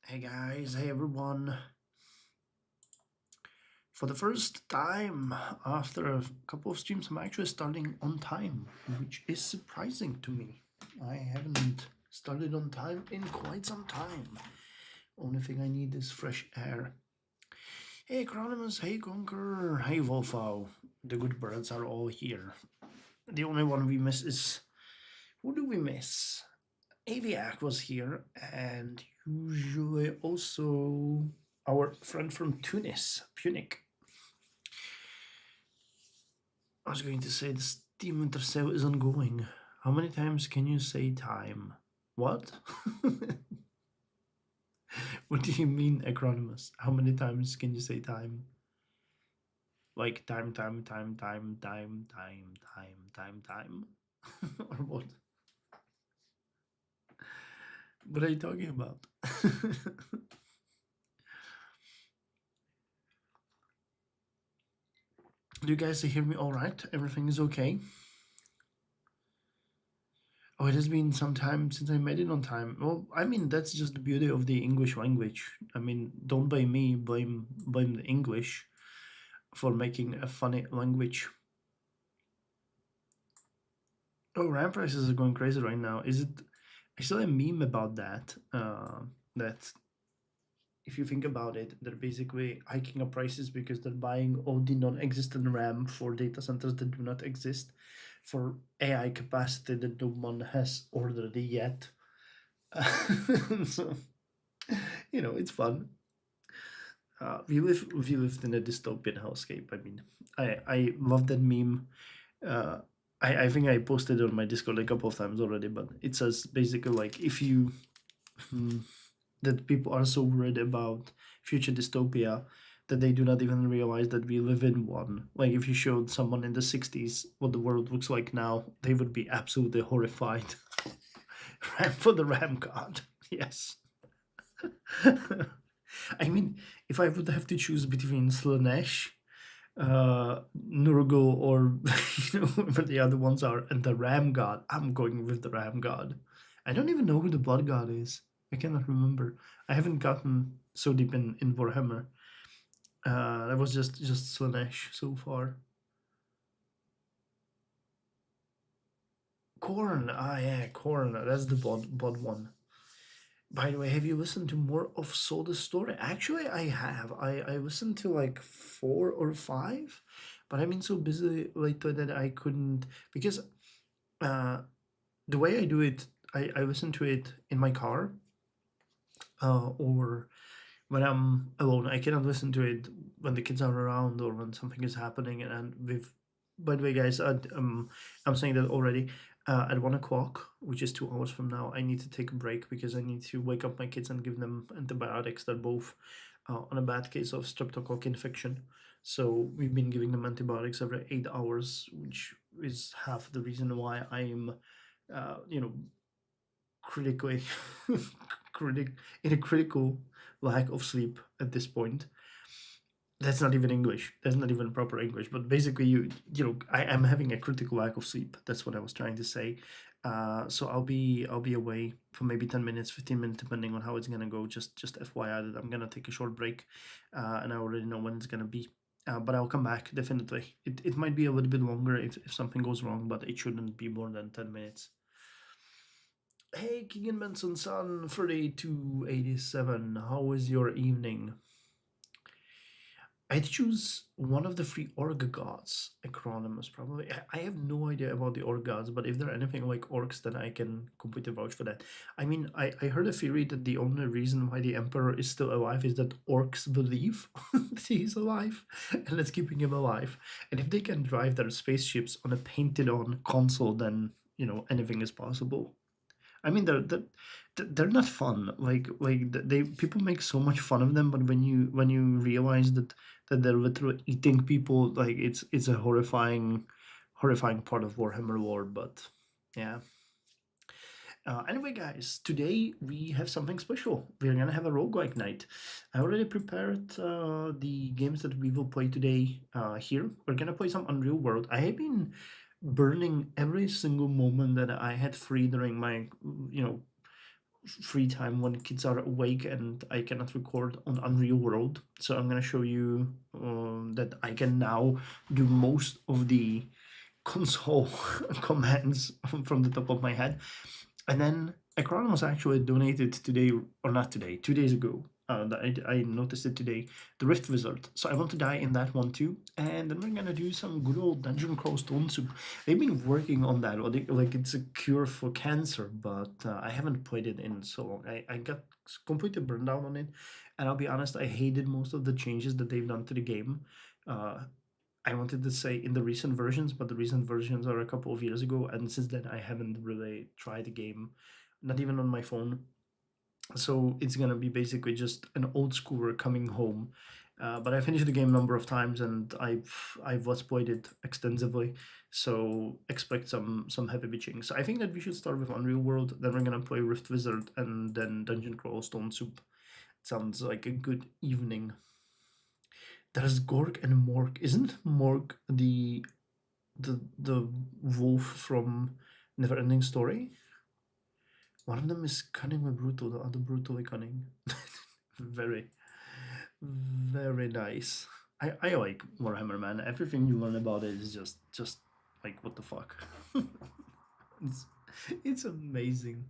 Hey guys, hey everyone. For the first time after a couple of streams, I'm actually starting on time, which is surprising to me. I haven't started on time in quite some time. Only thing I need is fresh air. Hey Acronymus, hey Conqueror, hey Wolfo. The good birds are all here. The only one we miss is... Who do we miss? Aviac was here, and usually also our friend from Tunis, Punic. I was going to say the Steam Winter Sale is ongoing. How many times can you say time? What? What do you mean, Acronymus? How many times can you say time? Like time, time, time, time, time, time, time, time, time? Or what? What are you talking about? Do you guys hear me all right? Everything is okay? Oh, it has been some time since I made it on time. Well, I mean, that's just the beauty of the English language. I mean, don't blame me, blame the English for making a funny language. Oh, RAM prices are going crazy right now. Is it? I saw a meme about that. That if you think about it, they're basically hiking up prices because they're buying all the non-existent RAM for data centers that do not exist, for AI capacity that no one has ordered yet. So, it's fun. We lived in a dystopian hellscape. I mean, I love that meme. Uh, I think I posted it on my Discord a couple of times already, but it says basically like if you that people are so worried about future dystopia that they do not even realize that we live in one. Like if you showed someone in the 60s what the world looks like now, they would be absolutely horrified. Ram for the Ram God. Yes. I mean, if I would have to choose between Slanesh, Nurgle, or whatever the other ones are, and the Ram God, I'm going with the Ram God. I don't even know who the Blood God is. I cannot remember. I haven't gotten so deep in Warhammer. That was just Slanesh so far. Korn, yeah, Korn. That's the bod one. By the way, have you listened to more of Soda's story? Actually, I have. I listened to like four or five, but I've been so busy lately that I couldn't because uh, the way I do it, I listen to it in my car or when I'm alone. I cannot listen to it when the kids are around or when something is happening. And with, by the way, guys, I'm saying that already. At 1 o'clock, which is 2 hours from now, I need to take a break because I need to wake up my kids and give them antibiotics. They're both on a bad case of streptococcus infection. So we've been giving them antibiotics every 8 hours, which is half the reason why I'm, you know, critically in a critical lack of sleep at this point. That's not even English. That's not even proper English. But basically, I am having a critical lack of sleep. That's what I was trying to say. So I'll be away for maybe 10 minutes, 15 minutes, depending on how it's gonna go. Just FYI that I'm gonna take a short break, and I already know when it's gonna be. But I'll come back definitely. It might be a little bit longer if something goes wrong, but it shouldn't be more than 10 minutes. Hey, Keegan Benson son 3287, how was your evening? I'd choose one of the three Orc gods, Acronymus probably. I have no idea about the Orc gods, but if they're anything like orcs, then I can completely vouch for that. I mean, I heard a theory that the only reason why the Emperor is still alive is that orcs believe that he's alive, and that's keeping him alive. And if they can drive their spaceships on a painted-on console, then, anything is possible. I mean, they're not fun. Like they people make so much fun of them, but when you realize that they're literally eating people, like it's a horrifying part of Warhammer lore. But yeah. Anyway, guys, today we have something special. We're gonna have a roguelike night. I already prepared the games that we will play today here. We're gonna play some Unreal World. I have been burning every single moment that I had free during my, free time when kids are awake and I cannot record on Unreal World. So I'm gonna show you that I can now do most of the console commands from the top of my head. And then Acronymous actually donated today, or not today, 2 days ago. I noticed it today. The Rift Wizard. So I want to die in that one too. And then we're gonna do some good old Dungeon Crawl Stone Soup. They've been working on that. Like it's a cure for cancer, but I haven't played it in so long. I got completely burned out on it. And I'll be honest, I hated most of the changes that they've done to the game. Uh, I wanted to say in the recent versions, but the recent versions are a couple of years ago, and since then I haven't really tried the game, not even on my phone. So it's gonna be basically just an old schooler coming home. But I finished the game a number of times, and I've let's played it extensively. So expect some heavy bitching. So I think that we should start with Unreal World. Then we're gonna play Rift Wizard, and then Dungeon Crawl Stone Soup. Sounds like a good evening. There's Gorg and Morg. Isn't Morg the wolf from Neverending Story? One of them is cunningly brutal, the other brutally cunning. Very, very nice. I like Warhammer, man. Everything you learn about it is just like what the fuck. it's it's amazing.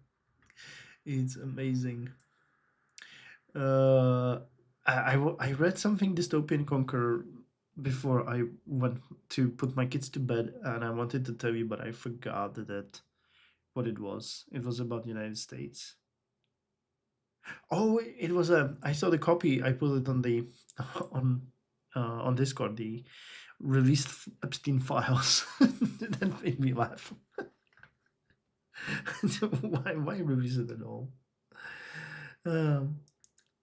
It's amazing. Uh, I read something dystopian conquer before I went to put my kids to bed, and I wanted to tell you, but I forgot that what it was. It was about the United States. Oh, it was a. I saw the copy. I put it on the on on Discord. The released Epstein files that made me laugh. Why release it at all? Um,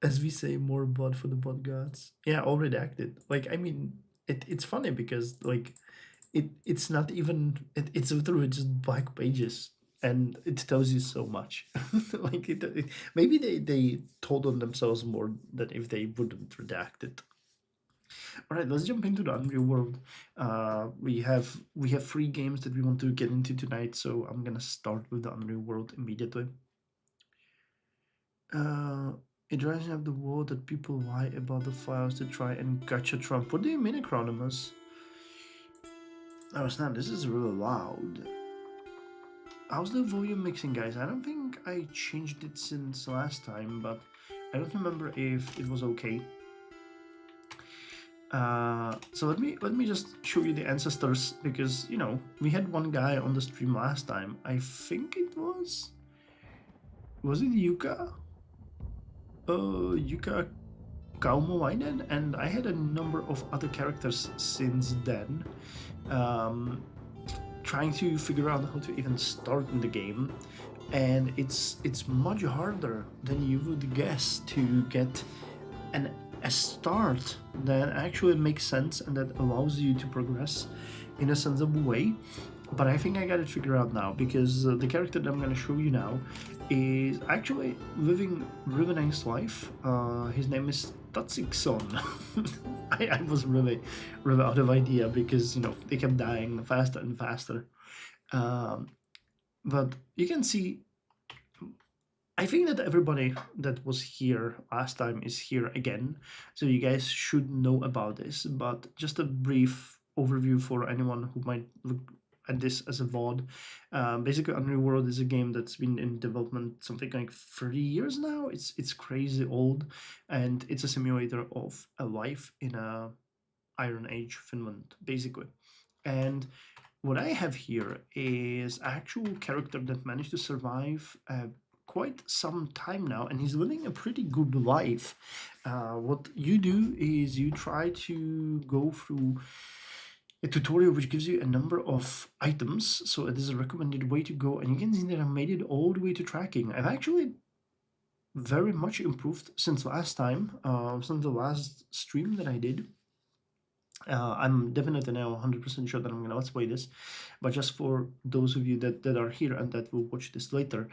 as we say, more bot for the bot gods. Yeah, all redacted. Like I mean, it's funny because like it's not even it's literally just black pages and it tells you so much. Like maybe they told on themselves more than if they wouldn't redact it. All right, let's jump into the Unreal World. We have 3 games that we want to get into tonight, so I'm gonna start with the Unreal World immediately. uh it rising up the wall that people lie about the files to try and gotcha Trump. What do you mean, Acronymus? Oh snap, this is really loud. How's the volume mixing, guys? I don't think I changed it since last time, but I don't remember if it was okay. So let me just show you the ancestors, because we had one guy on the stream last time. I think it was it Yuka? Yuka Kaumoinen, and I had a number of other characters since then. Trying to figure out how to even start in the game, and it's much harder than you would guess to get a start that actually makes sense and that allows you to progress in a sensible way. But I think I got it figured out now, because the character that I'm going to show you now is actually living really nice life. His name is Tatsikson. I was really out of idea, because they kept dying faster and faster. But you can see, I think that everybody that was here last time is here again, so you guys should know about this. But just a brief overview for anyone who might look at this as a VOD. Basically, Unreal World is a game that's been in development something like 30 years now. It's crazy old, and it's a simulator of a life in a Iron Age Finland, basically. And what I have here is actual character that managed to survive quite some time now, and he's living a pretty good life. What you do is you try to go through a tutorial which gives you a number of items, so it is a recommended way to go, and you can see that I made it all the way to tracking. I've actually very much improved since last time, since the last stream that I did. I'm definitely now 100% sure that I'm going to let's play this, but just for those of you that are here and that will watch this later,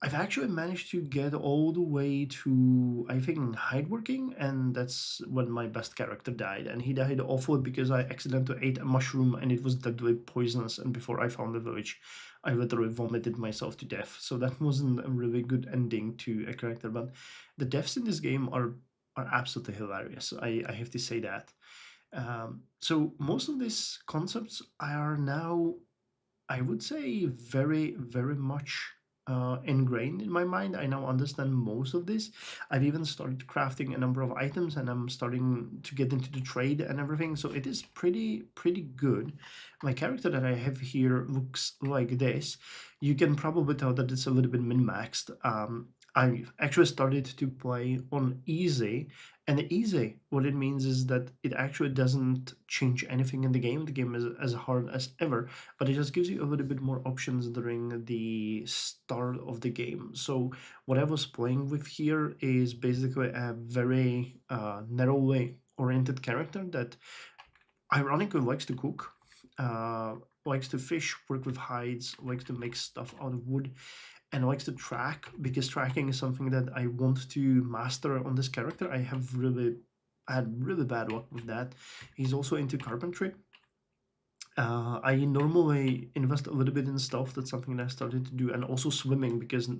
I've actually managed to get all the way to, I think, hardworking, and that's when my best character died. And he died awful because I accidentally ate a mushroom and it was deadly poisonous. And before I found the village, I literally vomited myself to death. So that wasn't a really good ending to a character. But the deaths in this game are absolutely hilarious. I have to say that. So most of these concepts are now, I would say, very, very much ingrained in my mind. I now understand most of this. I've even started crafting a number of items, and I'm starting to get into the trade and everything. So it is pretty, pretty good. My character that I have here looks like this. You can probably tell that it's a little bit min-maxed. I actually started to play on easy, and easy, what it means is that it actually doesn't change anything in the game. The game is as hard as ever, but it just gives you a little bit more options during the start of the game. So what I was playing with here is basically a very narrowly oriented character that ironically likes to cook, uh, likes to fish, work with hides, likes to make stuff out of wood, and likes to track, because tracking is something that I want to master on this character. I had really bad luck with that. He's also into carpentry. I normally invest a little bit in stuff. That's something that I started to do, and also swimming, because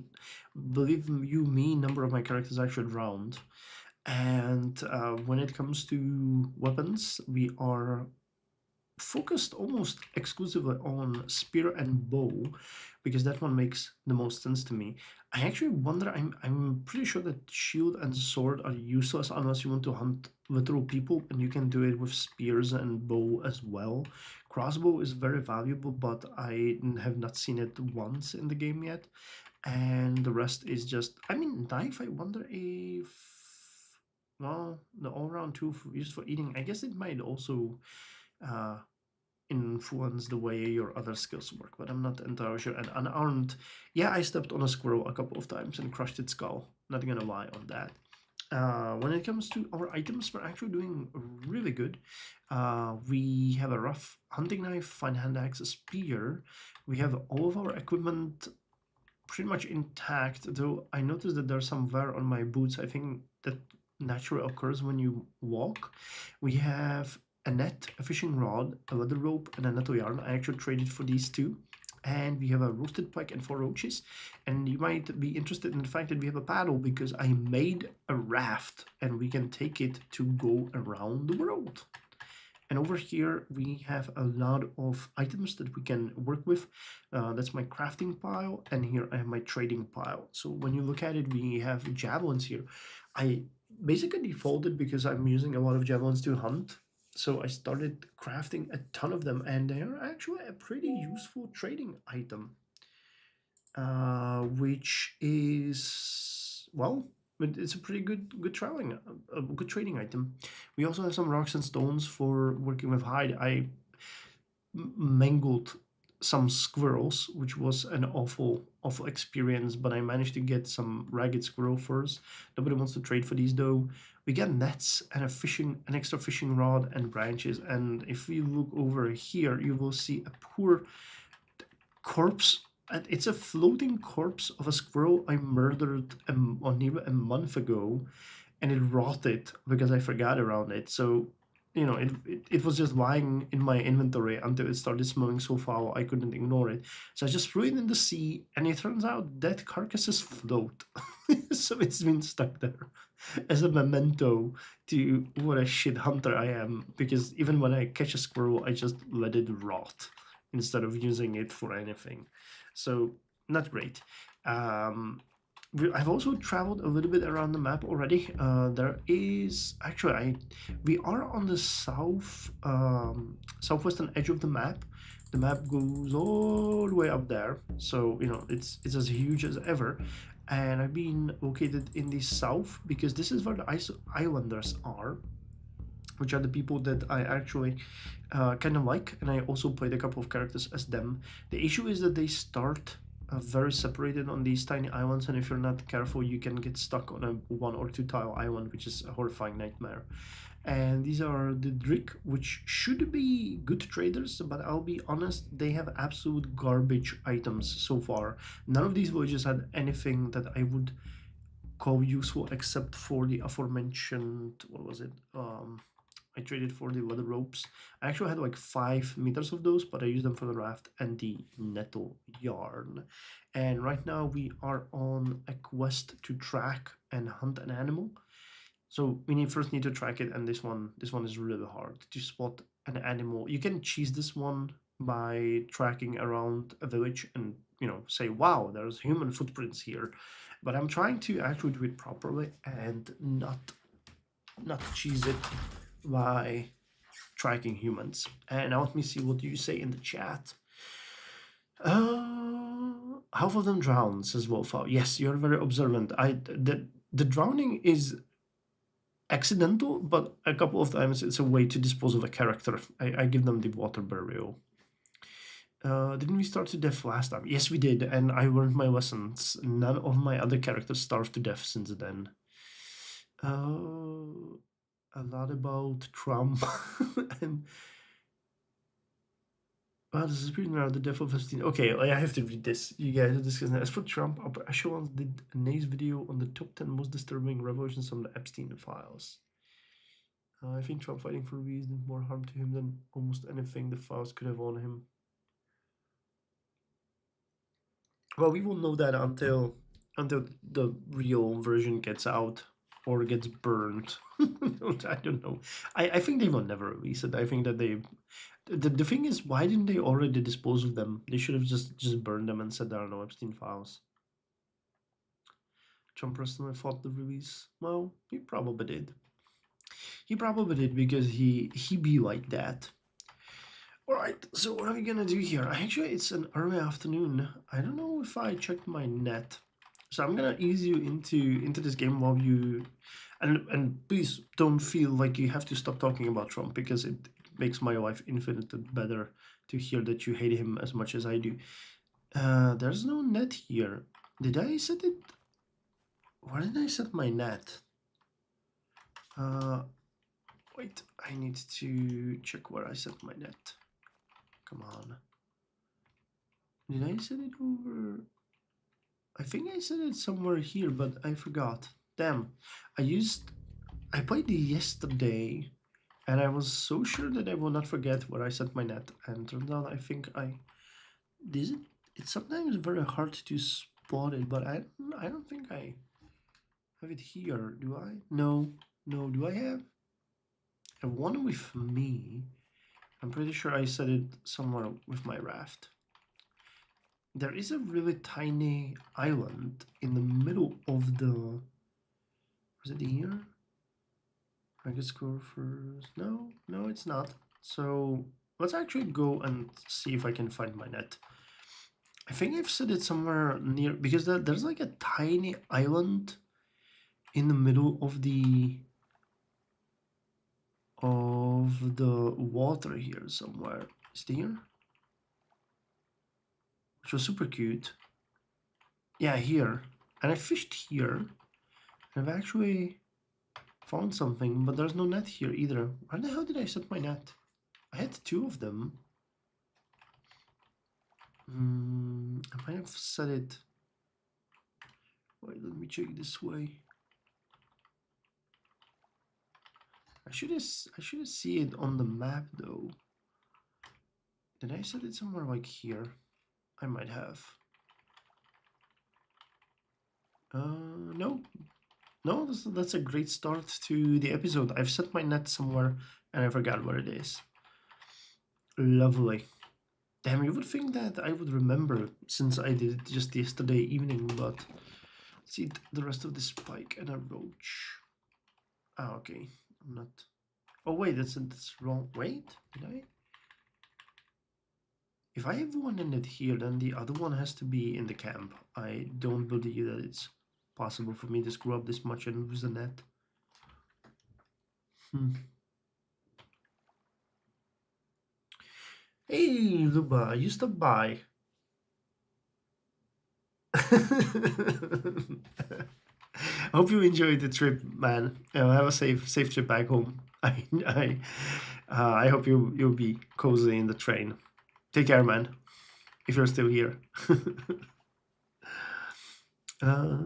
believe you me, number of my characters actually drowned. And when it comes to weapons, we are focused almost exclusively on spear and bow, because that one makes the most sense to me. I actually wonder, I'm pretty sure that shield and sword are useless unless you want to hunt literal people, and you can do it with spears and bow as well. Crossbow is very valuable, but I have not seen it once in the game yet. And the rest is just, I mean, knife, I wonder if, well, the all-round tool used for eating, I guess it might also uh, influence the way your other skills work, but I'm not entirely sure. And unarmed, yeah, I stepped on a squirrel a couple of times and crushed its skull. Not gonna lie on that. When it comes to our items, we're actually doing really good. We have a rough hunting knife, fine hand axe, a spear. We have all of our equipment pretty much intact, though I noticed that there's some wear on my boots. I think that naturally occurs when you walk. We have a net, a fishing rod, a leather rope, and a nettle yarn. I actually traded for these two. And we have a roasted pike and 4 roaches. And you might be interested in the fact that we have a paddle, because I made a raft and we can take it to go around the world. And over here, we have a lot of items that we can work with. That's my crafting pile, and here I have my trading pile. So when you look at it, we have javelins here. I basically defaulted because I'm using a lot of javelins to hunt. So I started crafting a ton of them, and they're actually a pretty useful trading item, which is, well, it's a pretty good traveling, a good trading item. We also have some rocks and stones for working with hide. I mangled some squirrels, which was an awful experience, but I managed to get some ragged squirrel furs. Nobody wants to trade for these though. We get nets and an extra fishing rod and branches. And if we look over here, you will see a poor corpse. And it's a floating corpse of a squirrel I murdered on nearly a month ago, and it rotted because I forgot around it. So, it was just lying in my inventory until it started smelling so foul I couldn't ignore it. So I just threw it in the sea, and it turns out dead carcasses float. So it's been stuck there as a memento to what a shit hunter I am, because even when I catch a squirrel, I just let it rot instead of using it for anything. So not great. Um, I've also traveled a little bit around the map already. There is actually we are on the southwestern edge of the map. The map goes all the way up there, so it's as huge as ever. And I've been located in the south because this is where the islanders are, which are the people that I actually kind of like, and I also played a couple of characters as them. The issue is that they start very separated on these tiny islands, and if you're not careful, you can get stuck on a 1 or 2 tile island, which is a horrifying nightmare. And these are the Drick, which should be good traders, but I'll be honest, they have absolute garbage items so far. None of these voyages had anything that I would call useful except for the aforementioned, what was it? I traded for the leather ropes. I actually had like 5 meters of those, but I used them for the raft and the nettle yarn. And right now we are on a quest to track and hunt an animal. So we first need to track it, and this one is really hard to spot an animal. You can cheese this one by tracking around a village and say, wow, there's human footprints here. But I'm trying to actually do it properly and not cheese it by tracking humans. And now let me see what you say in the chat. Half of them drown, says Wolfow. Yes, you're very observant. The drowning is accidental, but a couple of times it's a way to dispose of a character. I give them the water burial. Didn't we starve to death last time? Yes, we did, and I learned my lessons. None of my other characters starved to death since then. A lot about Trump and this is pretty rare. The death of 15. Okay, I have to read this. You guys are discussing. As for Trump, I once did a nice video on the top 10 most disturbing revelations from the Epstein files. I think Trump fighting for Reese did more harm to him than almost anything the files could have on him. Well, we won't know that until the real version gets out or gets burned. I don't know. I think they will never release it. I think that the thing is, why didn't they already dispose of them? They should have just burned them and said there are no Epstein files. Trump personally fought the release. Well, he probably did. He probably did because he be like that. Alright, so what are we gonna do here? Actually, it's an early afternoon. I don't know if I checked my net. So I'm gonna ease you into this game while you... And please don't feel like you have to stop talking about Trump, because it makes my life infinitely better to hear that you hate him as much as I do. There's no net here. Did I set it? Where did I set my net? Wait, I need to check where I set my net. Come on. Did I set it over? I think I set it somewhere here, but I forgot. Damn. I played yesterday, and I was so sure that I will not forget where I set my net. And turns out I think it's sometimes very hard to spot it, but I don't think I have it here. Do I? No. Do I have one with me? I'm pretty sure I set it somewhere with my raft. There is a really tiny island in the middle of the... Was it here? I could score first. No, it's not. So let's actually go and see if I can find my net. I think I've set it somewhere near, because there's like a tiny island in the middle of the water here somewhere. Is it here? Which was super cute. Yeah, here. And I fished here. And I've actually found something, but there's no net here either. Where the hell did I set my net? I had 2 of them. I might have set it... Wait, let me check this way. I should have seen it on the map though. Did I set it somewhere like here? I might have. No. No, that's a great start to the episode. I've set my net somewhere and I forgot where it is. Lovely. Damn, you would think that I would remember since I did it just yesterday evening, but let's see the rest of the spike and a roach. Ah, okay. I'm not... Oh wait, that's wrong. Wait, did I? If I have one in it here, then the other one has to be in the camp. I don't believe that it's possible for me to screw up this much and lose the net. Hey, Luba, you stopped by. Hope you enjoyed the trip, man. Have a safe trip back home. I hope you'll be cozy in the train. Take care, man. If you're still here. uh,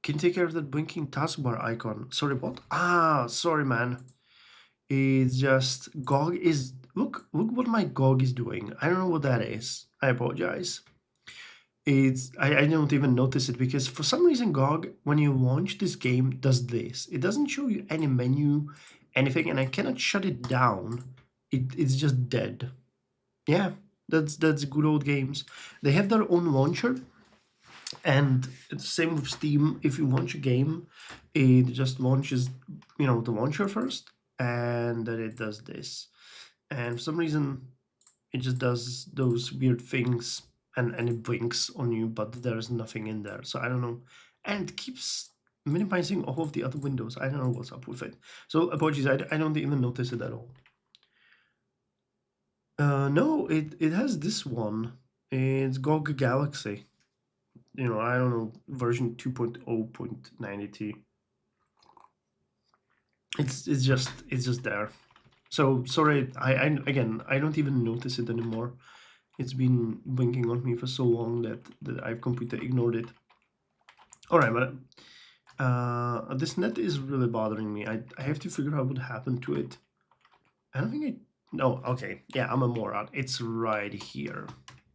can you take care of that blinking taskbar icon? Sorry, what? Ah, sorry, man. It's just GOG is look what my GOG is doing. I don't know what that is. I apologize. I don't even notice it because for some reason GOG, when you launch this game, does this. It doesn't show you any menu, anything, and I cannot shut it down. It's just dead. Yeah, that's good old games. They have their own launcher, and it's the same with Steam. If you launch a game, it just launches, the launcher first, and then it does this. And for some reason, it just does those weird things, and it blinks on you, but there's nothing in there. So I don't know. And it keeps minimizing all of the other windows. I don't know what's up with it. So apologies, I don't even notice it at all. No, it has this one. It's GOG Galaxy. I don't know, version 2.0.90. It's just there. So sorry, I don't even notice it anymore. It's been blinking on me for so long that I've completely ignored it. All right, but this net is really bothering me. I have to figure out what happened to it. I don't think I. No, okay, yeah, I'm a moron. It's right here.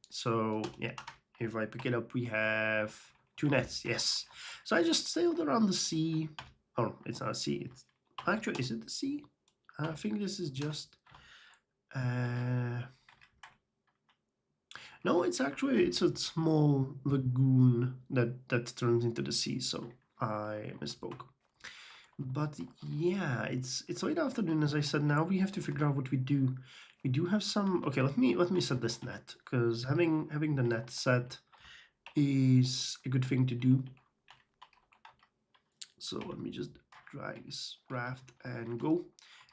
So yeah, if I pick it up, we have 2 nets. Yes. So I just sailed around the sea. Oh, it's not a sea. It's actually, is it the sea? I think this is just. No, it's a small lagoon that turns into the sea. So I misspoke. But yeah, it's late afternoon, as I said. Now we have to figure out what we do. We do have some. Okay, let me set this net, because having the net set is a good thing to do. So let me just drag this raft and go.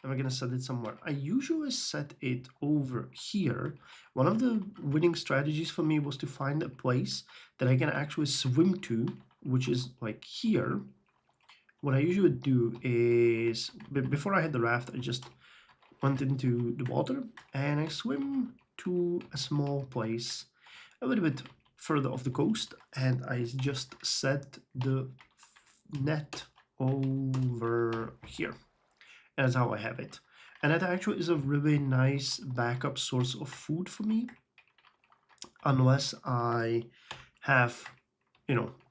And we're gonna set it somewhere. I usually set it over here. One of the winning strategies for me was to find a place that I can actually swim to, which is like here. What I usually do is, before I had the raft, I just went into the water and I swim to a small place a little bit further off the coast, and I just set the net over here. And that's how I have it. And that actually is a really nice backup source of food for me, unless I have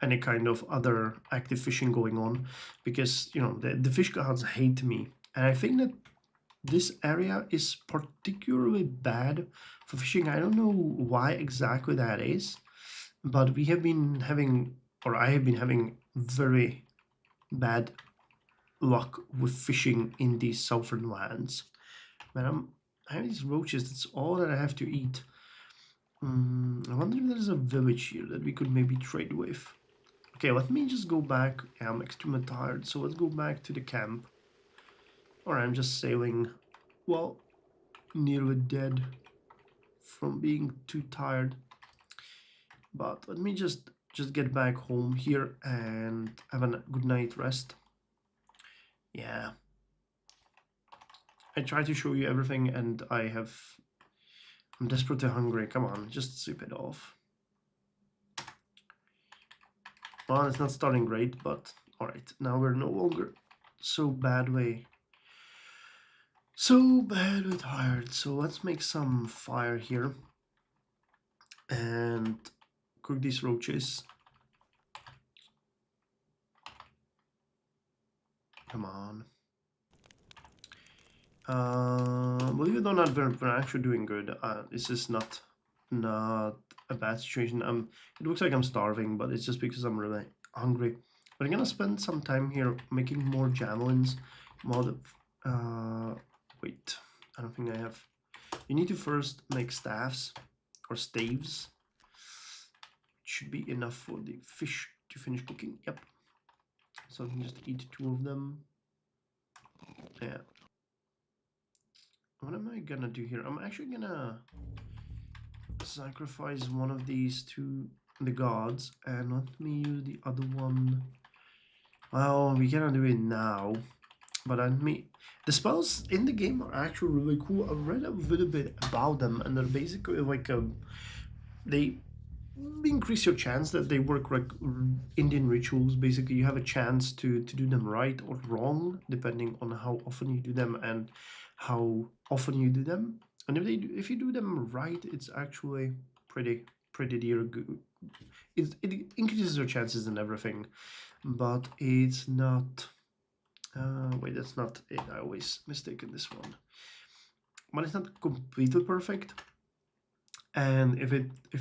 any kind of other active fishing going on, because the fish gods hate me. And I think that this area is particularly bad for fishing. I don't know why exactly that is, but we have been having, or I have been having, very bad luck with fishing in these southern lands. Man, I have these roaches. That's all that I have to eat. I wonder if there's a village here that we could maybe trade with. Okay, let me just go back. Yeah, I'm extremely tired, so let's go back to the camp. Or I'm just sailing, well, nearly dead from being too tired. But let me just get back home here and have a good night rest. Yeah. I try to show you everything, and I'm desperately hungry. Come on, just sweep it off. Well, it's not starting great, but alright. Now we're no longer so badly tired. So let's make some fire here and cook these roaches. Come on. Believe it or not, we're actually doing good. This is not a bad situation. It looks like I'm starving, but it's just because I'm really hungry. But I'm gonna spend some time here making more javelins. Wait, I don't think I have. You need to first make staffs or staves. Should be enough for the fish to finish cooking. Yep. So I can just eat 2 of them. Yeah. What am I gonna do here? I'm actually gonna sacrifice one of these to the gods, and let me use the other one. Well, we cannot do it now. But the spells in the game are actually really cool. I read a little bit about them, and they're basically like they increase your chance that they work like Indian rituals. Basically, you have a chance to do them right or wrong depending on how often you do them and how often you do them. And if you do them right, it's actually pretty dear good. It increases your chances and everything, but it's not. Wait, that's not it. I always mistaken this one. But it's not completely perfect. And if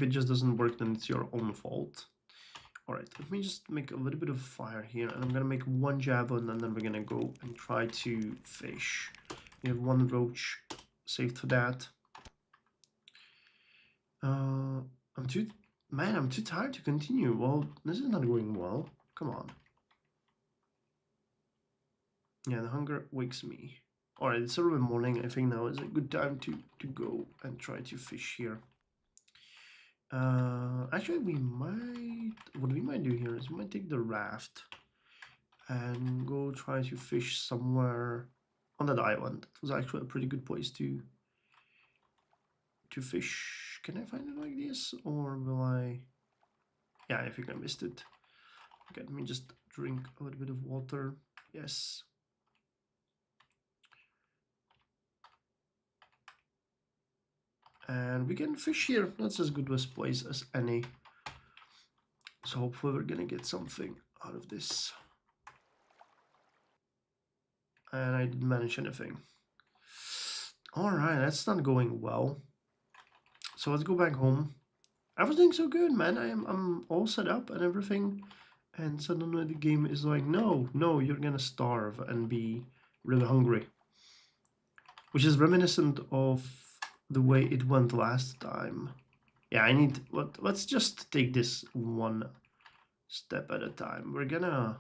it just doesn't work, then it's your own fault. All right, let me just make a little bit of fire here, and I'm gonna make one javelin, and then we're gonna go and try to fish. We have one roach saved for that. I'm too tired to continue. Well, this is not going well. Come on. Yeah, the hunger wakes me. All right, it's early morning. I think now is a good time to go and try to fish here. Actually, what we might do here is we might take the raft and go try to fish somewhere on that island. It was actually a pretty good place to fish. Can I find it like this, or will I? Yeah, I think I missed it. Okay, let me just drink a little bit of water. Yes. And we can fish here. That's as good a place as any. So hopefully we're gonna get something out of this. And I didn't manage anything. Alright, that's not going well. So let's go back home. I was doing so good, man. I'm all set up and everything. And suddenly the game is like, no, you're gonna starve and be really hungry. Which is reminiscent of the way it went last time. Yeah, let's just take this one step at a time. We're gonna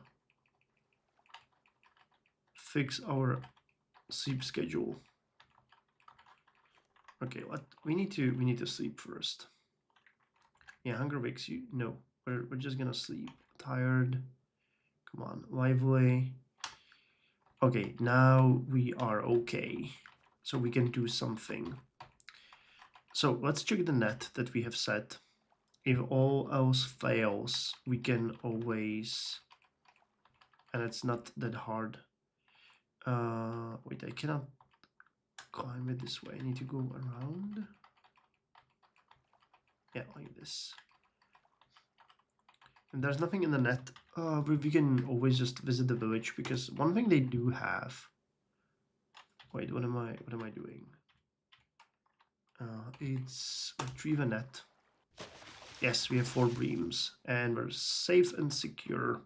fix our sleep schedule. Okay, what we need to sleep first. Yeah, hunger wakes you. No, we're just gonna sleep. Tired. Come on, lively. Okay, now we are okay. So we can do something. So let's check the net that we have set. If all else fails, we can always, and it's not that hard. Wait, I cannot climb it this way. I need to go around. Yeah, like this. And there's nothing in the net. We can always just visit the village, because one thing they do have. Wait, what am I doing? It's retrieve a net. Yes, we have 4 breams, and we're safe and secure.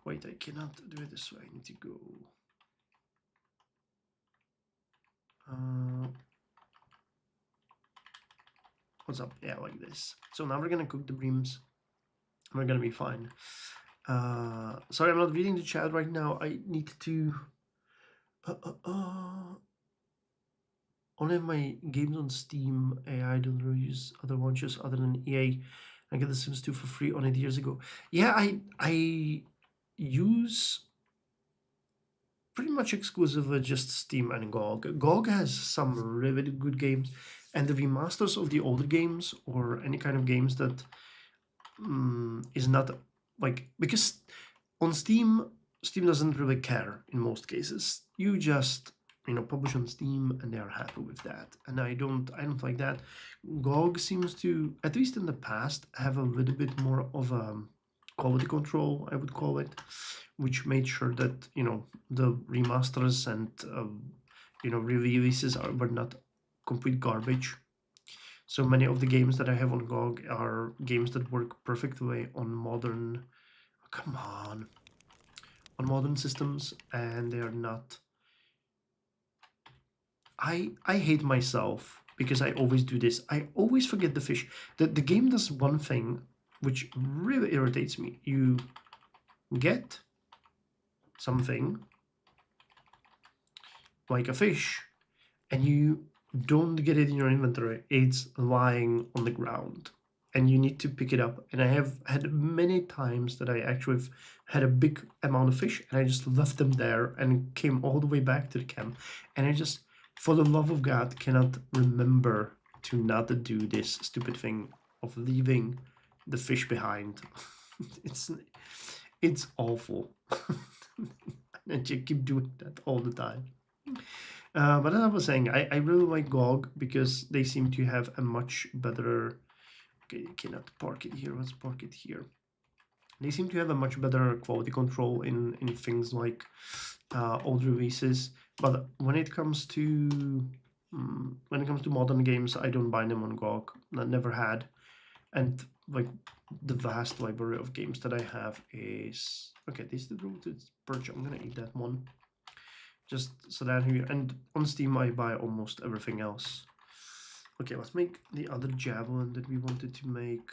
Wait, I cannot do it this way. I need to go. What's up? Yeah, like this. So now we're gonna cook the breams. We're gonna be fine. Sorry, I'm not reading the chat right now. I need to. Only have my games on Steam. I don't really use other launchers other than EA. I got The Sims 2 for free on it years ago. Yeah, I use pretty much exclusively just Steam and GOG. GOG has some really good games, and the remasters of the older games or any kind of games that is not like, because on Steam doesn't really care in most cases. You just publish on Steam and they are happy with that, and I don't like that. GOG seems to, at least in the past, have a little bit more of a quality control, I would call it, which made sure that the remasters and re-releases were not complete garbage. So many of the games that I have on GOG are games that work perfectly on modern. Come on modern systems, and they are not. I hate myself because I always do this. I always forget the fish. The game does one thing which really irritates me. You get something like a fish, and you don't get it in your inventory. It's lying on the ground. and you need to pick it up. And I have had many times that I actually have had a big amount of fish and I just left them there and came all the way back to the camp. And I just, for the love of God, cannot remember to not do this stupid thing of leaving the fish behind. it's it's awful. And you keep doing that all the time. But as I was saying, I really like GOG because they seem to have a much better. Okay, you cannot park it here. Let's park it here. They seem to have a much better quality control in things like old releases. But when it comes to modern games, I don't buy them on GOG. I never had, and like the vast library of games that I have is okay. This is the roasted perch. I'm gonna eat that one. Just so that here, and on Steam I buy almost everything else. Okay, let's make the other javelin that we wanted to make.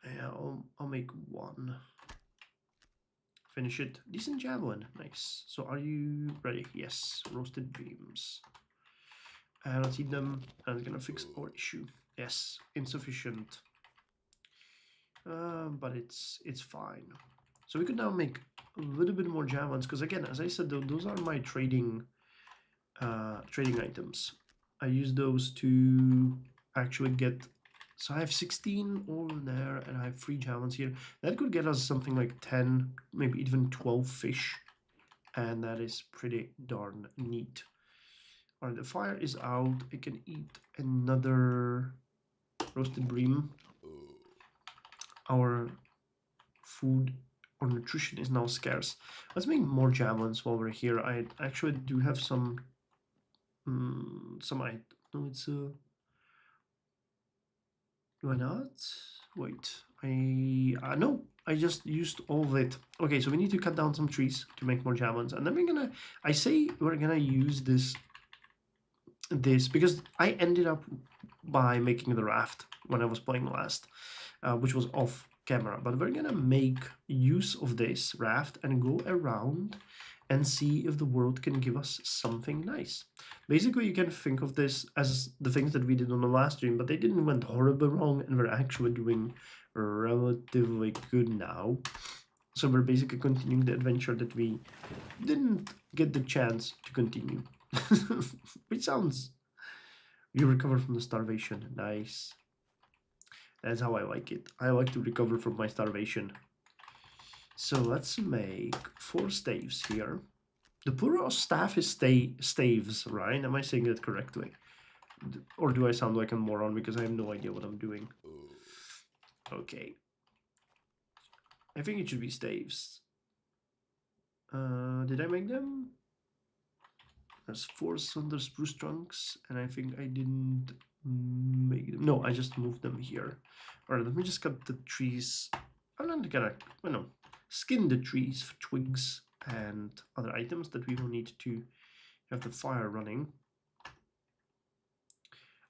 Yeah, I'll make one. Finish it. Decent javelin, nice. So are you ready? Yes, roasted beams. And let's eat them, and it's gonna fix our issue. Yes, insufficient. But it's fine. So we could now make a little bit more javelins, because again, as I said, those are my trading items. I use those to actually get. So I have 16 over there, and I have 3 javelins here. That could get us something like 10, maybe even 12 fish, and that is pretty darn neat. All right, the fire is out. I can eat another roasted bream. Our food or nutrition is now scarce. Let's make more javelins while we're here. I actually do have some. I no, it's do I not? Wait, no, I just used all of it. Okay, so we need to cut down some trees to make more javelins, and then I say we're gonna use this because I ended up by making the raft when I was playing last, which was off camera. But we're gonna make use of this raft and go around and see if the world can give us something nice. Basically, you can think of this as the things that we did on the last stream, but they didn't went horribly wrong, and we're actually doing relatively good now. So we're basically continuing the adventure that we didn't get the chance to continue. Which sounds... You recover from the starvation. Nice. That's how I like it. I like to recover from my starvation. So let's make 4 staves here. The plural of staff is staves, right? Am I saying that correctly? Or do I sound like a moron because I have no idea what I'm doing? Okay. I think it should be staves. Did I make them? There's 4 slender spruce trunks, and I think I didn't make them. No, I just moved them here. Alright, let me just cut the trees. I'm not gonna, skin the trees for twigs and other items that we will need to have the fire running.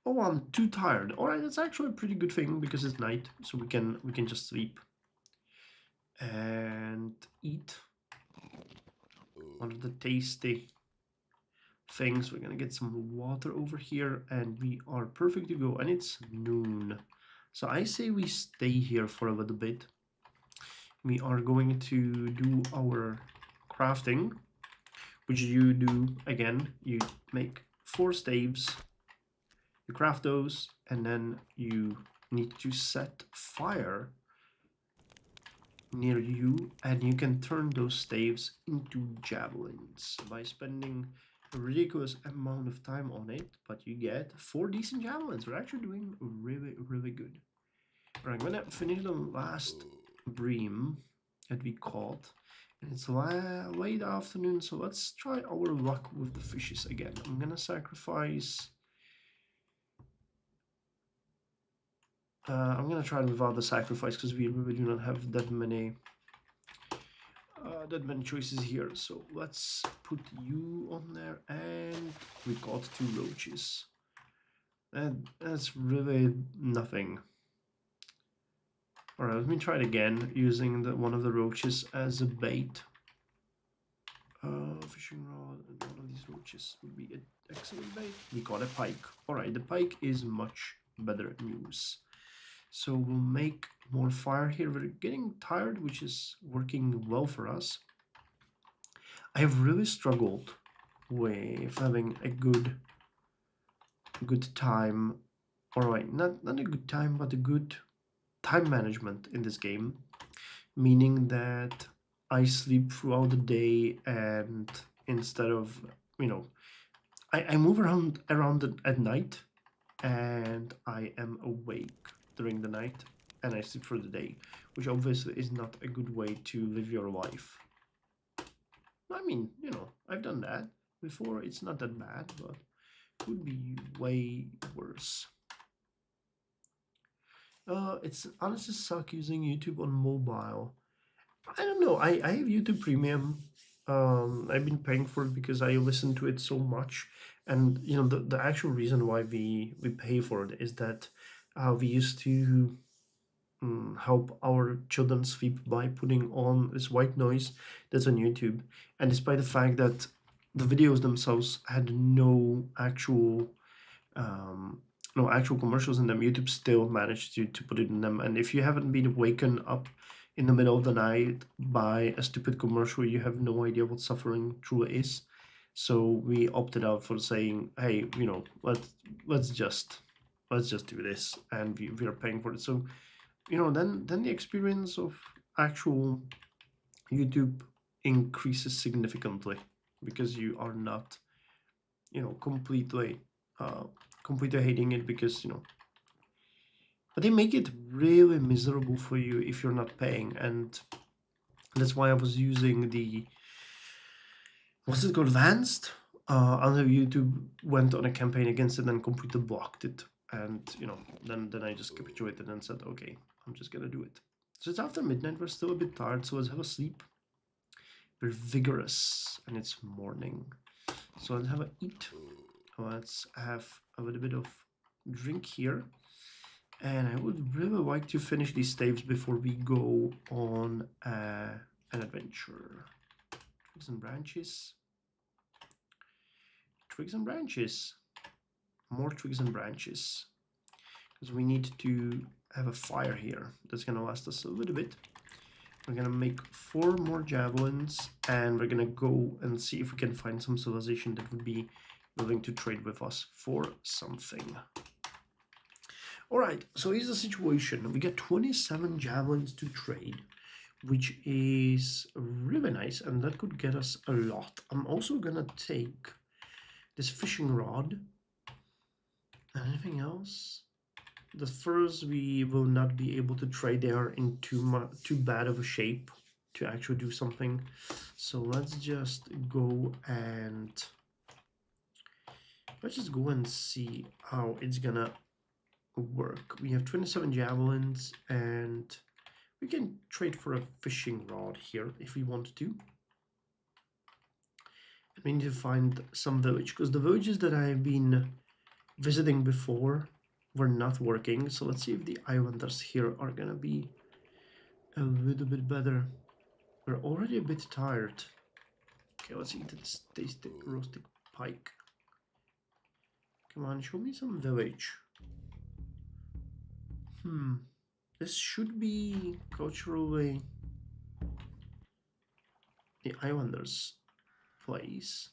Oh, I'm too tired. Alright, that's actually a pretty good thing because it's night, so we can just sleep and eat one of the tasty things. We're gonna get some water over here, and we are perfect to go. And it's noon, so I say we stay here for a little bit. We are going to do our crafting, which you do again. You make 4 staves, you craft those, and then you need to set fire near you, and you can turn those staves into javelins by spending a ridiculous amount of time on it, but you get 4 decent javelins. We're actually doing really good. All right, I'm gonna finish the last bream that we caught, and it's late afternoon, so let's try our luck with the fishes again. I'm gonna sacrifice. I'm gonna try it without the sacrifice because we really do not have that many choices here. So let's put you on there, and we got 2 roaches. That's really nothing. All right, let me try it again using one of the roaches as a bait. Fishing rod and one of these roaches would be an excellent bait. We got a pike. All right, the pike is much better news. So we'll make more fire here. We're getting tired, which is working well for us. I have really struggled with having a good time, or right, not a good time, but a good time management in this game, meaning that I sleep throughout the day, and instead of, you know, I move around at night, and I am awake during the night, and I sleep for the day, which obviously is not a good way to live your life. I mean, I've done that before. It's not that bad, but could be way worse. It's honestly suck using YouTube on mobile. I don't know. I have YouTube Premium. I've been paying for it because I listen to it so much, and the actual reason why we pay for it is that we used to help our children sleep by putting on this white noise that's on YouTube, and despite the fact that the videos themselves had um, no actual commercials in them, YouTube still managed to put it in them. And if you haven't been waken up in the middle of the night by a stupid commercial, you have no idea what suffering truly is. So we opted out for saying, hey, let's just let's just do this, and we are paying for it. So then the experience of actual YouTube increases significantly because you are not, completely uh, completely hating it because but they make it really miserable for you if you're not paying. And that's why I was using the, what's it called, advanced, until YouTube went on a campaign against it and completely blocked it. And then I just capitulated and said, okay, I'm just gonna do it. So it's after midnight, we're still a bit tired, so let's have a sleep. We're vigorous, and it's morning. So let's have a eat. Let's have a little bit of drink here. And I would really like to finish these staves before we go on an adventure. Twigs and branches. Twigs and branches. More twigs and branches. Because we need to have a fire here. That's going to last us a little bit. We're going to make 4 more javelins. And we're going to go and see if we can find some civilization that would be willing to trade with us for something. Alright, so here's the situation. We get 27 javelins to trade, which is really nice, and that could get us a lot. I'm also gonna take this fishing rod. Anything else? The furs we will not be able to trade. They are in too bad of a shape to actually do something. So let's just go and see how it's gonna work. We have 27 javelins, and we can trade for a fishing rod here if we want to. And we need to find some village, because the villages that I've been visiting before were not working. So let's see if the islanders here are gonna be a little bit better. We're already a bit tired. Okay, let's eat this tasty roasted pike. Come on, show me some village. This should be culturally the islanders' place.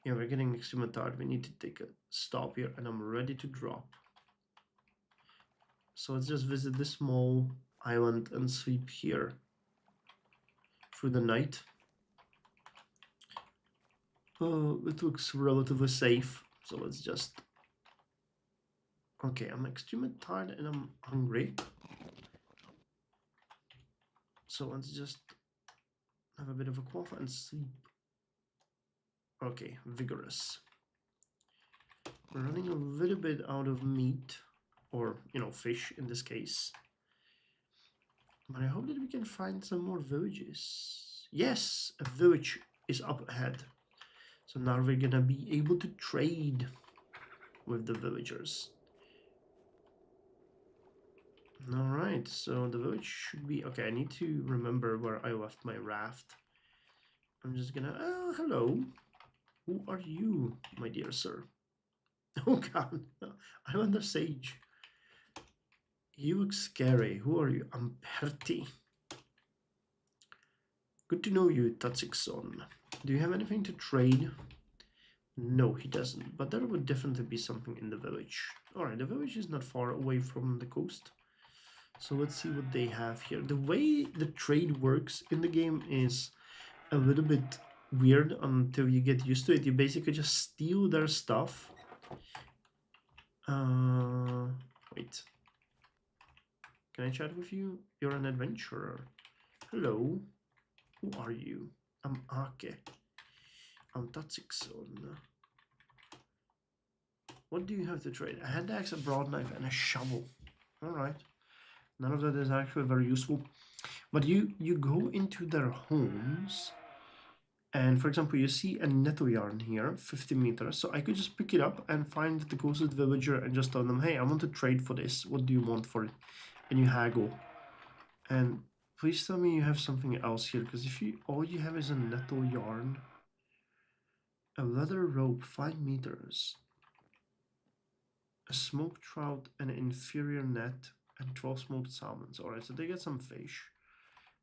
Yeah, we're getting extremely tired. We need to take a stop here, and I'm ready to drop. So let's just visit this small island and sleep here through the night. It looks relatively safe, so let's just... Okay, I'm extremely tired and I'm hungry. So let's just have a bit of a coffee and sleep. Okay, vigorous. We're running a little bit out of meat, or, fish in this case. But I hope that we can find some more villages. Yes, a village is up ahead. So now we're gonna be able to trade with the villagers. Alright, so the village should be... Okay, I need to remember where I left my raft. I'm just gonna... Oh, hello. Who are you, my dear sir? Oh god, Islander Sage. You look scary. Who are you? I'm Perty. Good to know you, Tatsikson. Do you have anything to trade? No, he doesn't. But there would definitely be something in the village. Alright, the village is not far away from the coast. So let's see what they have here. The way the trade works in the game is a little bit weird until you get used to it. You basically just steal their stuff. Wait. Can I chat with you? You're an adventurer. Hello. Who are you? I'm Ake. I'm Tatsikson. What do you have to trade? A hand axe, a broad knife, and a shovel. Alright. None of that is actually very useful. But you go into their homes, and for example, you see a nettle yarn here, 50 meters. So I could just pick it up and find the closest villager and just tell them, hey, I want to trade for this. What do you want for it? And you haggle. And please tell me you have something else here, because if you all you have is a nettle yarn, a leather rope, 5 meters, a smoked trout, an inferior net, and 12 smoked salmons. Alright, so they get some fish.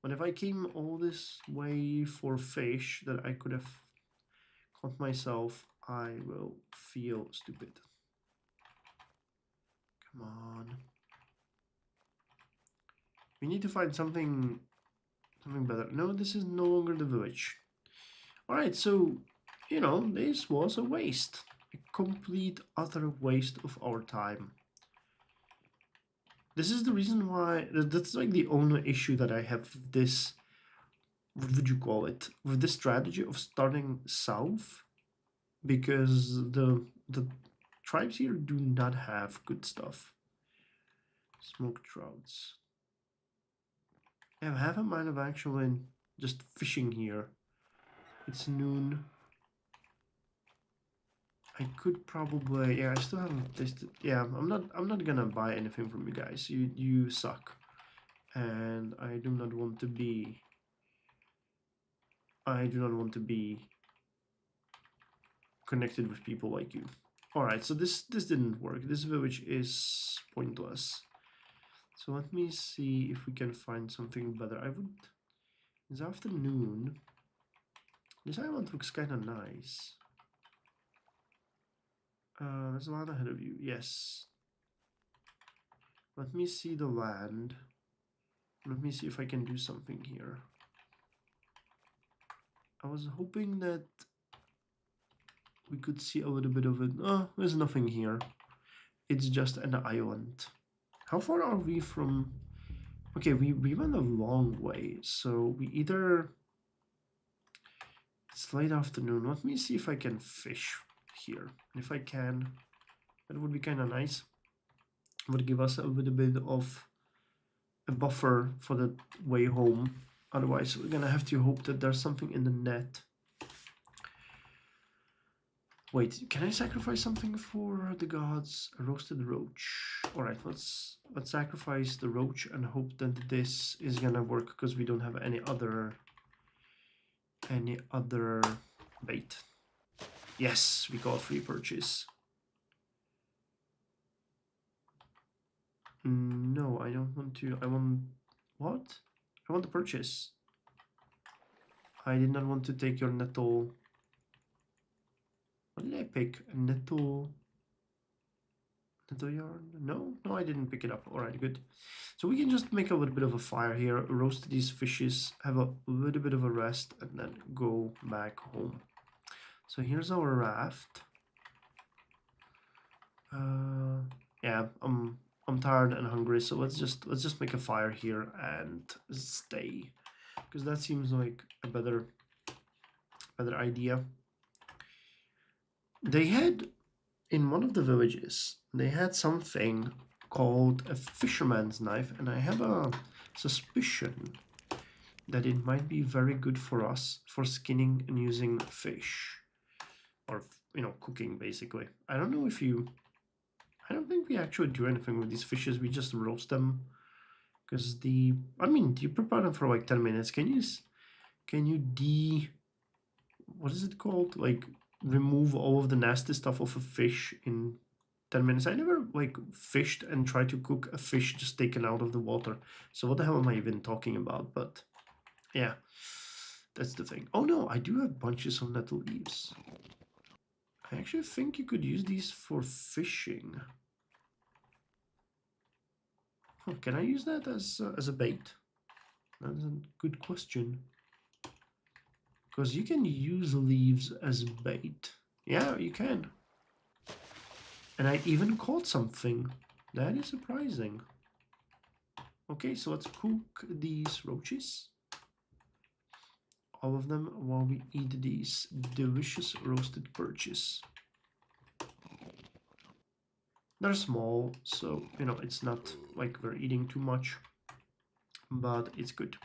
But if I came all this way for fish that I could have caught myself, I will feel stupid. Come on. We need to find something better. No, this is no longer the village. Alright, so, you know, this was a waste. A complete, utter waste of our time. This is the reason why, that's like the only issue that I have with this, what would you call it, with this strategy of starting south, because the tribes here do not have good stuff. Smoked trouts. I have half a mind of actually just fishing here. It's noon. I could probably, yeah, I still haven't tasted. Yeah, I'm not gonna buy anything from you guys. You suck, and I do not want to be. I do not want to be connected with people like you. All right, so this didn't work. This village is pointless. So let me see if we can find something better. I would. It's afternoon. This island looks kind of nice. There's a land ahead of you. Yes. Let me see the land. Let me see if I can do something here. I was hoping that we could see a little bit of it. Oh, there's nothing here. It's just an island. How far are we from... Okay, we went a long way. So we either... It's late afternoon. Let me see if I can fish here. If I can, that would be kind of nice. It would give us a little bit of a buffer for the way home. Otherwise, we're gonna have to hope that there's something in the net. Wait, can I sacrifice something for the gods? A roasted roach. All right, let's sacrifice the roach and hope that this is gonna work, because we don't have any other bait. Yes, we got free purchase. No, I don't want to. I want... What? I want the purchase. I did not want to take your nettle. What did I pick? A nettle yarn? No, I didn't pick it up. All right, good. So we can just make a little bit of a fire here, roast these fishes, have a little bit of a rest, and then go back home. So here's our raft. Yeah, I'm tired and hungry, so let's just make a fire here and stay, because that seems like a better idea. They had, in one of the villages, they had something called a fisherman's knife, and I have a suspicion that it might be very good for us for skinning and using fish, or, you know, cooking basically. I don't know if you... I don't think we actually do anything with these fishes. We just roast them, because I mean, you prepare them for like 10 minutes. Can you what is it called? Like, remove all of the nasty stuff off a fish in 10 minutes. I never like fished and tried to cook a fish just taken out of the water. So what the hell am I even talking about? But yeah, that's the thing. Oh no, I do have bunches of nettle leaves. I actually think you could use these for fishing. Huh, can I use that as a bait? That's a good question. Because you can use leaves as bait. Yeah, you can. And I even caught something. That is surprising. Okay, so let's cook these roaches. All of them while we eat these delicious roasted perches. They're small, so, you know, it's not like we're eating too much, but it's good.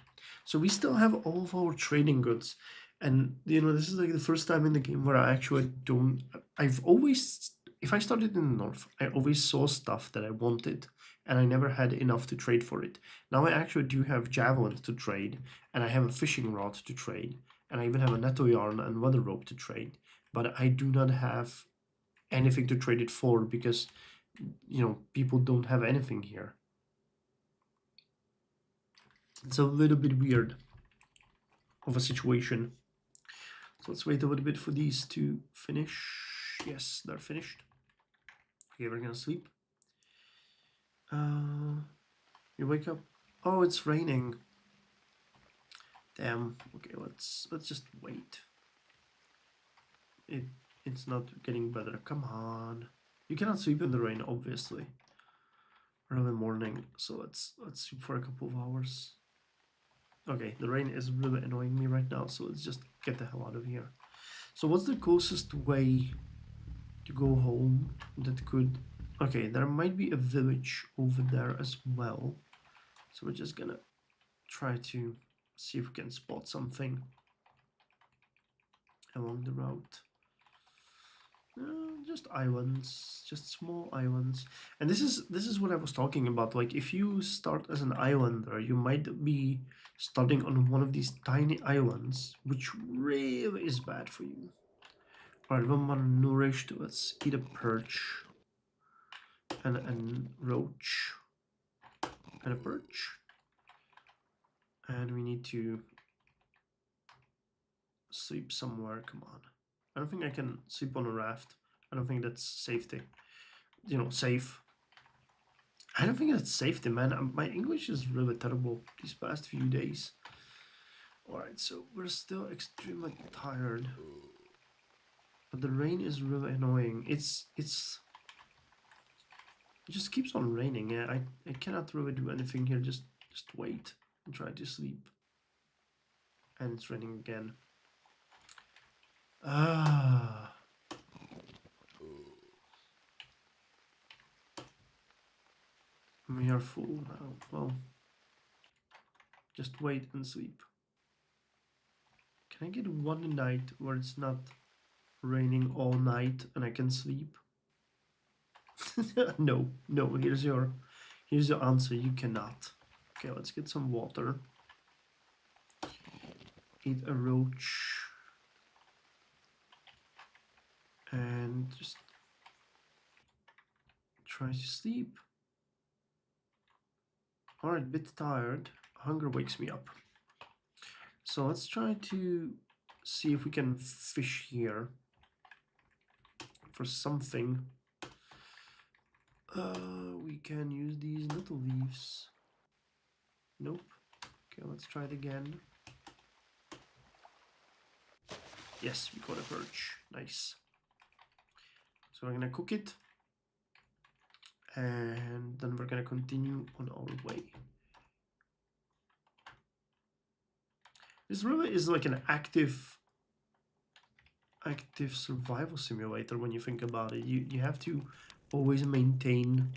So we still have all of our trading goods. And, you know, this is like the first time in the game where I actually don't... I've always... If I started in the north, I always saw stuff that I wanted, and I never had enough to trade for it. Now I actually do have javelins to trade, and I have a fishing rod to trade, and I even have a nettle yarn and weather rope to trade. But I do not have anything to trade it for because, you know, people don't have anything here. It's a little bit weird of a situation. So let's wait a little bit for these to finish. Yes, they're finished. Okay, we're gonna sleep. You wake up. Oh, it's raining. Damn. Okay, let's just wait. It's not getting better. Come on. You cannot sleep in the rain, obviously. Early morning. So let's sleep for a couple of hours. Okay, the rain is really annoying me right now, so let's just get the hell out of here. So what's the closest way to go home that could... Okay, there might be a village over there as well. So we're just gonna try to see if we can spot something along the route. Just islands, just small islands. And this is what I was talking about. Like, if you start as an islander, you might be starting on one of these tiny islands, which really is bad for you. Alright, we're malnourished. Let's eat a perch and a roach and a perch. And we need to sleep somewhere. Come on. I don't think I can sleep on a raft. I don't think that's safety. You know, safe. I don't think that's safety, man. My English is really terrible these past few days. Alright, so we're still extremely tired. But the rain is really annoying. It just keeps on raining. Yeah, I cannot really do anything here. Just wait and try to sleep. And it's raining again. Ah. We are full now. Well, just wait and sleep. Can I get one night where it's not raining all night and I can sleep? No, here's your answer. You cannot. Okay, let's get some water. Eat a roach. And just try to sleep. Alright, a bit tired. Hunger wakes me up. So let's try to see if we can fish here for something. We can use these nettle leaves. Nope. Okay, let's try it again. Yes, we got a perch. Nice. So we're gonna cook it. And then we're gonna continue on our way. This really is like an active survival simulator when you think about it. You have to always maintain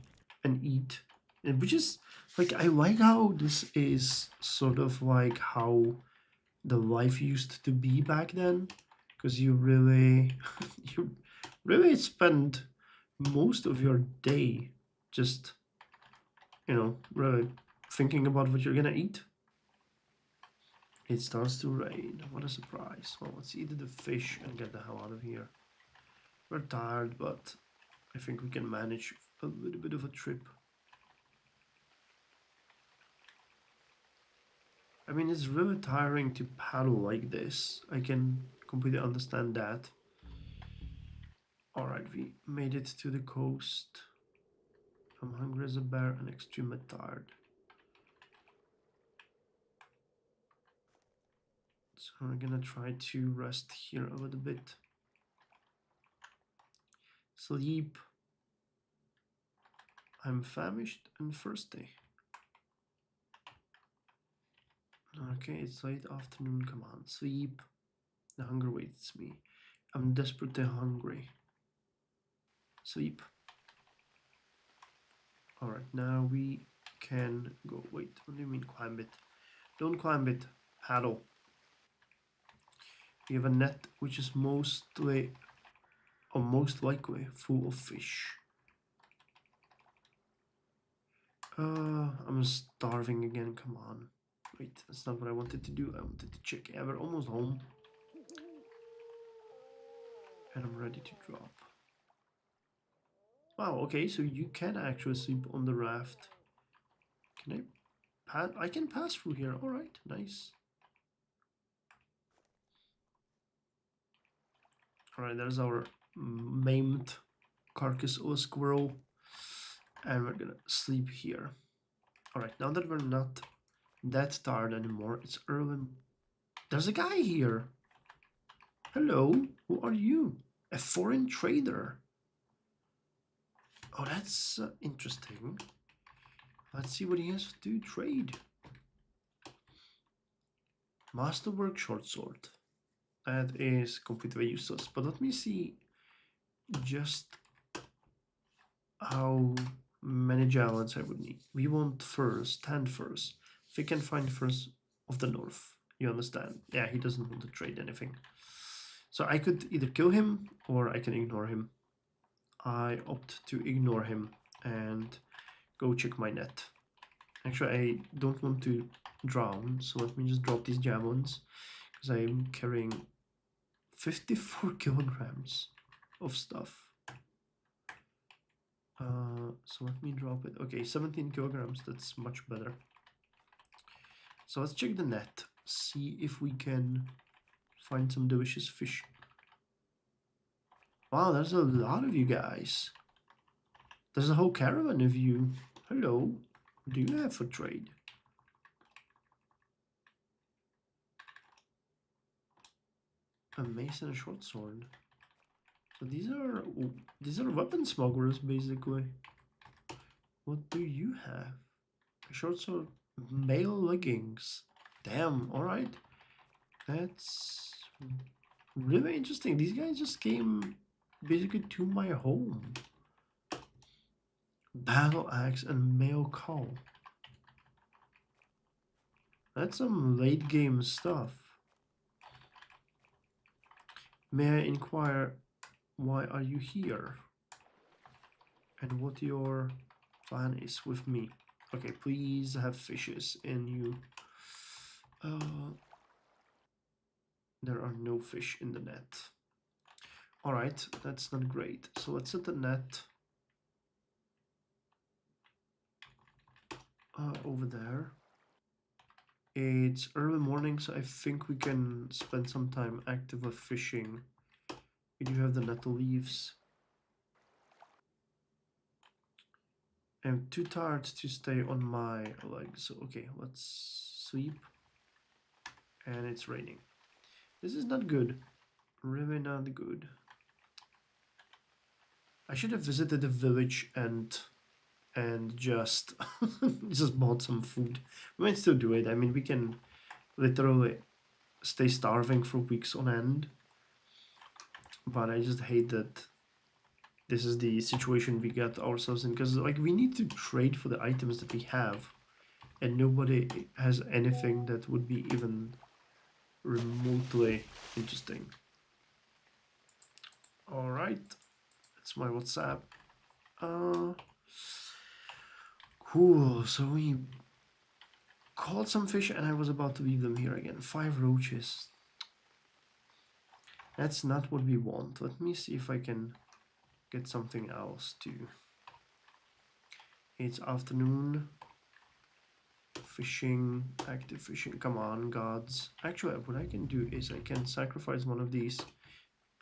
and eat, which is like, I like how this is sort of like how the life used to be back then, because you really you really spend most of your day just, you know, really thinking about what you're gonna eat. It starts to rain. What a surprise. Well, let's eat the fish and get the hell out of here. We're tired, but I think we can manage a little bit of a trip. I mean, it's really tiring to paddle like this. I can completely understand that. Alright, we made it to the coast. I'm hungry as a bear and extremely tired. So I'm gonna try to rest here a little bit. Sleep. I'm famished and thirsty. Okay, it's late afternoon. Come on, sleep. The hunger waits me. I'm desperately hungry. Sleep. Alright, now we can go. Wait, what do you mean climb it? Don't climb it. Paddle. We have a net which is mostly, or most likely, full of fish. I'm starving again. Come on. Wait, that's not what I wanted to do. I wanted to check. Yeah, we're almost home. And I'm ready to drop. Wow, okay, so you can actually sleep on the raft. Can I pass? I can pass through here. Alright, nice. Alright, there's our maimed carcass of a squirrel. And we're gonna sleep here. Alright, now that we're not that tired anymore, it's early. There's a guy here. Hello, who are you? A foreign trader. Oh, that's interesting. Let's see what he has to trade. Masterwork short sword. That is completely useless. But let me see just how many javelins I would need. We want furs, 10 furs. If we can find furs of the north, you understand? Yeah, he doesn't want to trade anything. So I could either kill him or I can ignore him. I opt to ignore him and go check my net. Actually, I don't want to drown, so let me just drop these javelins because I'm carrying 54 kilograms of stuff. So let me drop it. Okay, 17 kilograms, that's much better. So let's check the net, see if we can find some delicious fish. Wow, there's a lot of you guys. There's a whole caravan of you. Hello, what do you have for trade? A mace and a short sword. So these are weapon smugglers basically. What do you have? A short sword, male leggings. Damn, alright. That's really interesting. These guys just came basically to my home. Battle axe and male cowl. That's some late game stuff. May I inquire, why are you here? And what your plan is with me? Okay, please have fishes in you. There are no fish in the net. Alright, that's not great. So let's set the net over there. It's early morning, so I think we can spend some time active with fishing. We do have the nettle leaves. I'm too tired to stay on my legs. So okay, let's sleep. And it's raining. This is not good. Really not good. I should have visited the village and just just bought some food. We might still do it. I mean, we can literally stay starving for weeks on end. But I just hate that this is the situation we got ourselves in, because like we need to trade for the items that we have, and nobody has anything that would be even remotely interesting. All right, that's my WhatsApp. Cool. So we caught some fish, and I was about to leave them here again. 5 roaches. That's not what we want. Let me see if I can get something else too. It's afternoon. Fishing, active fishing. Come on, gods. Actually, what I can do is I can sacrifice one of these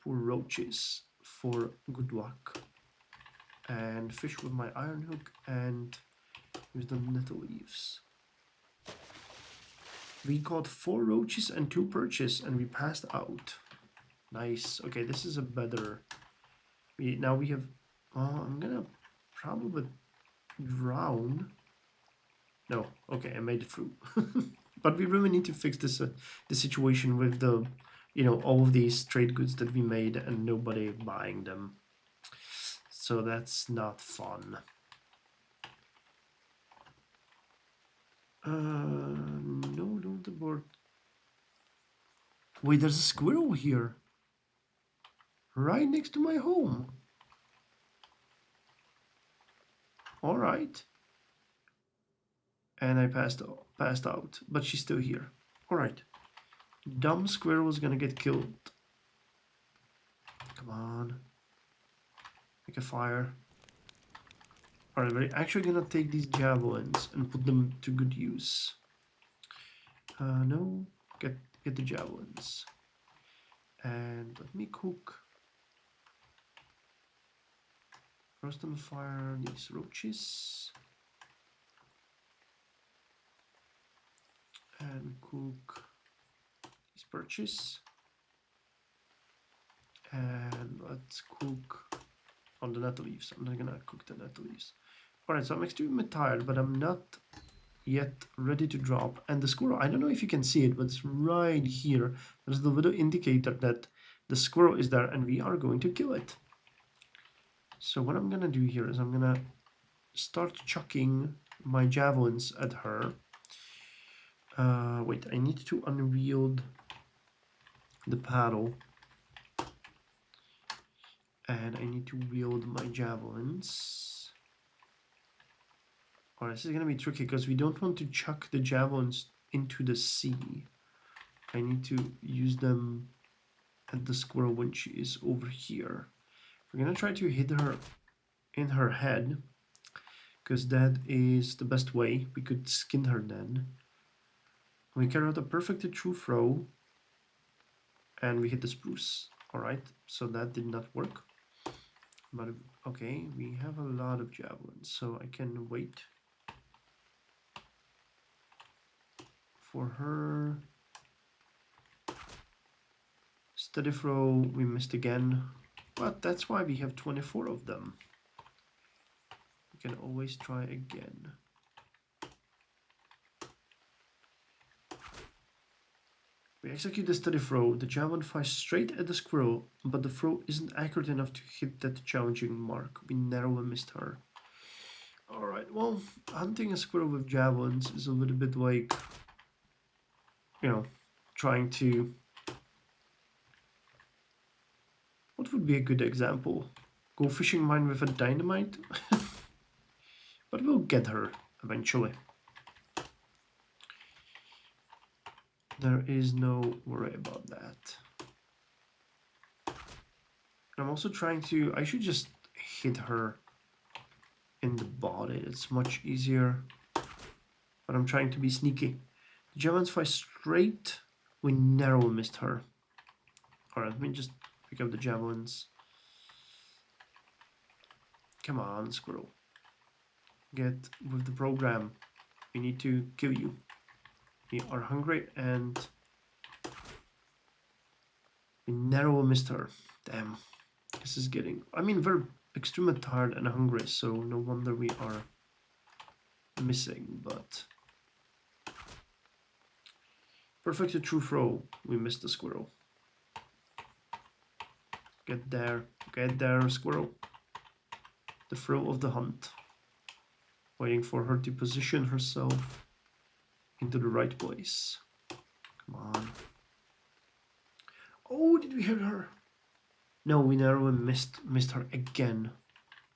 poor roaches for good luck. And fish with my iron hook and use the nettle leaves. We caught 4 roaches and 2 perches and we passed out. Nice. Okay, this is a better... Now we have... I'm gonna probably drown. No, okay, I made it through. But we really need to fix this the situation with the, all of these trade goods that we made and nobody buying them. So that's not fun. No, don't abort. Wait, there's a squirrel here. Right next to my home. All right. And I passed out, but she's still here. All right. Dumb squirrel is gonna get killed. Come on. Make a fire. Alright, we're actually gonna take these javelins and put them to good use. No, get the javelins. And let me cook. Roast on fire these roaches. And cook these perches. And let's cook on the nettle leaves. I'm not gonna cook the nettle leaves. Alright, so I'm extremely tired, but I'm not yet ready to drop. And the squirrel, I don't know if you can see it, but it's right here. There's the little indicator that the squirrel is there and we are going to kill it. So what I'm gonna do here is I'm gonna start chucking my javelins at her. Wait, I need to unwield the paddle. And I need to wield my javelins. Alright, this is gonna be tricky because we don't want to chuck the javelins into the sea. I need to use them at the squirrel when she is over here. We're gonna try to hit her in her head because that is the best way. We could skin her then. We carry out a perfectly true throw and we hit the spruce. Alright, so that did not work. But okay, we have a lot of javelins, so I can wait for her. Steady throw, we missed again, but that's why we have 24 of them. We can always try again. We execute the steady throw. The javelin flies straight at the squirrel, but the throw isn't accurate enough to hit that challenging mark. We narrowly missed her. Alright, well, hunting a squirrel with javelins is a little bit like, trying to... What would be a good example? Go fishing mine with a dynamite? But we'll get her eventually. There is no worry about that. I'm also trying to... I should just hit her in the body. It's much easier. But I'm trying to be sneaky. The javelins fly straight. We narrowly missed her. Alright, let me just pick up the javelins. Come on, squirrel. Get with the program. We need to kill you. We are hungry and we narrowly missed her. Damn. This is getting... I mean, we're extremely tired and hungry, so no wonder we are missing, but... Perfect true throw. We missed the squirrel. Get there, squirrel. The throw of the hunt. Waiting for her to position herself into the right place. Come on. Oh, did we hit her? No, we narrowly missed her again.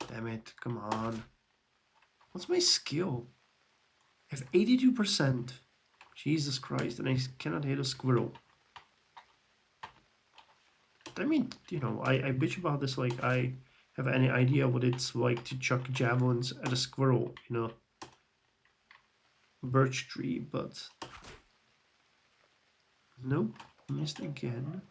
Damn it, come on. What's my skill? I have 82%. Jesus Christ, and I cannot hit a squirrel. I mean, I bitch about this like I have any idea what it's like to chuck javelins at a squirrel in a birch tree, but nope, missed again.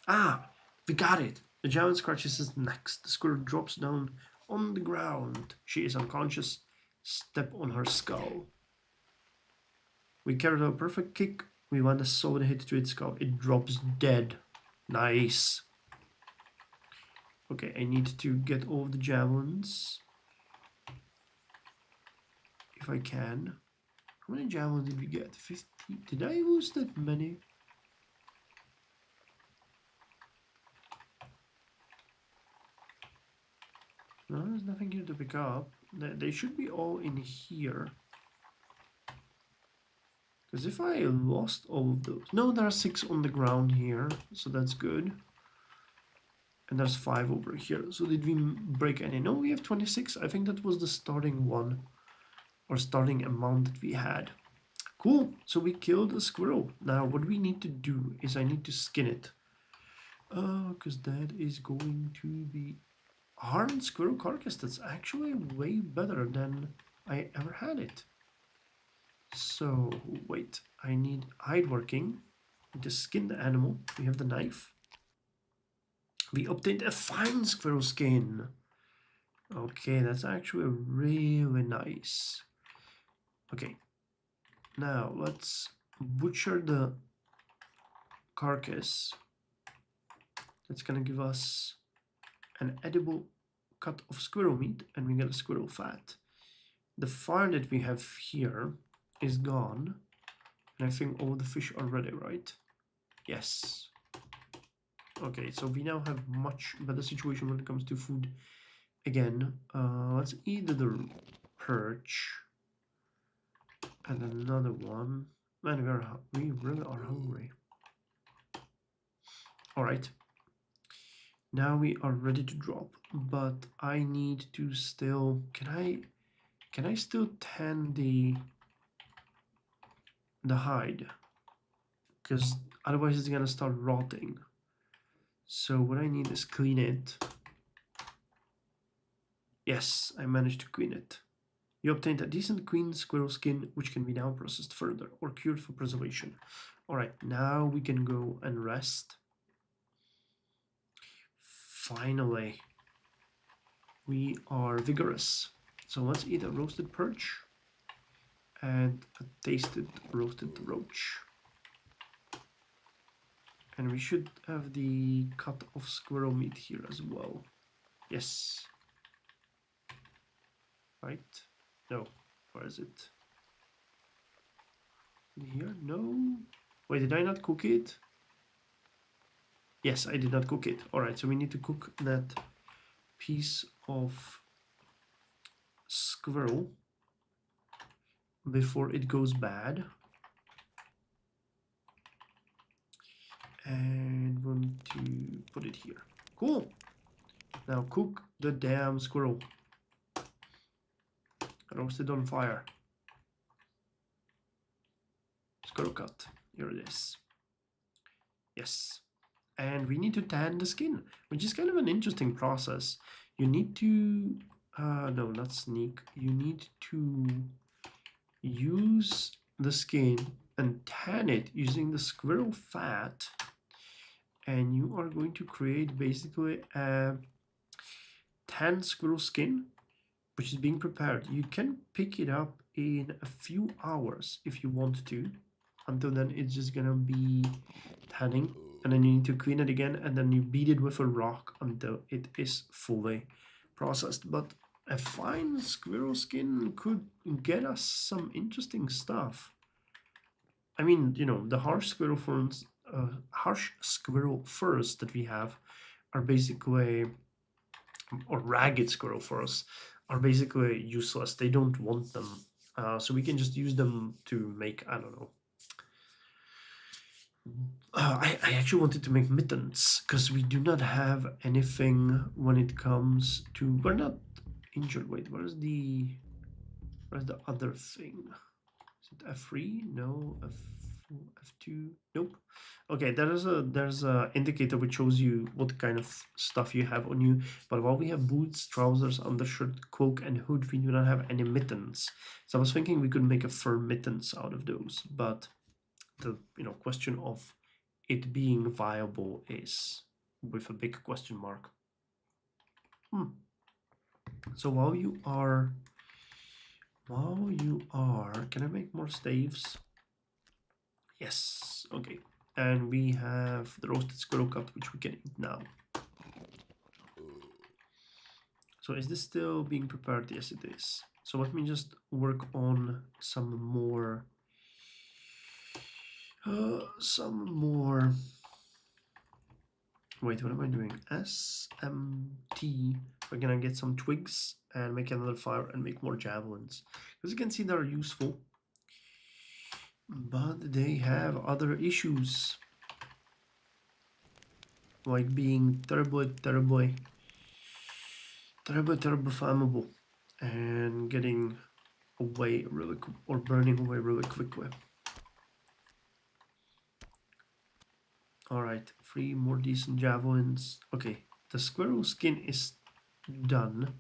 Ah, we got it. The javelin scratches his neck. The squirrel drops down on the ground. She is unconscious. Step on her skull. We carried out a perfect kick. We want a solid hit to its skull. It drops dead. Nice. Okay, I need to get all of the javelins. If I can. How many javelins did we get? 50? Did I lose that many? No, there's nothing here to pick up. They should be all in here. Because if I lost all of those... No, there are 6 on the ground here, so that's good. And there's 5 over here. So did we break any? No, we have 26. I think that was the starting one. Or starting amount that we had. Cool, so we killed a squirrel. Now what we need to do is I need to skin it. Because that is going to be... Hardened squirrel carcass, that's actually way better than I ever had it. So, wait, I need hide working. To skin the animal, we have the knife. We obtained a fine squirrel skin. Okay, that's actually really nice. Okay, now let's butcher the carcass. That's gonna give us an edible cut of squirrel meat, and we get a squirrel fat. The fire that we have here is gone, and I think all the fish are ready, right? Yes. Okay, so we now have much better situation when it comes to food. Again, let's eat the perch and another one. Man, we really are hungry. All right. Now we are ready to drop, but I need to still... Can I still tan the hide? Because otherwise it's gonna start rotting. So what I need is clean it. Yes, I managed to clean it. You obtained a decent clean squirrel skin, which can be now processed further or cured for preservation. All right, now we can go and rest. Finally, we are vigorous. So let's eat a roasted perch and a tasted roasted roach. And we should have the cut of squirrel meat here as well. Yes. Right? No. Where is it? Here? No. Wait, did I not cook it? Yes, I did not cook it. Alright, so we need to cook that piece of squirrel before it goes bad. And we'll need to put it here. Cool. Now cook the damn squirrel. Roast it on fire. Squirrel cut. Here it is. Yes. And we need to tan the skin, which is kind of an interesting process. You need to... no, not sneak. You need to use the skin and tan it using the squirrel fat. And you are going to create basically a tan squirrel skin, which is being prepared. You can pick it up in a few hours if you want to. Until then, it's just gonna be tanning, and then you need to clean it again, and then you beat it with a rock until it is fully processed. But a fine squirrel skin could get us some interesting stuff. I mean, you know, the harsh squirrel furs that we have are basically, or ragged squirrel furs are basically useless. They don't want them, so we can just use them to make, I don't know. I actually wanted to make mittens because we do not have anything when it comes to... We're not injured. Wait, where's the other thing? Is it F3? No, F2. Nope. Okay, there's a indicator which shows you what kind of stuff you have on you. But while we have boots, trousers, undershirt, cloak, and hood, we do not have any mittens. So I was thinking we could make a fur mittens out of those, but the question of it being viable is with a big question mark. So while you are, can I make more staves? Yes, okay. And we have the roasted squirrel cut, which we can eat now. So is this still being prepared? Yes, it is. So let me just work on some more. Wait, what am I doing? SMT. We're gonna get some twigs and make another fire and make more javelins. As you can see, they're useful. But they have other issues. Like being terribly flammable and getting away really or burning away really quickly. All right, 3 more decent javelins. Okay, the squirrel skin is done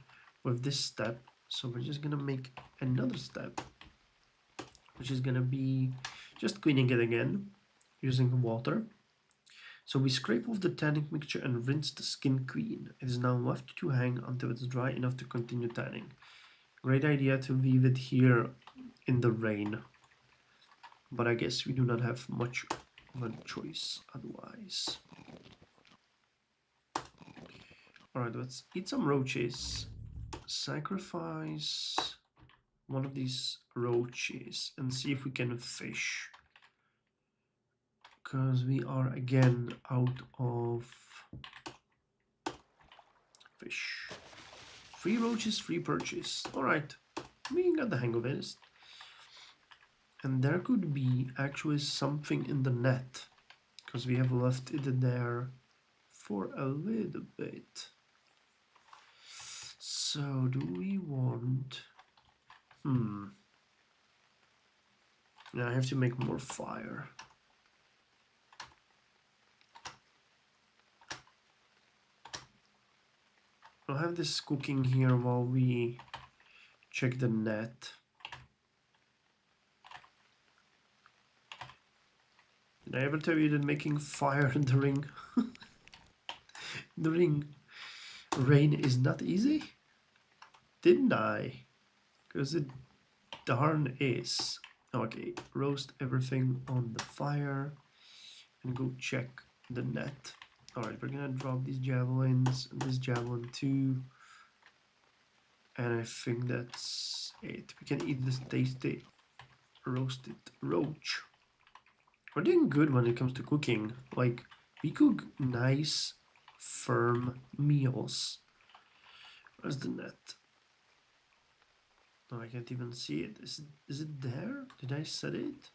with this step, so we're just gonna make another step, which is gonna be just cleaning it again using water. So we scrape off the tanning mixture and rinse the skin clean. It is now left to hang until it's dry enough to continue tanning. Great idea to leave it here in the rain, but I guess we do not have much of a choice otherwise. Alright, let's eat some roaches. Sacrifice one of these roaches and see if we can fish. Because we are again out of fish. 3 roaches, 3 perches. Alright, we got the hang of it. And there could be actually something in the net, because we have left it there for a little bit. So do we want... Yeah, I have to make more fire. I'll have this cooking here while we check the net. Did I ever tell you that making fire during rain is not easy? Didn't I? Because it darn is. Okay, roast everything on the fire and go check the net. Alright, we're gonna drop these javelins and this javelin too. And I think that's it. We can eat this tasty roasted roach. We're doing good when it comes to cooking. Like, we cook nice, firm meals. Where's the net? No, I can't even see it. Is it there? Did I set it?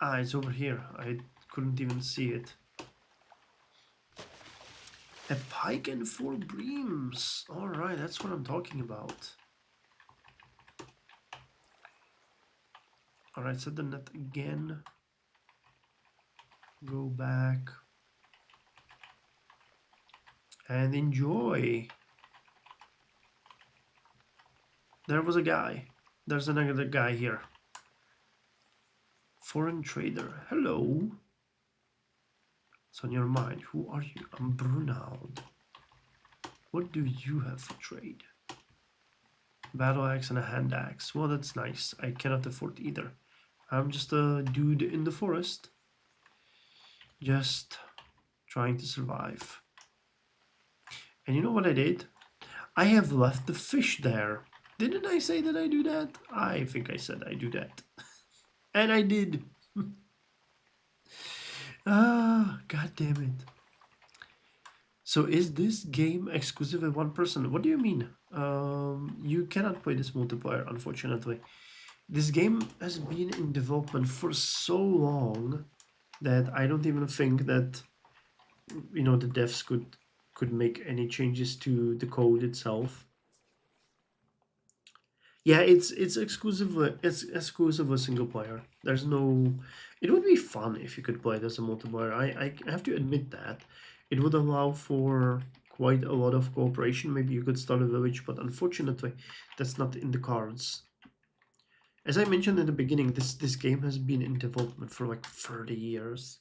Ah, it's over here. I couldn't even see it. A pike and 4 breams. Alright, that's what I'm talking about. Alright, set the net again. Go back. And enjoy. There was a guy. There's another guy here. Foreign trader. Hello. What's on your mind? Who are you? I'm Brunald. What do you have for trade? Battle axe and a hand axe. Well, that's nice. I cannot afford either. I'm just a dude in the forest. Just trying to survive. And you know what I did? I have left the fish there. Didn't I say that I do that? I think I said I do that. And I did. Ah, god damn it. So is this game exclusive with 1 person? What do you mean? You cannot play this multiplayer, unfortunately. This game has been in development for so long that I don't even think that the devs could make any changes to the code itself. Yeah, it's exclusive. It's exclusive with single player. There's no. It would be fun if you could play it as a multiplayer. I have to admit that it would allow for quite a lot of cooperation. Maybe you could start a village, but unfortunately, that's not in the cards. As I mentioned in the beginning, this game has been in development for like 30 years,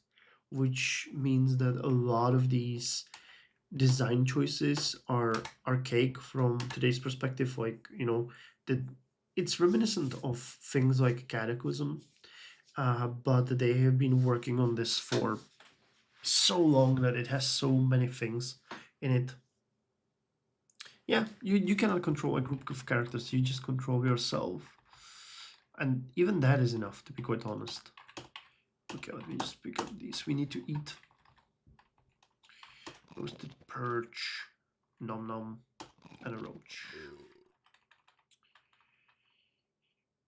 which means that a lot of these design choices are archaic from today's perspective. Like, the it's reminiscent of things like Cataclysm, but they have been working on this for so long that it has so many things in it. Yeah, you cannot control a group of characters, you just control yourself. And even that is enough, to be quite honest. Okay, let me just pick up these. We need to eat roasted perch, nom nom, and a roach.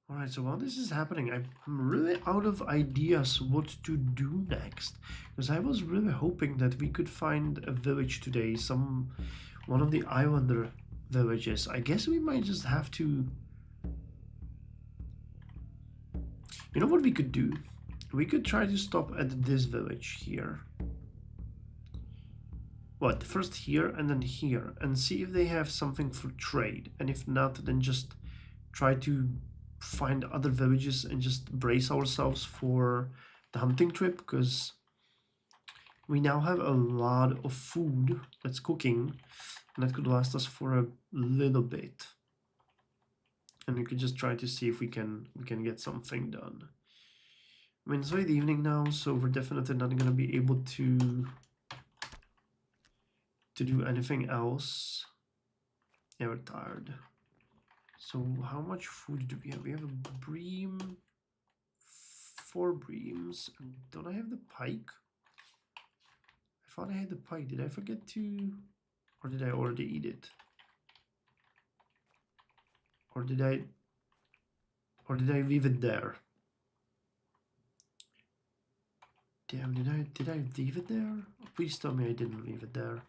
Alright, so while this is happening, I'm really out of ideas what to do next. Because I was really hoping that we could find a village today, one of the islander villages. I guess we might just have to... You know what we could do? We could try to stop at this village here. What, first here and then here, and see if they have something for trade. And if not, then just try to find other villages and just brace ourselves for the hunting trip, because we now have a lot of food that's cooking and that could last us for a little bit, and we could just try to see if we can get something done. I mean, it's late evening now, so we're definitely not going to be able to do anything else. Yeah, we're tired. So how much food do we have? We have a bream, 4 breams, and don't I have the pike? I thought I had the pike. Did I forget to... Or did I already eat it? Or did I leave it there? Damn, did I leave it there? Please tell me I didn't leave it there.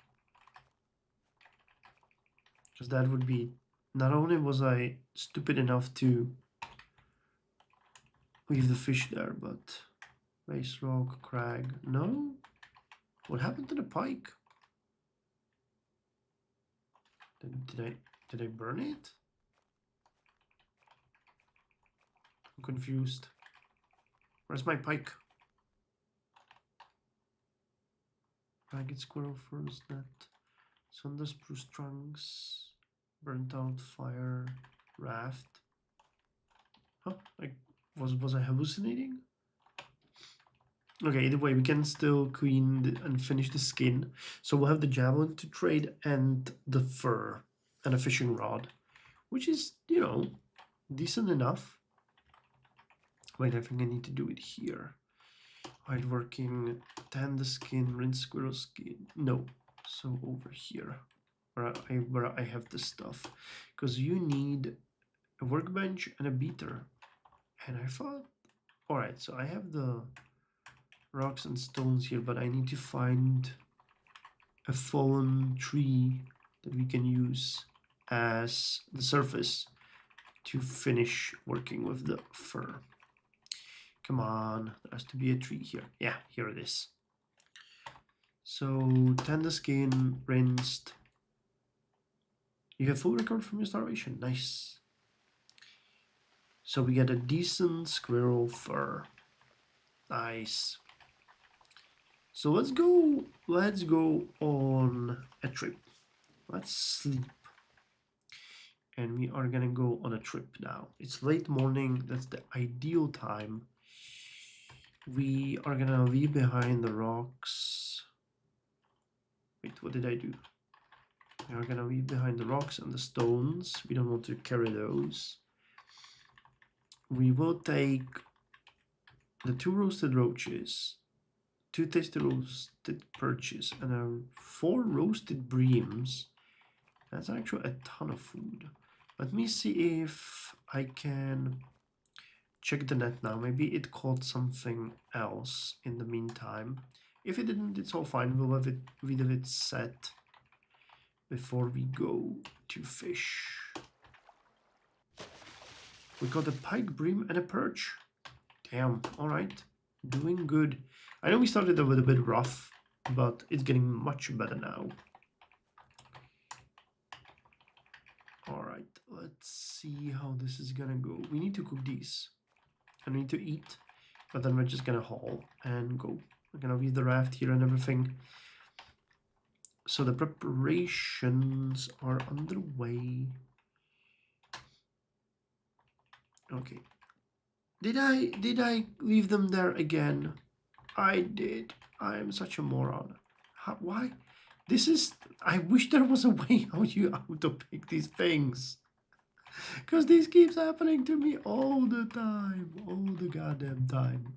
Because that would be... Not only was I stupid enough to leave the fish there, but... Race rock, crag... No? What happened to the pike? Did I burn it? I'm confused. Where's my pike? Ragged squirrel first net. Sunder spruce trunks. Burnt out fire. Raft. Huh? Was I hallucinating? Okay, either way, we can still clean and finish the skin. So we'll have the javelin to trade and the fur and a fishing rod, which is, decent enough. Wait, I think I need to do it here. Hide working, tan the skin, rinse squirrel skin. No, so over here, where I have the stuff, because you need a workbench and a beater. And I thought, all right, so I have the rocks and stones here, but I need to find a fallen tree that we can use as the surface to finish working with the fur. Come on, there has to be a tree here. Yeah, here it is. So, tan the skin, rinsed. You have full recovery from your starvation. Nice. So we get a decent squirrel fur. Nice. So let's go on a trip. Let's sleep. And we are gonna go on a trip now. It's late morning, that's the ideal time. We are gonna leave behind the rocks. Wait, what did I do? We are gonna leave behind the rocks and the stones. We don't want to carry those. We will take the 2 roasted roaches, 2 tasty roasted perches, and 4 roasted breams. That's actually a ton of food. Let me see if I can check the net now. Maybe it caught something else in the meantime. If it didn't, it's all fine. We'll have it set before we go to fish. We got a pike, bream, and a perch. Damn, alright. Doing good. I know we started a little bit rough, but it's getting much better now. Alright, let's see how this is gonna go. We need to cook these. And we need to eat, but then we're just gonna haul and go. We're gonna leave the raft here and everything. So the preparations are underway. Okay. Did I leave them there again? I did. I am such a moron. Why? This is... I wish there was a way how to pick these things. Because this keeps happening to me all the time. All the goddamn time.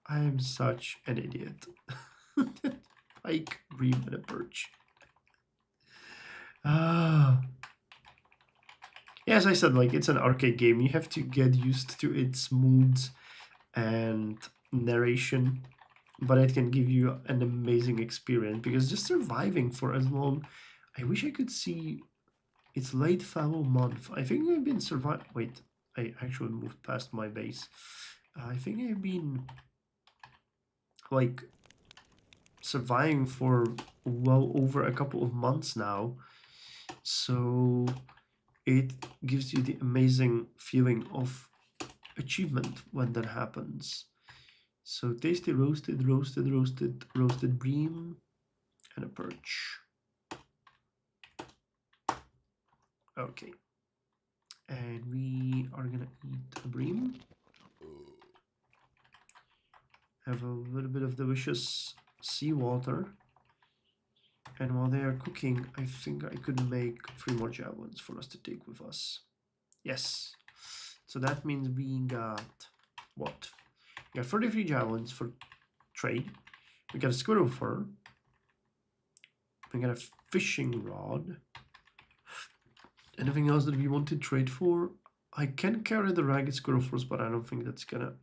I am such an idiot. Pike, bream, and a perch. Ah. Yeah, as I said, like, it's an arcade game. You have to get used to its moods and narration, but it can give you an amazing experience because just surviving for as long... I wish I could see its late fallow month. I think I've been surviving... Wait, I actually moved past my base. I think I've been like surviving for well over a couple of months now, so it gives you the amazing feeling of achievement when that happens. So tasty roasted bream and a perch. Okay, and we are gonna eat a bream. Have a little bit of delicious seawater. And while they are cooking, I think I could make 3 more javelins for us to take with us. Yes. So that means we got what? We got 33 javelins for trade. We got a squirrel fur. We got a fishing rod. Anything else that we want to trade for? I can carry the ragged squirrel furs, but I don't think that's gonna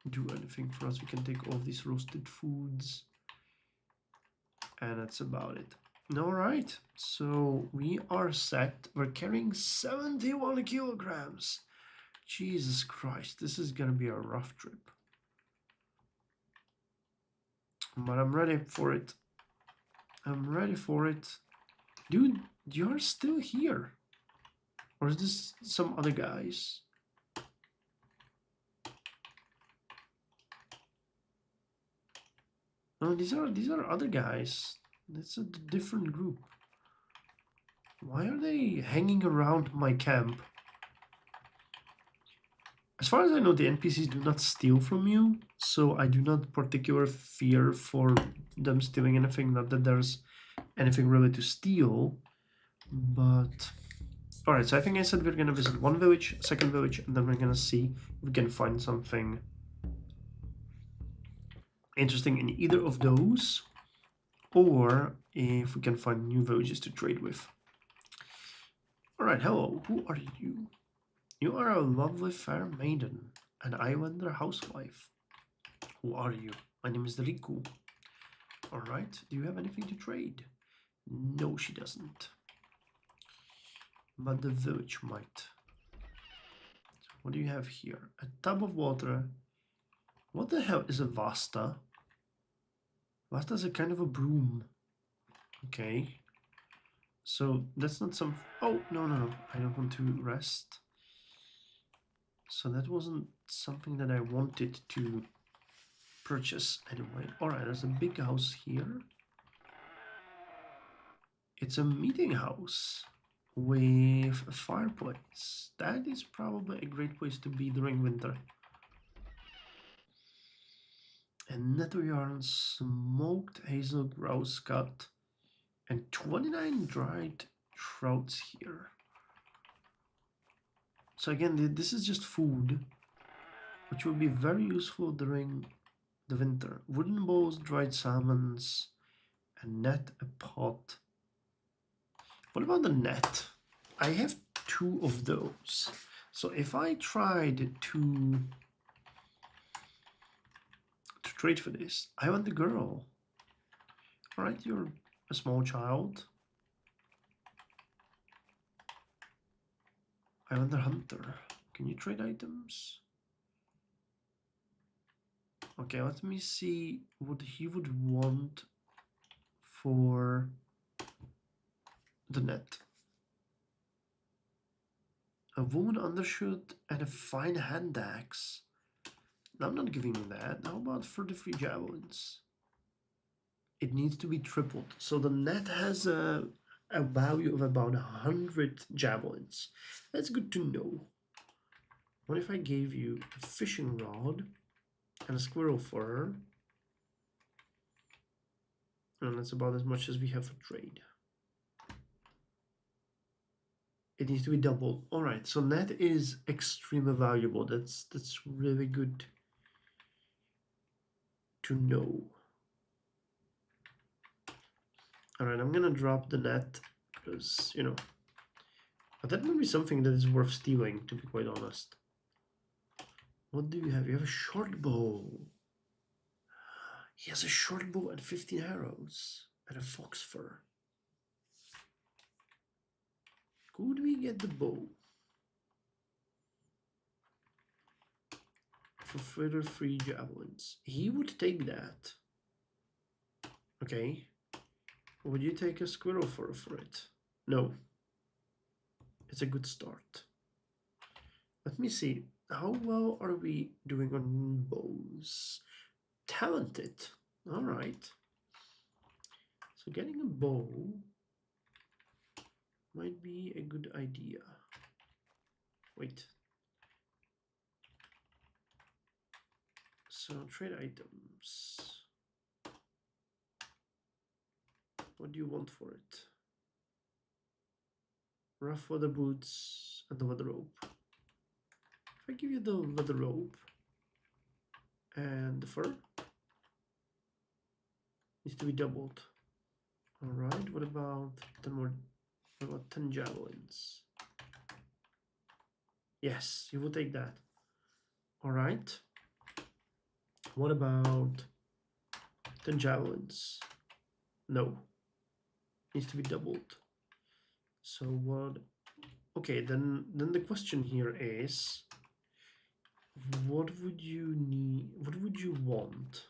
do anything for us. We can take all of these roasted foods. And that's about it. All right, so we are set. We're carrying 71 kilograms. Jesus Christ, this is gonna be a rough trip. But I'm ready for it. I'm ready for it. Dude, you're still here. Or is this some other guys? No, these are other guys. It's a different group. Why are they hanging around my camp? As far as I know, the NPCs do not steal from you, so I do not particular fear for them stealing anything. Not that there's anything really to steal, but... Alright, so I think I said we're gonna visit one village, second village, and then we're gonna see if we can find something interesting in either of those, or if we can find new villages to trade with. Alright, hello, who are you? You are a lovely fair maiden, an islander housewife. Who are you? My name is Riku. Alright, do you have anything to trade? No, she doesn't. But the village might. So what do you have here? A tub of water. What the hell is a Vasta? Vasta is a kind of a broom. Okay. So that's not some... Oh, no. I don't want to rest. So that wasn't something that I wanted to purchase anyway. Alright, there's a big house here. It's a meeting house with a fireplace. That is probably a great place to be during winter. And netto yarn, smoked hazel grouse cut, and 29 dried trouts here. So again, this is just food, which will be very useful during the winter. Wooden bowls, dried salmons, a net, a pot. What about the net? I have 2 of those. So if I tried to trade for this, I want the girl. Alright, you're a small child. I want the hunter. Can you trade items? Okay, let me see what he would want for the net. A woman undershirt and a fine hand axe. I'm not giving you that. How about for the free javelins? It needs to be tripled. So the net has a value of about 100 javelins. That's good to know. What if I gave you a fishing rod and a squirrel fur? And that's about as much as we have for trade. It needs to be doubled. All right, so net is extremely valuable. That's really good to know. All right, I'm gonna drop the net because, you know, but that might be something that is worth stealing, to be quite honest. What do you have? You have a short bow. He has a short bow and 15 arrows and a fox fur. Could we get the bow for further free javelins? He would take that. Okay. Would you take a squirrel fur for it? No. It's a good start. Let me see. How well are we doing on bows? Talented. All right. So getting a bow might be a good idea. Wait. So trade items. What do you want for it? Rough leather boots and the leather robe. If I give you the leather robe and the fur, needs to be doubled. All right. What about 10 more? What about 10 javelins? Yes, you will take that. All right. What about 10 javelins? No. Needs to be doubled. So what? Okay, then the question here is, what would you need? What would you want?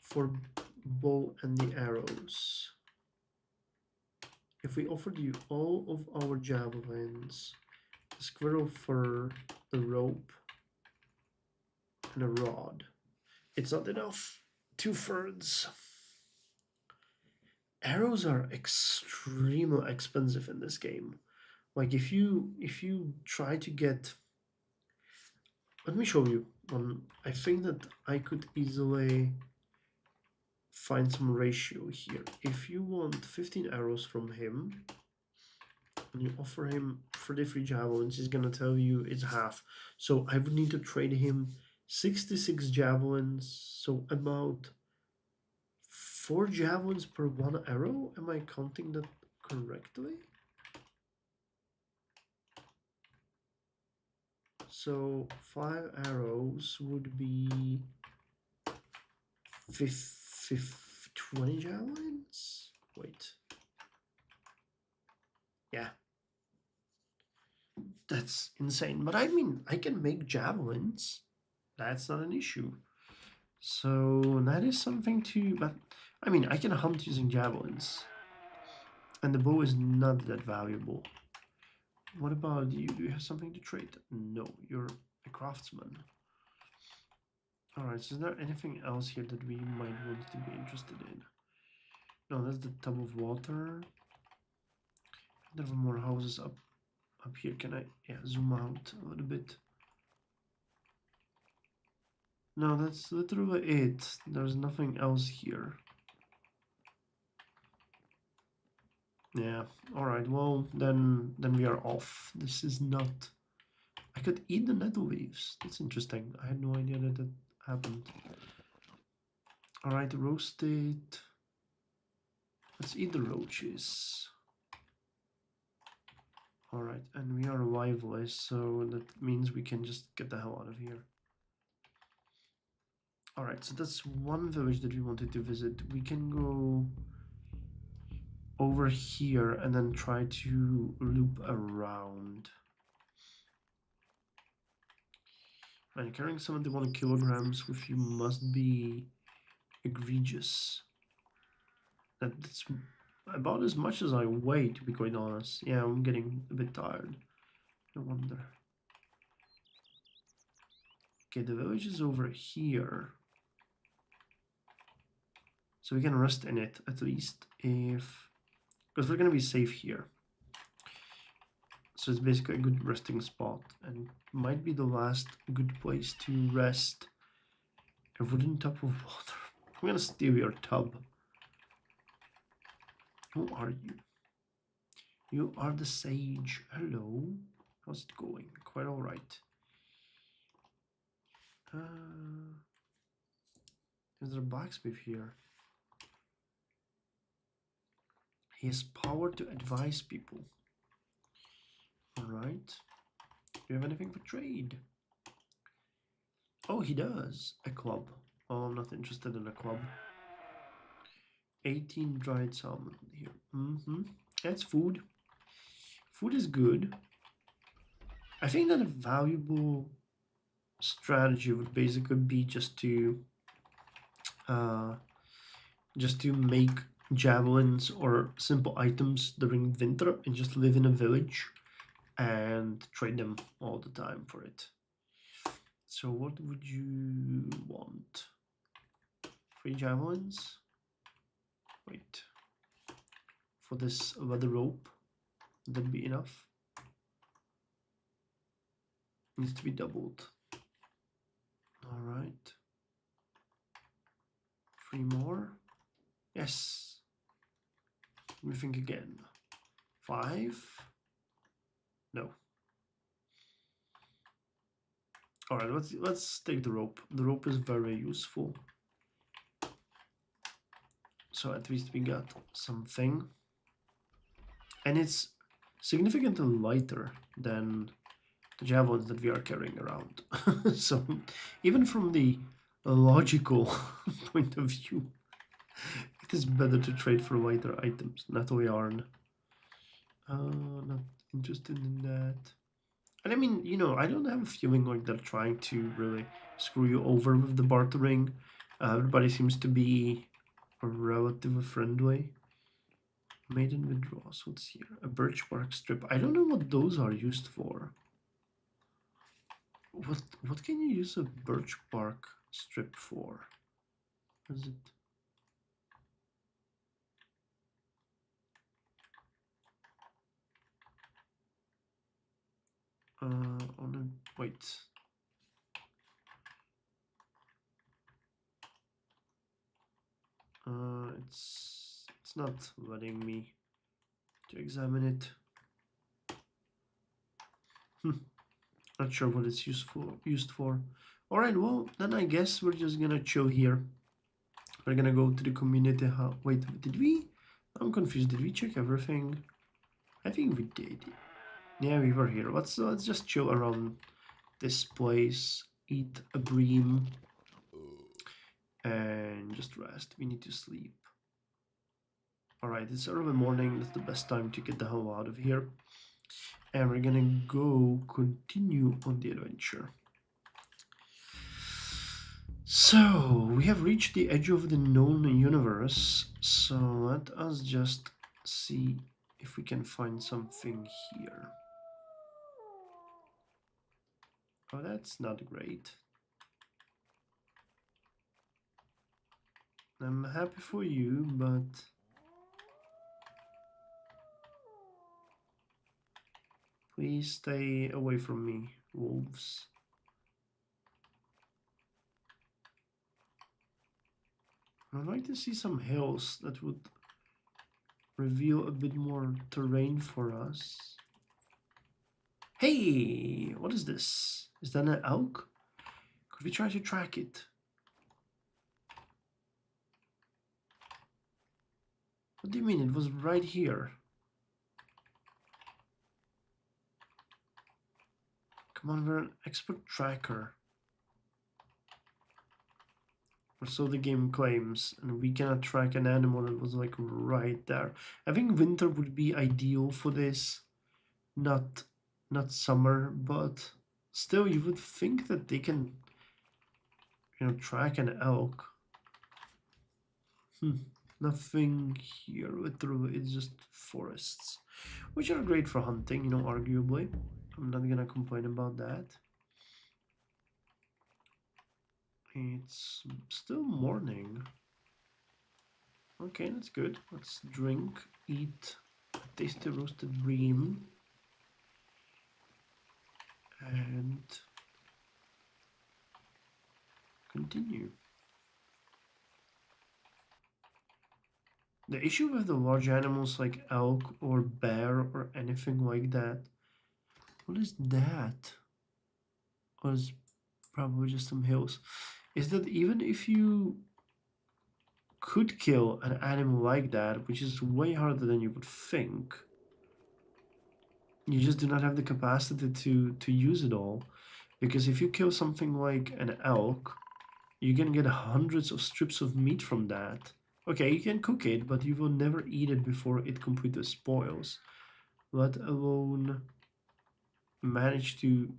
For bow and the arrows. If we offered you all of our javelins, the squirrel fur, the rope, and a rod, it's not enough. 2/3. Arrows are extremely expensive in this game. Like if you try to get, let me show you. I think that I could easily find some ratio here. If you want 15 arrows from him and you offer him 33 javelins, he's gonna tell you it's half. So I would need to trade him 66 javelins, so about 4 javelins per 1 arrow. Am I counting that correctly? So 5 arrows would be 20 javelins? Wait. Yeah. That's insane. But I mean, I can make javelins. That's not an issue. So that is something to, but I mean, I can hunt using javelins. And the bow is not that valuable. What about you? Do you have something to trade? No, you're a craftsman. Alright, so is there anything else here that we might want to be interested in? No, that's the tub of water. There are more houses up here. Can I zoom out a little bit? No, that's literally it. There's nothing else here. Yeah, alright, well then we are off. This is not, I could eat the nettle leaves. That's interesting. I had no idea that happened. Alright, roasted. Let's eat the roaches. Alright, and we are liveless, so that means we can just get the hell out of here. Alright, so that's one village that we wanted to visit. We can go over here and then try to loop around. And carrying 71 kilograms with you must be egregious. That's about as much as I weigh, to be quite honest. Yeah, I'm getting a bit tired. No wonder. Okay, the village is over here. So we can rest in it, at least, if... because we're going to be safe here. So it's basically a good resting spot, and might be the last good place to rest. A wooden tub of water. I'm going to steal your tub. Who are you? You are the sage. Hello. How's it going? Quite alright. Is there a blacksmith here? He has power to advise people. Alright. Do you have anything for trade? Oh, he does. A club. Oh, I'm not interested in a club. 18 dried salmon here. That's food. Food is good. I think that a valuable strategy would basically be just to make javelins or simple items during winter and just live in a village and trade them all the time for it. So what would you want? 3 javelins? Wait. For this leather rope, would that be enough? Needs to be doubled. Alright. 3 more. Yes. Let me think again. 5. No. Alright, let's take the rope. The rope is very useful. So at least we got something. And it's significantly lighter than the javelins that we are carrying around. So even from the logical point of view, it is better to trade for lighter items, not yarn. Not interested in that. And I mean, you know, I don't have a feeling like they're trying to really screw you over with the bartering. Everybody seems to be relatively friendly. Maiden withdraws. What's here? A birch bark strip. I don't know what those are used for. What can you use a birch bark strip for? Is it? On a wait. It's not letting me to examine it. Not sure what it's used for. All right, well then I guess we're just gonna chill here. We're gonna go to the community hub. Wait, did we? I'm confused. Did we check everything? I think we did. Yeah, we were here. Let's just chill around this place, eat a bream, and just rest. We need to sleep. Alright, it's early morning. That's the best time to get the hell out of here. And we're gonna go continue on the adventure. So, we have reached the edge of the known universe. So, let us just see if we can find something here. Oh, that's not great. I'm happy for you, but please stay away from me, wolves. I'd like to see some hills that would reveal a bit more terrain for us. Hey, what is this? Is that an elk? Could we try to track it? What do you mean? It was right here. Come on, we're an expert tracker. Or so the game claims, and we cannot track an animal that was like right there. I think winter would be ideal for this, not not summer, but still you would think that they can, track an elk. Nothing here, literally, it's just forests, which are great for hunting, arguably. I'm not gonna complain about that. It's still morning. Okay, that's good. Let's drink, eat a tasty roasted bream, and continue. The issue with the large animals like elk or bear or anything like that, what is that? Was probably just some hills. Is that even if you could kill an animal like that, which is way harder than you would think, you just do not have the capacity to use it all. Because if you kill something like an elk, you can get hundreds of strips of meat from that. Okay, you can cook it, but you will never eat it before it completely spoils. Let alone manage to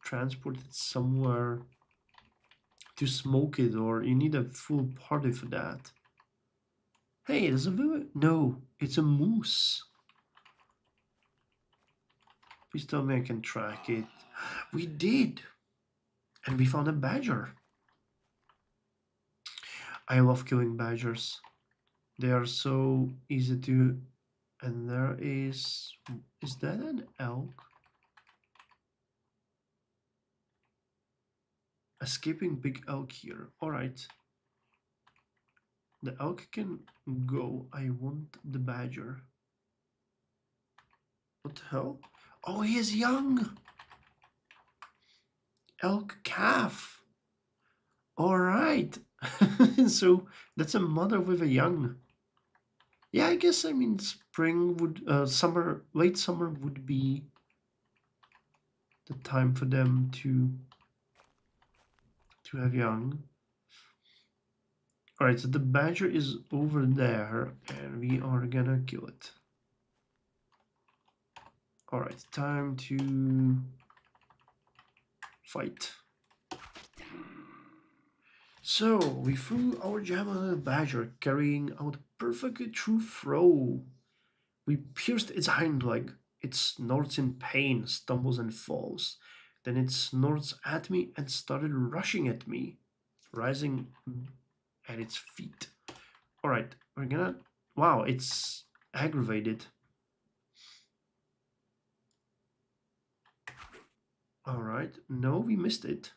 transport it somewhere to smoke it, or you need a full party for that. Hey, there's a village. No, it's a moose. Please tell me I can track it. We did! And we found a badger. I love killing badgers. They are so easy to... And there is... Is that an elk? Escaping big elk here. Alright. The elk can go. I want the badger. What the hell? Oh, he is young! Elk calf! Alright. So that's a mother with a young. Yeah, I guess, spring would, late summer would be the time for them to have young. Alright, so the badger is over there, and we are gonna kill it. Alright, time to fight. So, we threw our jam on the badger, carrying out a perfectly true throw. We pierced its hind leg. It snorts in pain, stumbles and falls. Then it snorts at me and started rushing at me, rising at its feet. Alright, we're gonna... Wow, it's aggravated. Alright, no, we missed it.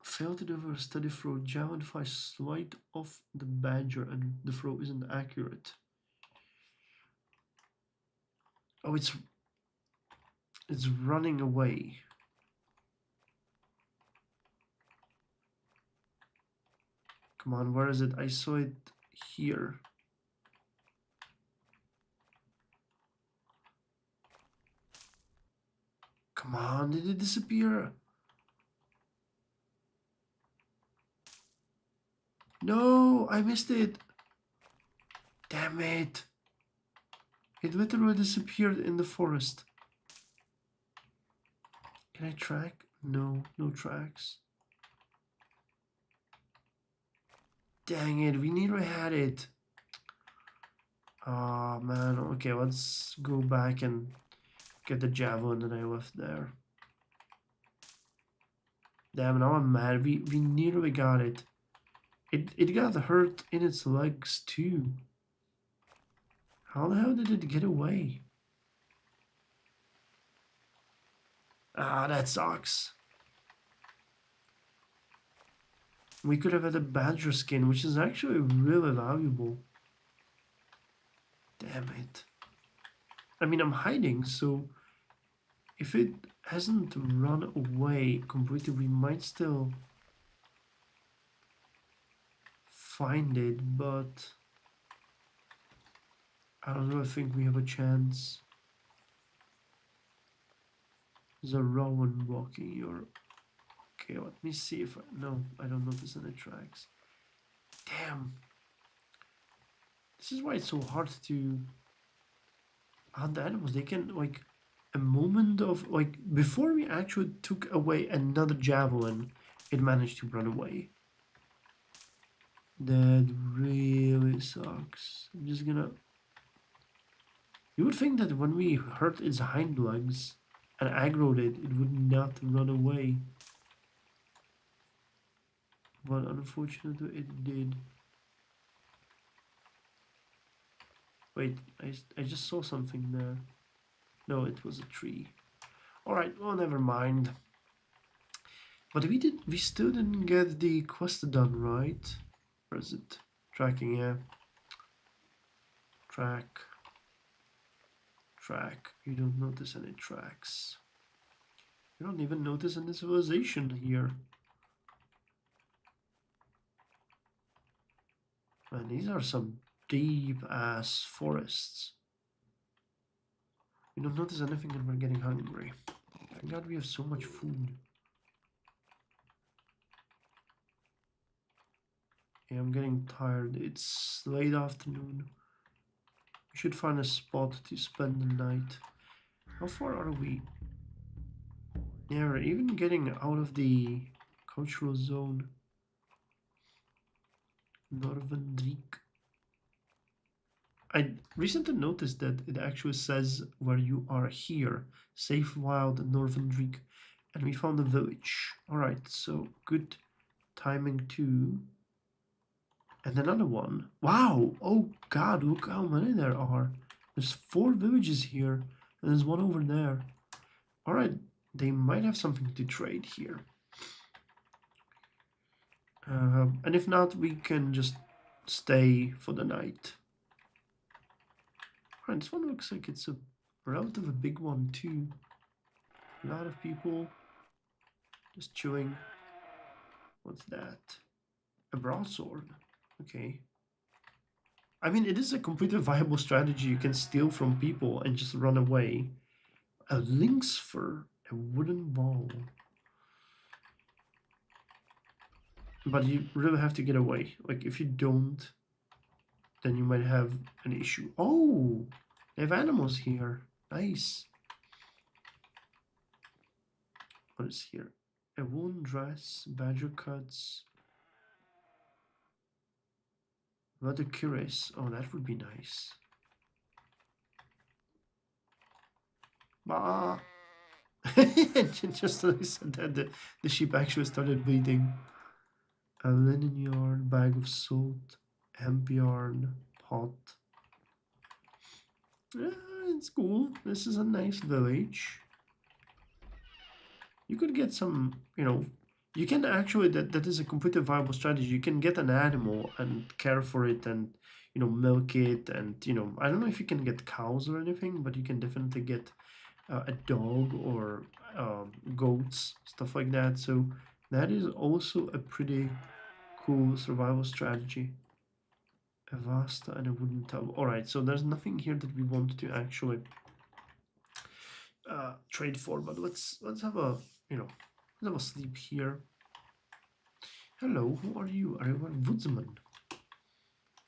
Failed to deliver a steady throw. Javelin flies slight off the badger and the throw isn't accurate. Oh, it's running away. Come on, where is it? I saw it here. Come on, did it disappear? No, I missed it. Damn it. It literally disappeared in the forest. Can I track? No, no tracks. Dang it, we nearly had it. Oh man, okay, let's go back and get the javelin that I left there. Damn, now I'm mad. We nearly got it. It got hurt in its legs too. How the hell did it get away? Ah, that sucks. We could have had a badger skin, which is actually really valuable. Damn it. I'm hiding, so if it hasn't run away completely, we might still find it, but I don't really think we have a chance. There's a Rowan blocking your... Okay, let me see if no, I don't notice any tracks. Damn. This is why it's so hard to hunt the animals. They can, like, a moment of, like, before we actually took away another javelin, it managed to run away. That really sucks. I'm just gonna... You would think that when we hurt its hind legs and aggroed it, it would not run away. But unfortunately it did. Wait, I just saw something there. No, it was a tree. Alright, well, never mind. But we still didn't get the quest done, right? Where is it? Tracking, yeah. Track. Track. You don't notice any tracks. You don't even notice any civilization here. Man, these are some deep ass forests. You don't notice anything and we're getting hungry. Thank God we have so much food. Yeah, I'm getting tired. It's late afternoon. We should find a spot to spend the night. How far are we? Yeah, we're even getting out of the cultural zone. Norvendrik. I recently noticed that it actually says where you are here. Safe Wild Norvendrik. And we found a village. Alright, so good timing too. And another one. Wow! Oh god, look how many there are. There's 4 villages here. And there's one over there. Alright, they might have something to trade here. And if not, we can just stay for the night. Alright, this one looks like it's a relatively big one too. A lot of people just chilling. What's that? A broadsword. Okay. I mean, it is a completely viable strategy. You can steal from people and just run away. A lynx fur, a wooden ball. But you really have to get away. Like, if you don't, then you might have an issue. Oh, they have animals here. Nice. What is here? A woolen dress, badger cuts. Leather cuirass. Oh, that would be nice. Bah! Just as I said that, the sheep actually started bleeding. A linen yarn, bag of salt, hemp yarn, pot. It's cool. This is a nice village. You could get some, you can actually, that is a completely viable strategy. You can get an animal and care for it and, milk it. And, I don't know if you can get cows or anything, but you can definitely get a dog or goats, stuff like that. So that is also a pretty cool survival strategy. A vasta and a wooden tub. Alright, so there's nothing here that we want to actually trade for, but let's have a let's have a sleep here. Hello, who are you? Are you a woodsman?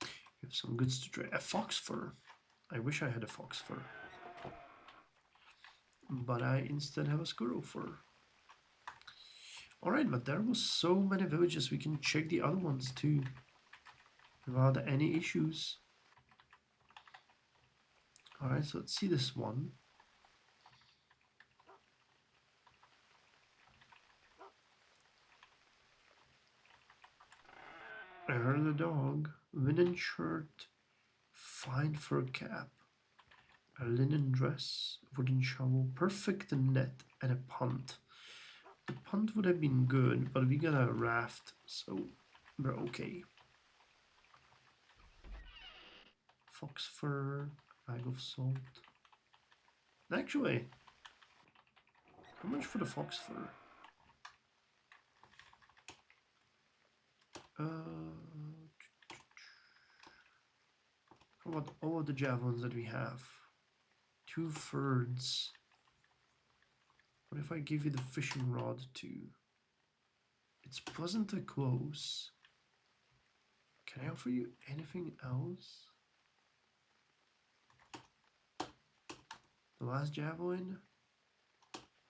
You have some goods to trade. A fox fur. I wish I had a fox fur, but I instead have a squirrel fur. Alright, but there was so many villages. We can check the other ones too without any issues. Alright, so let's see this one. I heard a dog, linen shirt, fine fur cap, a linen dress, wooden shovel, perfect net, and a punt. The punt would have been good, but we got a raft, so we're okay. Fox fur, bag of salt. Actually, how much for the fox fur? How about all of the javelins that we have? 2/3. What if I give you the fishing rod too? It's pleasantly close. Can I offer you anything else? The last javelin?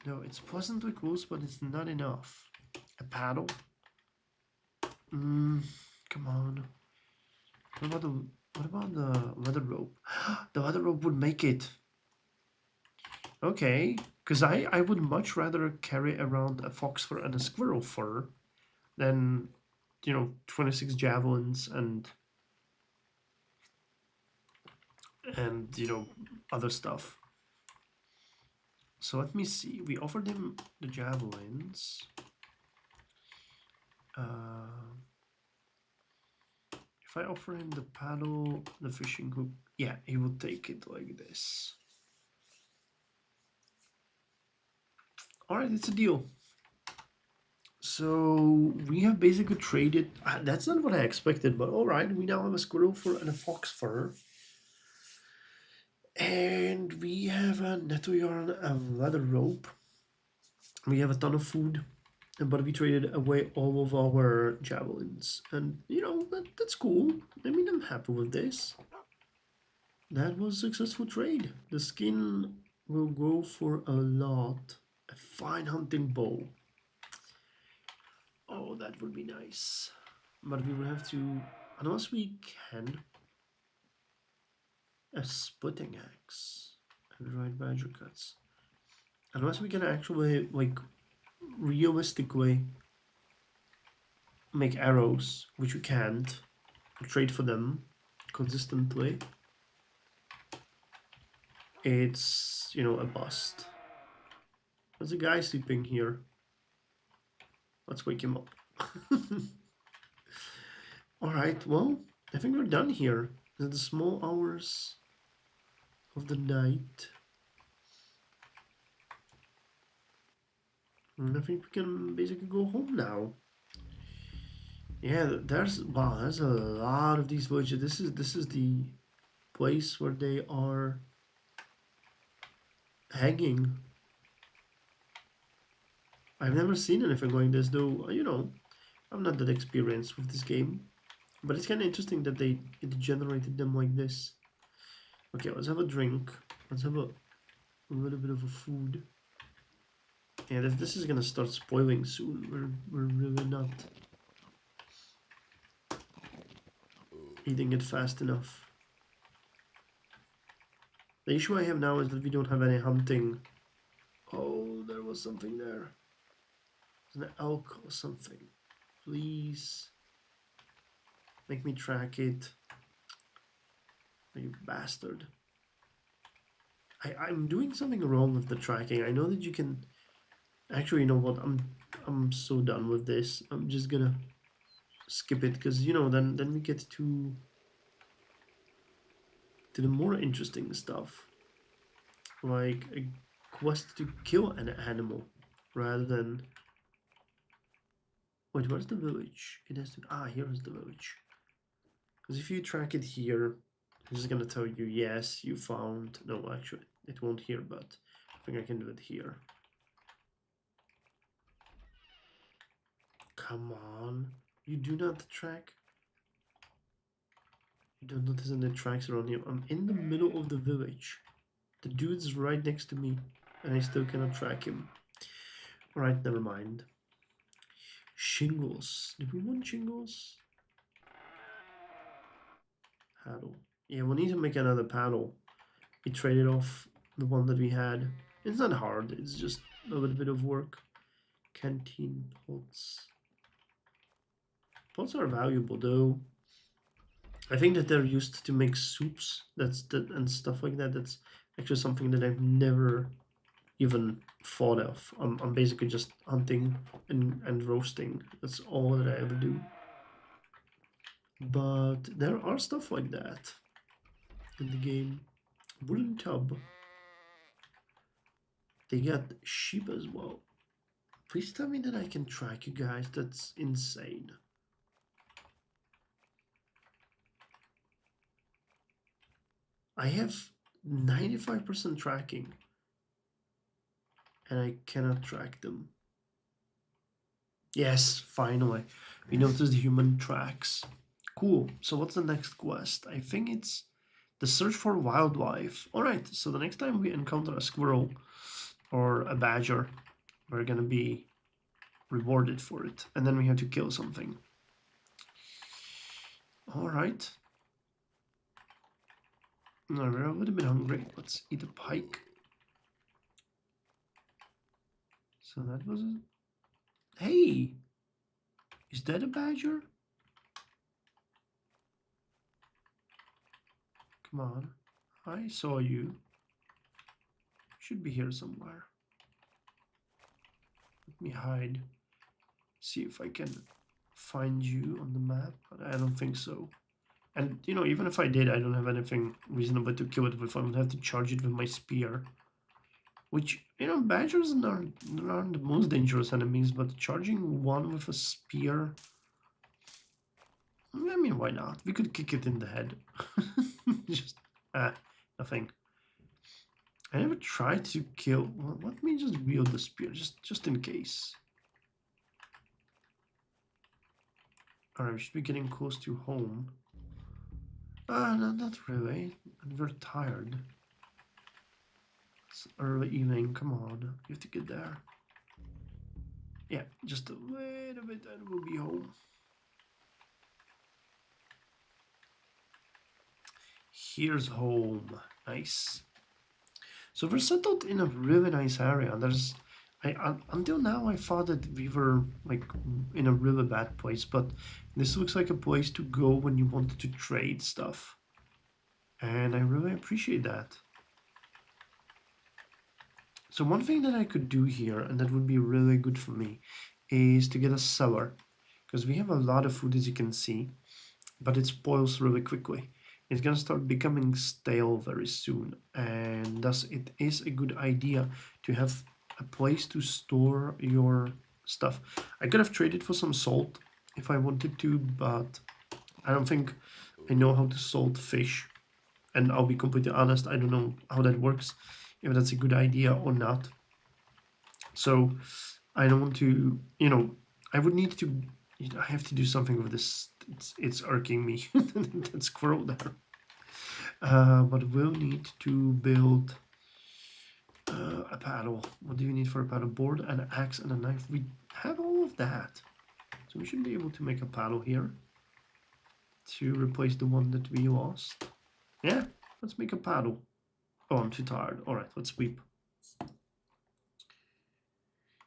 No, it's pleasantly close, but it's not enough. A paddle? Come on. What about the leather rope? The leather rope would make it. Okay, because I would much rather carry around a fox fur and a squirrel fur than, 26 javelins and other stuff. So let me see. We offered him the javelins. If I offer him the paddle, the fishing hook, yeah, he will take it like this. All right, it's a deal. So we have basically traded. That's not what I expected, but all right, we now have a squirrel fur and a fox fur. And we have a netto yarn, a leather rope. We have a ton of food, but we traded away all of our javelins. And, that's cool. I mean, I'm happy with this. That was a successful trade. The skin will go for a lot. A fine hunting bow. Oh, that would be nice. But we will have to, unless we can, a splitting axe and dried badger cuts. Unless we can actually, like, realistically make arrows, which we can't, trade for them consistently, it's, a bust. There's a guy sleeping here. Let's wake him up. Alright, well, I think we're done here. In the small hours of the night. And I think we can basically go home now. Yeah, there's a lot of these villages. This is the place where they are hanging. I've never seen anything like this, though. I'm not that experienced with this game, but it's kind of interesting that it generated them like this. Okay, let's have a drink. Let's have a little bit of a food. Yeah, this is gonna start spoiling soon. We're really not eating it fast enough. The issue I have now is that we don't have any hunting. Oh, there was something there. An elk or something. Please make me track it. You bastard. I'm doing something wrong with the tracking. I know that you can. Actually, you know what? I'm so done with this. I'm just gonna skip it because then we get to the more interesting stuff, like a quest to kill an animal rather than. Wait, where's the village? It has to. Here is the village. Because if you track it here, it's just gonna tell you yes, you found. No, actually, it won't here, but I think I can do it here. Come on, you do not track. You don't notice any tracks around here. I'm in the middle of the village. The dude's right next to me, and I still cannot track him. Alright, never mind. Shingles. Do we want shingles? Paddle. Yeah, we need to make another paddle. We traded off the one that we had. It's not hard, it's just a little bit of work. Canteen pots. Pots are valuable though. I think that they're used to make soups and stuff like that. That's actually something that I've never even thought of. I'm basically just hunting and roasting. That's all that I ever do. But there are stuff like that in the game. Wooden tub. They got sheep as well. Please tell me that I can track you guys. That's insane. I have 95% tracking. And I cannot track them. Yes, finally. We noticed human tracks. Cool. So what's the next quest? I think it's the search for wildlife. Alright, so the next time we encounter a squirrel or a badger, we're gonna be rewarded for it. And then we have to kill something. Alright. No, we're a little bit hungry. Let's eat a pike. So that was a... Hey! Is that a badger? Come on. I saw you. Should be here somewhere. Let me hide. See if I can find you on the map, but I don't think so. And, you know, even if I did, I don't have anything reasonable to kill it with. I would have to charge it with my spear. Which, you know, badgers aren't the most dangerous enemies, but charging one with a spear... I mean, why not? We could kick it in the head. Just, nothing. I never tried to kill... Well, let me just wield the spear, just in case. Alright, we should be getting close to home. No, not really. And we're tired. It's early evening, come on. You have to get there. Yeah, just a little bit and we'll be home. Here's home. Nice. So we're settled in a really nice area. There's... until now I thought that we were like in a really bad place, but this looks like a place to go when you wanted to trade stuff. And I really appreciate that. So one thing that I could do here, and that would be really good for me, is to get a cellar. Because we have a lot of food, as you can see, but it spoils really quickly. It's gonna start becoming stale very soon, and thus it is a good idea to have a place to store your stuff. I could have traded for some salt if I wanted to, but I don't think I know how to salt fish. And I'll be completely honest, I don't know how that works, if that's a good idea or not. So I don't want to, you know, I would need to, I have to do something with this. It's irking me. That squirrel there. But we'll need to build a paddle. What do you need for a paddle? Board, an axe, and a knife. We have all of that. So we should be able to make a paddle here to replace the one that we lost. Yeah, let's make a paddle. Oh, I'm too tired. All right, let's sweep.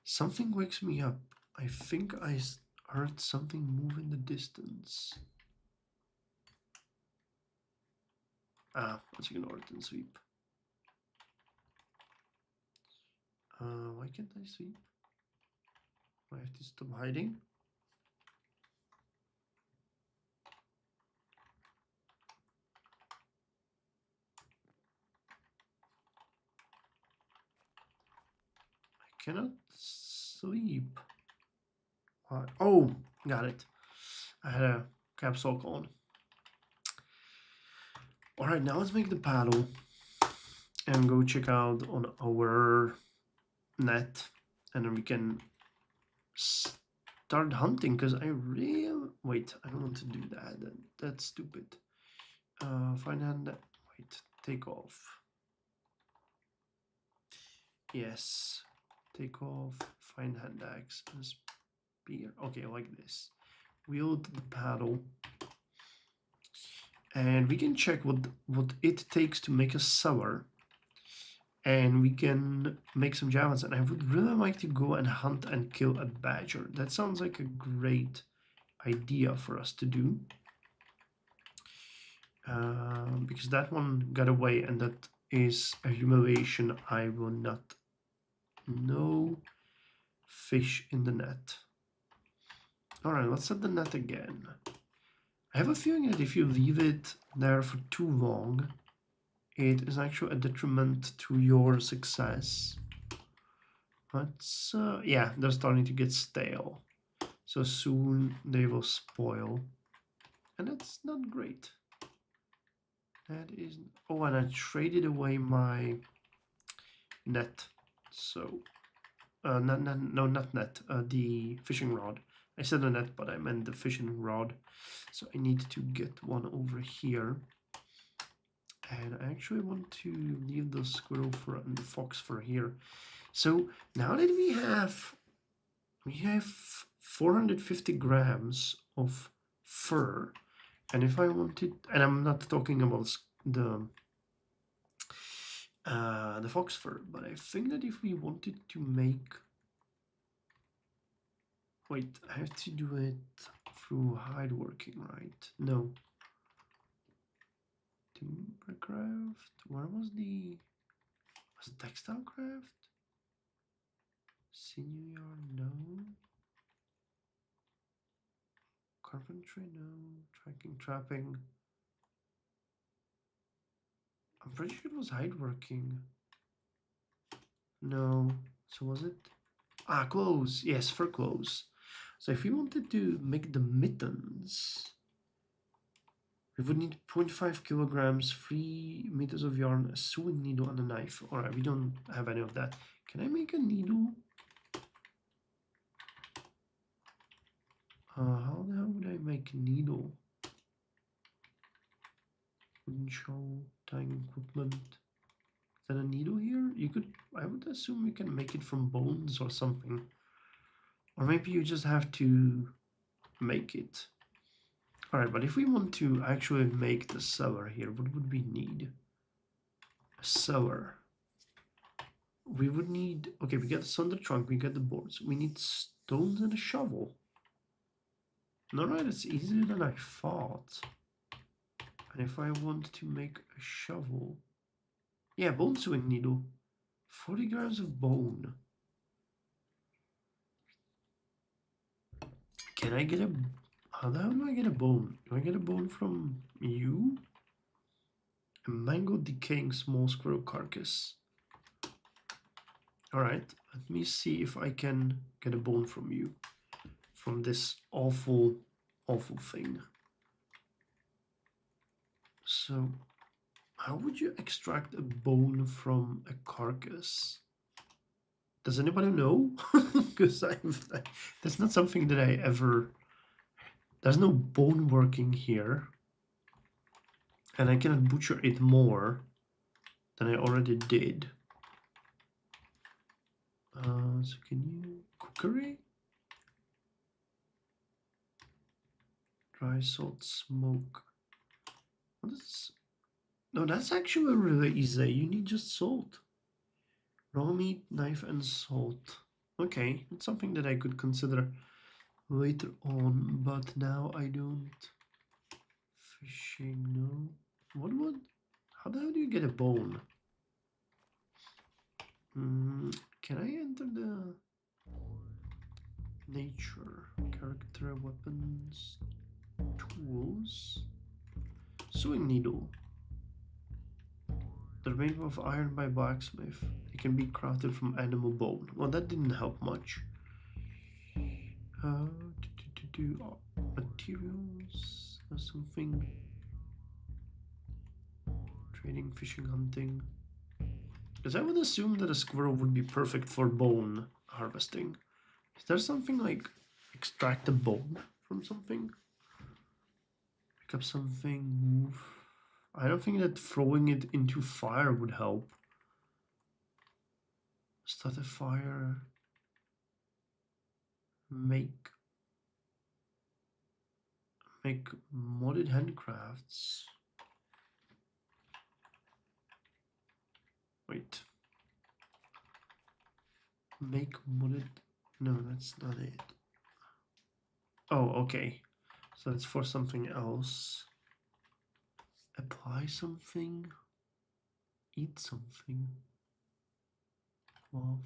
Something wakes me up. I think I heard something move in the distance. Let's ignore it and sweep. Why can't I sweep? I have to stop hiding. I cannot sleep. What? Oh, got it. I had a caps lock on. Alright, now let's make the paddle and go check out on our net, and then we can start hunting, because I really... Wait, I don't want to do that. That's stupid. Find hand... Wait, take off. Yes. Take off, find hand axe, and spear. Okay, like this. Wield the paddle. And we can check what it takes to make a cellar. And we can make some javas. And I would really like to go and hunt and kill a badger. That sounds like a great idea for us to do. Because that one got away, and that is a humiliation I will not. No fish in the net. Alright, let's set the net again. I have a feeling that if you leave it there for too long, it is actually a detriment to your success. Let's, yeah, they're starting to get stale. So soon they will spoil. And that's not great. That is... Oh, and I traded away my net. So no, not net. The fishing rod. I said a net, but I meant the fishing rod. So I need to get one over here. And I actually want to leave the squirrel for and the fox for here. So now that we have 450 grams of fur, and if I wanted, and I'm not talking about the fox fur, but I think that if we wanted to make, wait, I have to do it through hide working, right? No. Timber craft. Where was it textile craft? Sinew yarn, no. Carpentry, no. Tracking, trapping. I'm pretty sure it was hide working. No. So was it? Ah, clothes. Yes, for clothes. So if we wanted to make the mittens, we would need 0.5 kilograms, 3 meters of yarn, a sewing needle, and a knife. Alright, we don't have any of that. Can I make a needle? How the hell would I make a needle? Wooden show, tying equipment. Is that a needle here? You could, I would assume you can make it from bones or something. Or maybe you just have to make it. Alright, but if we want to actually make the sewer here, what would we need? A sewer. We would need, okay, we got the thunder trunk, we got the boards. We need stones and a shovel. Alright, it's easier than I thought. And if I want to make a shovel, yeah, bone sewing needle, 40 grams of bone. Can I get a, how the hell do I get a bone? Do I get a bone from you? A mango decaying small squirrel carcass. Alright, let me see if I can get a bone from you. From this awful, awful thing. So, how would you extract a bone from a carcass? Does anybody know? Because that's not something that I ever... There's no bone working here. And I cannot butcher it more than I already did. So can you... Cookery? Dry salt, smoke. What is... No, that's actually really easy. You need just salt. Raw meat, knife, and salt. Okay, it's something that I could consider later on, but now I don't. Fishing, no. What would... How the hell do you get a bone? Can I enter the... Nature, character, weapons, tools, sewing needle. They're made of iron by blacksmith. They can be crafted from animal bone. Well, that didn't help much. Materials or something. Trading, fishing, hunting. Because I would assume that a squirrel would be perfect for bone harvesting. Is there something like extract a bone from something? Pick up something, move. I don't think that throwing it into fire would help. Start a fire. Make modded handcrafts. Wait. Make modded... No, that's not it. Oh, okay. So it's for something else. Apply something. Eat something. Cloth.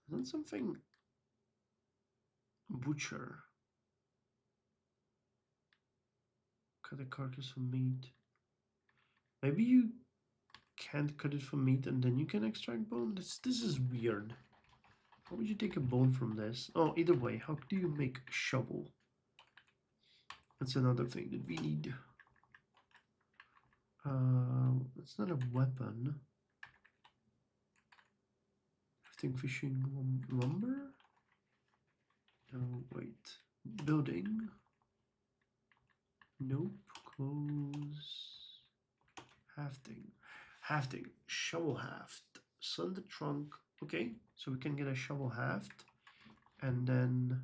Is that something? Butcher. Cut a carcass for meat. Maybe you can't cut it for meat and then you can extract bone? This is weird. How would you take a bone from this? Oh, either way, how do you make a shovel? That's another thing that we need. It's not a weapon. crafting, fishing, lumber. No, wait. Building. Nope. Close. Hafting. Hafting. Shovel haft. Cylinder trunk. Okay, so we can get a shovel haft. And then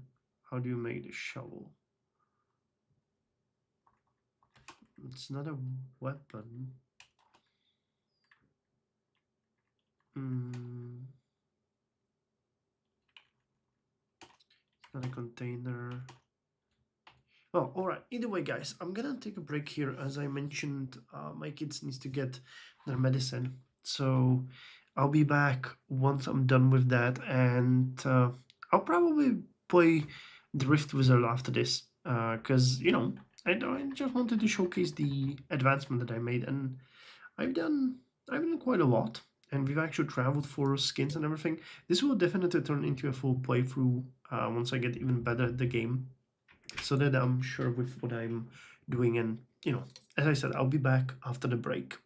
how do you make the shovel? It's not a weapon. It's not a container. Oh, all right. Either way, guys, I'm gonna take a break here. As I mentioned, my kids needs to get their medicine, so I'll be back once I'm done with that, and I'll probably play Drift Wizard after this, because I just wanted to showcase the advancement that I made, and I've done I've done quite a lot, and we've actually traveled for skins and everything. This will definitely turn into a full playthrough once I get even better at the game, so that I'm sure with what I'm doing. And as I said, I'll be back after the break.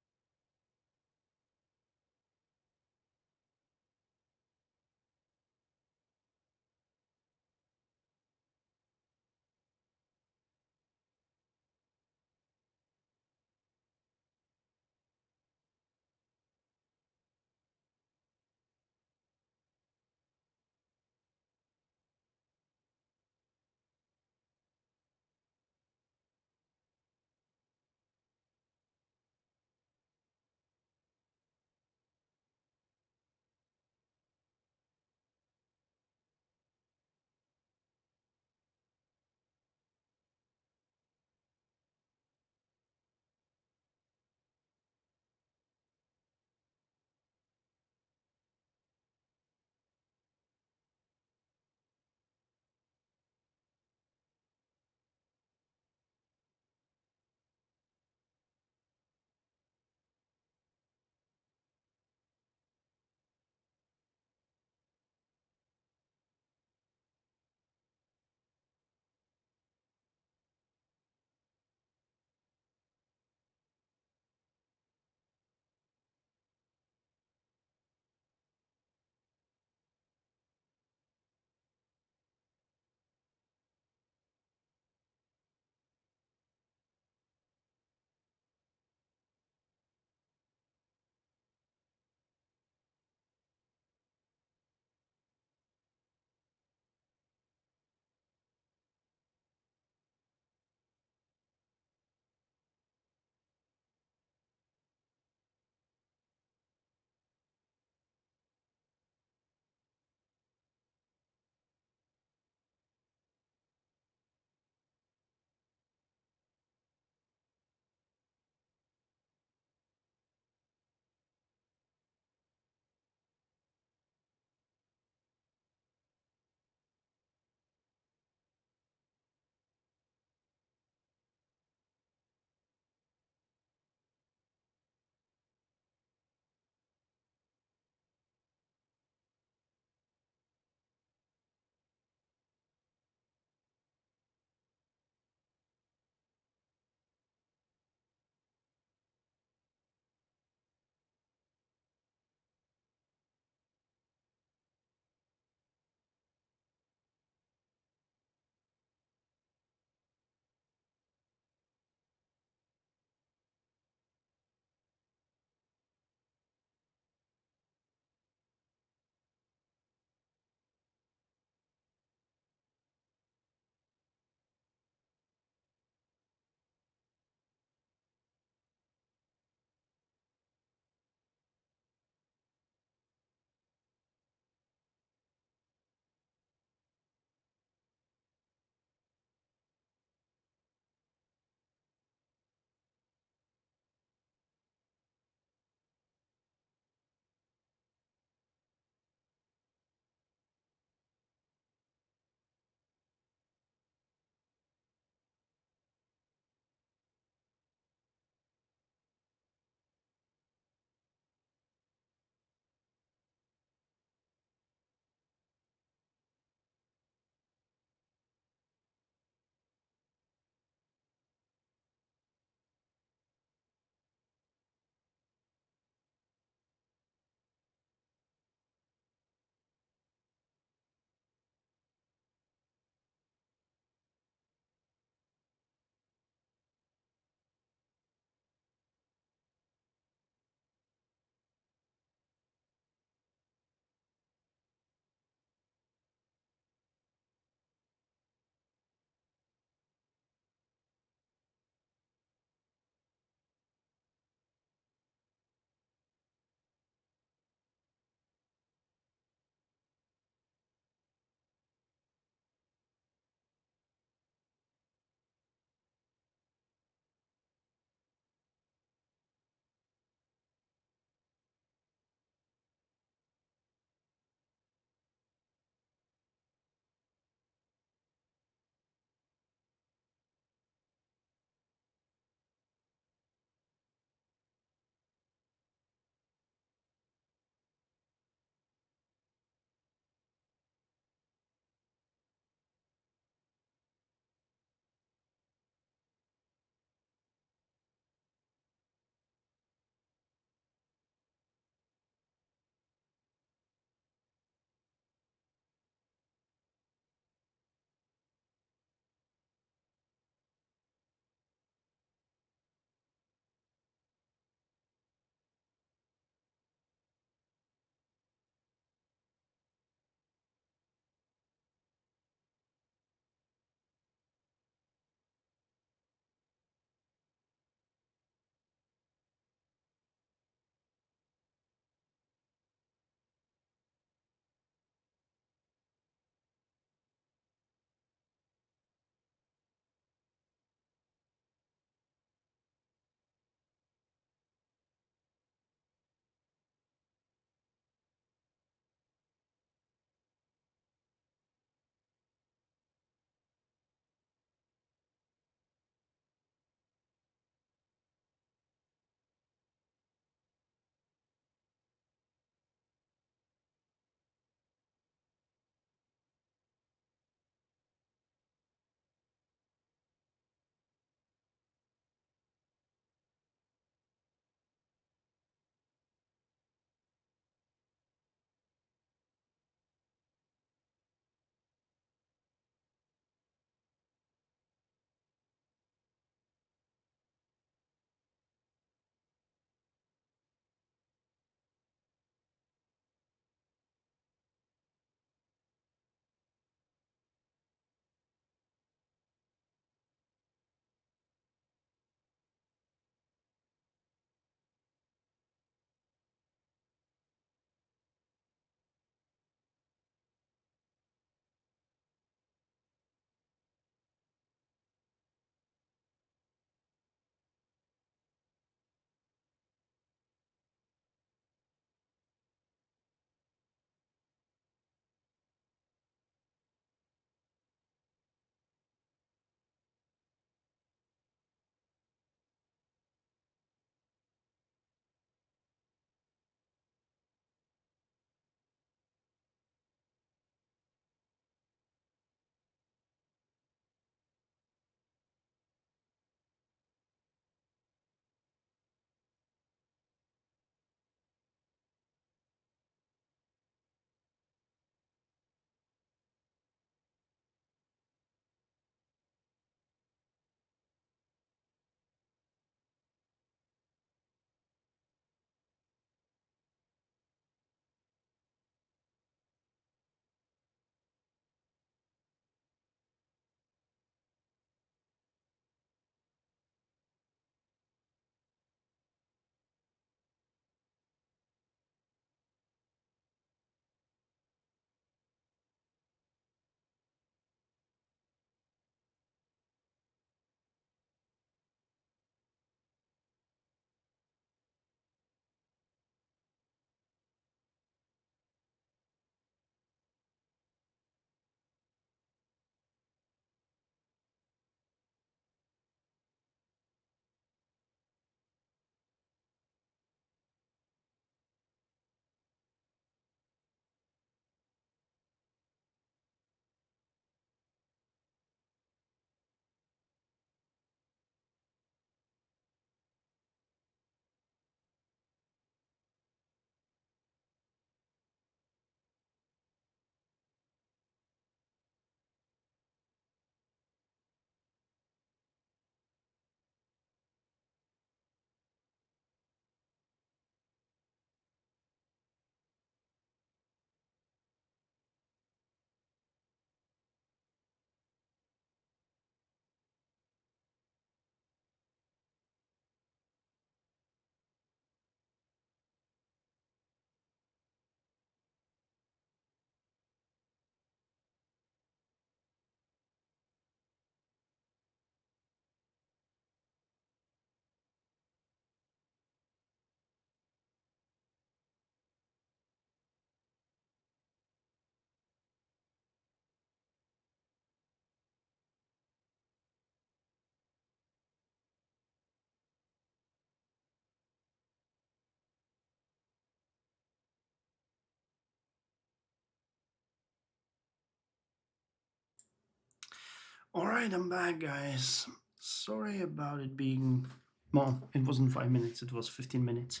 Alright, I'm back, guys. Sorry about it being. Well, it wasn't 5 minutes, it was 15 minutes.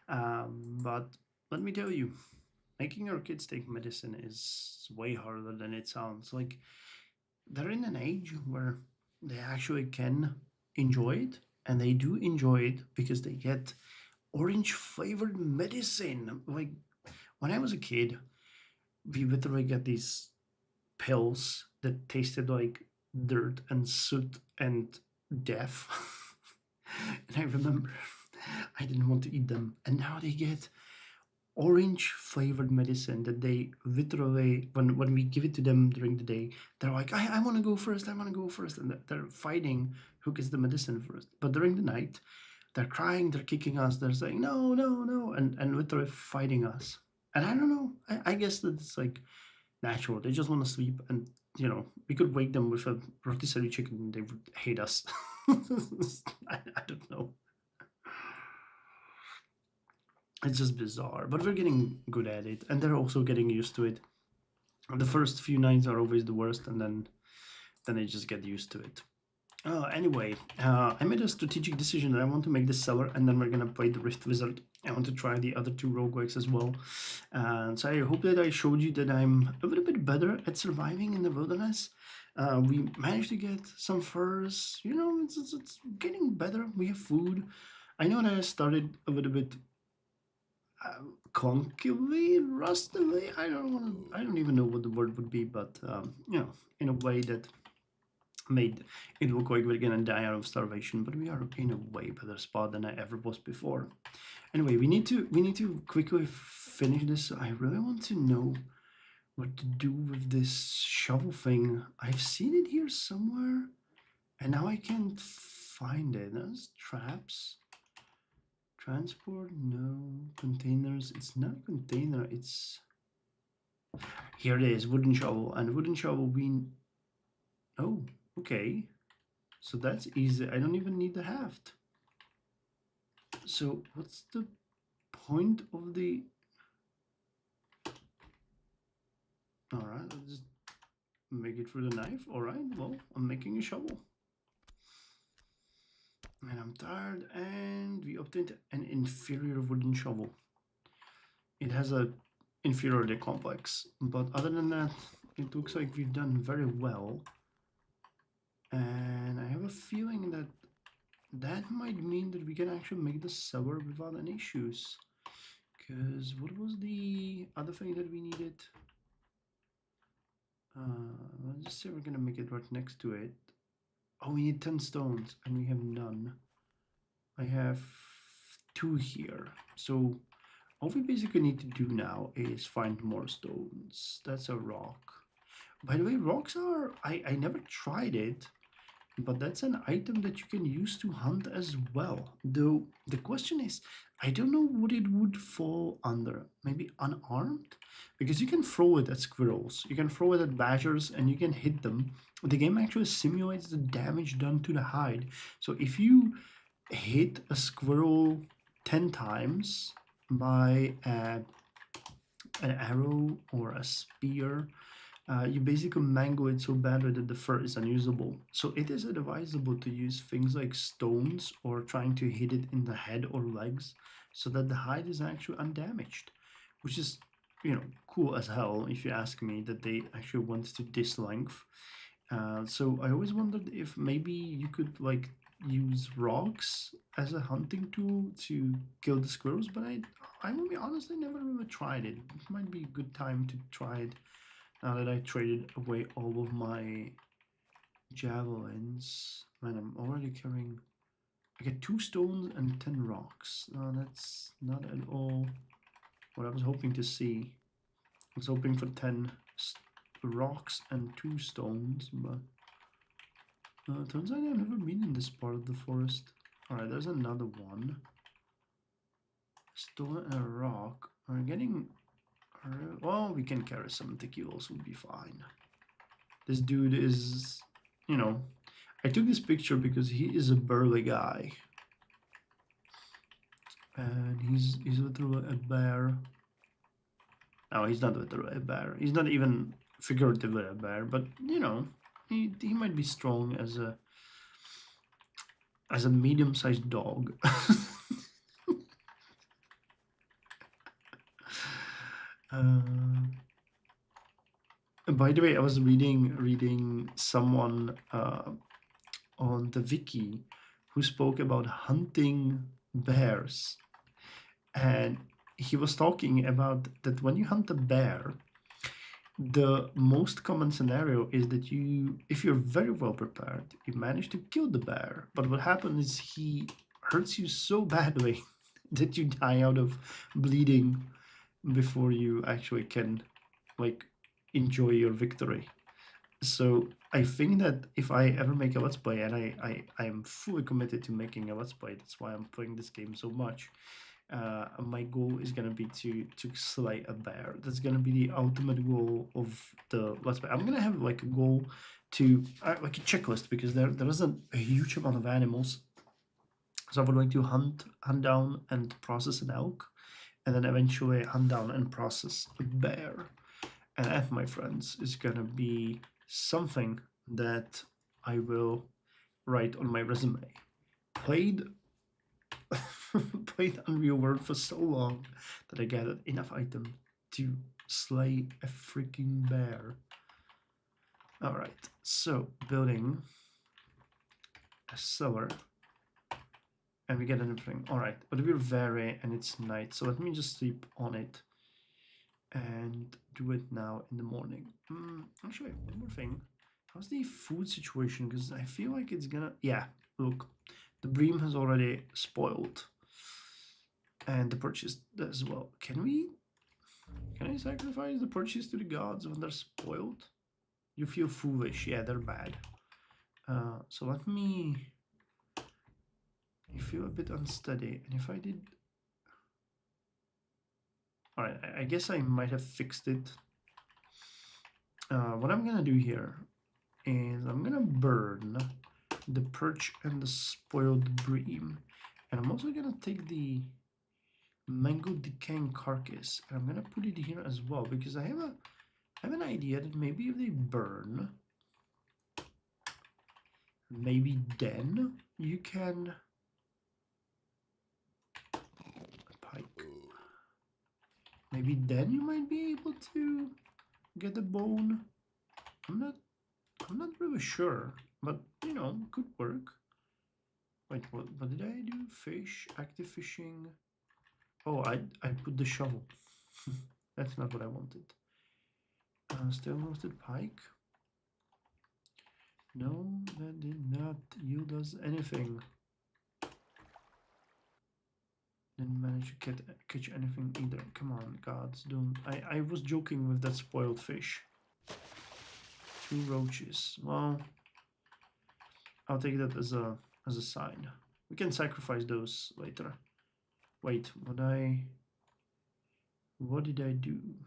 But let me tell you, making your kids take medicine is way harder than it sounds. Like, they're in an age where they actually can enjoy it, and they do enjoy it because they get orange flavored medicine. Like, when I was a kid, we literally get these pills that tasted like dirt and soot and death. And I remember I didn't want to eat them. And now they get orange flavored medicine that they literally, when we give it to them during the day, they're like, I want to go first, I want to go first. And they're fighting who gets the medicine first. But during the night, they're crying, they're kicking us, they're saying, no, no, no, and literally fighting us. And I don't know, I guess that it's like natural. They just want to sleep, and we could wake them with a rotisserie chicken, and they would hate us. I don't know. It's just bizarre, but we're getting good at it, and they're also getting used to it. The first few nights are always the worst, and then they just get used to it. Anyway, I made a strategic decision that I want to make this seller, and then we're gonna play the Rift Wizard. I want to try the other two roguelikes as well. And so I hope that I showed you that I'm a little bit better at surviving in the wilderness. We managed to get some furs. It's getting better. We have food. I know that I started a little bit clunkily, rustily. I don't even know what the word would be, but in a way that made it look like we're gonna die out of starvation, but we are in a way better spot than I ever was before. Anyway, we need to quickly finish this. I really want to know what to do with this shovel thing. I've seen it here somewhere, and now I can't find it. There's traps. Transport, no. Containers, it's not a container, it's... Here it is, wooden shovel. And wooden shovel, oh, okay. So that's easy. I don't even need the haft. So what's the point of the... Alright, let's just make it through the knife. Alright, well, I'm making a shovel. And I'm tired, and we obtained an inferior wooden shovel. It has a inferiority complex, but other than that, it looks like we've done very well. And I have a feeling that that might mean that we can actually make the seller without any issues. Because what was the other thing that we needed? Let's just say we're gonna make it right next to it. Oh, we need 10 stones, and we have none. I have 2 here. So all we basically need to do now is find more stones. That's a rock. By the way, rocks are... I never tried it, but that's an item that you can use to hunt as well. Though the question is, I don't know what it would fall under. Maybe unarmed? Because you can throw it at squirrels, you can throw it at badgers, and you can hit them. The game actually simulates the damage done to the hide. So if you hit a squirrel 10 times by an arrow or a spear, you basically mangle it so badly that the fur is unusable. So it is advisable to use things like stones or trying to hit it in the head or legs so that the hide is actually undamaged, which is, cool as hell if you ask me, that they actually went to this length. So I always wondered if maybe you could like use rocks as a hunting tool to kill the squirrels, but I will be honest, I never really tried it. It might be a good time to try it now that I traded away all of my javelins. Man, I'm already carrying... I get 2 stones and 10 rocks. No, that's not at all what I was hoping to see. I was hoping for 10 rocks and 2 stones, but turns out I've never been in this part of the forest. Alright, there's another one. Stone and a rock. We're getting... Well, we can carry some tequilas, will be fine. This dude is, I took this picture because he is a burly guy. And he's literally a bear. No, he's not literally a bear. He's not even figuratively a bear, but, he might be strong as a medium-sized dog. By the way, I was reading someone on the wiki who spoke about hunting bears, and he was talking about that when you hunt a bear, the most common scenario is that if you're very well prepared, you manage to kill the bear, but what happens is he hurts you so badly that you die out of bleeding before you actually can like enjoy your victory. So I think that if I ever make a Let's Play, and I am fully committed to making a Let's Play, that's why I'm playing this game so much. My goal is gonna be to slay a bear. That's gonna be the ultimate goal of the Let's Play. I'm gonna have like a goal to like a checklist, because there isn't a huge amount of animals. So I would like to hunt down and process an elk, and then eventually hunt down and process a bear. And that, my friends, is gonna be something that I will write on my resume. Played Unreal World for so long that I gathered enough items to slay a freaking bear. Alright, so building a cellar. And we get everything. Alright, but we're very and it's night, so let me just sleep on it and do it now in the morning. Actually, one more thing. How's the food situation? Because I feel like it's gonna... Yeah, look. The bream has already spoiled. And the purchase as well. Can I sacrifice the purchase to the gods when they're spoiled? You feel foolish. Yeah, they're bad. So let me... You feel a bit unsteady. And if I did... Alright, I guess I might have fixed it. What I'm gonna do here is I'm gonna burn the perch and the spoiled bream. And I'm also gonna take the mango decaying carcass and I'm gonna put it here as well, because I have an idea that maybe if they burn, maybe then you can... Pike. Maybe then you might be able to get a bone. I'm not really sure, but you know, could work. Wait, what did I do? Fish, active fishing. Oh, I put the shovel. That's not what I wanted. Still roasted pike. No, that did not yield us anything. Didn't manage to catch anything either. Come on, gods, don't. I was joking with that spoiled fish. 2 roaches. Well, I'll take that as a sign. We can sacrifice those later. Wait, what did I do?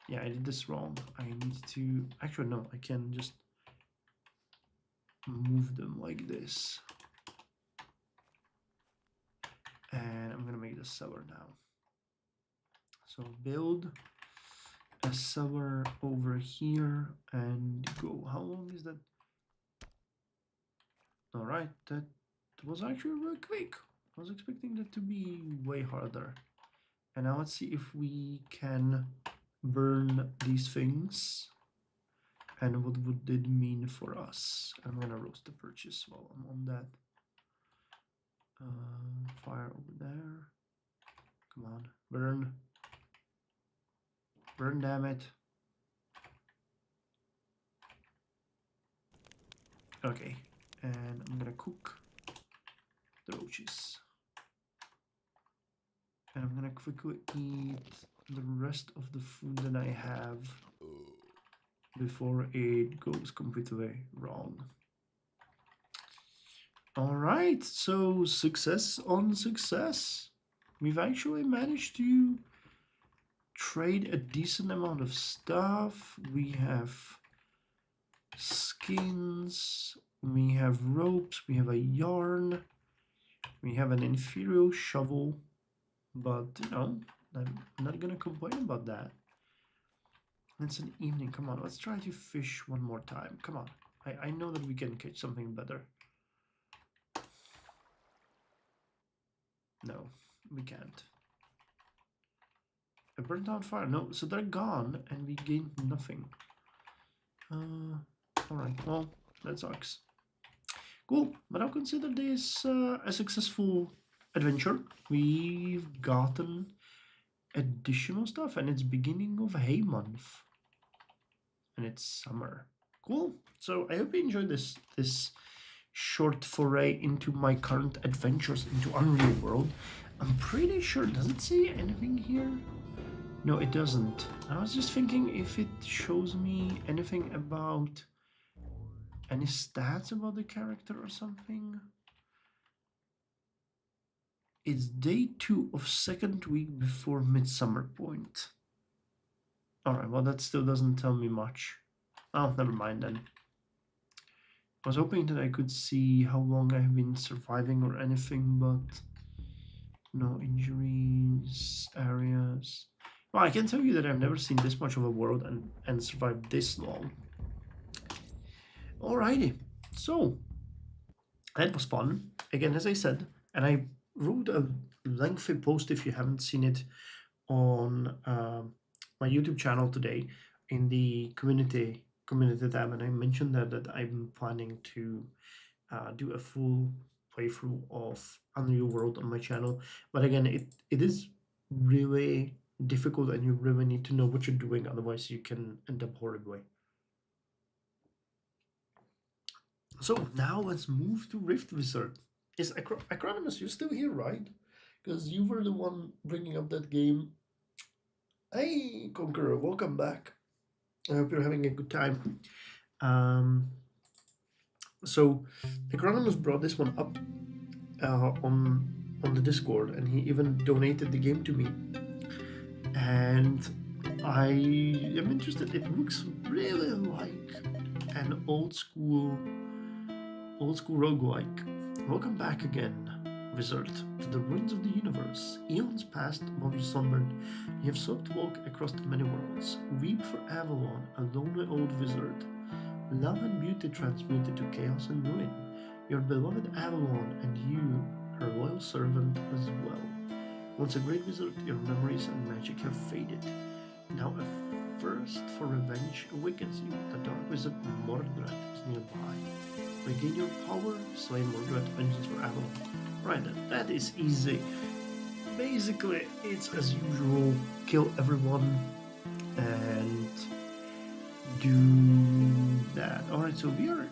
Yeah, I did this wrong. I need to... Actually, no, I can just move them like this. And I'm gonna make the cellar now. So build a cellar over here and go. How long is that? All right, that was actually really quick. I was expecting that to be way harder. And now let's see if we can burn these things and what would it mean for us. I'm gonna roast the purchase while I'm on that. Fire over there. Come on, burn. Burn, damn it. Okay, and I'm gonna cook the roaches. And I'm gonna quickly eat the rest of the food that I have before it goes completely wrong. All right, so success on success. We've actually managed to trade a decent amount of stuff. We have skins, we have ropes, we have a yarn, we have an inferior shovel, but you know, I'm not gonna complain about that. It's an evening. Come on, let's try to fish one more time. Come on. I know that we can catch something better. No, we can't. A burnt out fire. No, so they're gone and we gained nothing. Alright, well, that sucks. Cool, but I'll consider this a successful adventure. We've gotten additional stuff and it's beginning of hay month. And it's summer. Cool. So I hope you enjoyed this short foray into my current adventures into Unreal World. I'm pretty sure, does it say anything here? No, it doesn't. I was just thinking if it shows me anything about any stats about the character or something. It's day 2 of 2nd week before Midsummer Point. Alright, well that still doesn't tell me much. Oh, never mind then. I was hoping that I could see how long I've been surviving or anything, but no injuries, areas. Well, I can tell you that I've never seen this much of a world and survived this long. Alrighty, so that was fun. Again, as I said, and I wrote a lengthy post if you haven't seen it on my YouTube channel today in the community tab, and I mentioned that I'm planning to do a full playthrough of Unreal World on my channel. But again, it is really difficult and you really need to know what you're doing, otherwise you can end up horribly. So now let's move to Rift Wizard. Is Acronymus, you still here, right? Because you were the one bringing up that game. Hey, Conqueror, welcome back. I hope you're having a good time. So Acronymus brought this one up on the Discord, and he even donated the game to me. And I am interested. It looks really like an old school roguelike. Welcome back again, Wizard, to the ruins of the universe. Eons passed while you slumbered. You have sought to walk across the many worlds. Weep for Avalon, a lonely old wizard. Love and beauty transmuted to chaos and ruin. Your beloved Avalon, and you, her loyal servant as well. Once a great wizard, your memories and magic have faded. Now a thirst for revenge awakens you. The dark wizard Mordred is nearby. Regain your power, slay Mordred, vengeance for Avalon. Right, that is easy. Basically, it's as usual, kill everyone and do that. Alright, so we are...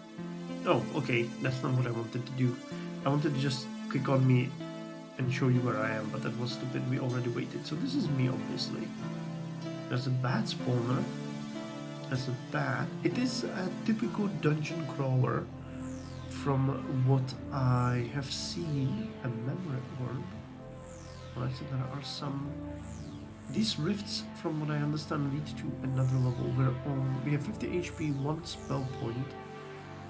Oh, okay, that's not what I wanted to do. I wanted to just click on me and show you where I am, but that was stupid, we already waited. So this is me, obviously. There's a bat spawner. There's a bat. It is a typical dungeon crawler from what I have seen. A memory orb. Alright, so there are some... These rifts, from what I understand, lead to another level. We have 50 HP, 1 spell point.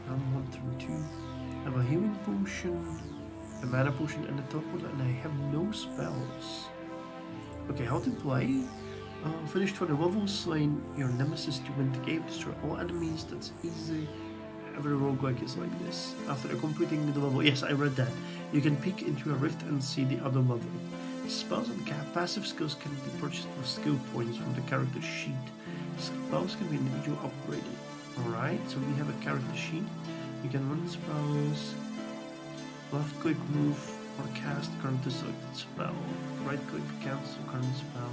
1 through 2. I have a healing potion, a mana potion, and a teleport, and I have no spells. Okay, how to play? Finish 20 levels, slain your nemesis to win the game, destroy all enemies. That's easy. Every roguelike is like this. After completing the level, yes, I read that. You can peek into a rift and see the other level. Spells and passive skills can be purchased with skill points from the character sheet. Spells can be individually upgraded. Alright, so we have a character sheet. You can run spells, left click move, or cast currently selected spell. Right click cancel current spell.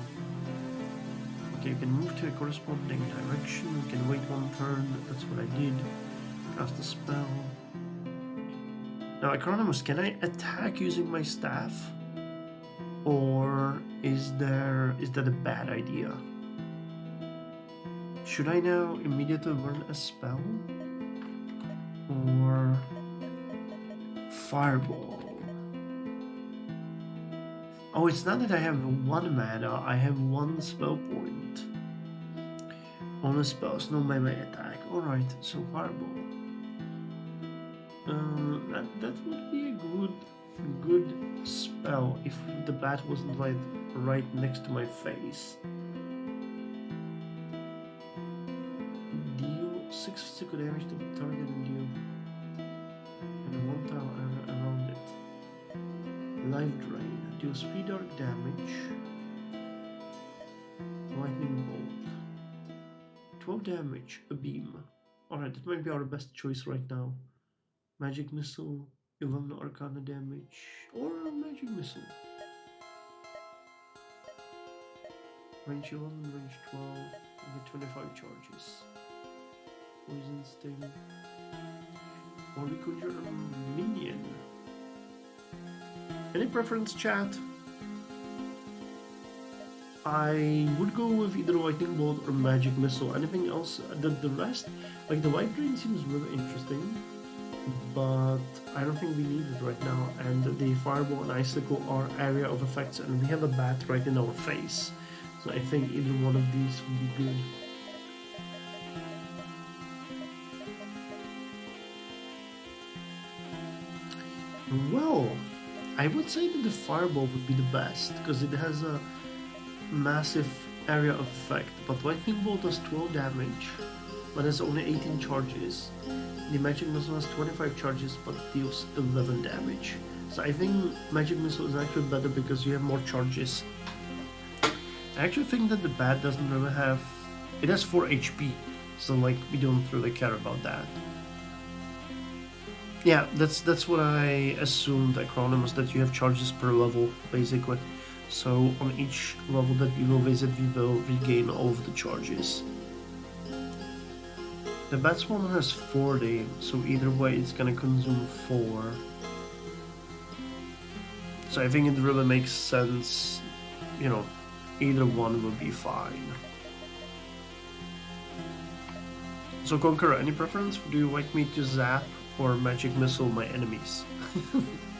Okay, you can move to a corresponding direction. You can wait 1 turn, that's what I did. Cast a spell. Now, Acronymus, can I attack using my staff? Or is that a bad idea? Should I now immediately learn a spell? Or Fireball? Oh, it's not that I have 1 mana, I have 1 spell point. On a spell, no melee attack. Alright, so Fireball. That would be a good spell if the bat wasn't right next to my face. 6 physical damage to the target and deal and 1 tile around it. Life Drain deals 3 dark damage. Lightning Bolt 12 damage, a beam. Alright, that might be our best choice right now. Magic Missile, 11 Arcana damage, or Magic Missile. Range 11, range 12, and get 25 charges. Poison Sting. Or we conjure a minion. Any preference, chat? I would go with either Lightning Bolt or Magic Missile. Anything else? The rest, like the Life Drain seems really interesting, but I don't think we need it right now. And the Fireball and Icicle are area of effects, and we have a bat right in our face. So I think either one of these would be good. Well, I would say that the Fireball would be the best, because it has a massive area of effect, but Lightning Bolt does 12 damage, but has only 18 charges. The Magic Missile has 25 charges, but deals 11 damage. So I think Magic Missile is actually better because you have more charges. I actually think that the bat doesn't really have... It has 4 HP, so like we don't really care about that. Yeah, that's what I assumed, Acronymus, that you have charges per level, basically. So on each level that we will visit, we will regain all of the charges. The Bat one has 40, so either way it's gonna consume 4. So I think it really makes sense, you know, either one will be fine. So Conqueror, any preference? Do you like me to zap or Magic Missile my enemies?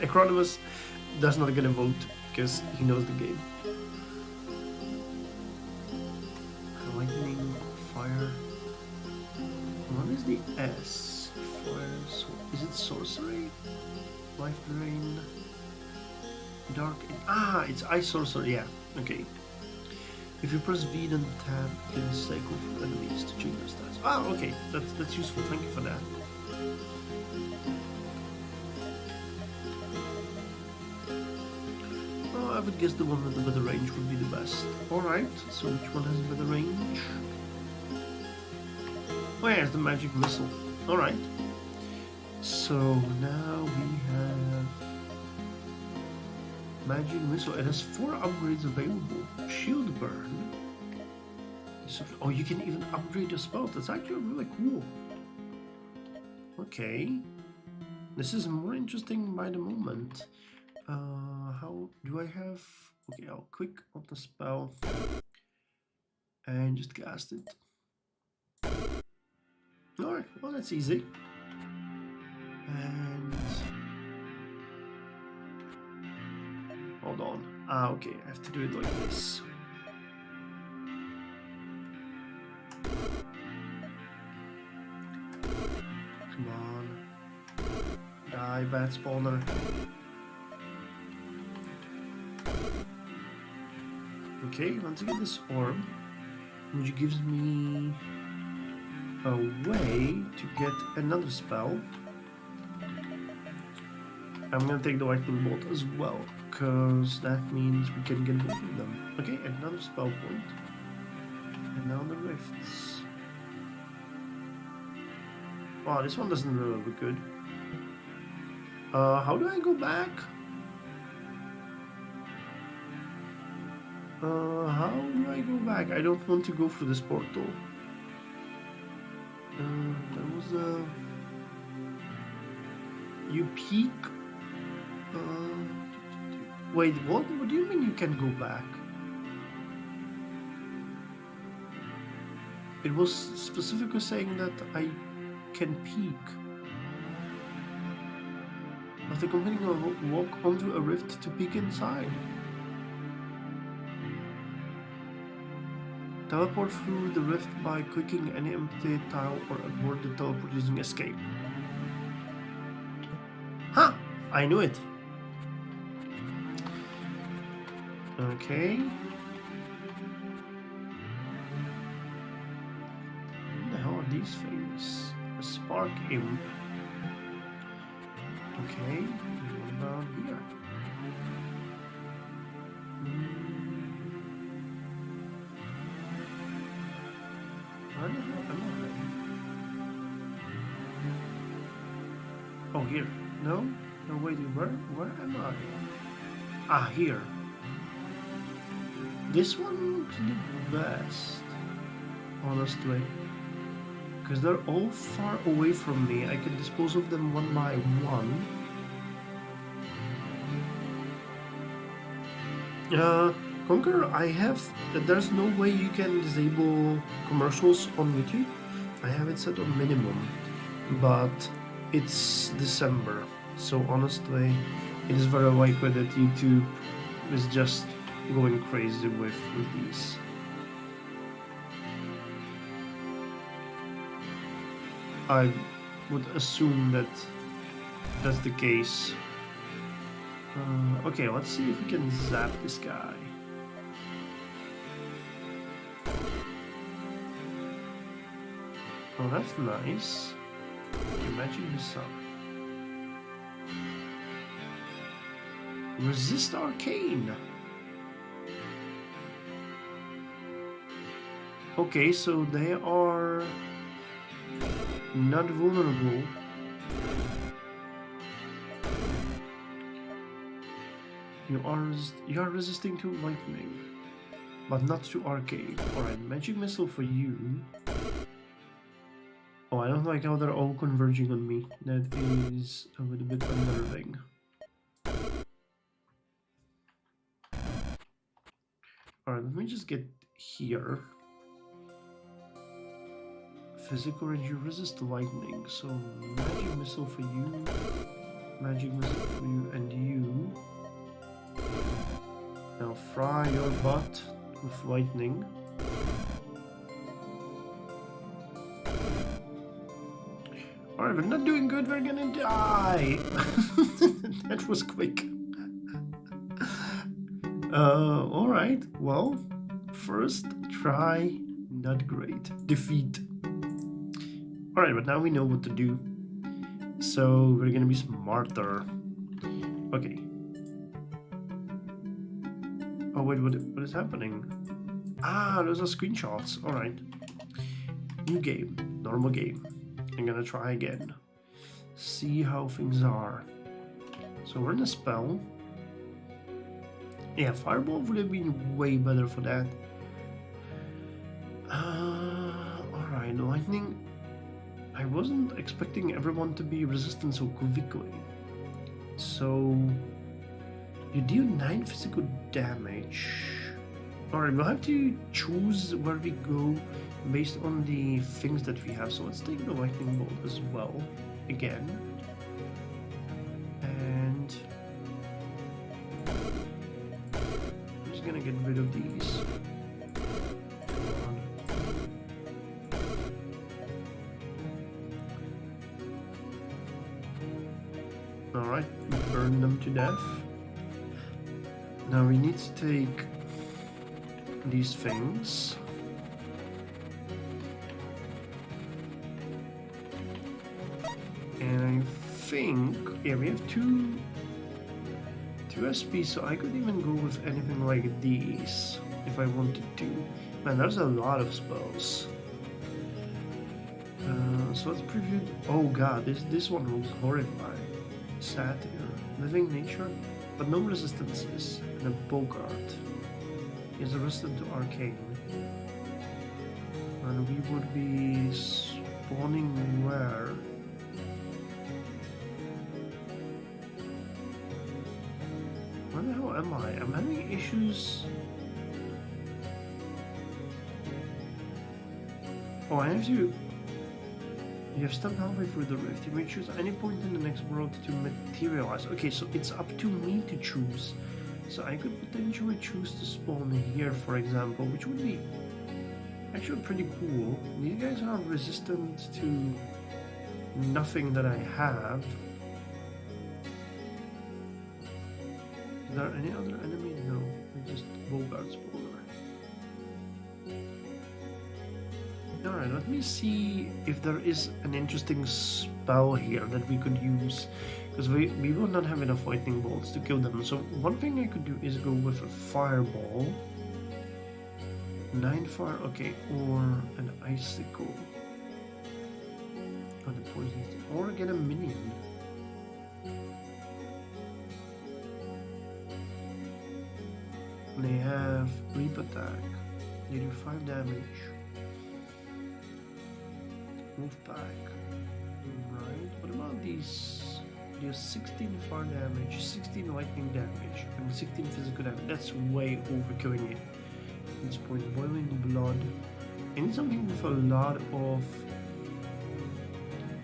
Acronymus does not get a vote because he knows the game. Lightning, fire. What is the S? Fire, is it sorcery? Life Drain. Dark. It's Ice Sorcery, yeah. Okay. If you press B then tab, you can cycle for enemies to change their stats. Okay. That's useful. Thank you for that. I would guess the one with the better range would be the best. Alright, so which one has a better range? Oh yeah, it's the Magic Missile. Alright. So now we have Magic Missile. It has 4 upgrades available. Shield Burn. Oh, you can even upgrade your spells. That's actually really cool. Okay. This is more interesting by the moment. How do I have... Okay, I'll click on the spell and just cast it. Alright, well that's easy. And... hold on. Okay, I have to do it like this. Come on. Die, Bat Spawner. Okay, once I get this orb, which gives me a way to get another spell, I'm gonna take the Lightning Bolt as well, because that means we can get both of them. Okay, another spell point. And now the rifts. Wow, this one doesn't really look good. How do I go back? How do I go back? I don't want to go through this portal. There was a... You peek? Wait, what? What do you mean you can go back? It was specifically saying that I can peek. After completing a walk onto a rift to peek inside. Teleport through the rift by clicking any empty tile or abort the teleport using escape. Huh! I knew it! Okay. What the hell are these things? Arc Imp. Okay, what about here? Where the hell am I? Oh, here. No? No, wait, where am I? Ah, here. This one looks the best, honestly. Because they're all far away from me. I can dispose of them one by one. Conqueror, there's no way you can disable commercials on YouTube. I have it set on minimum, but it's December, so honestly, it is very likely that YouTube is just going crazy with these. I would assume that that's the case. Okay, let's see if we can zap this guy. Oh, that's nice. Imagine this up. Resist Arcane. Okay, so they are not vulnerable. You are resisting to lightning, but not to arcane. Alright, magic missile for you. Oh, I don't like how they're all converging on me. That is a little bit unnerving. Alright, let me just get here. Physical range, you resist lightning, so magic missile for you, magic missile for you, and you. Now fry your butt with lightning. Alright, we're not doing good, we're gonna die! That was quick. Alright, well, first try, not great. Defeat. Alright, but now we know what to do. So we're gonna be smarter. Okay. Oh wait, what is happening? Ah, those are screenshots. Alright. New game. Normal game. I'm gonna try again. See how things are. So we're in a spell. Yeah, Fireball would have been way better for that. Alright, Lightning. I wasn't expecting everyone to be resistant so quickly. So you deal 9 physical damage. Alright, we'll have to choose where we go based on the things that we have. So let's take the lightning bolt as well, again. And I'm just gonna get rid of these. Alright, burn them to death. Now we need to take these things. And I think, yeah, we have two SP, so I could even go with anything like these if I wanted to. Man, there's a lot of spells. So let's preview. Oh god, this one looks horrifying. Satyr, living nature, but no resistances, and a Bogart. Is resistant to arcane. And we would be spawning where? Where the hell am I? I'm having issues. Oh, I have to. You have stepped halfway through the rift. You may choose any point in the next world to materialize. Okay, so it's up to me to choose. So I could potentially choose to spawn here, for example, which would be actually pretty cool. These guys are resistant to nothing that I have. Is there any other enemy? No, it's just Bogart spawner. Alright, let me see if there is an interesting spell here that we could use. Because we will not have enough lightning bolts to kill them. So one thing I could do is go with a fireball. 9 fire, okay, or an icicle. Oh, the poison. Or get a minion. They have leap attack. They do 5 damage. Move back. Right. What about these? They have 16 fire damage, 16 lightning damage, and 16 physical damage. That's way overkilling it. It's point boiling blood. I need something with a lot of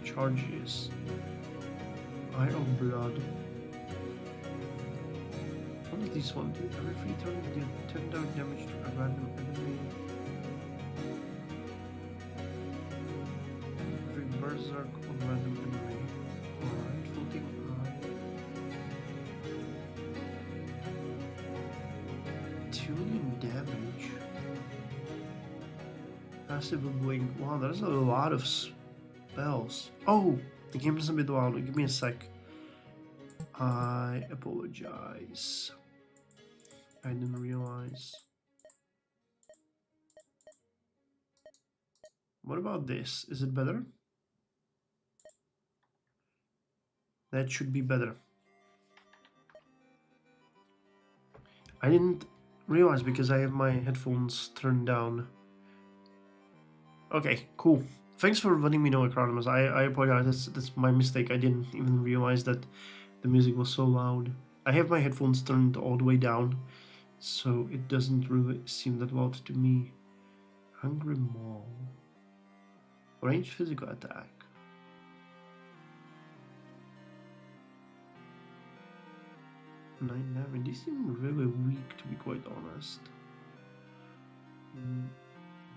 charges. Eye of blood. What does this one do? Every 3 turns you deal 10 damage to a random enemy. Every berserk on random enemy. Alright, floating eye. 2 million damage. Passive blink. Wow, there's a lot of spells. Oh, the game is a bit wild. Give me a sec. I apologize. I didn't realize. What about this? Is it better? That should be better. I didn't realize because I have my headphones turned down. Okay, cool. Thanks for letting me know, Acronymus. I apologize. That's my mistake. I didn't even realize that the music was so loud. I have my headphones turned all the way down, so it doesn't really seem that loud to me. Hungry Maw. Range physical attack. Damage. These seem really weak, to be quite honest.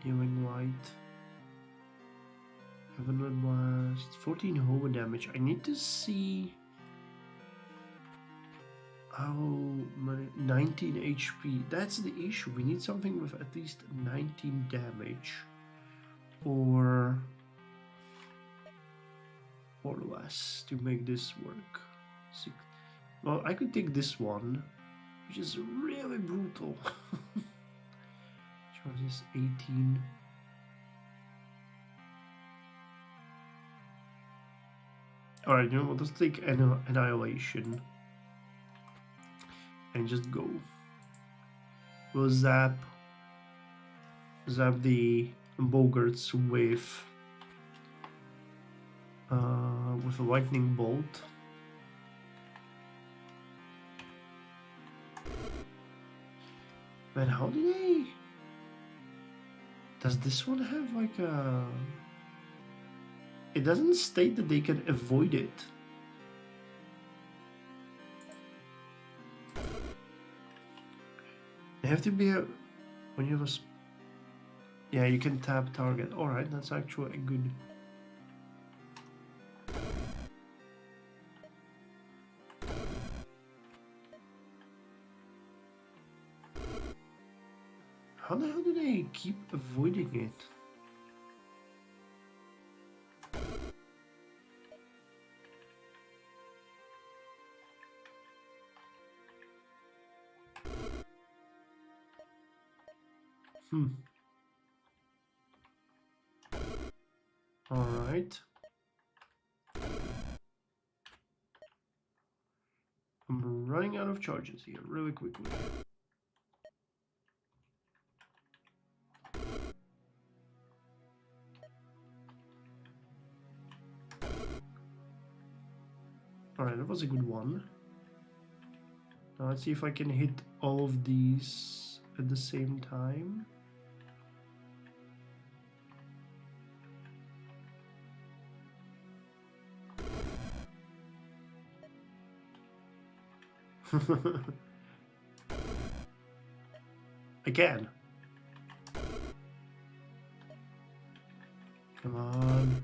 Healing light. Heavenward blast. 14 hover damage. I need to see how many. 19 HP. That's the issue. We need something with at least 19 damage. Or less to make this work. Well, I could take this one, which is really brutal. Charges 18. Alright, you know what? Let's take Annihilation. And just go. We'll zap the Bogarts with a lightning bolt. Man, how do they? Does this one have like a? It doesn't state that they can avoid it. They have to be a when you have a. Yeah, you can tap target. All right, that's actually a good. How the hell do they keep avoiding it? All right. I'm running out of charges here really quickly. Alright, that was a good one. Now let's see if I can hit all of these at the same time. Again. Come on.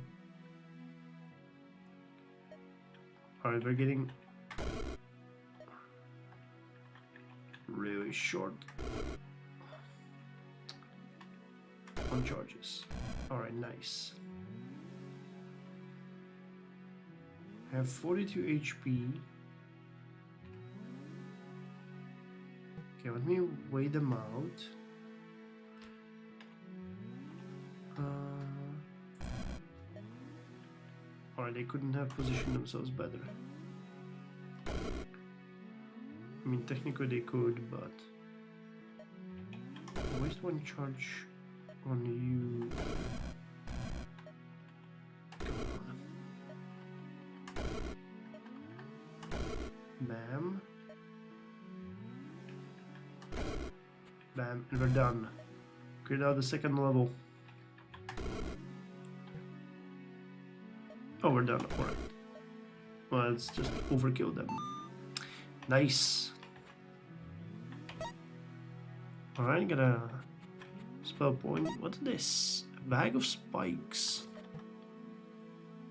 Alright, we're getting really short on charges. Alright, nice. I have 42 HP. Okay, let me weigh them out. Alright, they couldn't have positioned themselves better. I mean, technically they could, but waste one charge on you. Bam. Bam, and we're done. Cleared out the second level. Oh, we're done. Alright. Well, let's just overkill them. Nice. Alright, got a spell point. What's this? A bag of spikes.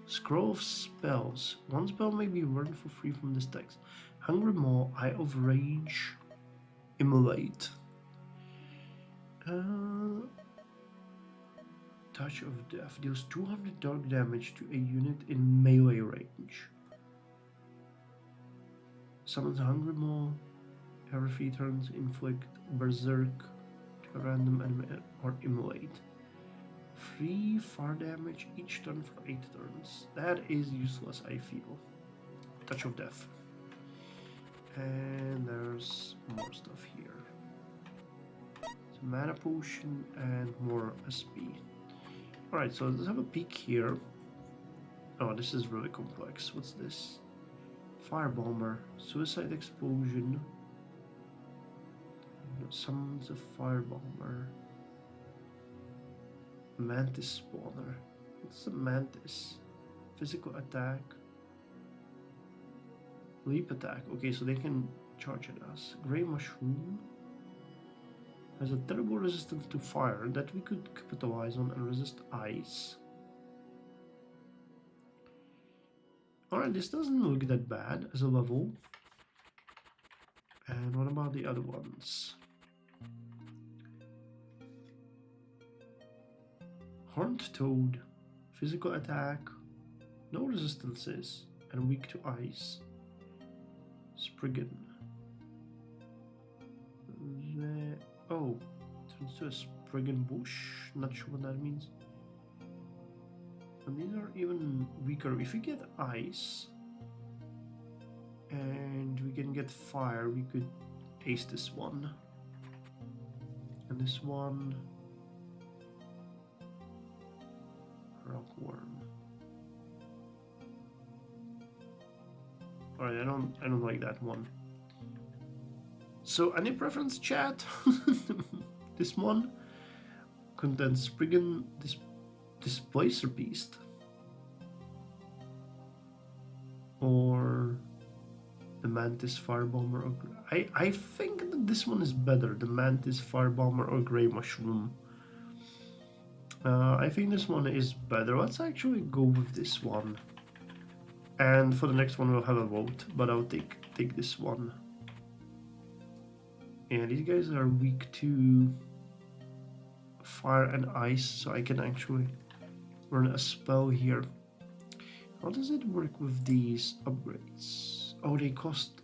Scroll of spells. One spell may be learned for free from this text. Hungry Maw, Eye of Rage, Immolate. Touch of Death deals 200 dark damage to a unit in melee range. Summons Hungry Maw. Every 3 turns, inflict Berserk to a random enemy or Immolate. 3 fire damage each turn for 8 turns. That is useless, I feel. Touch of Death. And there's more stuff here. It's a mana potion and more SP. Alright, so let's have a peek here. Oh, this is really complex. What's this? Firebomber. Suicide Explosion. Summons a Firebomber. Mantis Spawner. What's a Mantis? Physical attack. Leap attack. Okay, so they can charge at us. Grey Mushroom has a terrible resistance to fire that we could capitalize on and resist ice. Alright, this doesn't look that bad as a level. And what about the other ones? Horned Toad, physical attack, no resistances, and weak to ice. Spriggan. Oh, turns to a Spriggan bush. Not sure what that means. And these are even weaker. If we get ice and we can get fire, we could ace this one. And this one. Rockworm. Alright, I don't like that one. So any preference, chat? This one contains Spriggan Displacer Beast. Or the Mantis Firebomber. Or I think that this one is better. The Mantis Firebomber or Grey Mushroom. I think this one is better. Let's actually go with this one. And for the next one we'll have a vote, but I'll take this one. Yeah, these guys are weak to fire and ice, so I can actually run a spell here. How does it work with these upgrades? Oh, they cost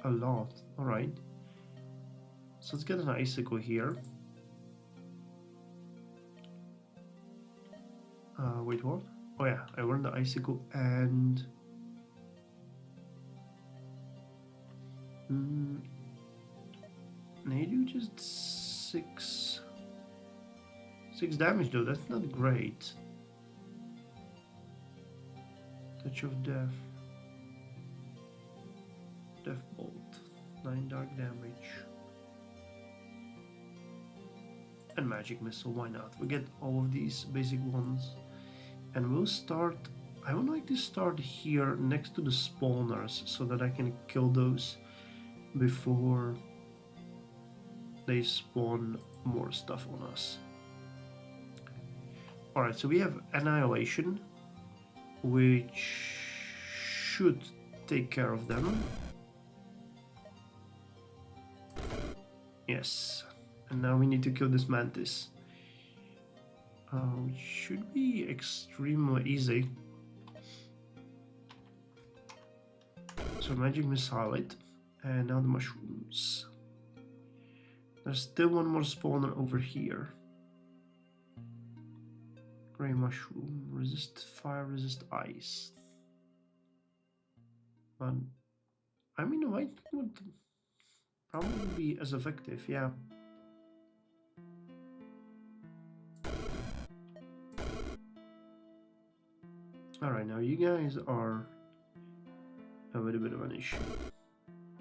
a lot. Alright. So let's get an icicle here. Wait, what? Oh yeah, I learned the icicle and... They do just 6 damage though, that's not great. Touch of Death. Death Bolt. 9 dark damage. And Magic Missile, why not? We get all of these basic ones. And we'll start... I would like to start here next to the spawners so that I can kill those before they spawn more stuff on us. Alright, so we have Annihilation, which should take care of them. Yes. And now we need to kill this Mantis. It should be extremely easy. So magic missile it, and now the mushrooms. There's still one more spawner over here. Gray mushroom, resist fire, resist ice. But I mean, white would probably be as effective, yeah. Alright, now you guys are a little bit of an issue.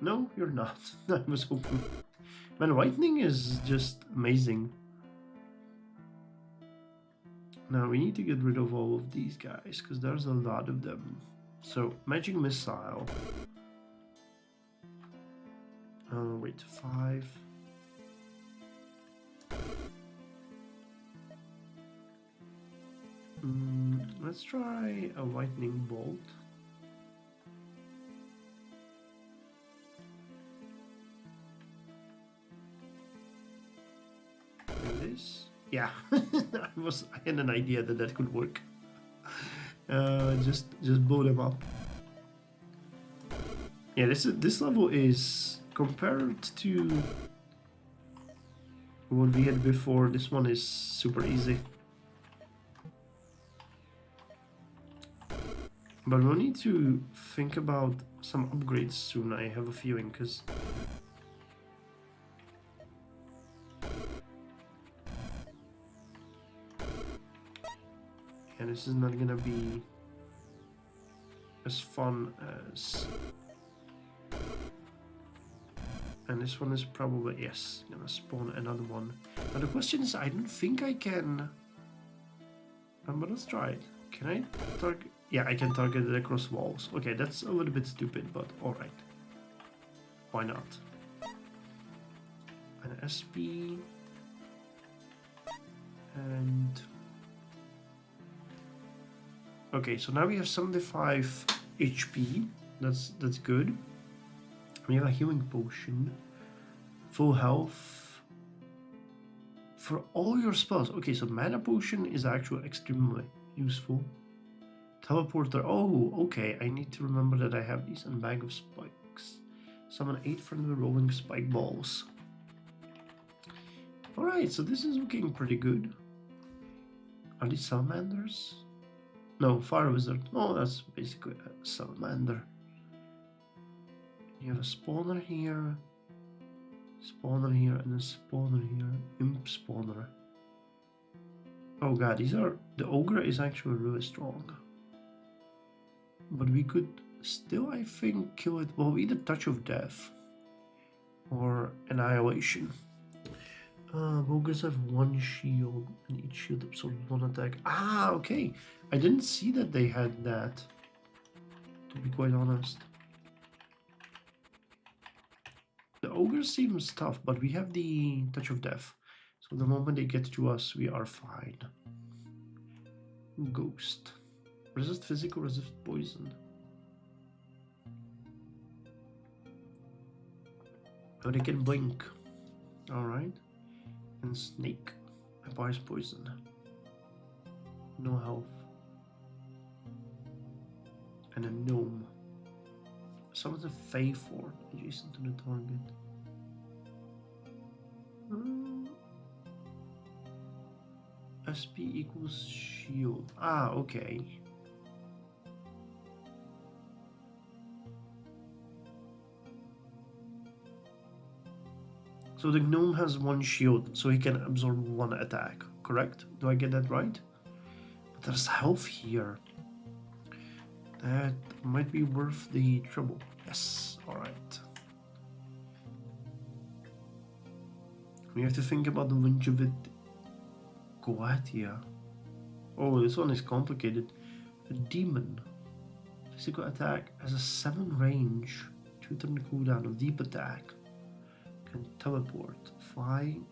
No, you're not. I was hoping. Man, whitening is just amazing. Now we need to get rid of all of these guys, because there's a lot of them. So, magic missile. Wait, 5. Let's try a lightning bolt. Like this. Yeah, I had an idea that that could work. Just blow them up. Yeah, this level is, compared to what we had before, this one is super easy. But we'll need to think about some upgrades soon, I have a feeling, because yeah, this is not gonna be as fun as, and this one is probably, yes, gonna spawn another one. Now the question is, I don't think I can, but let's try it. Can I target? Yeah, I can target it across walls. Okay, that's a little bit stupid, but alright. Why not? An SP. And... okay, so now we have 75 HP. That's good. We have a healing potion. Full health. For all your spells. Okay, so mana potion is actually extremely useful. Teleporter. Oh, okay. I need to remember that I have these. And bag of spikes. Summon 8 friendly rolling spike balls. Alright, so this is looking pretty good. Are these salamanders? No, fire wizard. Oh, that's basically a salamander. You have a spawner here, and a spawner here. Imp spawner. Oh god, these are... the ogre is actually really strong. But we could still, I think, kill it. Well, either Touch of Death or Annihilation. Ogres have 1 shield, and each shield absorbs 1 attack. Ah, okay. I didn't see that they had that, to be quite honest. The ogre seems tough, but we have the Touch of Death. So the moment they get to us, we are fine. Ghost. Resist physical, resist poison. Oh, they can blink. Alright. And snake. Applies poison. No health. And a gnome. Summons a Fey form adjacent to the target. SP equals shield. Ah, okay. So the gnome has 1 shield, so he can absorb 1 attack, correct? Do I get that right? But there's health here. That might be worth the trouble. Yes, alright. We have to think about the Longevit Goatia. Oh, this one is complicated. A demon. Physical attack has a 7 range, 2 turn cooldown of deep attack. Can teleport, flying.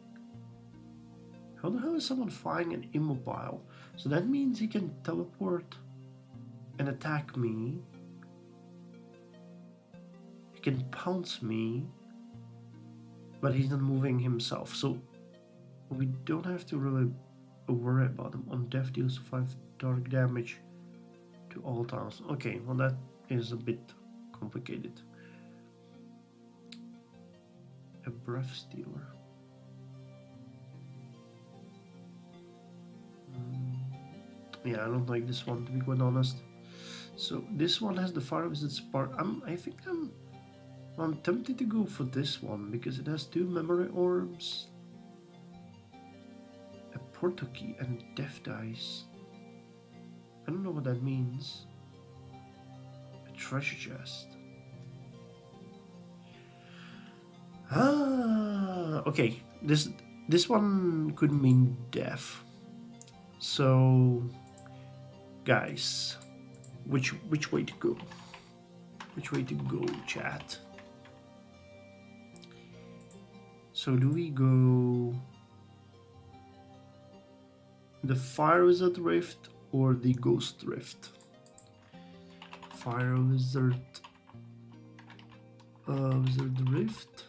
How the hell is someone flying and immobile? So that means he can teleport and attack me. He can pounce me, but he's not moving himself. So we don't have to really... worry about them. On death deals 5 dark damage to all towns. Okay, well that is a bit complicated. A breath stealer. Yeah, I don't like this one, to be quite honest. So this one has the fire wizard spark. I think I'm tempted to go for this one because it has 2 memory orbs, a portal key, and death dice. I don't know what that means. A treasure chest. Ah, okay. This one could mean death. So, guys, which way to go? Which way to go, chat? So do we go the Fire Wizard Rift or the Ghost Rift? Fire Wizard Wizard Rift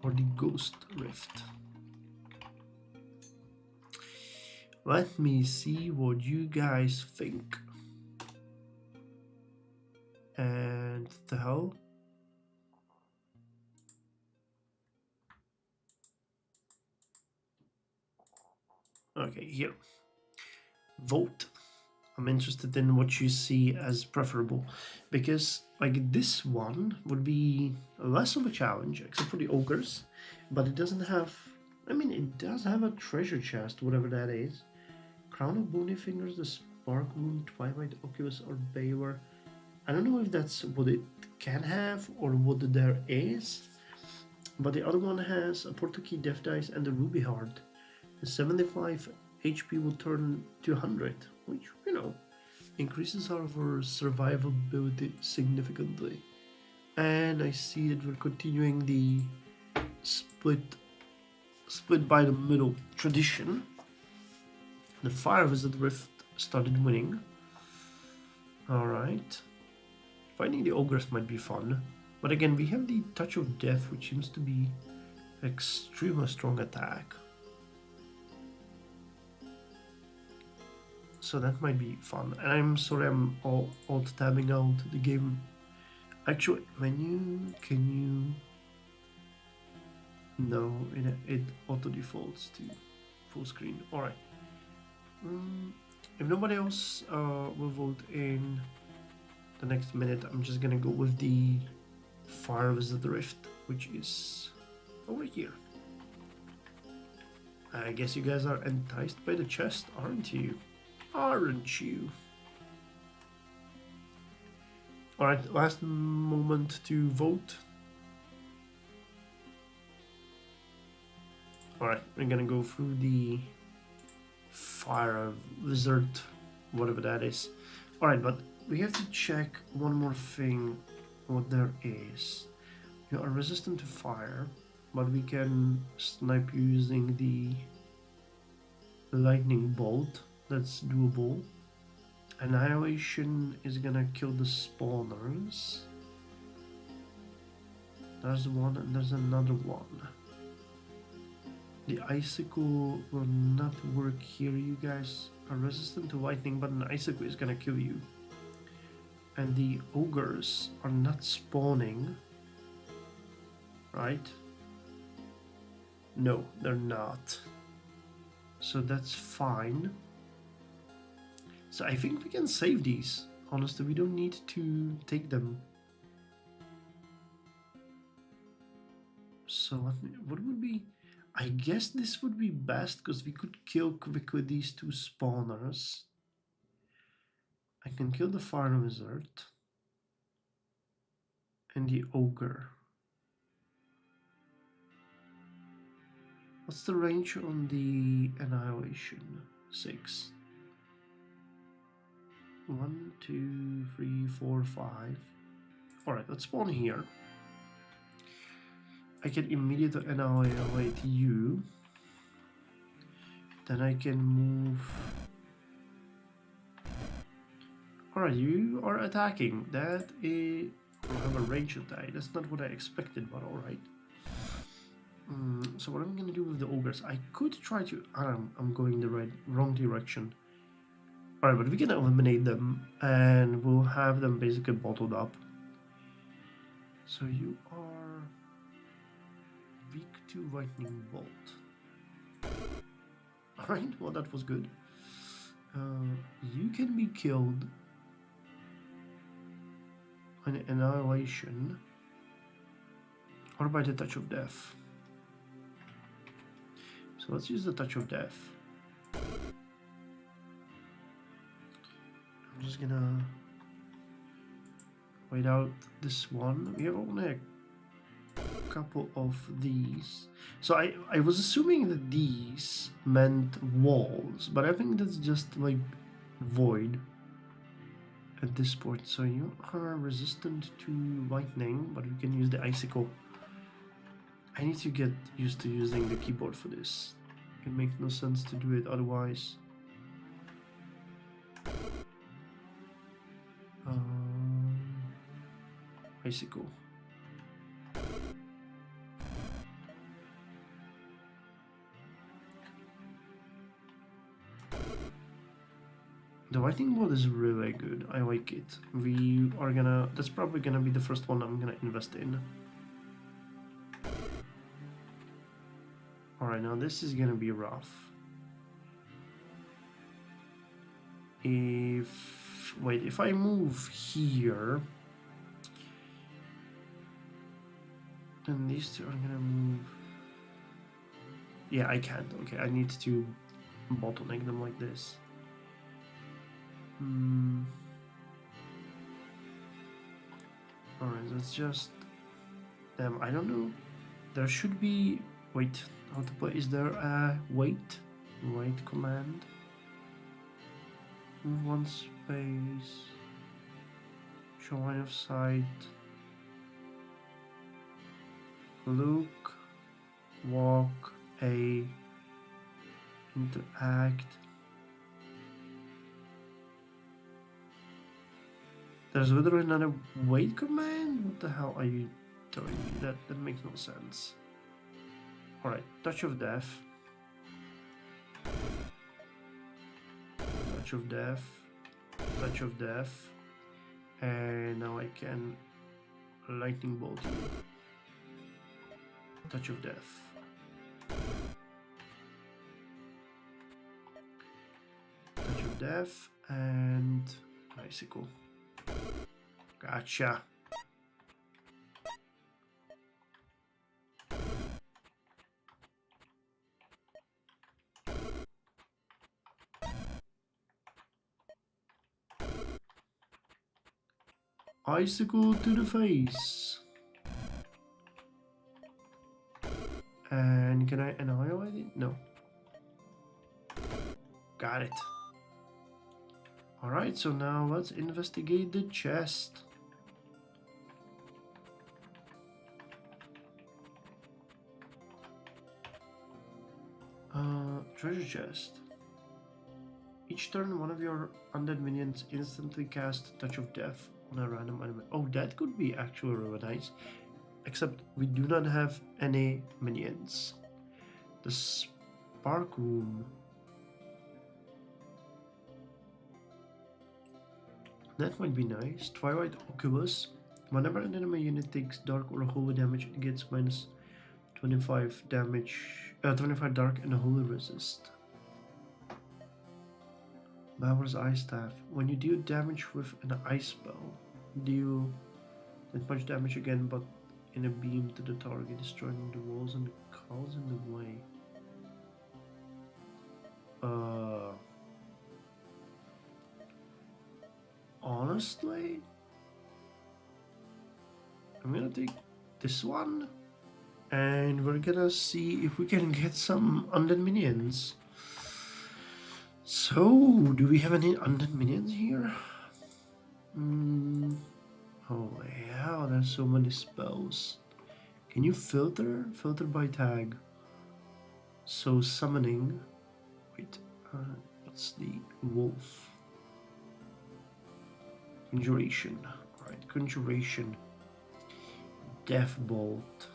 or the Ghost Rift? Let me see what you guys think. And the hell? Okay, here. Vote. I'm interested in what you see as preferable, because like this one would be less of a challenge, except for the ogres, but it doesn't have. I mean, it does have a treasure chest, whatever that is. Crown of Bony Fingers, the Spark Moon, Twilight Oculus, or Baylor. I don't know if that's what it can have or what there is, but the other one has a Portal Key, Death Dice, and a Ruby Heart. The 75 HP will turn to 100, which, you know, increases our survivability significantly. And I see that we're continuing the split by the middle tradition. The Fire Wizard Rift started winning. Alright. Finding the ogres might be fun. But again, we have the Touch of Death, which seems to be an extremely strong attack. So that might be fun. And I'm sorry I'm alt-tabbing out the game. Actually, menu, can you... No, it auto-defaults to full screen. Alright. If nobody else will vote in the next minute, I'm just gonna go with the Fire Wizard Rift, which is over here. I guess you guys are enticed by the chest, aren't you? Aren't you? Alright, last moment to vote. Alright, we're gonna go through the Fire Wizard, whatever that is. Alright, but we have to check one more thing, what there is. You are resistant to fire, but we can snipe using the lightning bolt. That's doable. Annihilation is gonna kill the spawners. There's one and there's another one. The icicle will not work here. You guys are resistant to lightning, but an icicle is gonna kill you. And the ogres are not spawning, right? No, they're not. So that's fine. So I think we can save these. Honestly, we don't need to take them. So what would be... I guess this would be best because we could kill quickly these 2 spawners. I can kill the Fire Wizard and the Ogre. What's the range on the Annihilation? 6. 1, 2, 3, 4, 5. Alright, let's spawn here. I can immediately annihilate you. Then I can move. Alright, you are attacking. That is... will have a range attack. That's not what I expected, but alright. So what I'm gonna do with the ogres, I could try to, I don't know, I'm going the wrong direction. Alright, but we can eliminate them and we'll have them basically bottled up. So you are weak to lightning bolt. Alright, well that was good. You can be killed on annihilation or by the touch of death. So let's use the touch of death. I'm just gonna wait out this one. We have only a couple of these. So I was assuming that these meant walls, but I think that's just like void at this point. So you are resistant to lightning, but you can use the icicle. I need to get used to using the keyboard for this. It makes no sense to do it otherwise. Icicle. The lightning bolt is really good. I like it. We are gonna... That's probably gonna be the first one I'm gonna invest in. Alright, now this is gonna be rough. Wait, if I move here... Then these two are gonna move... Yeah, I can't. Okay, I need to bottleneck them like this. Alright, let's just... Damn, I don't know. There should be... Wait, how to play? Is there a wait? Wait command? Move one space. Show line of sight. Look. Walk. A. Interact. There's literally another wait command? What the hell are you telling me? That makes no sense. Alright, touch of death. Touch of death. Touch of death. And now I can lightning bolt you. Touch of death. Touch of death and icicle. Gotcha. Icicle to the face. And can I annihilate it? No. Got it. Alright, so now let's investigate the chest. Treasure chest. Each turn, one of your undead minions instantly cast Touch of Death on a random enemy. Oh, that could be actually really nice. Except we do not have any minions. The Spark Room. That might be nice. Twilight Oculus. Whenever an enemy unit takes dark or holy damage, it gets minus 25 damage. 25 dark and holy resist. Bauer's Ice Staff. When you deal damage with an ice spell, deal that much damage again, but in a beam to the target, destroying the walls and the clouds in the way. Honestly, I'm gonna take this one, and we're gonna see if we can get some undead minions. So, do we have any undead minions here? Oh yeah, there's so many spells. Can you filter? Filter by tag. So summoning. Wait, what's the wolf? Conjuration. Alright, conjuration. Death bolt.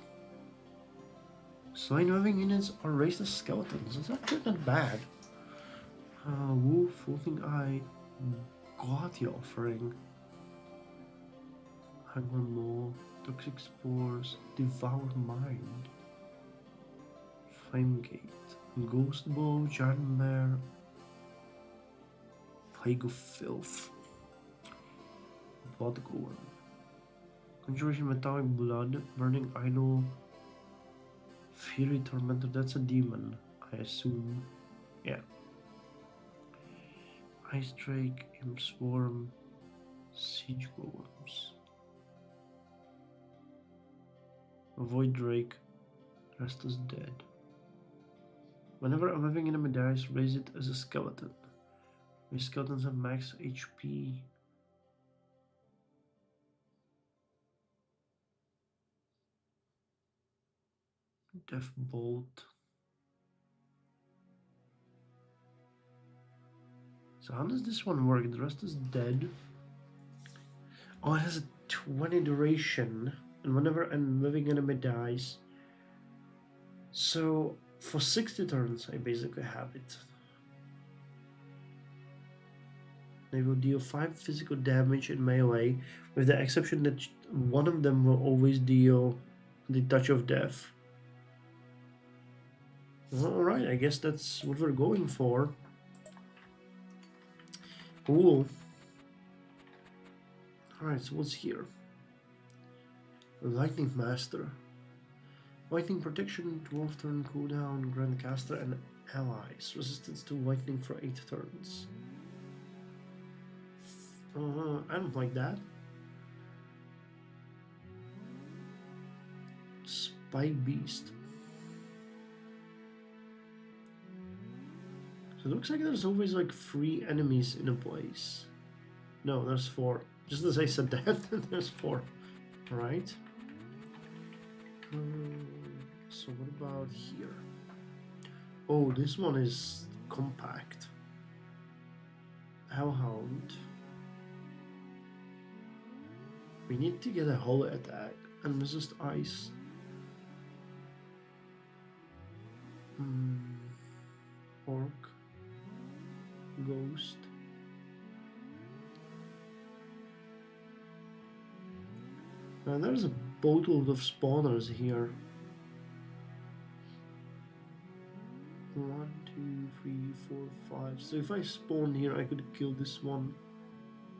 Slain moving units are raised as skeletons. Is that not bad? Wolf, Floating Eye, Guardia Offering, Hangman Maw, Toxic Spores, Devour Mind, Flame Gate, Ghost Bow, Giant Bear, Plague of Filth, Blood Golem, Conjuration Metallic Blood, Burning Idol, Fury Tormentor. That's a demon, I assume. Yeah. Ice Drake, Imp Swarm, Siege Golems, Void Drake, Rest is Dead. Whenever a living enemy dies, raise it as a skeleton. These skeletons have max HP. Death Bolt. So how does this one work? The rest is dead. Oh, it has a 20 duration, and whenever a living enemy dies. So for 60 turns, I basically have it. They will deal 5 physical damage in melee, with the exception that one of them will always deal the Touch of Death. Alright, I guess that's what we're going for. Cool. Alright, so what's here? Lightning Master. Lightning Protection, 12 turn cooldown, Grandcaster and allies. Resistance to lightning for 8 turns. I don't like that. Spike Beast. So it looks like there's always like 3 enemies in a place. No, there's 4. Just as I said that, there's 4. Alright. So what about here? Oh, this one is compact. Hellhound. We need to get a holy attack and resist ice. Orc. Ghost. Now there's a boatload of spawners here. 1, 2, 3, 4, 5. So if I spawn here, I could kill this one.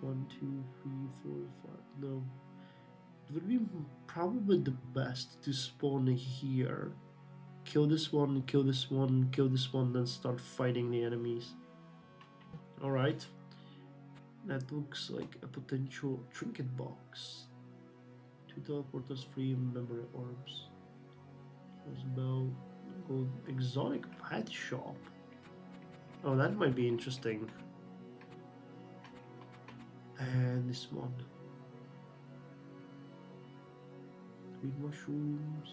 1, 2, 3, 4, 5. No. It would be probably the best to spawn here. Kill this one, kill this one, kill this one, then start fighting the enemies. Alright. That looks like a potential trinket box. 2 teleporters, 3 memory orbs. There's bow. Gold exotic pet shop. Oh, that might be interesting. And this one. 3 mushrooms.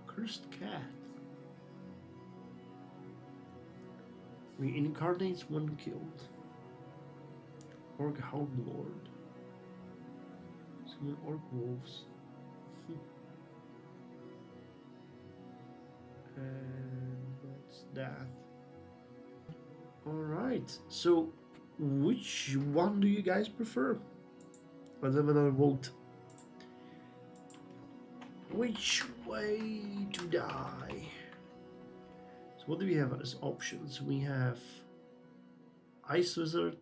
Cursed cat. Reincarnates 1 killed. Orc Hound Lord. Some orc wolves. And that's that. Alright, so which one do you guys prefer? Let's have another vote. Which way to die? So what do we have as options? We have Ice Wizard,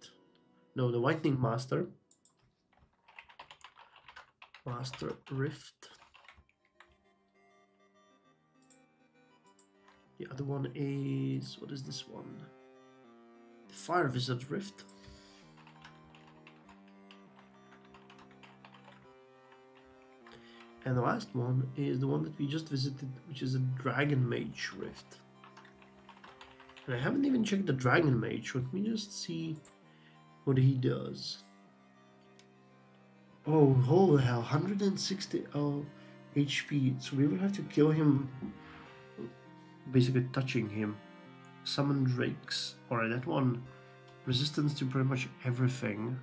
no, the Lightning Master, Master Rift. The other one is, what is this one? The Fire Wizard Rift. And the last one is the one that we just visited, which is a Dragon Mage Rift. And I haven't even checked the Dragon Mage. Let me just see what he does. Oh, holy hell, 160 HP. So we will have to kill him, basically touching him. Summon Drakes. Alright, that one. Resistance to pretty much everything.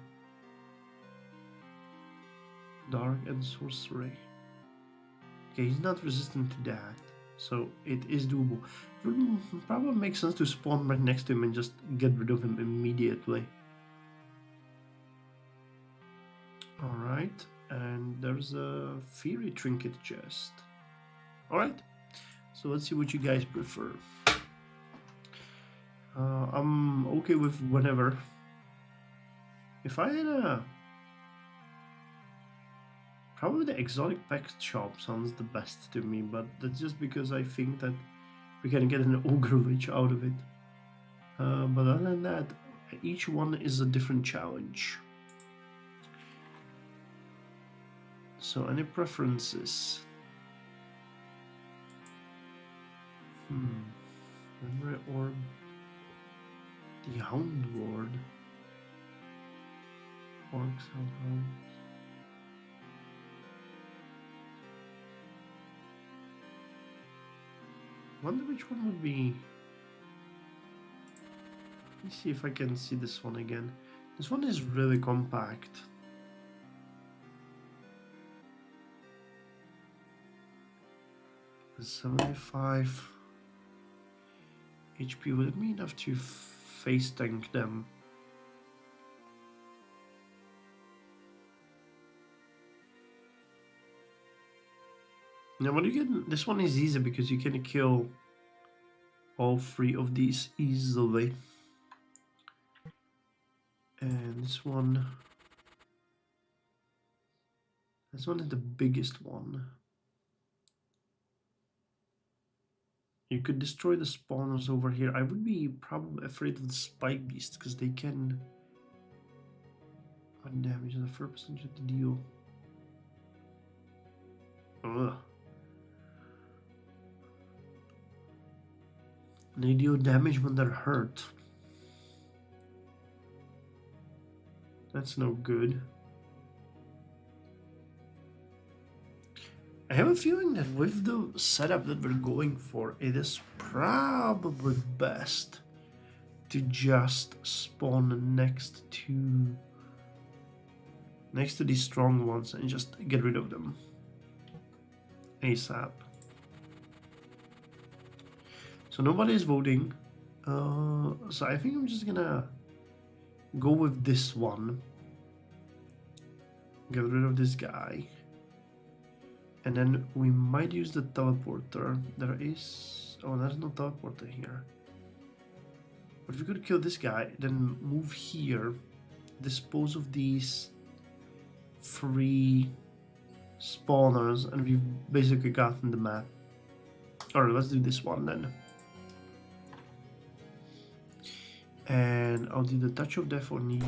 Dark and Sorcery. Okay, he's not resistant to that, so it is doable. It would probably make sense to spawn right next to him and just get rid of him immediately. Alright, and there's a Fury Trinket chest. Alright, so let's see what you guys prefer. I'm okay with whatever. If I had a... Probably the exotic pet shop sounds the best to me, but that's just because I think that we can get an ogre witch out of it. But other than that, each one is a different challenge. So any preferences? Memory orb. The Hound Lord. Orcs Hellhound. Wonder which one would be. Let me see if I can see this one again. This one is really compact. The 75 HP, would it be enough to face tank them? Now, what you get? This one is easy because you can kill all three of these easily. And this one is the biggest one. You could destroy the spawners over here. I would be probably afraid of the spike beasts because they can 1 damage on the first percentage of the deal. Ugh. They deal damage when they're hurt. That's no good. I have a feeling that with the setup that we're going for, it is probably best to just spawn next to these strong ones and just get rid of them ASAP. So nobody is voting. So I think I'm just gonna go with this one. Get rid of this guy. And then we might use the teleporter. There is... Oh, there's no teleporter here. But if we could kill this guy, then move here. Dispose of these 3 spawners. And we've basically gotten the map. Alright, let's do this one then. And I'll do the touch of death on you.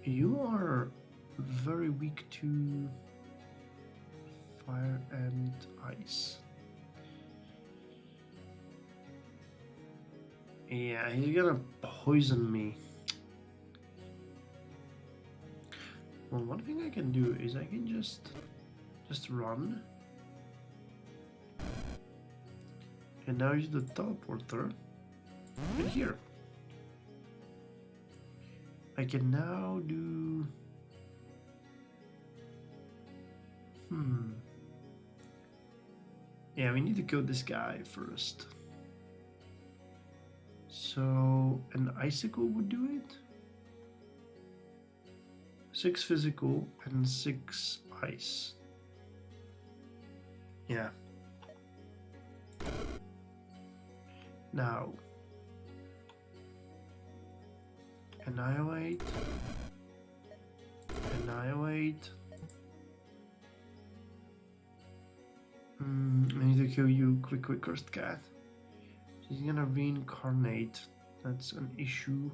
You are very weak to fire and ice. Yeah, he's gonna poison me. Well, one thing I can do is I can just run. And now use the teleporter right here. I can now do... Yeah, we need to kill this guy first. So, an icicle would do it? 6 physical and 6 ice. Yeah. Now, annihilate, annihilate. I need to kill you, quick cursed cat. She's gonna reincarnate. That's an issue.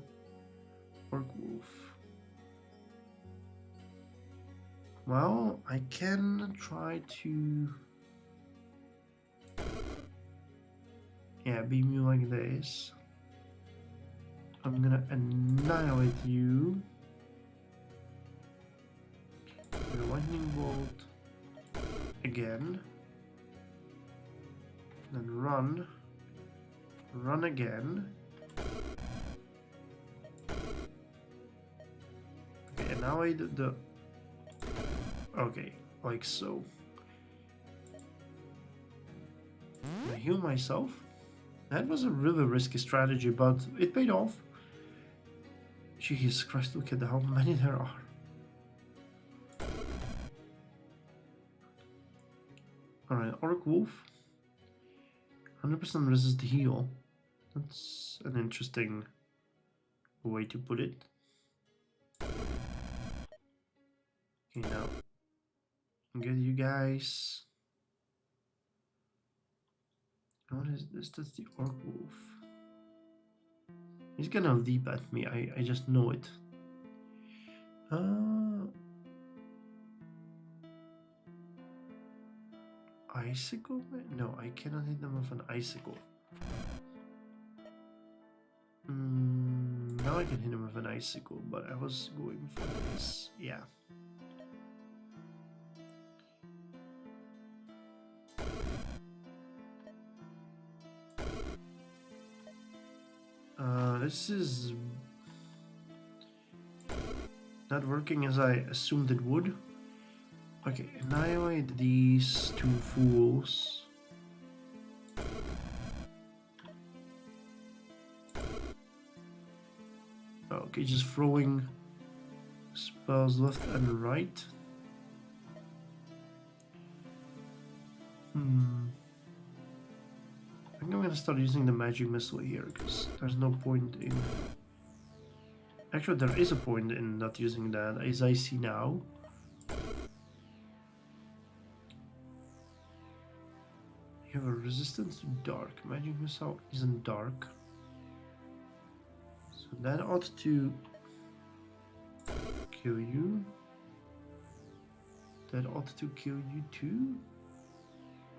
Orc wolf. Well, I can try to... Yeah, beam you like this. I'm gonna annihilate you. The lightning bolt again. Then run. Run again. Okay, and now I did the Okay, like so. I heal myself. That was a really risky strategy, but it paid off. Jesus Christ, look at how many there are. Alright, Orc Wolf. 100% resist heal. That's an interesting way to put it. Okay, now get you guys. What is this? That's the Orc Wolf. He's gonna leap at me. I just know it. Icicle? No, I cannot hit them with an icicle. Now I can hit him with an icicle, but I was going for this. Yeah. This is not working as I assumed it would. Okay, annihilate these two fools. Okay, just throwing spells left and right. I think I'm gonna start using the magic missile here, because there's no point in... Actually, there is a point in not using that, as I see now. You have a resistance to dark. Magic missile isn't dark. So that ought to kill you. That ought to kill you too.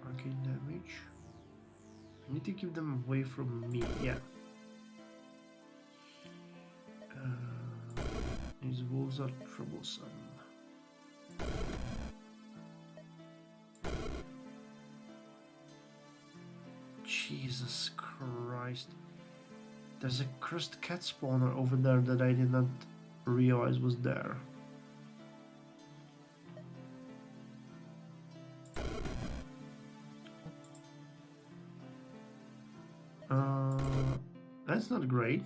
Arcane damage. I need to keep them away from me. Yeah. These wolves are troublesome. Jesus Christ. There's a cursed cat spawner over there that I did not realize was there. That's not great.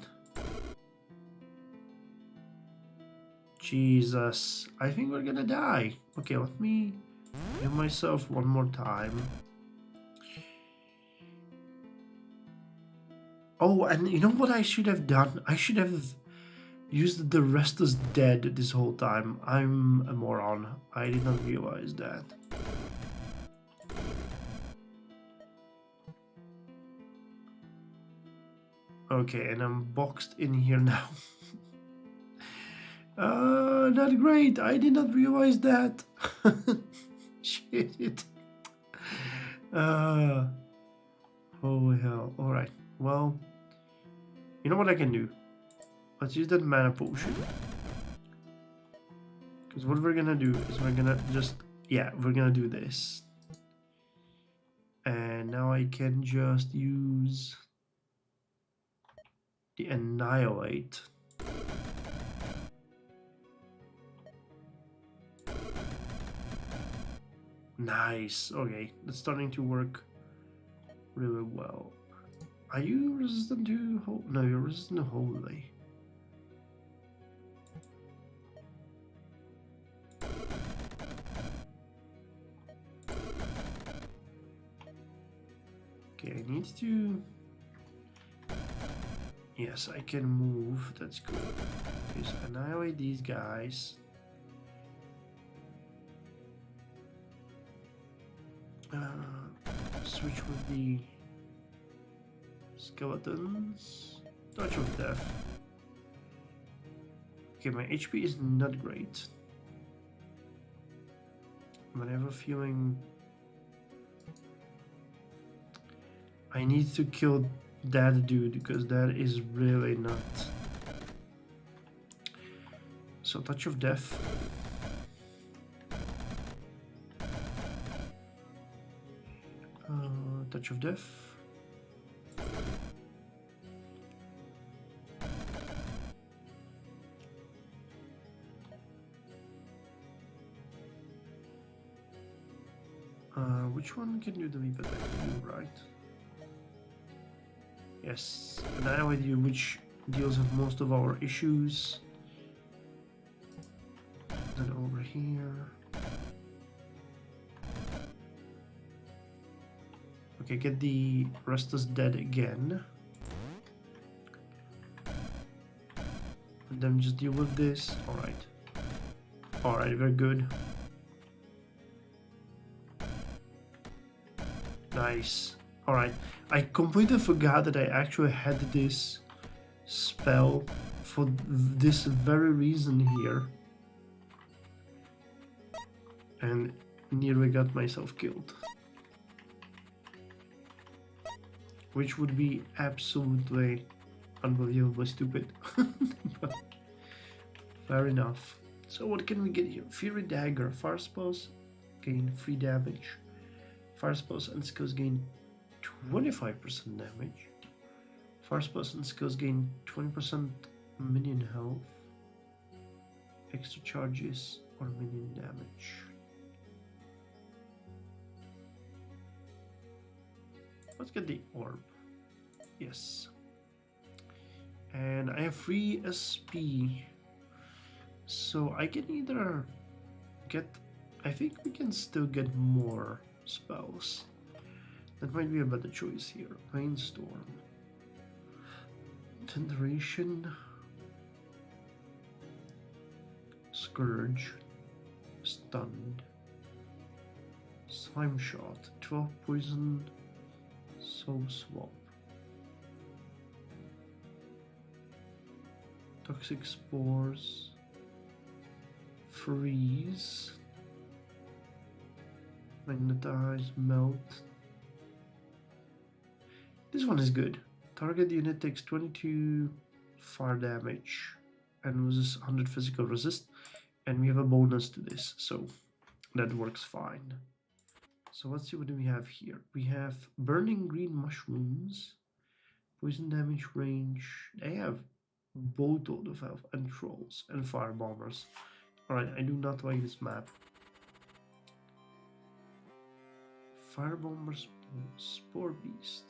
Jesus, I think we're gonna die. Okay, let me give myself one more time. Oh, and you know what I should have done? I should have used the Restless Dead this whole time. I'm a moron. I did not realize that. Okay, and I'm boxed in here now. Not great. I did not realize that. Shit. Oh hell. Alright. Well, you know what I can do? Let's use that mana potion. Because what we're gonna do is we're gonna just... Yeah, we're gonna do this. And now I can just use the Annihilate. Nice. Okay, that's starting to work really well. Are you resistant to... No, you're resistant to Holy. Okay, I need to... Yes, I can move. That's good. Okay, so annihilate these guys. Switch with the skeletons. Touch of Death. Okay, my HP is not great. But I have a feeling I need to kill that dude because that is really not. So Touch of Death. Touch of Death. which one can do the VPET? You, right? Yes, Annihilate You, which deals with most of our issues. Then over here. Okay, get the Restless Dead again. And then just deal with this. Alright. Alright, very good. Nice. Alright. I completely forgot that I actually had this spell for this very reason here. And nearly got myself killed. Which would be absolutely unbelievably stupid. But fair enough. So what can we get here? Fury Dagger. Fire spells gain 3 damage. Fire spells and skills gain 25% damage. Fire spells and skills gain 20% minion health. Extra charges or minion damage. Let's get the orb. Yes. And I have 3 SP. So I can either get... I think we can still get more spells. That might be a better choice here. Rainstorm. Tenderation. Scourge. Stunned. Slime Shot. 12 poison. Soul Swap. Toxic Spores. Freeze. Magnetize, Melt. This one is good. Target unit takes 22 fire damage and loses 100 physical resist, and we have a bonus to this, so that works fine. So let's see what do we have here. We have Burning Green Mushrooms, Poison Damage Range. They have Boatload of Health and Trolls and Fire Bombers. Alright, I do not like this map. Fire Bombers, Spore Beast.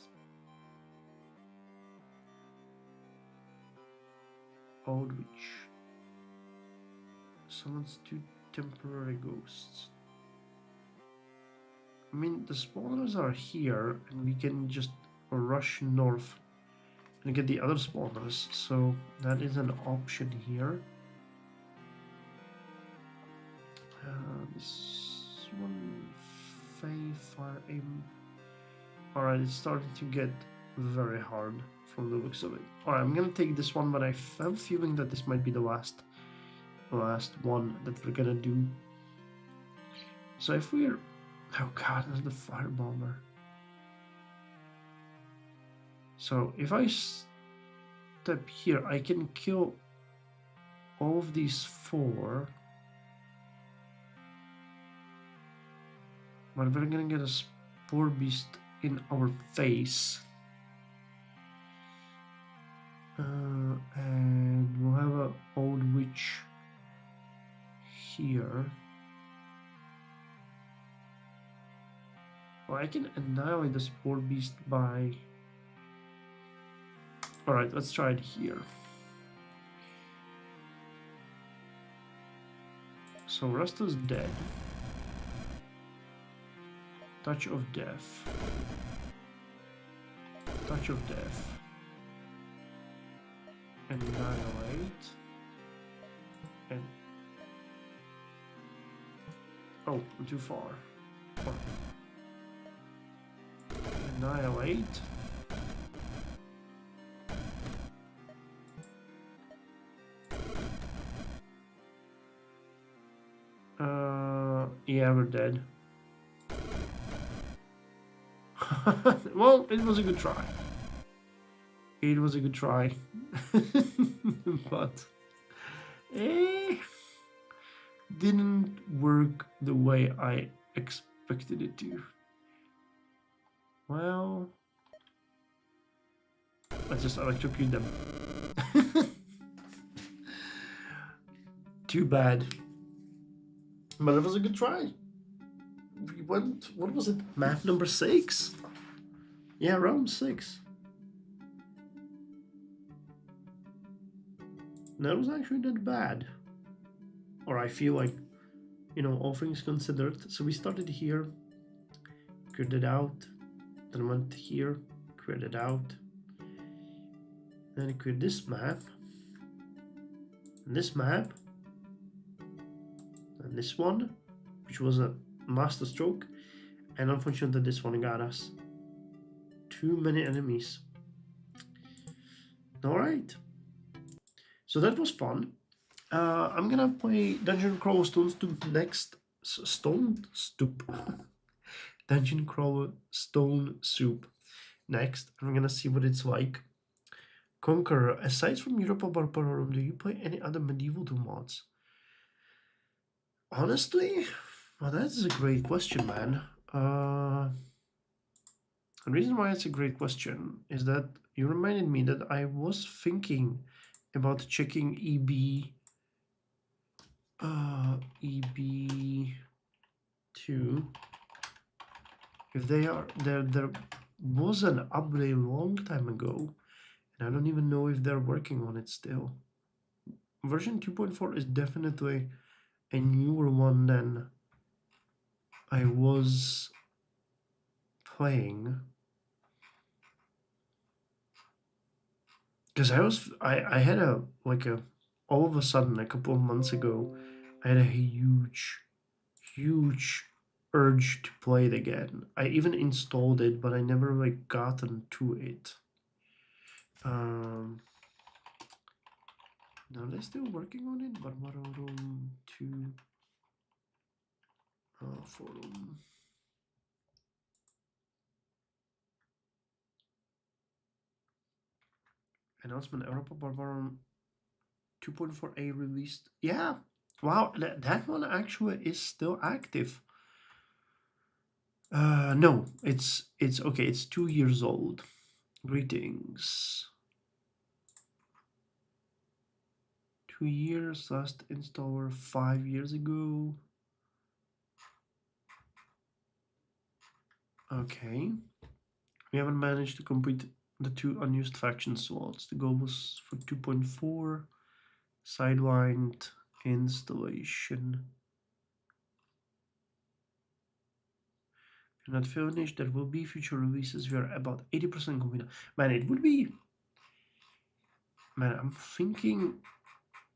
Old Witch. Summons 2 temporary ghosts. I mean, the spawners are here, and we can just rush north and get the other spawners, so that is an option here. This one, Fire Aim. Alright, it's starting to get very hard from the looks of it. Alright, I'm gonna take this one, but I have a feeling that this might be the last one that we're gonna do. So if we're... Oh god, there's the Fire Bomber. So if I step here, I can kill all of these 4. But we're gonna get a Spore Beast in our face. And we'll have an Old Witch here. Well, I can annihilate the Spore Beast by... Alright, let's try it here. So Rust is dead. Touch of Death. Touch of Death. Annihilate. And... Oh, I'm too far. Annihilate. Yeah, we're dead. Well, it was a good try. It was a good try. But didn't work the way I expected it to. Well, let's just electrocute them. Too bad. But it was a good try. went, what was it, map number 6? Yeah, round 6. That was actually not bad. Or I feel like, all things considered. So we started here, cleared it out, then went here, cleared it out. Then I cleared this map, and this map, and this one, which was a master stroke, and unfortunately this one got us. Too many enemies. Alright. So that was fun. I'm gonna play Dungeon Crawl Stone Stoop next. Stone Stoop. Dungeon Crawl Stone Soup next. I'm gonna see what it's like. Conqueror, aside from Europa Barbarorum, do you play any other Medieval 2 mods? Honestly, well, that's a great question, man. The reason why it's a great question is that you reminded me that I was thinking about checking EB2. If they are there was an update a long time ago, and I don't even know if they're working on it still. Version 2.4 is definitely a newer one than I was playing. Because I had all of a sudden a couple of months ago, I had a huge urge to play it again. I even installed it, but I never gotten to it. Now they're still working on it, Barbarorum 2 forum. Announcement: Europa Barbarorum 2.4a released. Yeah, wow, that one actually is still active. No, it's okay. It's 2 years old. Greetings. 2 years, last installer 5 years ago. Okay. We haven't managed to complete the 2 unused faction slots. The goal was for 2.4. Sidewind installation. If you're not finished, there will be future releases. We are about 80% complete. Man, it would be... Man, I'm thinking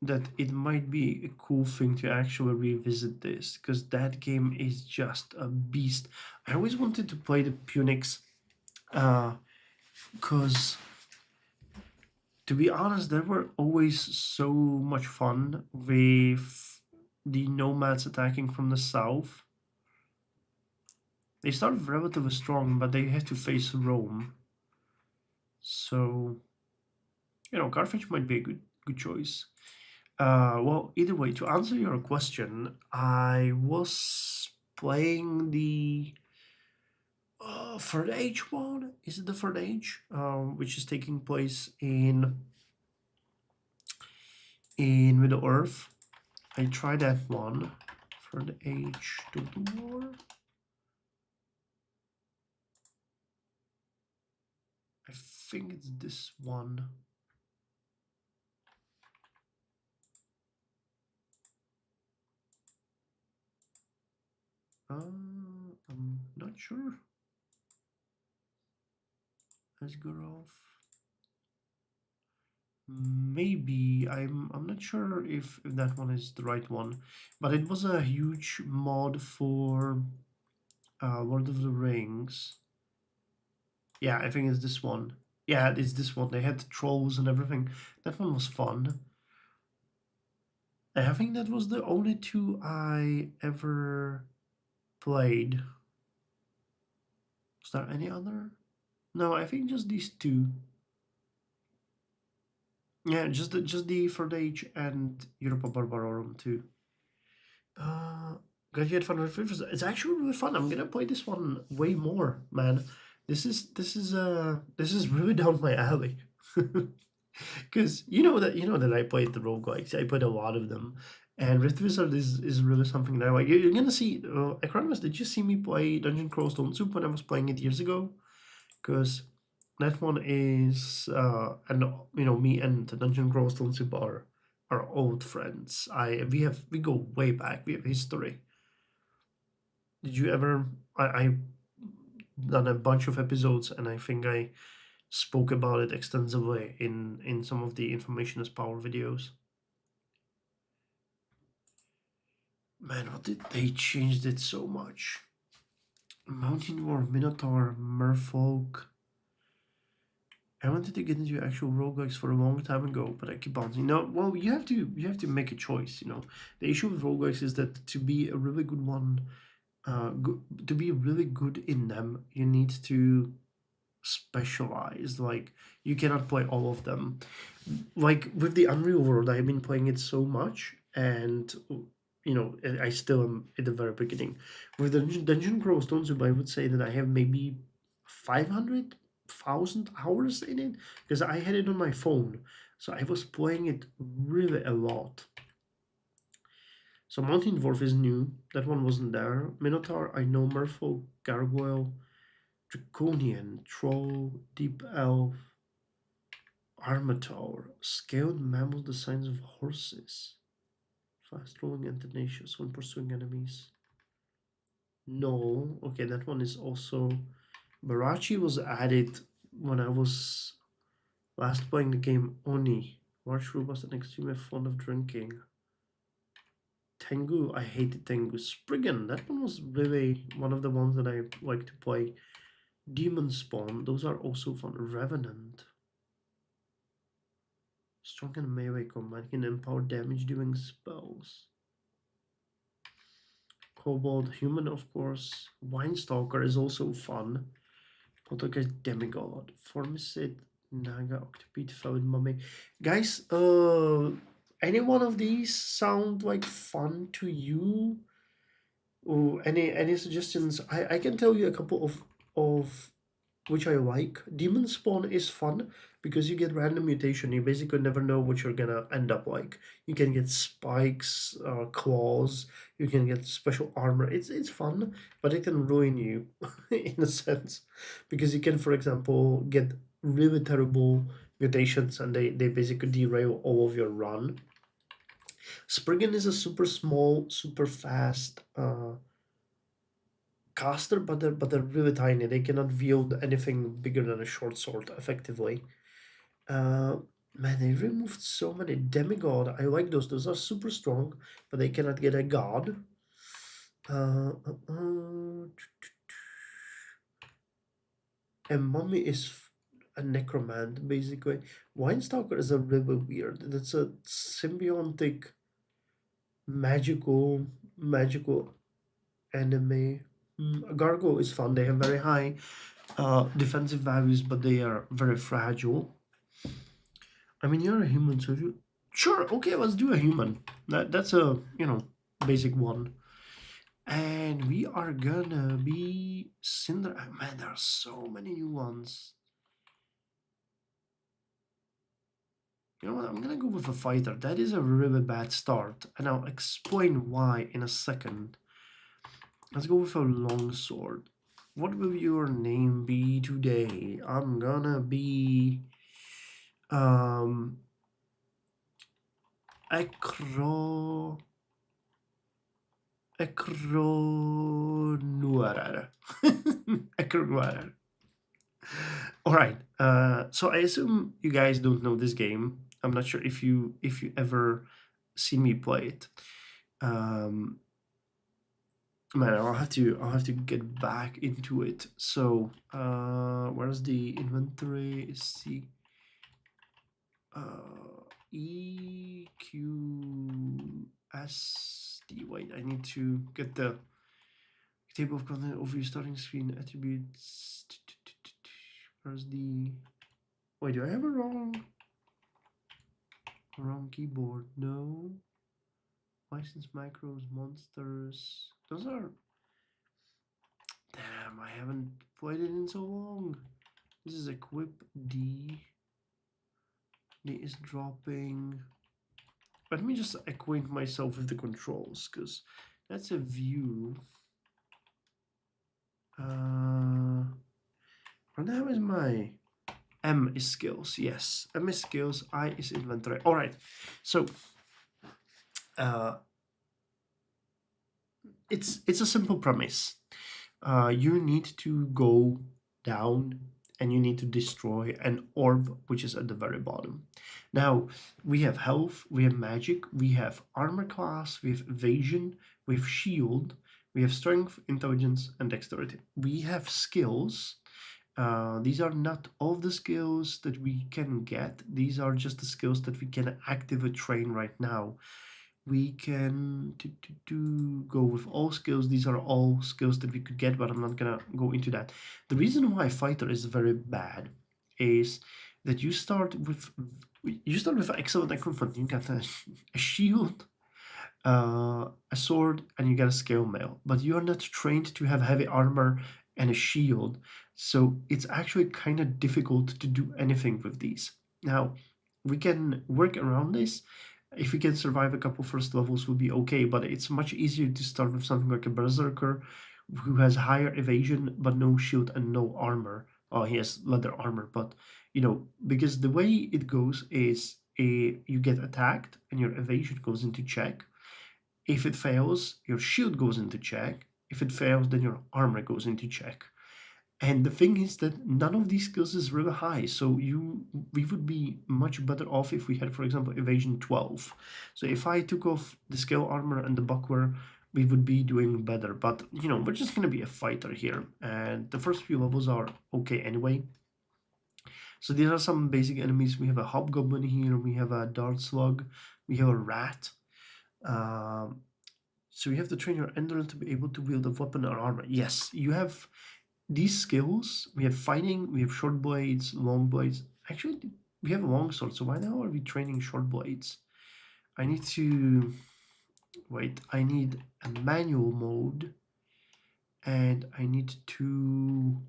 that it might be a cool thing to actually revisit this, because that game is just a beast. I always wanted to play the Punics, because to be honest, they were always so much fun with the nomads attacking from the south. They started relatively strong, but they had to face Rome. So, Carthage might be a good choice. Well, either way, to answer your question, I was playing the Third Age one. Is it the Third Age? Which is taking place in Middle Earth. I tried that one. Third Age Total War. I think it's this one. I'm not sure. Asgorov. Maybe I'm not sure if that one is the right one, but it was a huge mod for Lord of the Rings. Yeah, I think it's this one. Yeah, it's this one. They had trolls and everything. That one was fun. I think that was the only 2 I ever played. Was there any other? No, I think just these 2. Yeah, just the Third Age and Europa Barbarorum 2. Glad you had fun with it. It's actually really fun. I'm gonna play this one way more, man. This is really down my alley. Because you know that I played the roguelikes. I played a lot of them, And Rift Wizard is really something that I like. You're gonna see, Acronymus, did you see me play Dungeon Crawl Stone Soup when I was playing it years ago? Because that one is, and me and the Dungeon Crawl Stone Soup are old friends. We go way back. We have history. Did you ever? I done a bunch of episodes, and I think I spoke about it extensively in some of the Information is Power videos. Man, what did they changed it so much? Mountain War, Minotaur, Merfolk. I wanted to get into actual roguelikes for a long time ago, but I keep on saying no. Well, you have to make a choice. The issue with roguelikes is that to be a really good one, to be really good in them, you need to specialize. Like you cannot play all of them. Like with the Unreal World, I've been playing it so much, and I still am at the very beginning. With the Dungeon Crawl Stone Soup, I would say that I have maybe 500,000 hours in it because I had it on my phone, so I was playing it really a lot. So Mountain Dwarf is new. That one wasn't there. Minotaur, I know. Merfolk, Gargoyle, Draconian, Troll, Deep Elf, Armatour, Scaled Mammal, the signs of horses. Fast rolling and tenacious when pursuing enemies. No, okay, that one is also. Barachi was added when I was last playing the game Oni. Large robust and extremely fond of drinking. Tengu, I hated Tengu. Spriggan, that one was really one of the ones that I like to play. Demon Spawn, those are also fun. Revenant. Strong and melee combat can empower damage doing spells. Kobold, human, of course. Winestalker is also fun. Poltergeist, demigod. Formicid, Naga, Octopede, Felid, Mummy. Guys, any one of these sound like fun to you? Or any suggestions? I can tell you a couple of which I like. Demon Spawn is fun because you get random mutation. You basically never know what you're gonna end up like. You can get spikes, claws. You can get special armor. It's fun, but it can ruin you in a sense because you can, for example, get really terrible mutations and they basically derail all of your run. Spriggan is a super small, super fast caster, but they're really tiny. They cannot wield anything bigger than a short sword effectively. Uh, Man, they removed so many demigod. I like those. Those are super strong, but they cannot get a god. A mummy is a necromant basically. Winestalker is a really weird. That's a symbiotic magical enemy. Gargoyle is fun. They have very high defensive values, but they are very fragile. I mean, you're a human, so if you sure, okay, let's do a human. That's a basic one, and we are gonna be Cinder. Man, there are so many new ones. You know what? I'm gonna go with a fighter. That is a really bad start, and I'll explain why in a second. Let's go with a longsword. What will your name be today? I'm gonna be um Acro Acronuarar. Acronuarar. All right. So I assume you guys don't know this game. I'm not sure if you ever see me play it. Um, Man, I'll have to get back into it. So where's the inventory? See, EQSD. Wait, I need to get the table of content overview starting screen attributes. Where's the? Wait, do I have a wrong keyboard? No. License macros, monsters. Those are. Damn, I haven't played it in so long. This is equip D. D is dropping. let me just acquaint myself with the controls, because that's a view. And how is my M is skills? Yes, M is skills, I is inventory. All right, so it's a simple premise. You need to go down and you need to destroy an orb which is at the very bottom. Now, we have health, we have magic, we have armor class, we have evasion, we have shield, we have strength, intelligence, and dexterity. We have skills. These are not all the skills that we can get. These are just the skills that we can actively train right now. We can go with all skills. These are all skills that we could get, but I'm not gonna go into that. The reason why fighter is very bad is that you start with excellent equipment. You got a shield, a sword, and you got a scale mail, but you are not trained to have heavy armor and a shield, so it's actually kind of difficult to do anything with these. Now, we can work around this. If we can survive a couple first levels, we'll be okay, but it's much easier to start with something like a berserker who has higher evasion but no shield and no armor. Oh, he has leather armor, but because the way it goes is you get attacked and your evasion goes into check. If it fails, your shield goes into check. If it fails, then your armor goes into check. And the thing is that none of these skills is really high, so we would be much better off if we had, for example, evasion 12. So if I took off the scale armor and the buckler, we would be doing better. But we're just gonna be a fighter here, and the first few levels are okay anyway. So these are some basic enemies. We have a hobgoblin here, we have a dart slug, we have a rat. So you have to train your endurance to be able to wield a weapon or armor. Yes, you have these skills. We have fighting, we have short blades, long blades. Actually, we have a long sword, so why the hell are we training short blades? I need to... Wait, I need a manual mode, and I need to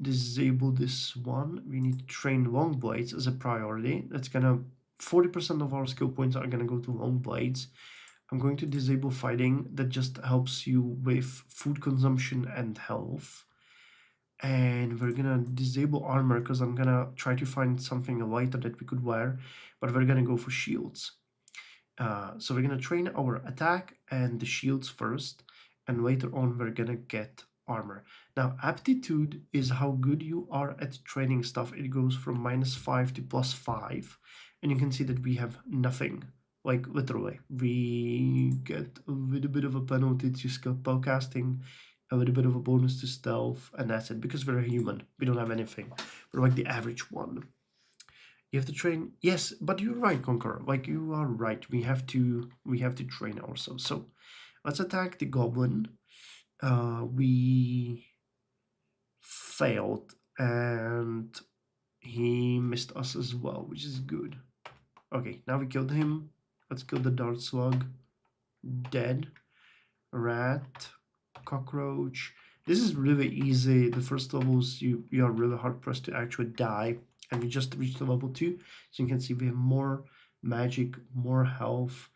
disable this one. We need to train long blades as a priority. That's gonna... 40% of our skill points are gonna go to long blades. I'm going to disable fighting. That just helps you with food consumption and health. And we're gonna disable armor because I'm gonna try to find something lighter that we could wear, but we're gonna go for shields. So we're gonna train our attack and the shields first, and later on we're gonna get armor. Now, aptitude is how good you are at training stuff. It goes from -5 to +5, and you can see that we have nothing. Like, literally, we get a little bit of a penalty to spellcasting, a little bit of a bonus to stealth, and that's it, because we're a human. We don't have anything. We're like the average one. You have to train. Yes, but you're right, Conqueror. Like, you are right. We have to train ourselves. So let's attack the goblin. We failed, and he missed us as well, which is good. Okay, now we killed him. Let's kill the dart slug. Dead. Rat. Cockroach. This is really easy. The first levels, you are really hard pressed to actually die, and we just reached the level 2, so you can see we have more magic, more health.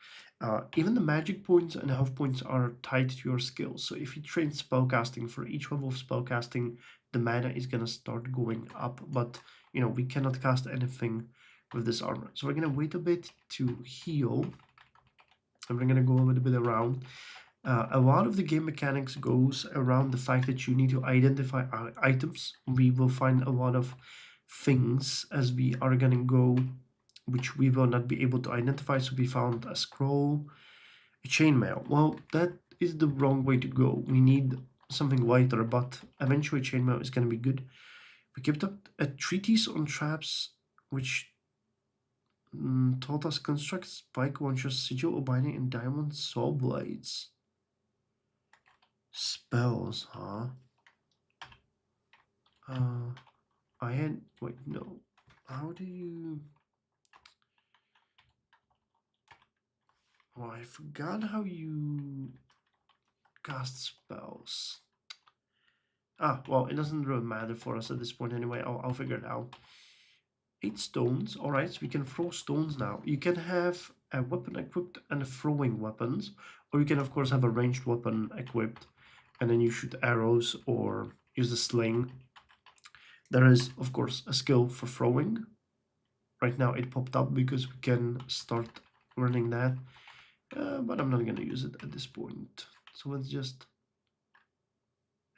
Even the magic points and health points are tied to your skills. So if you train spellcasting, for each level of spellcasting, the mana is gonna start going up. But we cannot cast anything with this armor. So we're gonna wait a bit to heal, and we're gonna go a little bit around. A lot of the game mechanics goes around the fact that you need to identify items. We will find a lot of things as we are gonna go, which we will not be able to identify. So we found a scroll, a chainmail. Well, that is the wrong way to go. We need something lighter, but eventually chainmail is gonna be good. We kept up a treatise on traps, which taught us construct spike launchers, sigil or binding, and diamond saw blades. Spells, huh? I had... Wait, no. How do you... Oh, I forgot how you cast spells. Well, it doesn't really matter for us at this point anyway. I'll figure it out. 8 stones. Alright, so we can throw stones now. You can have a weapon equipped and throwing weapons, or you can of course have a ranged weapon equipped and then you shoot arrows or use a sling. There is of course a skill for throwing. Right now it popped up because we can start learning that, but I'm not going to use it at this point. So let's just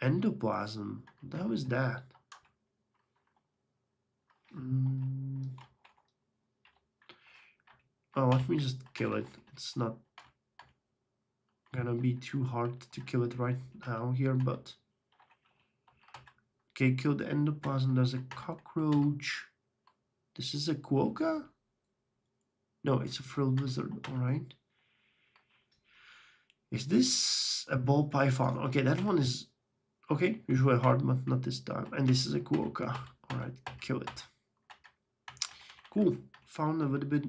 endoplasm. How is that? Oh, let me just kill it. It's not gonna be too hard to kill it right now here, but okay, kill the endoplasm. There's a cockroach. This is a quokka? No, it's a frilled lizard. All right. Is this a ball python? Okay, that one is okay. Usually hard, but not this time. And this is a quokka. All right, kill it. Cool. Found a little bit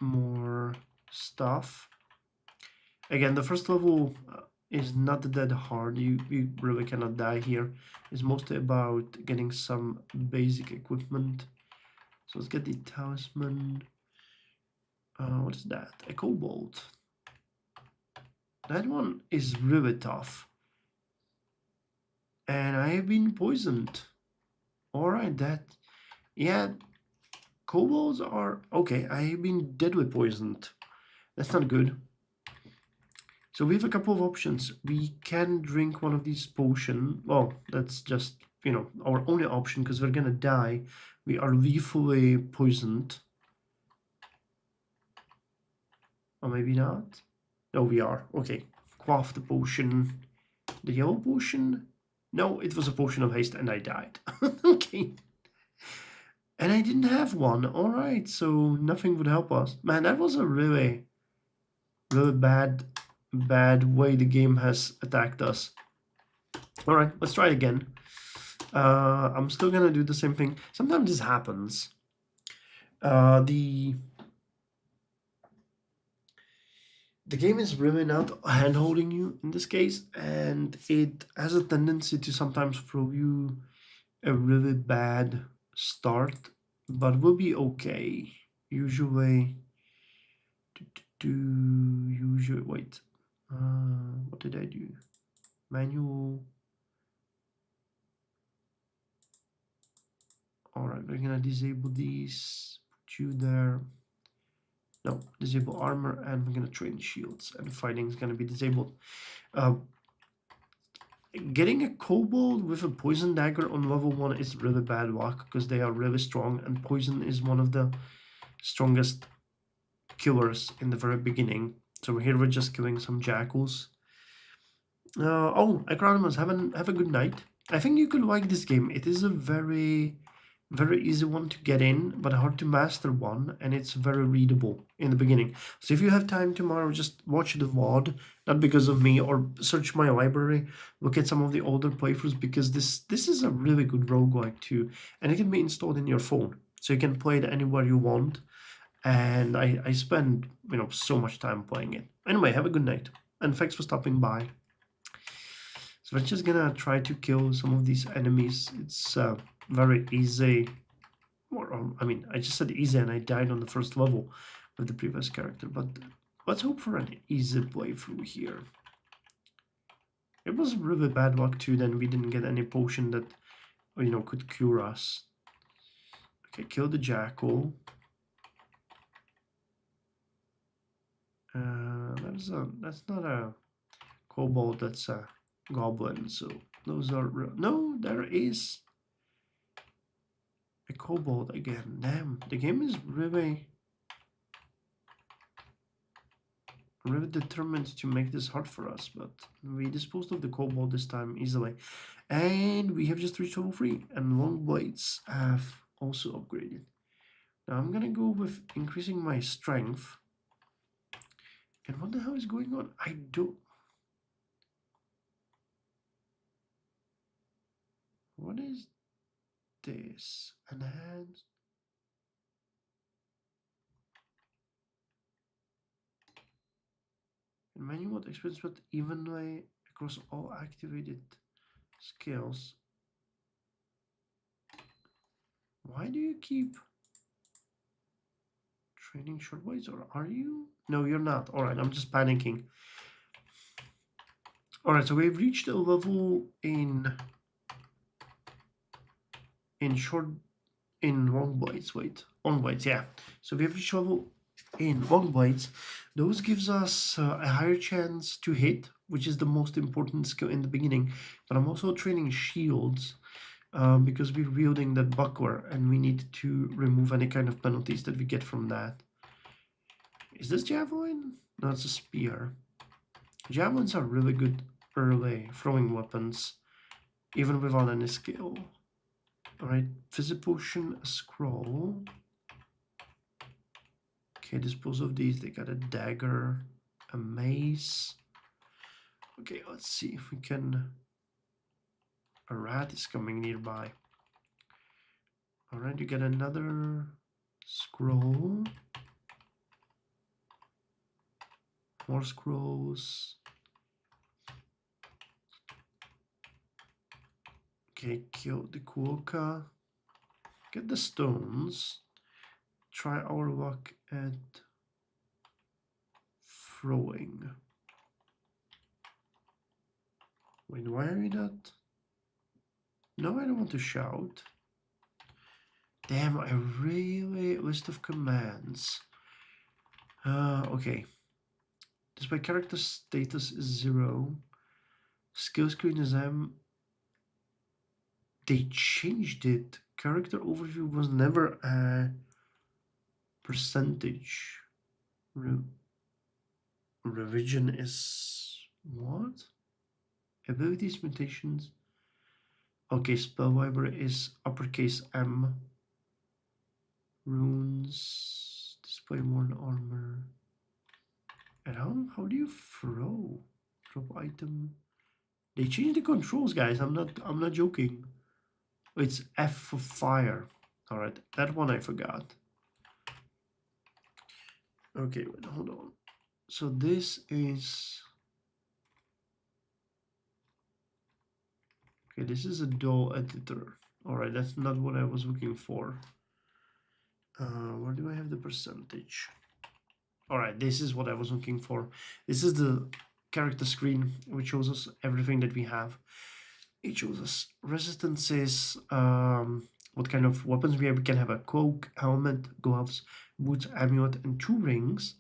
more stuff. Again, the first level is not that hard. You really cannot die here. It's mostly about getting some basic equipment. So let's get the talisman. What is that? A cobalt. That one is really tough. And I have been poisoned. Alright, yeah, kobolds are, okay, I have been deadly poisoned. That's not good. So we have a couple of options. We can drink one of these potions. Well, that's just, you know, our only option because we're gonna die. We are lethally poisoned. Or maybe not. No, we are. Okay. Quaff the potion. The yellow potion? No, it was a potion of haste and I died. Okay. And I didn't have one. Alright, so nothing would help us. Man, that was a really bad way the game has attacked us. Alright, let's try it again. I'm still gonna do the same thing. Sometimes this happens. The game is really not hand-holding you in this case, and it has a tendency to sometimes throw you a really bad start, but we'll be okay. Usually, wait. What did I do? Manual. All right, we're gonna disable these. Put you there. No, disable armor, and we're gonna train shields, and fighting is gonna be disabled. Getting a kobold with a poison dagger on level 1 is really bad luck because they are really strong, and poison is one of the strongest killers in the very beginning. So here we're just killing some jackals. Oh, Acronymus, have a good night. I think you could like this game. It is a very easy one to get in, but hard to master one, and it's very readable in the beginning. So if you have time tomorrow, just watch the VOD, not because of me, or search my library, look at some of the older playthroughs, because this is a really good roguelike too, and it can be installed in your phone, so you can play it anywhere you want. And I spend, you know, so much time playing it. Anyway, have a good night, and thanks for stopping by. So we're just gonna try to kill some of these enemies. It's very easy. Or, I mean, I just said easy and I died on the first level with the previous character, but let's hope for an easy playthrough here. It was really bad luck too, then we didn't get any potion that, you know, could cure us. Okay, kill the jackal. That's not a kobold, that's a goblin, so those are no, there is a kobold again. Damn, the game is really determined to make this hard for us, but we disposed of the kobold this time easily. And we have just reached level 3, and long blades have also upgraded. Now I'm gonna go with increasing my strength. And what the hell is going on? I don't... What is this? Enhanced... And menu mode experience but evenly across all activated skills. Why do you keep training short boys, or are you? No, you're not. All right, I'm just panicking. All right, so we've reached a level in short long blades. Wait, long blades, yeah. So we have reached level in long blades. Those gives us a higher chance to hit, which is the most important skill in the beginning. But I'm also training shields because we're wielding that buckler, and we need to remove any kind of penalties that we get from that. Is this javelin? No, it's a spear. Javelins are really good early throwing weapons, even without any skill. Alright, Physic Potion, a scroll. Okay, dispose of these. They got a dagger, a mace. Okay, let's see if we can... A rat is coming nearby. Alright, you get another scroll. More scrolls. Okay, kill the Kuoka. Get the stones. Try our luck at throwing. Wait, why are you not? No, I don't want to shout. Damn, I really... List of commands. Okay. Display character status is 0. Skill screen is M. They changed it. Character overview was never a percentage. Revision is what? Abilities, mutations. Okay, spell library is uppercase M. Runes, display worn armor. And how do you throw? Drop item. They changed the controls, guys. I'm not joking. It's F for fire. All right, that one I forgot. Okay, wait, hold on. So this is... Okay, this is a dual editor. All right, that's not what I was looking for. Where do I have the percentage? All right, this is what I was looking for. This is the character screen, which shows us everything that we have. It shows us resistances, what kind of weapons we have. We can have a cloak, helmet, gloves, boots, amulet, and 2 rings.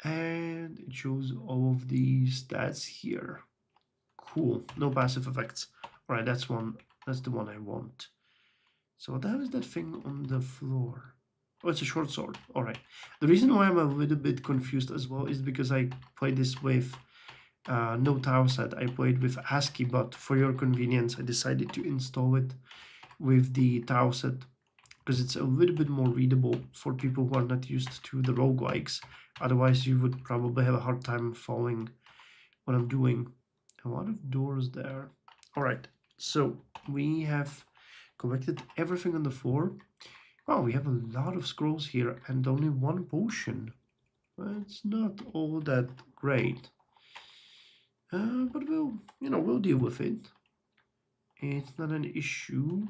And it shows all of the stats here. Cool, no passive effects. All right, that's the one I want. So what the hell is that thing on the floor? Oh, it's a short sword. All right. The reason why I'm a little bit confused as well is because I played this with no tile set. I played with ASCII, but for your convenience, I decided to install it with the tile set because it's a little bit more readable for people who are not used to the roguelikes. Otherwise, you would probably have a hard time following what I'm doing. A lot of doors there. All right. So we have collected everything on the floor. Wow, we have a lot of scrolls here and only 1 potion. It's not all that great. But we'll deal with it. It's not an issue.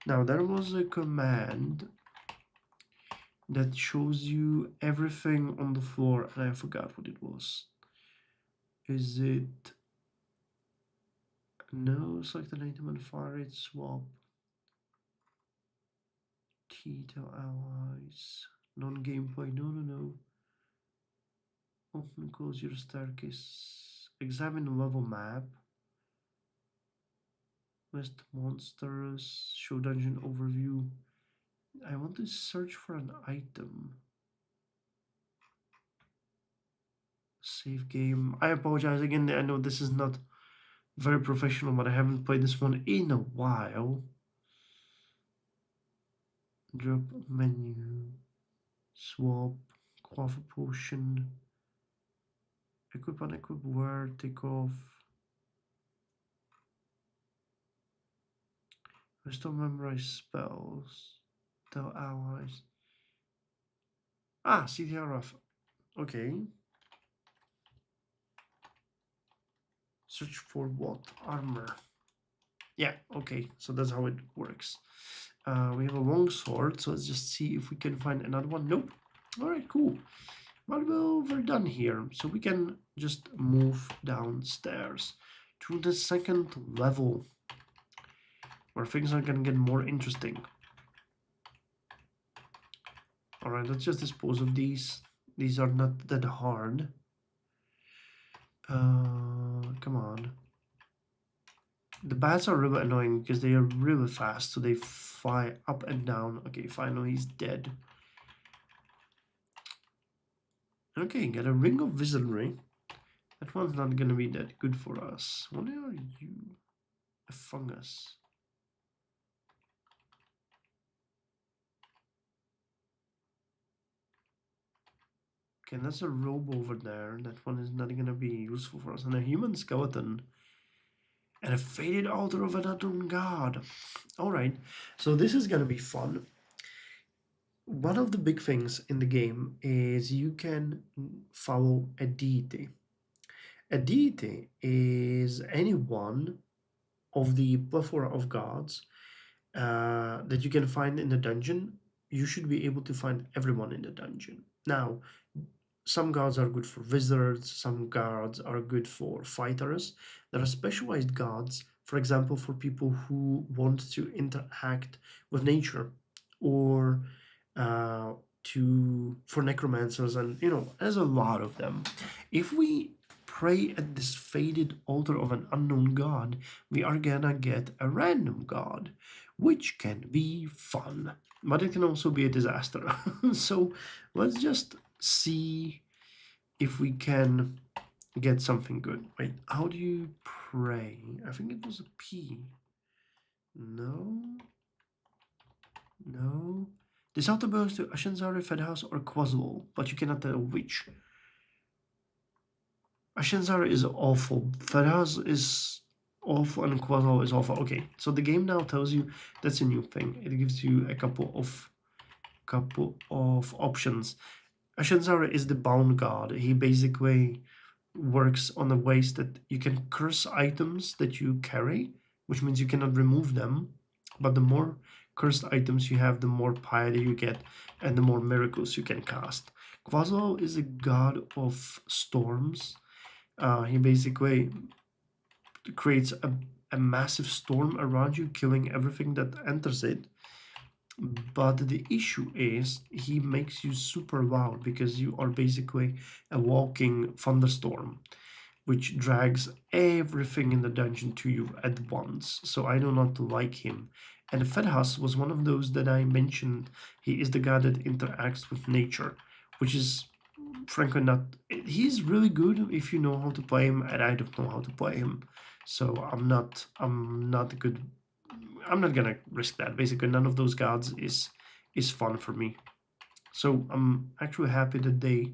Now, there was a command that shows you everything on the floor, and I forgot what it was. Is it... No, select an item and fire it, swap. Tell allies. Non-gameplay, no. Open and close your staircase. Examine the level map. List monsters. Show dungeon overview. I want to search for an item. Save game. I apologize again. I know this is not very professional, but I haven't played this one in a while. Drop menu. Swap. Quaff a potion. Equip, unequip, wear, take off. Restore memorize spells. Tell allies. Ah, CTRF. Okay. Search for what? Armor. Yeah, okay. So that's how it works. We have a long sword, so let's just see if we can find another one. Nope. All right, cool. Well, we're done here, so we can just move downstairs to the second level, where things are gonna get more interesting. All right, let's just dispose of these. These are not that hard. Come on. The bats are really annoying because they are really fast, so they fly up and down. Okay, finally he's dead. Okay, got a ring of wizardry. That one's not gonna be that good for us. What are you? A fungus. Okay, that's a robe over there. That one is not gonna be useful for us. And a human skeleton. And a faded altar of an unknown god. Alright, so this is gonna be fun. One of the big things in the game is you can follow a deity. A deity is any one of the plethora of gods that you can find in the dungeon. You should be able to find everyone in the dungeon. Now, some gods are good for wizards, some gods are good for fighters. There are specialized gods, for example, for people who want to interact with nature, or uh, to for necromancers, and there's a lot of them. If we pray at this faded altar of an unknown god, we are gonna get a random god, which can be fun, but it can also be a disaster. So let's just see if we can get something good. Wait, how do you pray? I think it was a P. No. No. This altar belongs to Ashenzari, Fedhouse, or Quazwol, but you cannot tell which. Ashenzari is awful. Fedhouse is awful, and Quazwol is awful. Okay, so the game now tells you that's a new thing. It gives you a couple of options. Ashenzara is the bound god. He basically works on the ways that you can curse items that you carry, which means you cannot remove them. But the more cursed items you have, the more piety you get, and the more miracles you can cast. Quasal is a god of storms. He basically creates a massive storm around you, killing everything that enters it. But the issue is he makes you super loud because you are basically a walking thunderstorm, which drags everything in the dungeon to you at once. So I do not like him. And Fedhas was one of those that I mentioned. He is the guy that interacts with nature, which is frankly not. He's really good if you know how to play him, and I don't know how to play him. So I'm not good. I'm not gonna risk that. Basically, none of those gods is fun for me. So I'm actually happy that they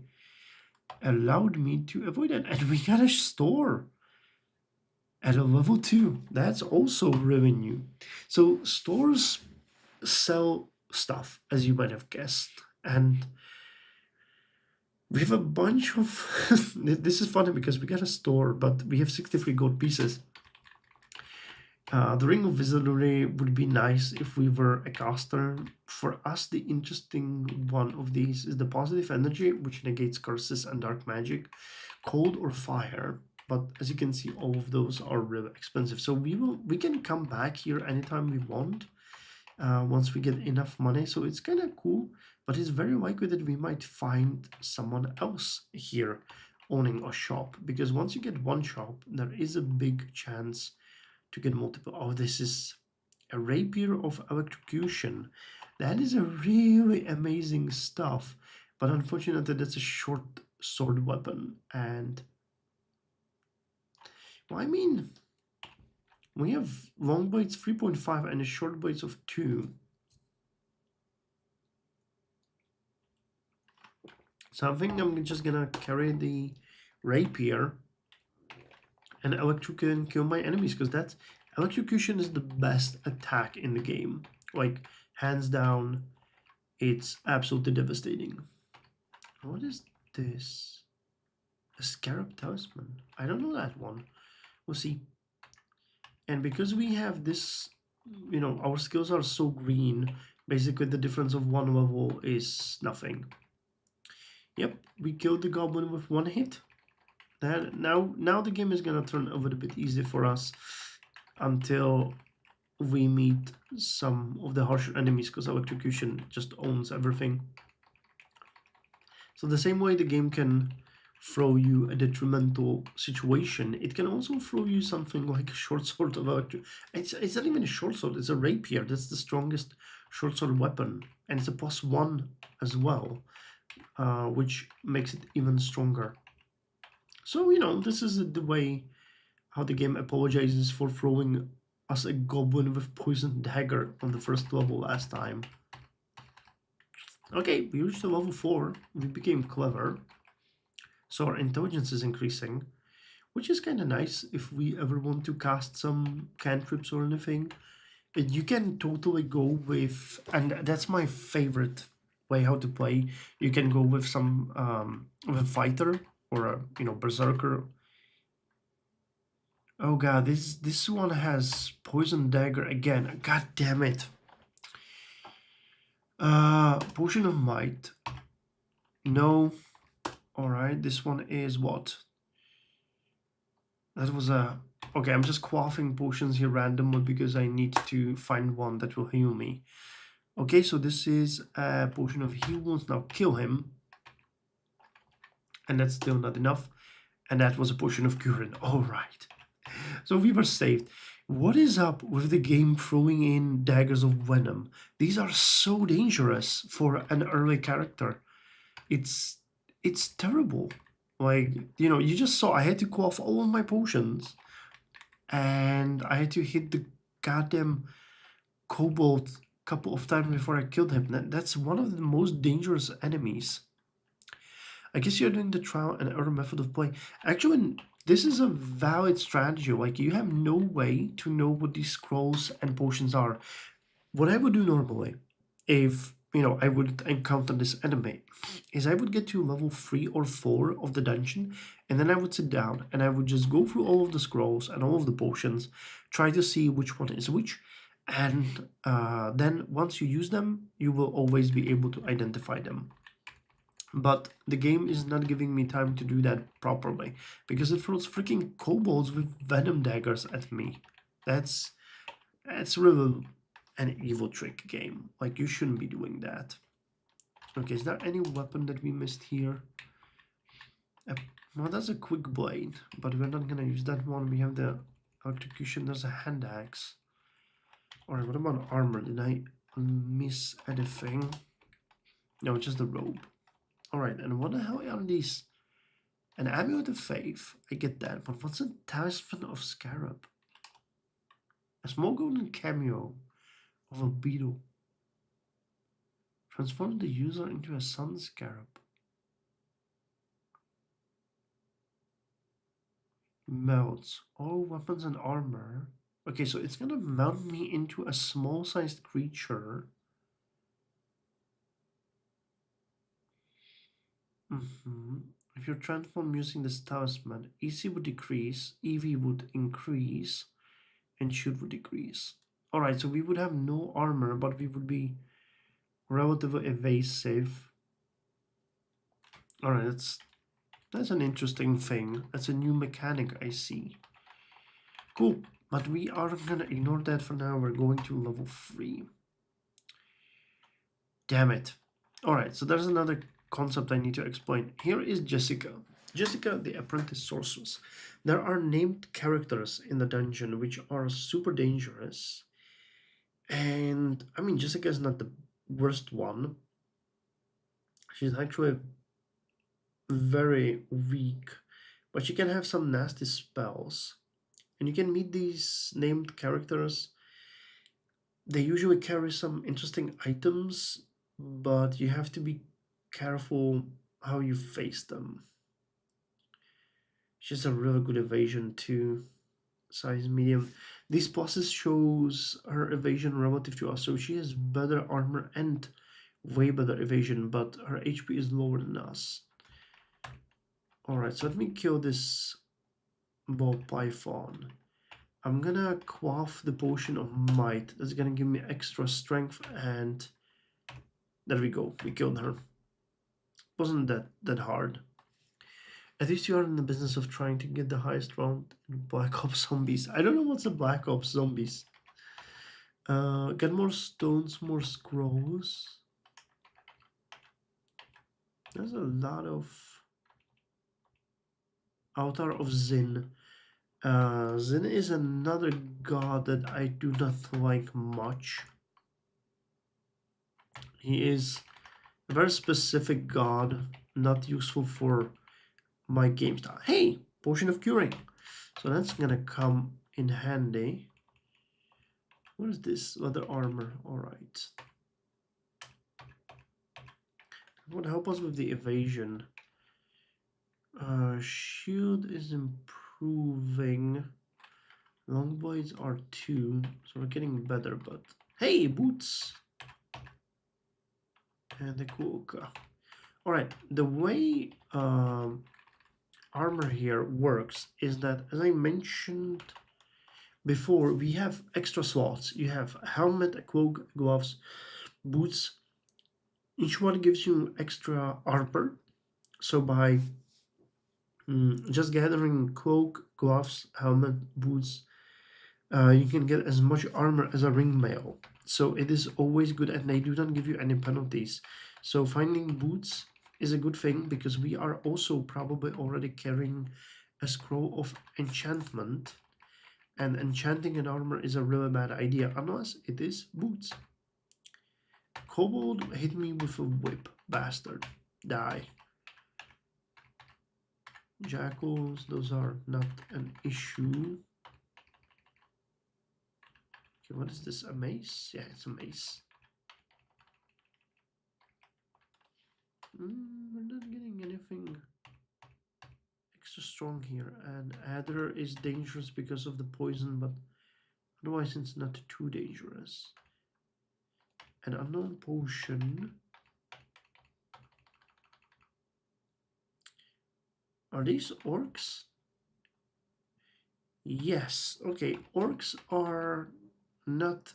allowed me to avoid it. And we got a store at a level 2. That's also revenue. So stores sell stuff, as you might have guessed. And we have a bunch of. This is funny because we got a store, but we have 63 gold pieces. The Ring of Wizardry would be nice if we were a caster. For us, the interesting one of these is the Positive Energy, which negates curses and dark magic, cold or fire. But as you can see, all of those are really expensive. So we can come back here anytime we want, once we get enough money. So it's kind of cool, but it's very likely that we might find someone else here owning a shop, because once you get one shop, there is a big chance to get multiple. Oh, this is a rapier of electrocution. That is a really amazing stuff, but unfortunately that's a short sword weapon. And well, I mean, we have long blades 3.5 and a short blades of 2. So I think I'm just gonna carry the rapier, and electrocution kill my enemies, because that's electrocution is the best attack in the game. Like, hands down, it's absolutely devastating. What is this? A scarab talisman. I don't know that one. We'll see. And because we have this, our skills are so green, basically the difference of one level is nothing. Yep, we killed the goblin with one hit. Now the game is gonna turn a little bit easier for us until we meet some of the harsher enemies, because electrocution just owns everything. So the same way the game can throw you a detrimental situation, it can also throw you something like a short sword of electric. It's not even a short sword, it's a rapier. That's the strongest short sword weapon, and it's a +1 as well, which makes it even stronger. So, you know, this is the way how the game apologizes for throwing us a goblin with poison dagger on the first level last time. Okay, we reached a level 4. We became clever. So our intelligence is increasing, which is kind of nice if we ever want to cast some cantrips or anything. You can totally go with, and that's my favorite way how to play. You can go with some with a fighter or a berserker. Oh god, this one has poison dagger again. God damn it. Potion of might. No. All right, this one is what? That was a... Okay, I'm just quaffing potions here randomly because I need to find one that will heal me. Okay, so this is a potion of heal wounds. Now kill him. And that's still not enough. And that was a potion of curing. All right. So we were saved. What is up with the game throwing in daggers of venom? These are so dangerous for an early character. It's terrible. Like, you know, you just saw I had to quaff all of my potions. And I had to hit the goddamn kobold a couple of times before I killed him. That's one of the most dangerous enemies. I guess you're doing the trial and error method of play. Actually, this is a valid strategy. Like, you have no way to know what these scrolls and potions are. What I would do normally, if I would encounter this enemy, is I would get to level 3 or 4 of the dungeon, and then I would sit down and I would just go through all of the scrolls and all of the potions, try to see which one is which, and then once you use them, you will always be able to identify them. But the game is not giving me time to do that properly because it throws freaking kobolds with venom daggers at me. That's really an evil trick game. Like, you shouldn't be doing that. Okay, is there any weapon that we missed here? Well, that's a quick blade, but we're not gonna use that one. We have the electrocution. There's a hand axe. Alright, what about armor? Did I miss anything? No, just the robe. Alright, and what the hell are these? An amulet of faith. I get that, but what's a talisman of scarab? A small golden cameo of a beetle. Transform the user into a sun scarab. Melts all weapons and armor. Okay, so it's gonna melt me into a small-sized creature. If you're transformed using this talisman, AC would decrease, EV would increase, and shoot would decrease. Alright, so we would have no armor, but we would be relatively evasive. Alright, that's an interesting thing. That's a new mechanic I see. Cool, but we are gonna ignore that for now. We're going to level 3. Damn it. Alright, so there's another concept I need to explain. Here is Jessica. Jessica, the apprentice sorceress. There are named characters in the dungeon which are super dangerous. And, I mean, Jessica is not the worst one. She's actually very weak, but she can have some nasty spells. And you can meet these named characters. They usually carry some interesting items, but you have to be careful how you face them. She's a really good evasion too, size medium. These pluses shows her evasion relative to us, so she has better armor and way better evasion, but her HP is lower than us. Alright, so let me kill this ball python. I'm gonna quaff the potion of might. That's gonna give me extra strength, and there we go. We killed her. wasn't that hard. At least you are in the business of trying to get the highest round in Black Ops Zombies. I don't know what's the Black Ops Zombies. Get more stones, more scrolls. There's a lot of Altar of Zin. Zin is another god that I do not like much. He is a very specific god, not useful for my game style. Hey, Potion of Curing. So that's gonna come in handy. What is this? Leather armor. Alright. It would help us with the evasion. Shield is improving. Long blades are 2, so we're getting better, but hey, boots! And the kuoka. Alright, the way armor here works is that, as I mentioned before, we have extra slots. You have helmet, a cloak, gloves, boots. Each one gives you extra armor. So by just gathering cloak, gloves, helmet, boots, you can get as much armor as a ring mail. So it is always good, and they do not give you any penalties. So finding boots is a good thing, because we are also probably already carrying a scroll of enchantment, and enchanting an armor is a really bad idea unless it is boots. Kobold hit me with a whip, bastard. Die. Jackals, those are not an issue. Okay, what is this? A mace? Yeah, it's a mace. We're not getting anything extra strong here. And Adder is dangerous because of the poison, but otherwise it's not too dangerous. An unknown potion. Are these orcs? Yes. Okay, orcs are not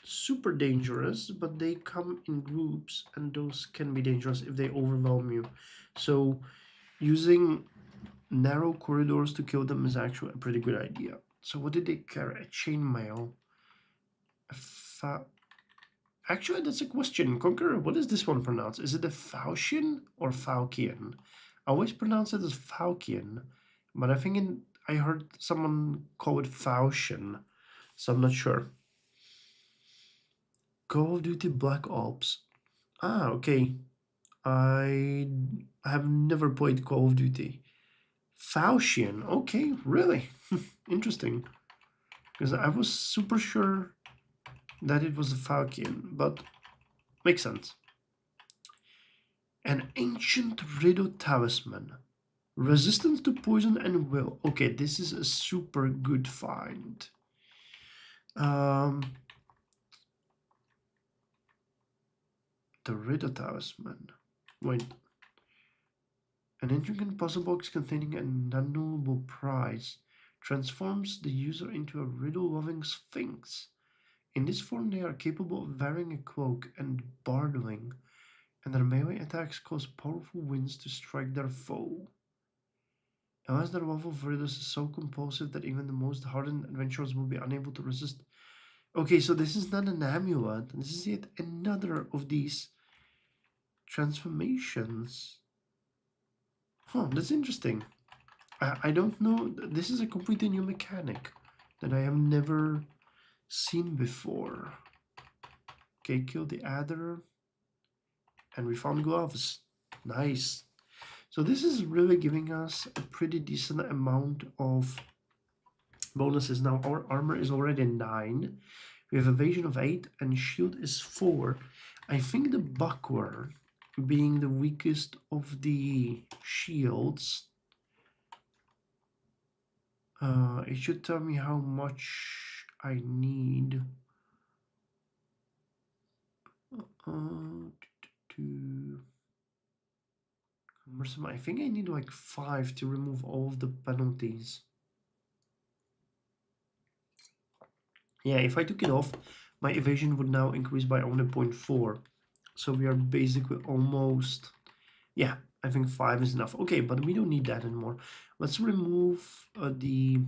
super dangerous, but they come in groups, and those can be dangerous if they overwhelm you. So using narrow corridors to kill them is actually a pretty good idea. So what did they carry? A chainmail. Actually, that's a question. Conqueror, what is this one pronounced? Is it a Falchion or Falchion? I always pronounce it as Falchion, but I think I heard someone call it Falchion, so I'm not sure. Call of Duty Black Ops. Ah, okay. I have never played Call of Duty. Falchion, okay, really? Interesting. Because I was super sure that it was a Falchion, but makes sense. An ancient riddle talisman. Resistance to poison and will. Okay, this is a super good find. The riddle talisman. Wait. An intricate puzzle box containing a non-knowable prize transforms the user into a riddle-loving sphinx. In this form, they are capable of wearing a cloak and bardling, and their melee attacks cause powerful winds to strike their foe. Unless their love of riddles is so compulsive that even the most hardened adventurers will be unable to resist. Okay, so this is not an amulet. This is yet another of these transformations. Huh, that's interesting. I don't know. This is a completely new mechanic that I have never seen before. Okay, kill the adder. And we found gloves. Nice. So this is really giving us a pretty decent amount of bonuses. Now our armor is already 9. We have evasion of 8 and shield is 4. I think the buckler, being the weakest of the shields, it should tell me how much I need. I think I need like 5 to remove all of the penalties. Yeah, if I took it off, my evasion would now increase by only 0.4. So we are basically almost Yeah, I think 5 is enough. Okay, but we don't need that anymore. Let's remove the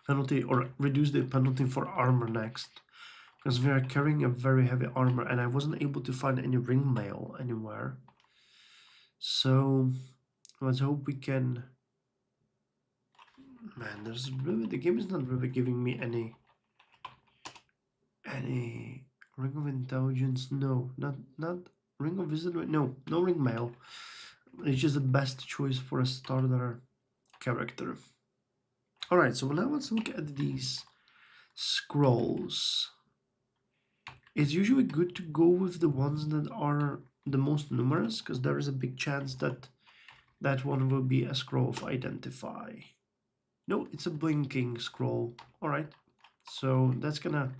penalty, or reduce the penalty for armor next, because we are carrying a very heavy armor and I wasn't able to find any ring mail anywhere. So let's hope we can. Man, there's really, the game is not really giving me any ring of intelligence. No, not ring of wisdom. No ring mail. It's just the best choice for a starter character. All right, so now let's look at these scrolls. It's usually good to go with the ones that are the most numerous, because there is a big chance that that one will be a scroll of identify. No, it's a blinking scroll. All right, so that's gonna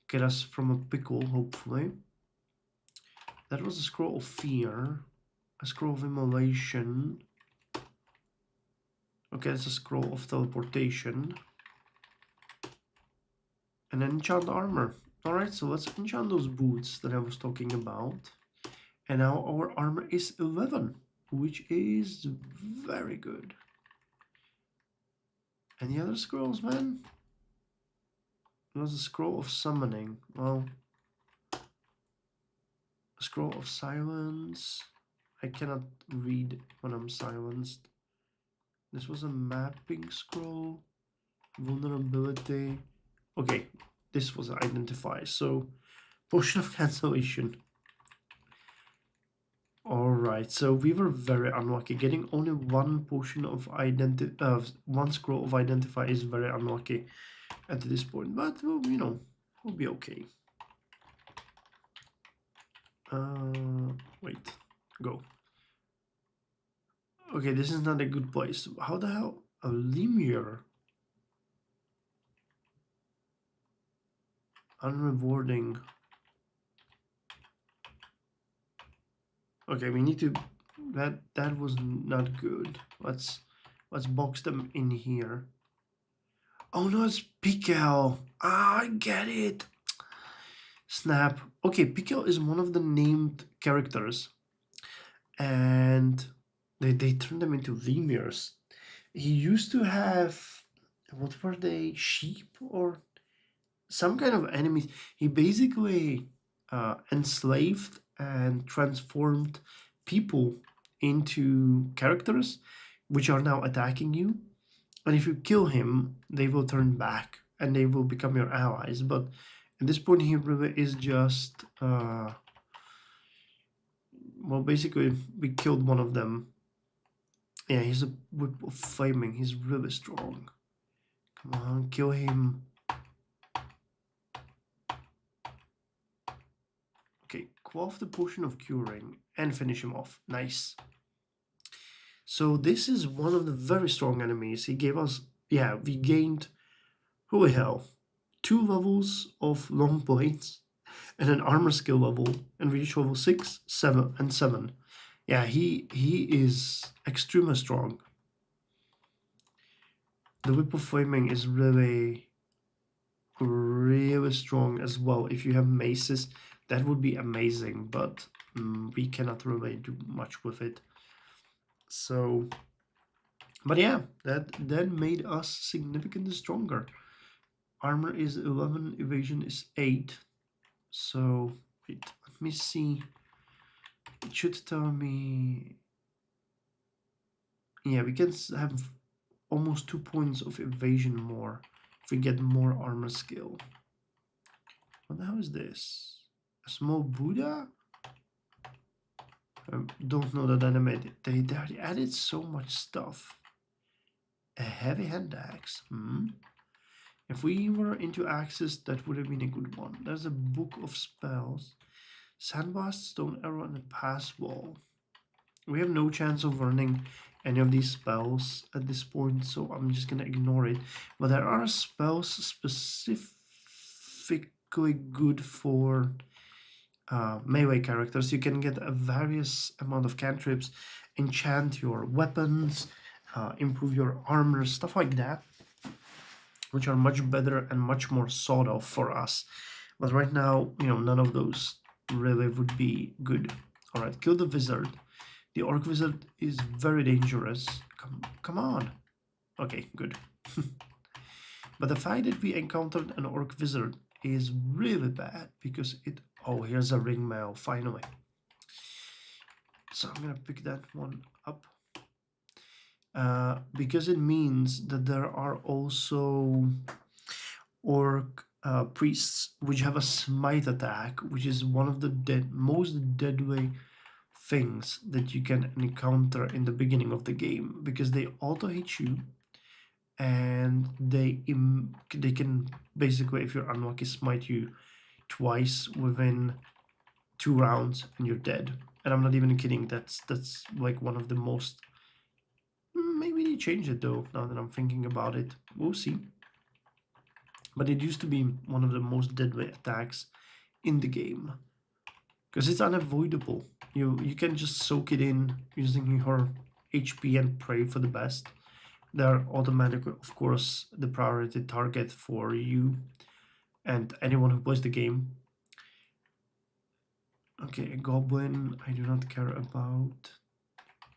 get us from a pickle, hopefully. That was a scroll of fear, a scroll of immolation. Okay, it's a scroll of teleportation. And then enchant armor. Alright, so let's enchant those boots that I was talking about. And now our armor is 11, which is very good. Any other scrolls, man? There was a scroll of summoning. Well, a scroll of silence. I cannot read when I'm silenced. This was a mapping scroll. Vulnerability. Okay, this was identify. So, potion of cancellation. Alright, so we were very unlucky. Getting only one potion of one scroll of identify is very unlucky at this point. But, well, you know, we'll be okay. Wait, go. Okay, this is not a good place. How the hell? A lemur. Unrewarding. Okay, we need to. That was not good. Let's box them in here. Oh no, it's Pikel. Ah, I get it. Snap. Okay, Pikel is one of the named characters, and they turned them into lemurs. He used to have, what were they? Sheep or some kind of enemies. He basically enslaved and transformed people into characters which are now attacking you. And if you kill him, they will turn back and they will become your allies. But at this point, he really is just well, basically, we killed one of them. Yeah, he's a whip of flaming. He's really strong. Come on, kill him. Okay, quaff the potion of curing and finish him off. Nice. So this is one of the very strong enemies. He gave us, yeah, we gained, holy hell, 2 levels of long blades and an armor skill level, and reach level 6, 7, and 7. Yeah, he is extremely strong. The Whip of Flaming is really strong as well. If you have maces, that would be amazing, but we cannot really do much with it. So, but yeah, that made us significantly stronger. Armor is 11, evasion is 8. So, wait, let me see. It should tell me. Yeah, we can have almost 2 points of evasion more if we get more armor skill. What the hell is this? A small Buddha? I don't know that animated. They added so much stuff. A heavy hand axe. If we were into axes, that would have been a good one. There's a book of spells. Sandblast, stone arrow, and a pass wall. We have no chance of learning any of these spells at this point, so I'm just gonna ignore it. But there are spells specifically good for melee characters. You can get a various amount of cantrips, enchant your weapons, improve your armor, stuff like that, which are much better and much more sought of for us. But right now, you know, none of those really would be good. All right, kill the wizard. The Orc Wizard is very dangerous. Come on. Okay, good. But the fact that we encountered an Orc Wizard is really bad because it... Oh, here's a ring mail, finally. So I'm gonna pick that one up. Because it means that there are also Orc priests which have a smite attack, which is one of the most deadly things that you can encounter in the beginning of the game, because they auto hit you and they can basically, if you're unlucky, smite you twice within 2 rounds and you're dead. And I'm not even kidding, that's like one of the most... Maybe they changed it though, now that I'm thinking about it. We'll see. But it used to be one of the most deadly attacks in the game, because it's unavoidable. You can just soak it in using your HP and pray for the best. They're automatically, of course, the priority target for you and anyone who plays the game. Okay, a goblin I do not care about.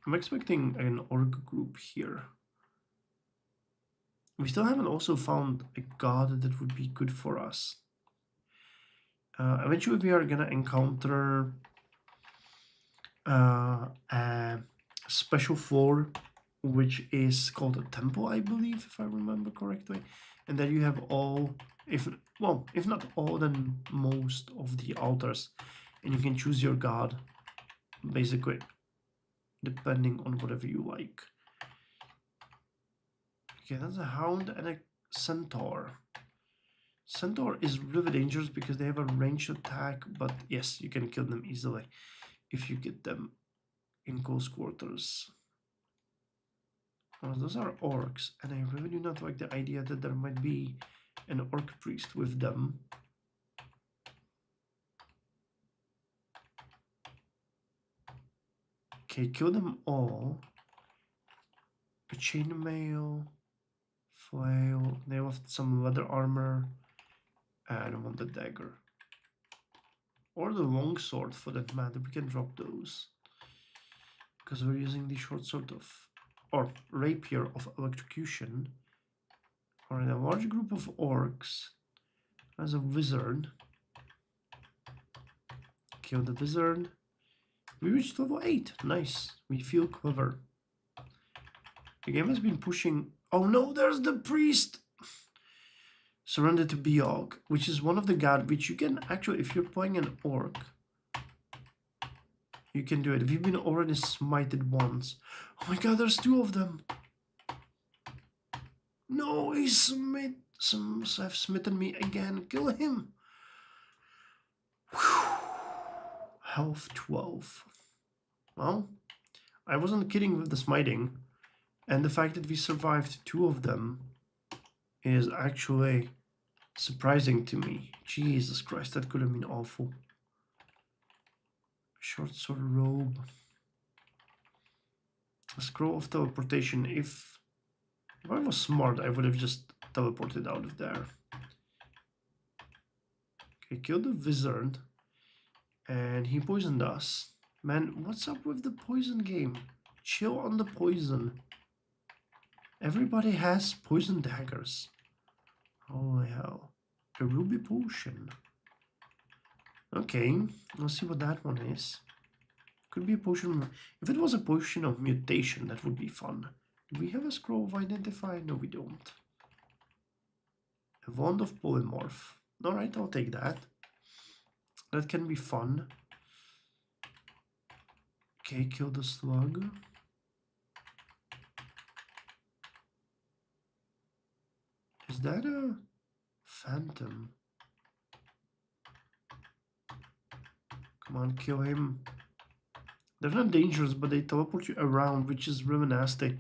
I'm expecting an orc group here. We still haven't also found a god that would be good for us. Eventually we are gonna encounter a special floor which is called a temple, I believe, if I remember correctly. And then you have all, if not all, then most of the altars. And you can choose your god, basically, depending on whatever you like. Okay, that's a hound and a centaur. Centaur is really dangerous because they have a ranged attack, but yes, you can kill them easily if you get them in close quarters. Well, those are orcs, and I really do not like the idea that there might be an orc priest with them. Okay, kill them all. A chainmail, flail, they have some leather armor, and I want the dagger. Or the longsword for that matter, we can drop those. Because we're using the short sword of, or rapier of electrocution. Alright, a large group of orcs. As a wizard. Kill the wizard. We reached level 8. Nice. We feel clever. The game has been pushing... Oh no, there's the priest! Surrender to Biog, which is one of the gods which you can actually, if you're playing an orc, you can do it. If you've been already smited once. Oh my god, there's 2 of them! No, he's have smitten me again. Kill him! Whew. Health 12. Well, I wasn't kidding with the smiting. And the fact that we survived 2 of them is actually surprising to me. Jesus Christ, that could have been awful. Short sword robe. A scroll of teleportation. If I was smart, I would have just teleported out of there. Okay, kill the wizard. And he poisoned us. Man, what's up with the poison game? Chill on the poison. Everybody has poison daggers. Holy hell. A ruby potion. Okay, let's see what that one is. Could be a potion. If it was a potion of mutation, that would be fun. Do we have a scroll of identify? No, we don't. A wand of polymorph. Alright, I'll take that. That can be fun. Okay, kill the slug. Is that a phantom? Come on, kill him. They're not dangerous, but they teleport you around, which is really nasty.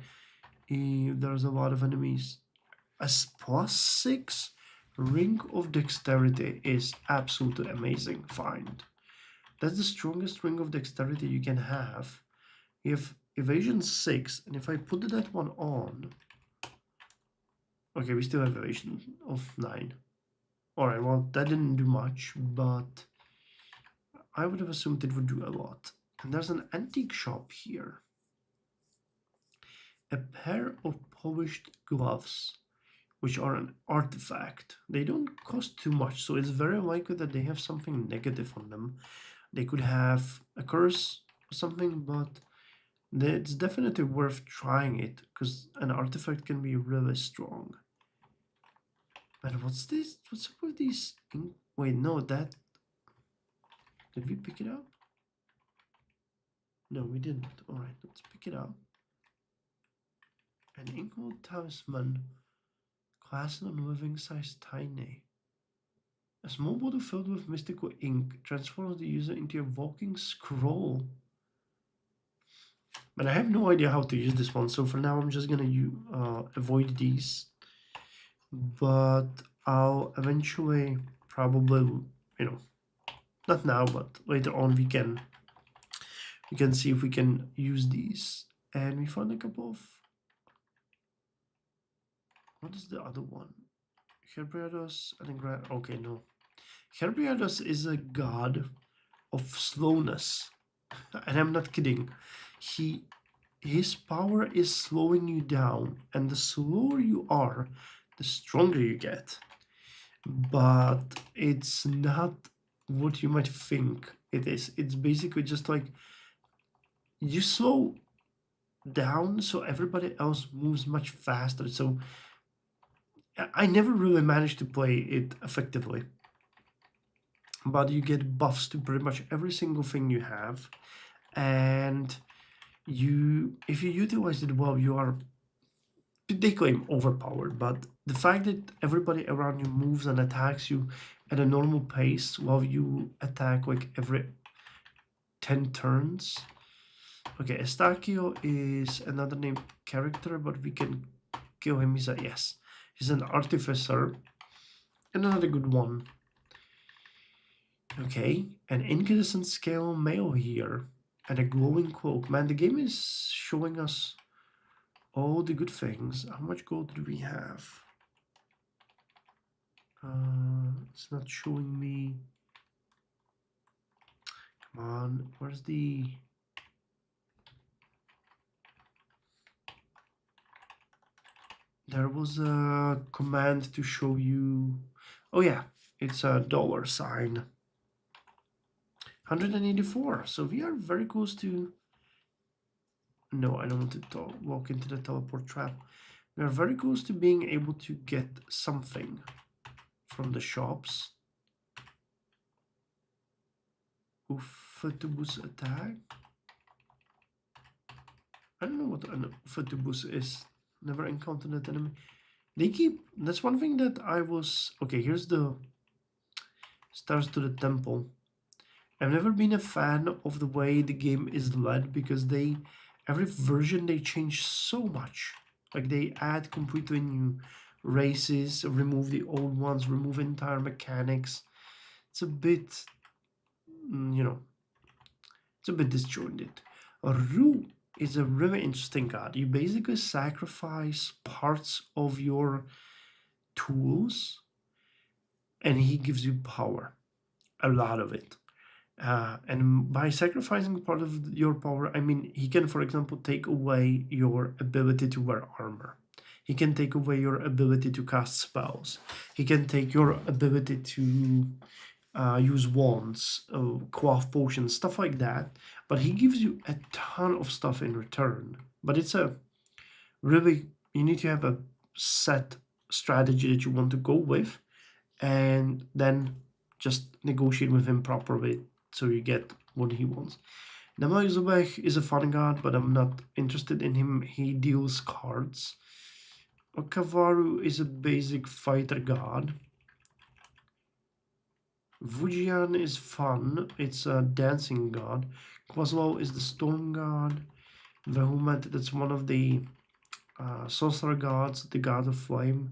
There's a lot of enemies. A +6 ring of dexterity is absolutely amazing find. That's the strongest ring of dexterity you can have. If evasion 6, and if I put that one on... Okay, we still have evasion of 9. Alright, well, that didn't do much, but I would have assumed it would do a lot. And there's an antique shop here. A pair of polished gloves, which are an artifact. They don't cost too much, so it's very likely that they have something negative on them. They could have a curse or something, but it's definitely worth trying it because an artifact can be really strong. And what's this? What's up with these? Wait, no, that. Did we pick it up? No, we didn't. Alright, let's pick it up. An Inkmold Talisman, class on living size tiny. A small bottle filled with mystical ink transforms the user into a walking scroll. But I have no idea how to use this one, so for now I'm just gonna avoid these. But I'll eventually probably, not now, but later on we can see if we can use these. And we found a couple of. What is the other one? Herbriados and okay, no. Herbriados is a god of slowness. And I'm not kidding. His power is slowing you down, and the slower you are, the stronger you get. But it's not what you might think it is. It's basically just like you slow down so everybody else moves much faster. So I never really managed to play it effectively. But you get buffs to pretty much every single thing you have. And if you utilize it well, you are, they claim, overpowered. But the fact that everybody around you moves and attacks you at a normal pace while you attack like every 10 turns. Okay, Estacio is another named character, but we can kill him. He's an artificer. And another good one. Okay, an incandescent scale mail here. And a glowing cloak. Man, the game is showing us all the good things. How much gold do we have? It's not showing me. Come on, where's the... There was a command to show you. Oh yeah, it's a dollar sign. 184. So we are very close to. No, I don't want to walk into the teleport trap. We are very close to being able to get something from the shops. Ufotubus attack. I don't know what an Ufotubus is. Never encountered that enemy. That's one thing that I was. Okay, here's the stairs to the temple. I've never been a fan of the way the game is led because every version they change so much. Like they add completely new races, remove the old ones, remove entire mechanics. It's a bit, it's a bit disjointed. Ru is a really interesting god. You basically sacrifice parts of your tools and he gives you power, a lot of it. And by sacrificing part of your power, I mean, he can, for example, take away your ability to wear armor. He can take away your ability to cast spells. He can take your ability to use wands, quaff potions, stuff like that. But he gives you a ton of stuff in return. But it's you need to have a set strategy that you want to go with, and then just negotiate with him properly so you get what he wants. Namayuzubek is a fun god, but I'm not interested in him. He deals cards. Okavaru is a basic fighter god. Vujian is fun. It's a dancing god. Quaslo is the storm god. Vehumet, that's one of the sorcerer gods, the god of flame.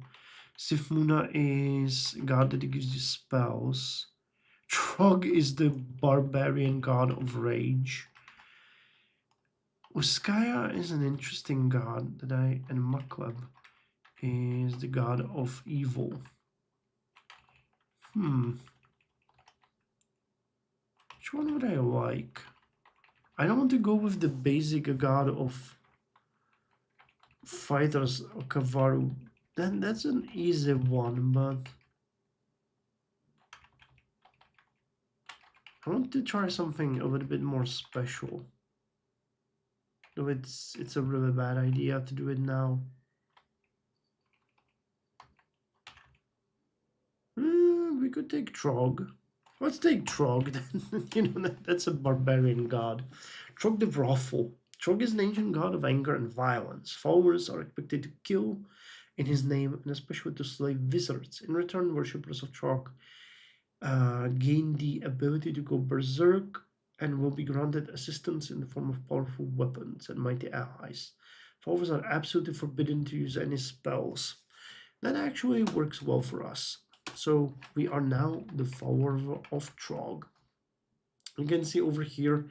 Sifmuna is god that gives you spells. Trog is the barbarian god of rage. Uskaya is an interesting god and Makleb is the god of evil. Which one would I like? I don't want to go with the basic god of fighters, Kavaru. Then that's an easy one, but I want to try something a little bit more special. Though it's a really bad idea to do it now. We could take Trog. Let's take Trog. You know, that's a barbarian god. Trog the Wrathful. Trog is an ancient god of anger and violence. Followers are expected to kill in his name, and especially to slay wizards. In return, worshippers of Trog gain the ability to go berserk and will be granted assistance in the form of powerful weapons and mighty allies. Followers are absolutely forbidden to use any spells. That actually works well for us. So we are now the follower of Trog. You can see over here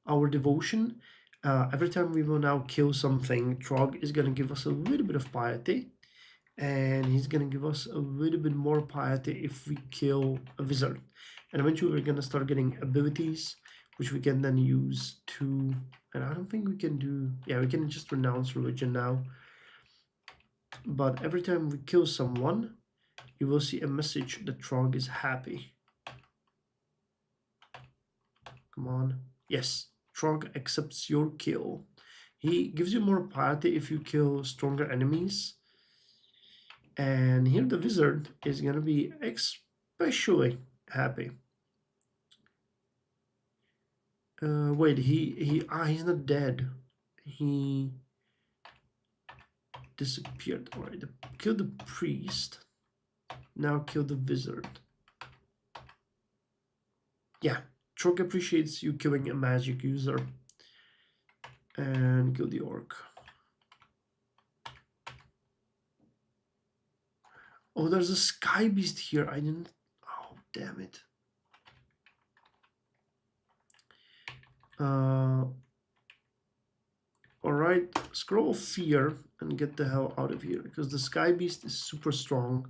our devotion. Every time we will now kill something, Trog is going to give us a little bit of piety, and he's going to give us a little bit more piety if we kill a wizard. And eventually we're going to start getting abilities, which we can then use to, and I don't think we can do, yeah, we can just renounce religion now. But every time we kill someone, you will see a message that Trog is happy. Come on. Yes, Trog accepts your kill. He gives you more piety if you kill stronger enemies. And here the wizard is going to be especially happy. Wait, he's not dead. He disappeared. All right, kill the priest. Now kill the wizard. Yeah, Trog appreciates you killing a magic user. And kill the orc. Oh, there's a sky beast here. I didn't. Oh, damn it. Alright, scroll of fear and get the hell out of here, because the sky beast is super strong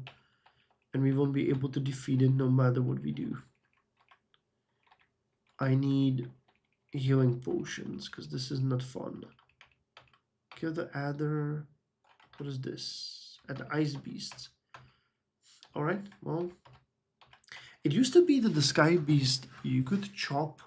and we won't be able to defeat it no matter what we do. I need healing potions because this is not fun. Kill the adder. What is this? And the ice beasts. Alright, well, it used to be that the sky beast you could chop.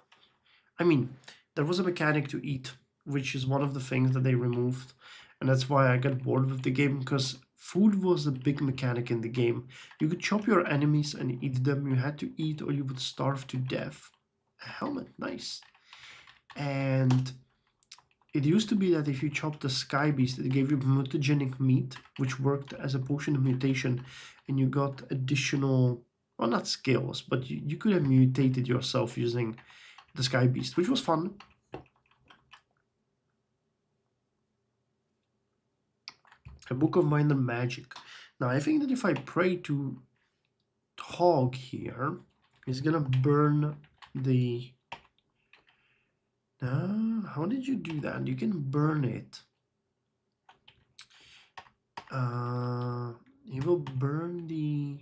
I mean, there was a mechanic to eat, which is one of the things that they removed, and that's why I got bored with the game, because food was a big mechanic in the game. You could chop your enemies and eat them. You had to eat or you would starve to death. A helmet, nice. And it used to be that if you chopped the sky beast, it gave you mutagenic meat, which worked as a potion of mutation, and you got additional, well, not skills, but you could have mutated yourself using the sky beast, which was fun. A book of minor magic. Now I think that if I pray to Hog here, he's gonna burn the. How did you do that? You can burn it. He will burn the.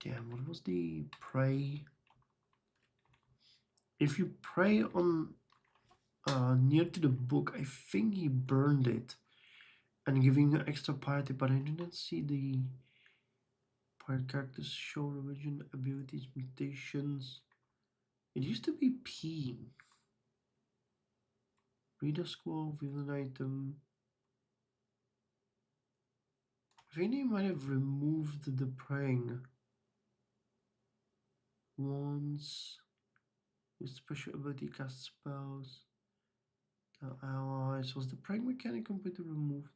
Damn, what was the pray? If you pray on near to the book, I think he burned it and giving you extra piety, but I do not see the pirate characters show religion, abilities, mutations. It used to be P. Reader scroll, villain item. I think they might have removed the praying wands with special ability cast spells. The allies. Was the praying mechanic completely removed?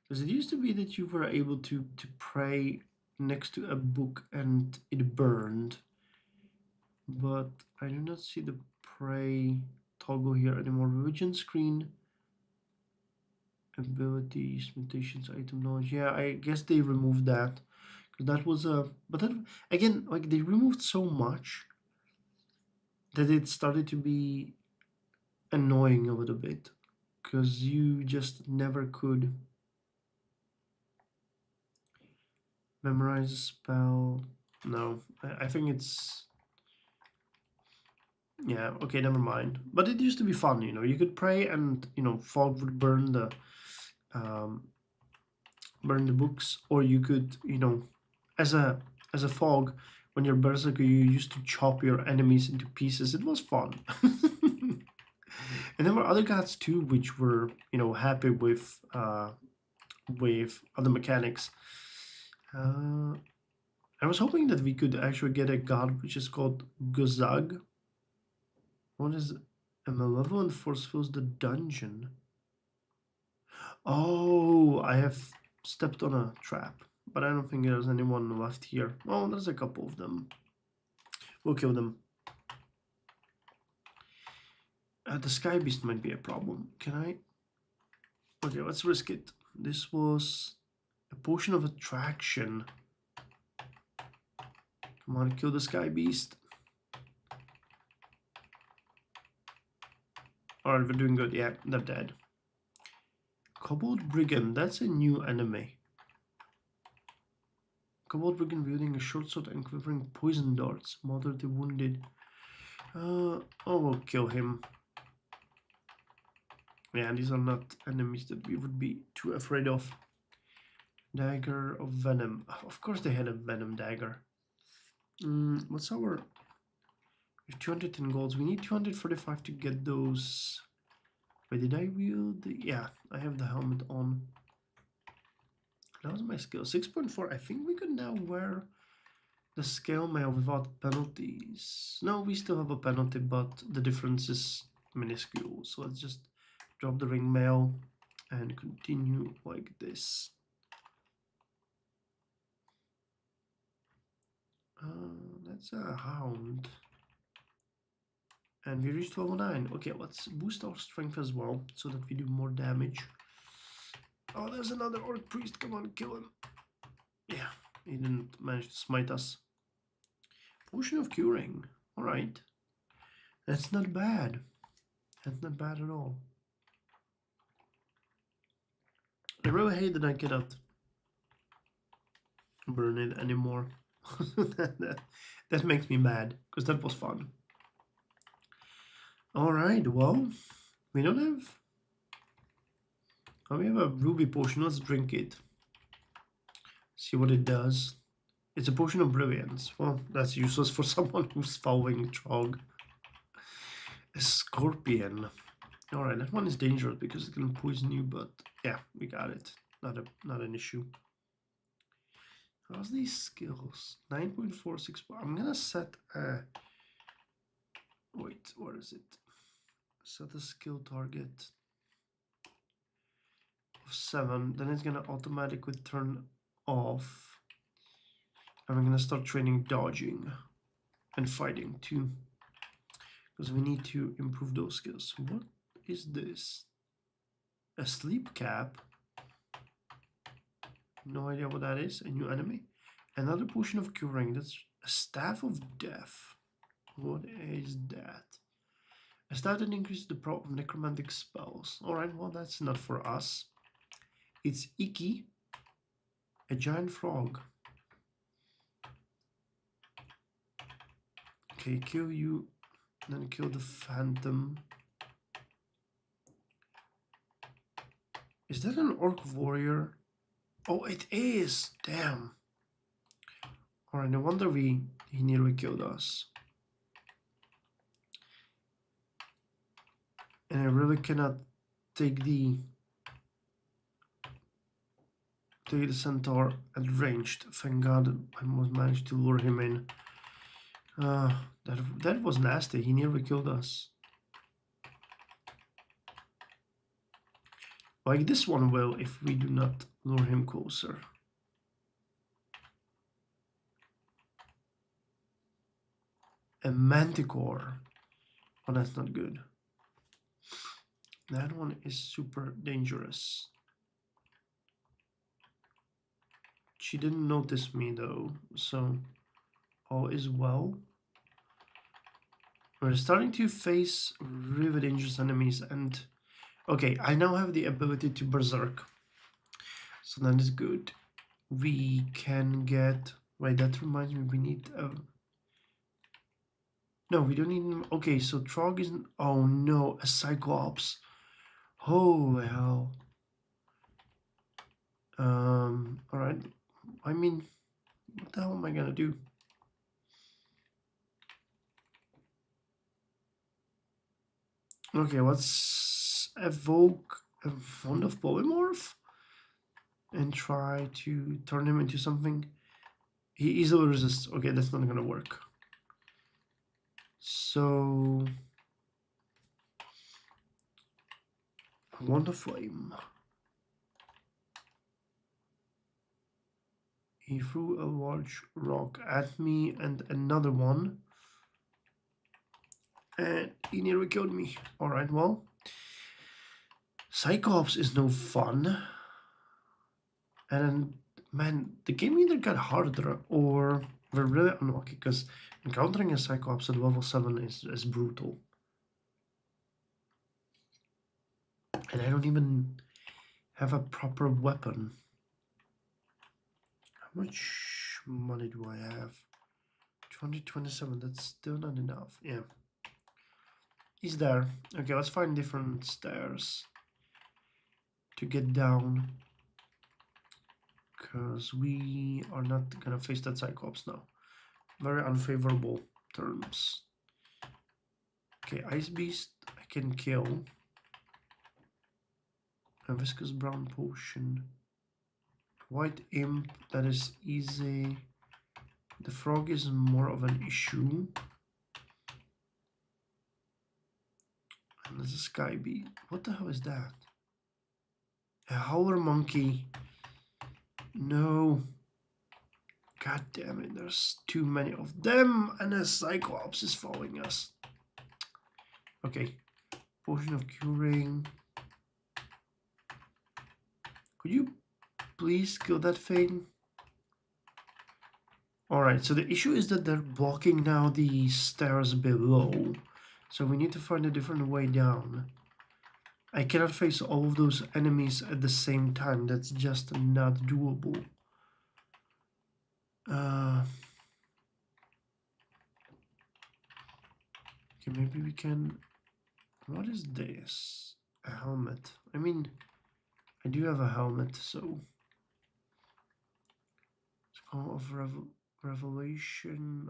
Because it used to be that you were able to pray next to a book and it burned. But I do not see the pray toggle here anymore. Religion screen. Abilities, mutations, item knowledge. Yeah, I guess they removed that. Because that was a... But that, again, like they removed so much that it started to be annoying a little bit. Because you just never could memorize a spell. No, I think it's... Yeah, okay, never mind. But it used to be fun, you know. You could pray and, you know, fog would um, burn the books, or you could, you know, as a fog, when you're berserker, you used to chop your enemies into pieces. It was fun. And there were other gods too, which were, you know, happy with other mechanics. Uh, I was hoping that we could actually get a god which is called Gozag. What is a malevolent force fills the dungeon? Oh, I have stepped on a trap, but I don't think there's anyone left here. Oh, there's a couple of them. We'll kill them. The sky beast might be a problem. Can I? Okay, let's risk it. This was a potion of attraction. Come on, kill the sky beast. Alright, we're doing good. Yeah, they're dead. Kobold Brigand, that's a new enemy. Kobold Brigand wielding a short sword and quivering poison darts. Mother the wounded. Oh, we'll kill him. Yeah, these are not enemies that we would be too afraid of. Dagger of Venom. Of course they had a Venom dagger. What's our... We have 210 golds. We need 245 to get those... Wait, did I wield the... Yeah, I have the helmet on. That was my skill. 6.4. I think we could now wear the scale mail without penalties. No, we still have a penalty, but the difference is minuscule. So let's just drop the ring mail and continue like this. That's a hound. And we reached level 9. Okay, let's boost our strength as well so that we do more damage. Oh, there's another orc priest. Come on, kill him. Yeah, he didn't manage to smite us. Potion of curing. Alright. That's not bad. That's not bad at all. I really hate that I cannot burn it anymore. that makes me mad, because that was fun. Alright, well, we don't have... Oh, we have a ruby potion. Let's drink it. See what it does. It's a potion of brilliance. Well, that's useless for someone who's following Trog. A scorpion. Alright, that one is dangerous because it can poison you, but yeah, we got it. Not an issue. How's these skills? 9.46. I'm gonna set a... Wait, where is it? Set a skill target of 7. Then it's gonna automatically turn off. And we're gonna start training dodging and fighting too, because we need to improve those skills. What is this? A sleep cap? No idea what that is. A new enemy. Another potion of curing. That's a staff of death. What is that? A staff that increases the power of necromantic spells. Alright, well that's not for us. It's Icky, a giant frog. Okay, kill you, then kill the phantom. Is that an orc warrior? Oh, it is! Damn. Alright, no wonder he nearly killed us. And I really cannot take the centaur at ranged. Thank God I managed to lure him in. That was nasty. He nearly killed us. Like this one will if we do not lure him closer. A manticore. Oh, that's not good. That one is super dangerous. She didn't notice me though, so all is well. We're starting to face really dangerous enemies, and okay, I now have the ability to berserk, so that is good. We can get Wait, that reminds me, we need no, we don't need. Okay, so Trog isn't. Oh no, a Cyclops. Oh hell. All right. I mean, what the hell am I gonna do? Okay, let's evoke a Fond of Polymorph and try to turn him into something. He easily resists. Okay, that's not gonna work. So, Wand of Flame. He threw a large rock at me and another one, and he nearly killed me. Alright, well, Cyclops is no fun. And man, the game either got harder or we're really unlucky because encountering a Cyclops at level 7 is brutal. And I don't even have a proper weapon. How much money do I have? 227, that's still not enough. Yeah. He's there. Okay, let's find different stairs to get down. Because we are not gonna face that Cyclops now. Very unfavorable terms. Okay, Ice Beast I can kill. A Viscous Brown Potion. White Imp, that is easy. The Frog is more of an issue. And there's a Sky Bee. What the hell is that? A Howler Monkey. No. God damn it, there's too many of them, and a Cyclops is following us. Okay, Potion of Curing. Could you please kill that thing? Alright, so the issue is that they're blocking now the stairs below. So we need to find a different way down. I cannot face all of those enemies at the same time. That's just not doable. Okay, maybe we can... What is this? A helmet. I mean, I do have a helmet, so... Scroll of Revelation.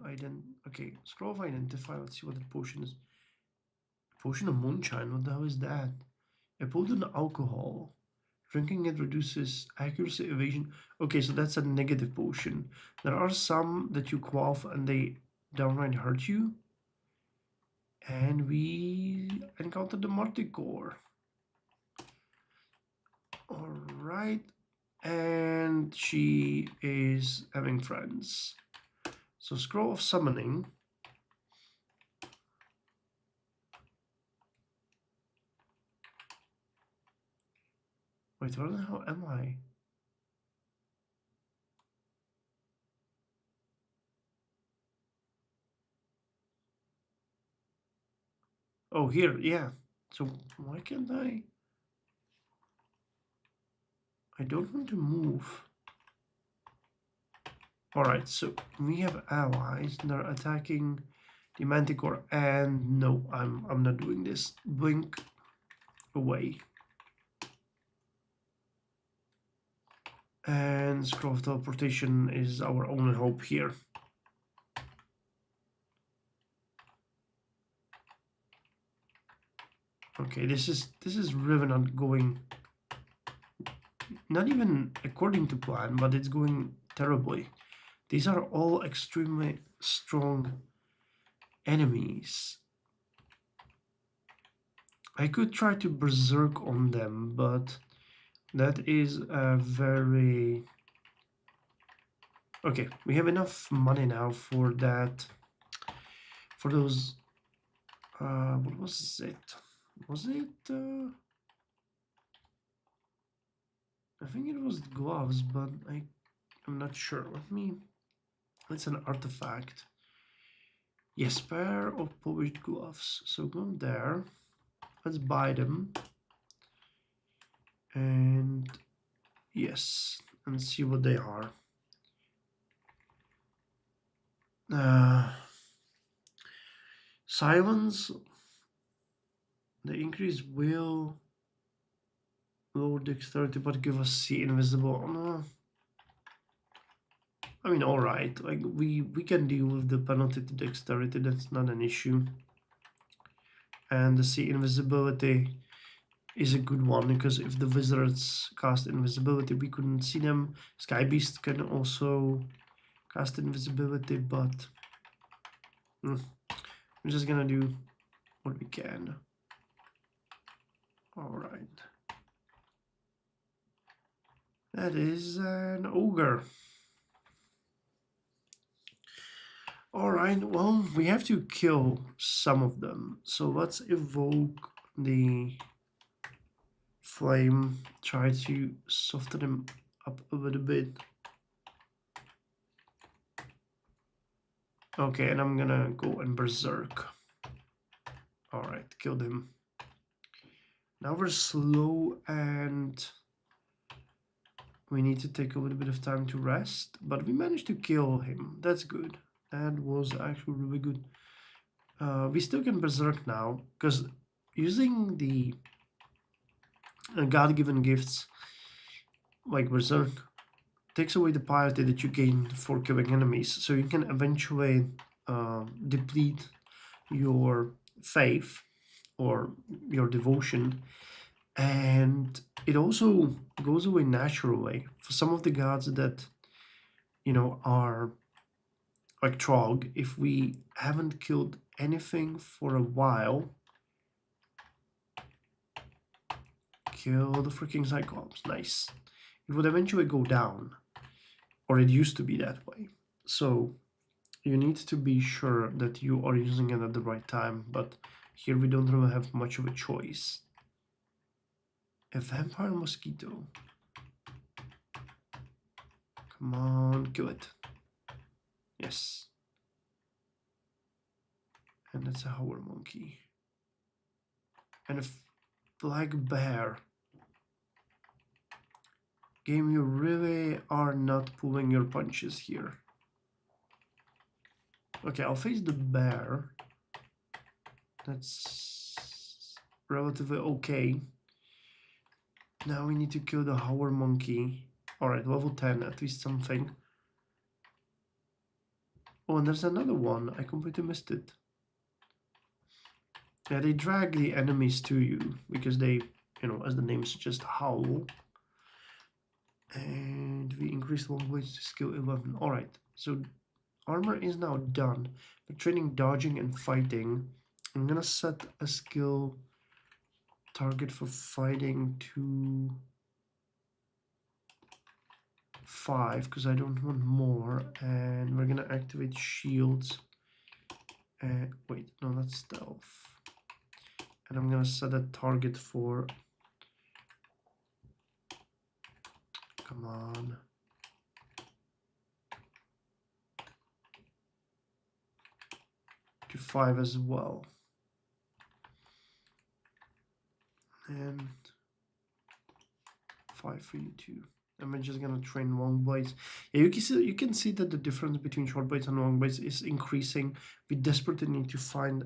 Okay, Scroll of Identify. Let's see what the potion is. Potion of Moonshine. What the hell is that? A potent alcohol. Drinking it reduces accuracy, evasion. Okay, so that's a negative potion. There are some that you quaff and they downright hurt you. And we encountered the Marticore. Alright. And she is having friends. So Scroll of Summoning. Wait, where the hell am I? Oh, here, yeah. So why can't I? I don't want to move. Alright, so we have allies. They're attacking the Manticore, and no, I'm not doing this. Blink away. And Scroll of Teleportation is our only hope here. Okay, this is really not going, not even according to plan, but it's going terribly. These are all extremely strong enemies. I could try to berserk on them, but that is a very... Okay, we have enough money now for that. For those... what was it? Was it... I think it was gloves, but I'm not sure. It's an artifact. Yes, pair of polished gloves. So go there. Let's buy them. And yes, and see what they are. Silence, the increase will lower dexterity but give us see invisible. No. I mean, all right, like we can deal with the penalty to dexterity, that's not an issue. And the see invisibility is a good one because if the wizards cast invisibility, we couldn't see them. Sky Beast can also cast invisibility, but we're just gonna do what we can. All right. That is an ogre. All right, well, we have to kill some of them. So let's evoke the flame, try to soften them up a little bit. Okay, and I'm gonna go and berserk. All right, killed him. Now we're slow and we need to take a little bit of time to rest, but we managed to kill him. That's good. That was actually really good. We still can berserk now because using the God-given gifts like berserk takes away the piety that you gain for killing enemies, so you can eventually deplete your faith or your devotion, and it also goes away naturally for some of the gods that are like Trog. If we haven't killed anything for a while, kill the freaking Cyclops. Nice. It would eventually go down, or it used to be that way. So you need to be sure that you are using it at the right time, but here we don't really have much of a choice. A vampire mosquito. Come on, kill it. Yes. And that's a howler monkey. And a black bear. Game, you really are not pulling your punches here. Okay, I'll face the bear. That's relatively okay. Now we need to kill the howler monkey. Alright, level 10, at least something. Oh, and there's another one. I completely missed it. Yeah, they drag the enemies to you because they, as the name suggests, howl. And we increased one blade to skill 11. Alright, so armor is now done. We're training dodging and fighting. I'm gonna set a skill target for fighting to 5 because I don't want more. And we're gonna activate shields. Wait, no, that's stealth. And I'm gonna set a target for, come on, to 5 as well. And 5 for you too. I'm just gonna train long blades. Yeah, you can see that the difference between short blades and long blades is increasing. We desperately need to find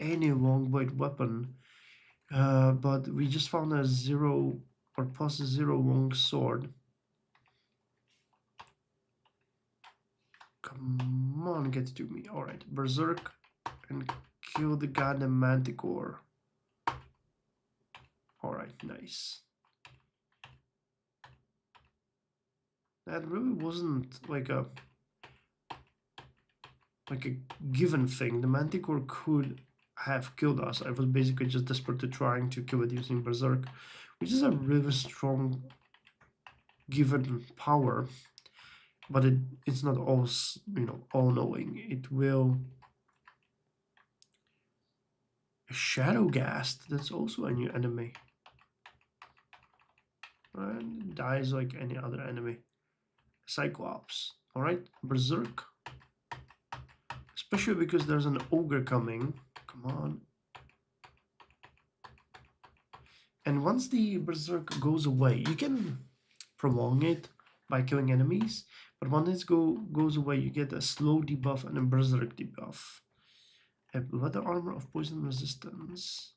any long blade weapon, but we just found a 0 or +0 long sword. Come on, get to me. All right, berserk and kill the goddamn manticore. All right, nice. That really wasn't like a given thing. The manticore could have killed us. I was basically just desperately trying to kill it using berserk, which is a really strong given power, but it's not all knowing. It will shadow ghast. That's also a new enemy, and it dies like any other enemy. Cyclops. All right, berserk. Especially because there's an ogre coming. Come on. And once the berserk goes away, you can prolong it, by killing enemies. But when this goes away, you get a slow debuff and a berserk debuff. A leather armor of poison resistance.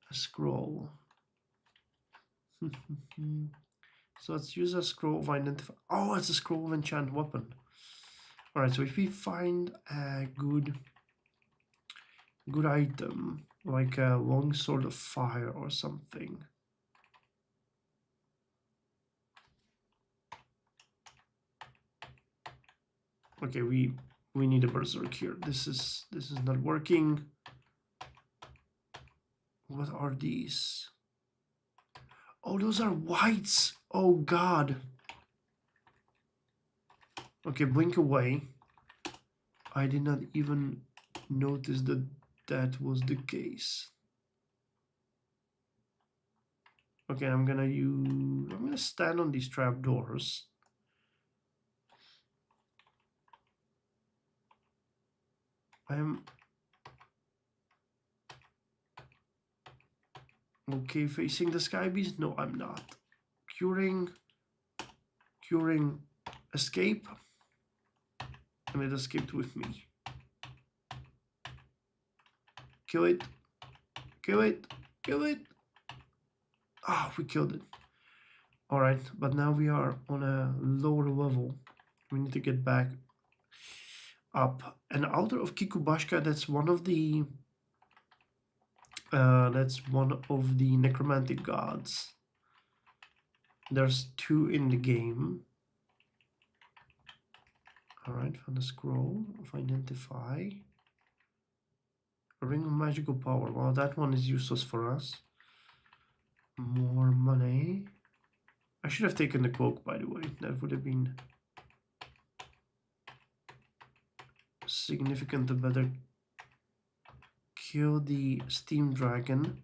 A scroll. So let's use a scroll of identify. Oh, it's a scroll of enchant weapon. Alright, so if we find a good item, like a long sword of fire or something. Okay, we need a berserk here. This is not working. What are these? Oh, those are whites. Oh god. Okay, blink away. I did not even notice that that was the case. Okay, I'm gonna stand on these trapdoors. I am okay facing the sky beast. No, I'm not. Curing, escape, and it escaped with me. Kill it, kill it, kill it. Ah, we killed it. All right, but now we are on a lower level. We need to get back up. And Altar of Kikubashka, that's one of the necromantic gods. There's 2 in the game. All right, found a scroll of identify. A ring of magical power. Well, that one is useless for us. More money. I should have taken the cloak, by the way. That would have been significantly better. Kill the steam dragon.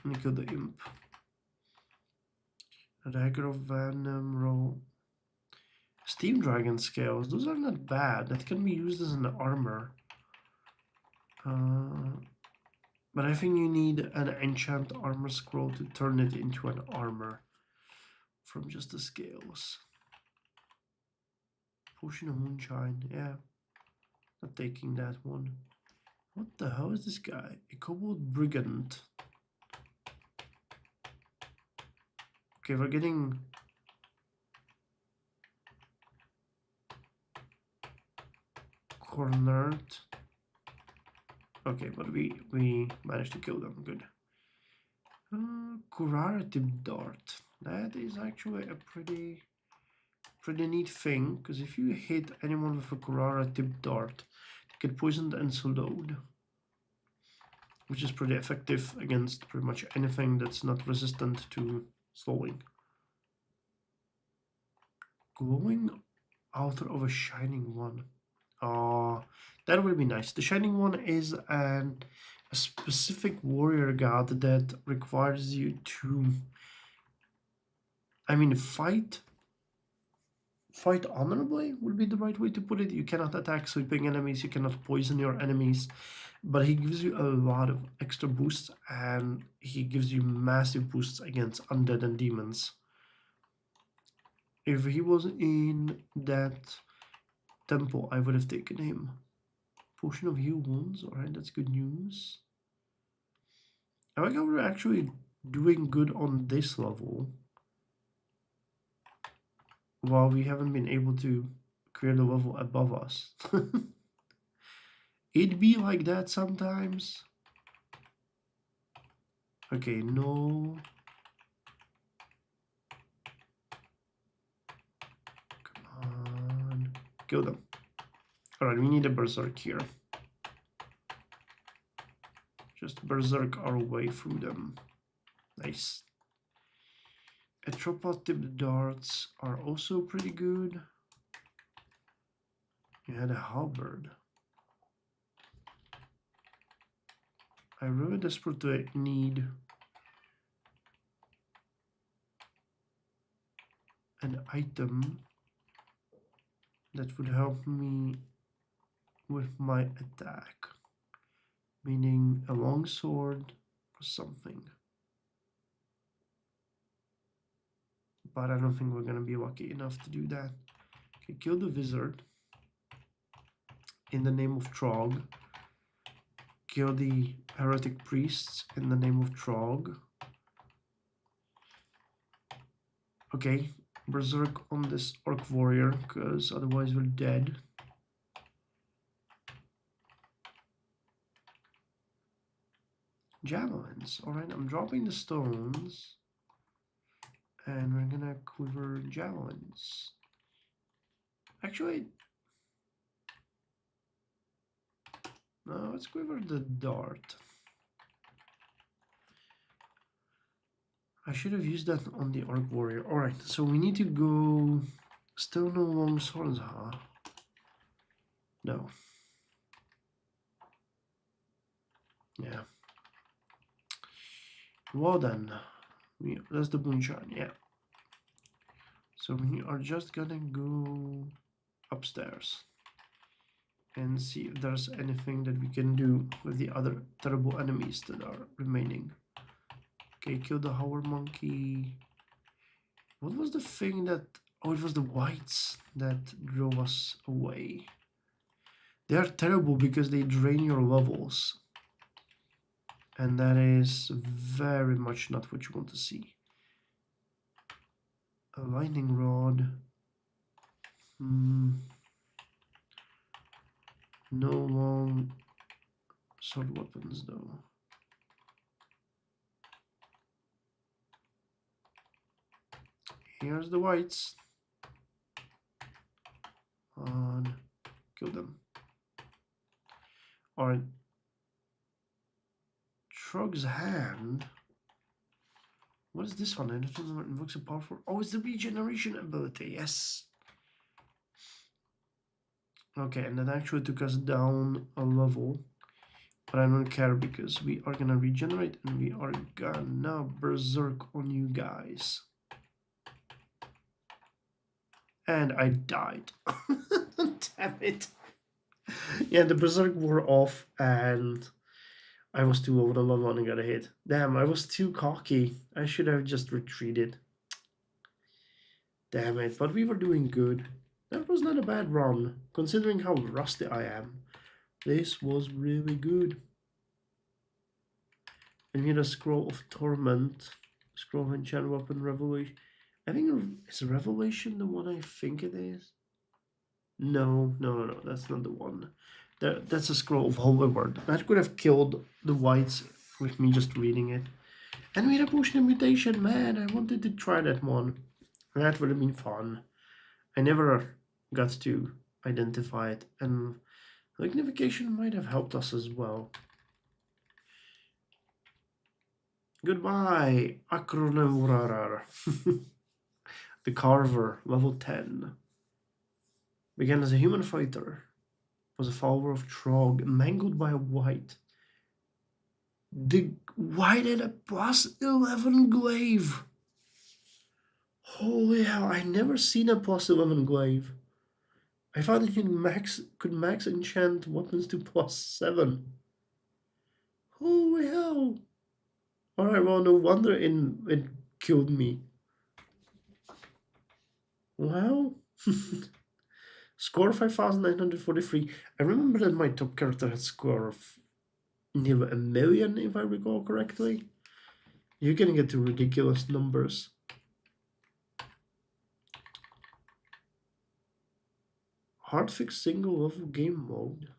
And kill the imp. A dagger of venom roll. Steam dragon scales. Those are not bad. That can be used as an armor. But I think you need an enchant armor scroll to turn it into an armor from just the scales. Potion of moonshine, yeah. Not taking that one. What the hell is this guy? A kobold brigand. Okay, we're getting cornered. Okay, but we managed to kill them. Good. Kurara tip dart. That is actually a pretty neat thing, because if you hit anyone with a Kurara tip dart, they get poisoned and slowed, which is pretty effective against pretty much anything that's not resistant to slowing. Glowing Altar of a Shining One. Oh, that would be nice. The Shining One is a specific warrior god that requires you to, I mean, fight honorably would be the right way to put it. You cannot attack sleeping enemies, you cannot poison your enemies, but he gives you a lot of extra boosts, and he gives you massive boosts against undead and demons. If he was in that temple, I would have taken him. Potion of heal wounds. Alright, that's good news. I like how we're actually doing good on this level, while we haven't been able to clear the level above us. It'd be like that sometimes. Okay, no. Come on. Kill them. Alright, we need a berserk here. Just berserk our way through them. Nice. Atropos tipped darts are also pretty good. You had a halberd. I really desperately need an item that would help me with my attack, meaning a long sword or something. but I don't think we're gonna be lucky enough to do that. Okay, kill the wizard in the name of Trog. Kill the heretic priests in the name of Trog. Okay, berserk on this orc warrior, because otherwise we're dead. Javelins. Alright, I'm dropping the stones. And we're gonna quiver javelins. Actually, no, let's quiver the dart. I should have used that on the orc warrior. Alright, so we need to go... Still no long swords, huh? No. Yeah. Well then, that's the moonshine, yeah. So we are just gonna go upstairs and see if there's anything that we can do with the other terrible enemies that are remaining. Okay, kill the hover monkey. What was the thing that... Oh, it was the whites that drove us away. They are terrible because they drain your levels. And that is very much not what you want to see. A lightning rod. No long sword weapons though. Here's the whites. And kill them. Alright. Trog's hand. What is this one? I don't remember. It invokes a powerful... Oh, it's the regeneration ability. Yes. Okay, and that actually took us down a level. But I don't care because we are gonna regenerate and we are gonna berserk on you guys. And I died. Damn it. Yeah, the berserk wore off and I was too over the level and I got a hit. Damn, I was too cocky. I should have just retreated. Damn it, but we were doing good. That was not a bad run, considering how rusty I am. This was really good. And here a scroll of torment. Scroll of enchant weapon revelation. I think is revelation the one I think it is. No, that's not the one. That's a scroll of holy word. That could have killed the whites with me just reading it. And we had a potion of mutation, man. I wanted to try that one. That would have been fun. I never got to identify it, and magnification might have helped us as well. Goodbye, Akronemurar. The Carver, level 10. Began as a human fighter. Was a follower of Trog, mangled by a white. The white had a plus 11 glaive. Holy hell, I never seen a plus 11 glaive. I thought that you could max enchant weapons to plus 7. Holy hell. Alright, well, no wonder it killed me. Wow. Score 5,943. I remember that my top character had score of near 1 million, if I recall correctly. You're gonna get to ridiculous numbers. Hard fix single level game mode.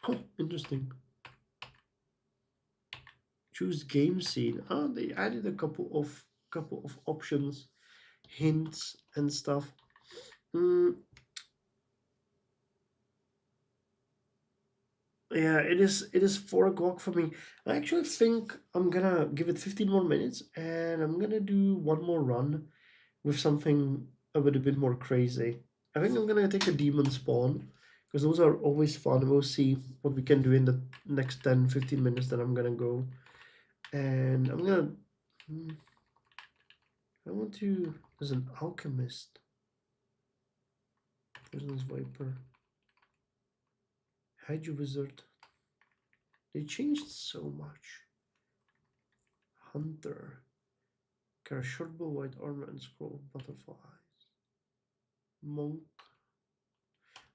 Oh, interesting. Choose game scene. Oh, they added a couple of options, hints and stuff. Yeah, it is 4 o'clock for me. I actually think I'm gonna give it 15 more minutes and I'm gonna do one more run with something a little bit more crazy. I think I'm gonna take a demon spawn because those are always fun. We'll see what we can do in the next 10-15 minutes that I'm gonna go. And I'm gonna I want to... There's an alchemist. Poisonous viper. Hydro wizard. They changed so much. Hunter. Carry short bow, white armor, and scroll of butterflies. Monk.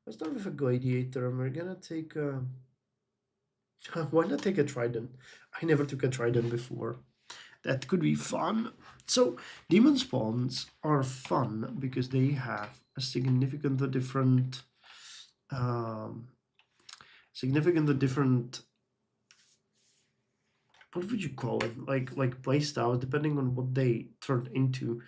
Let's start with a gladiator, and we're gonna take a. Why not take a trident? I never took a trident before. That could be fun. So, demon spawns are fun because they have a significantly different, um, significantly different. What would you call it? Like playstyles, depending on what they turn into.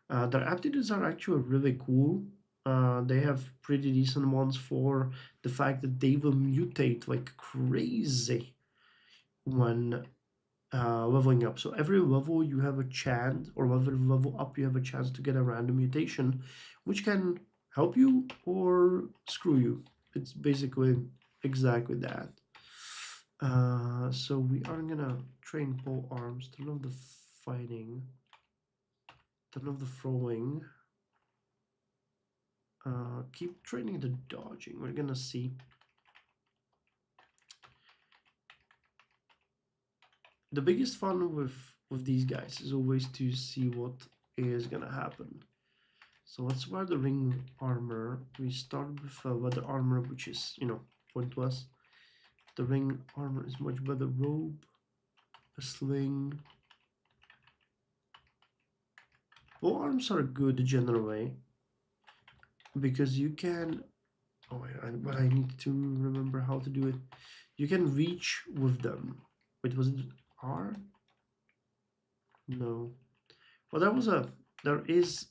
Their aptitudes are actually really cool. They have pretty decent ones for the fact that they will mutate like crazy when leveling up. So every level you have a chance, or every level up you have a chance to get a random mutation, which can help you or screw you. It's basically exactly that. So we are gonna train pole arms, turn off the fighting, turn off the throwing. Keep training the dodging. We're gonna see. The biggest fun with these guys is always to see what is gonna happen. So let's wear the ring armor. We start with leather armor, which is, you know, pointless. The ring armor is much better. Robe, a sling. Bow arms are good generally because you can. Oh, but I need to remember how to do it. You can reach with them. Wait, was it R? No. Well, there is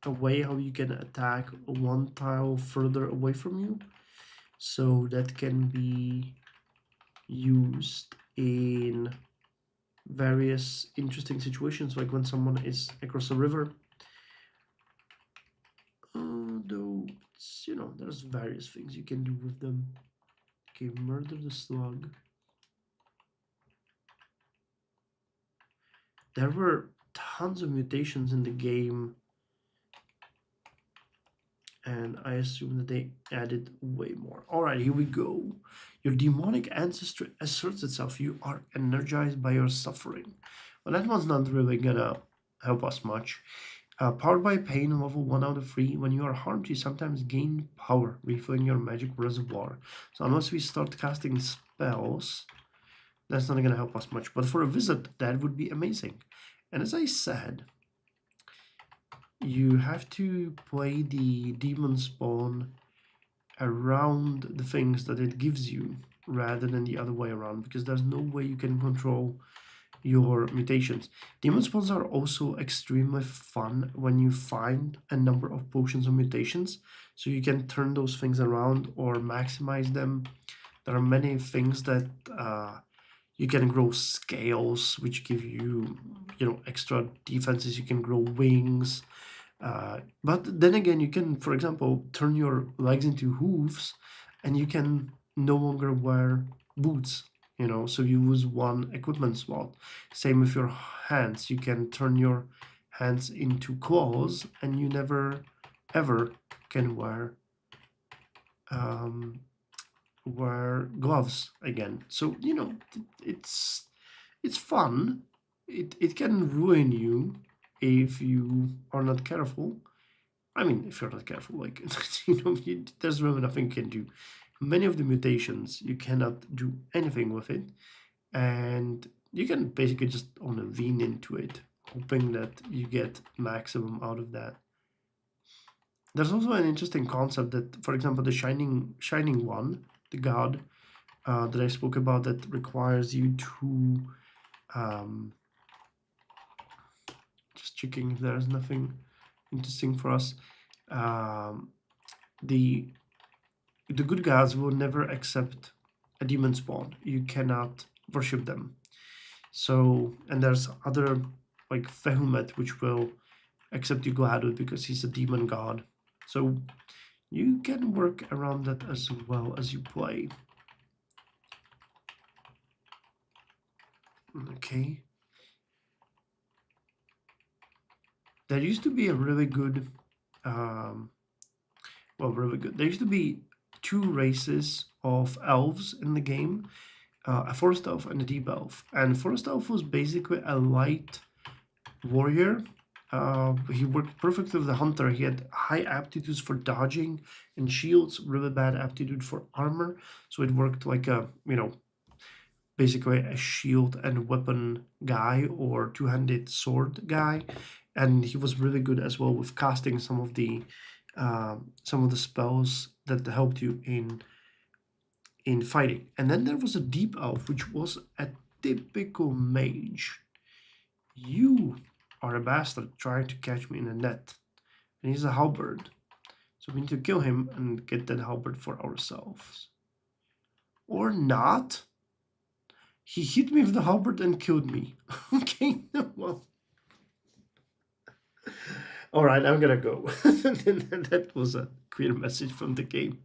a way how you can attack one tile further away from you. So that can be used in various interesting situations, like when someone is across a river. Though, you know, there's various things you can do with them. Okay, murder the slug. There were tons of mutations in the game, and I assume that they added way more. Alright, here we go. Your demonic ancestry asserts itself. You are energized by your suffering. Well, that one's not really gonna help us much. Powered by pain, level 1 out of 3. When you are harmed, you sometimes gain power, refilling your magic reservoir. So unless we start casting spells, that's not gonna help us much. But for a wizard, that would be amazing. And as I said, you have to play the demon spawn around the things that it gives you rather than the other way around, because there's no way you can control your mutations. Demon spawns are also extremely fun when you find a number of potions or mutations, so you can turn those things around or maximize them. There are many things that you can grow scales, which give you, you know, extra defenses. You can grow wings. But then again, you can, for example, turn your legs into hooves, and you can no longer wear boots. You know, so you lose one equipment slot. Same with your hands. You can turn your hands into claws, and you never ever can um, wear gloves again. So you know, it's fun. It can ruin you if you are not careful. I mean, if you're not careful, like, you know, there's really nothing you can do. Many of the mutations, you cannot do anything with it, and you can basically just only lean into it, hoping that you get maximum out of that. There's also an interesting concept that, for example, the shining one, the god that I spoke about, that requires you to um, just checking if there's nothing interesting for us. Um, the the good gods will never accept a demon spawn. You cannot worship them. So, and there's other like Fehumet which will accept you gladly because he's a demon god. So you can work around that as well as you play. Okay. There used to be a really good, really good. There used to be two races of elves in the game, a forest elf and a deep elf. And forest elf was basically a light warrior. He worked perfectly with the hunter. He had high aptitudes for dodging and shields, really bad aptitude for armor. So it worked like a, basically a shield and weapon guy or two-handed sword guy. And he was really good as well with casting some of the spells that helped you in fighting. And then there was a deep elf, which was a typical mage. You are a bastard trying to catch me in a net. And he's a halberd. So we need to kill him and get that halberd for ourselves. Or not. He hit me with the halberd and killed me. Okay, well. Alright, I'm gonna go. That was a clear message from the game.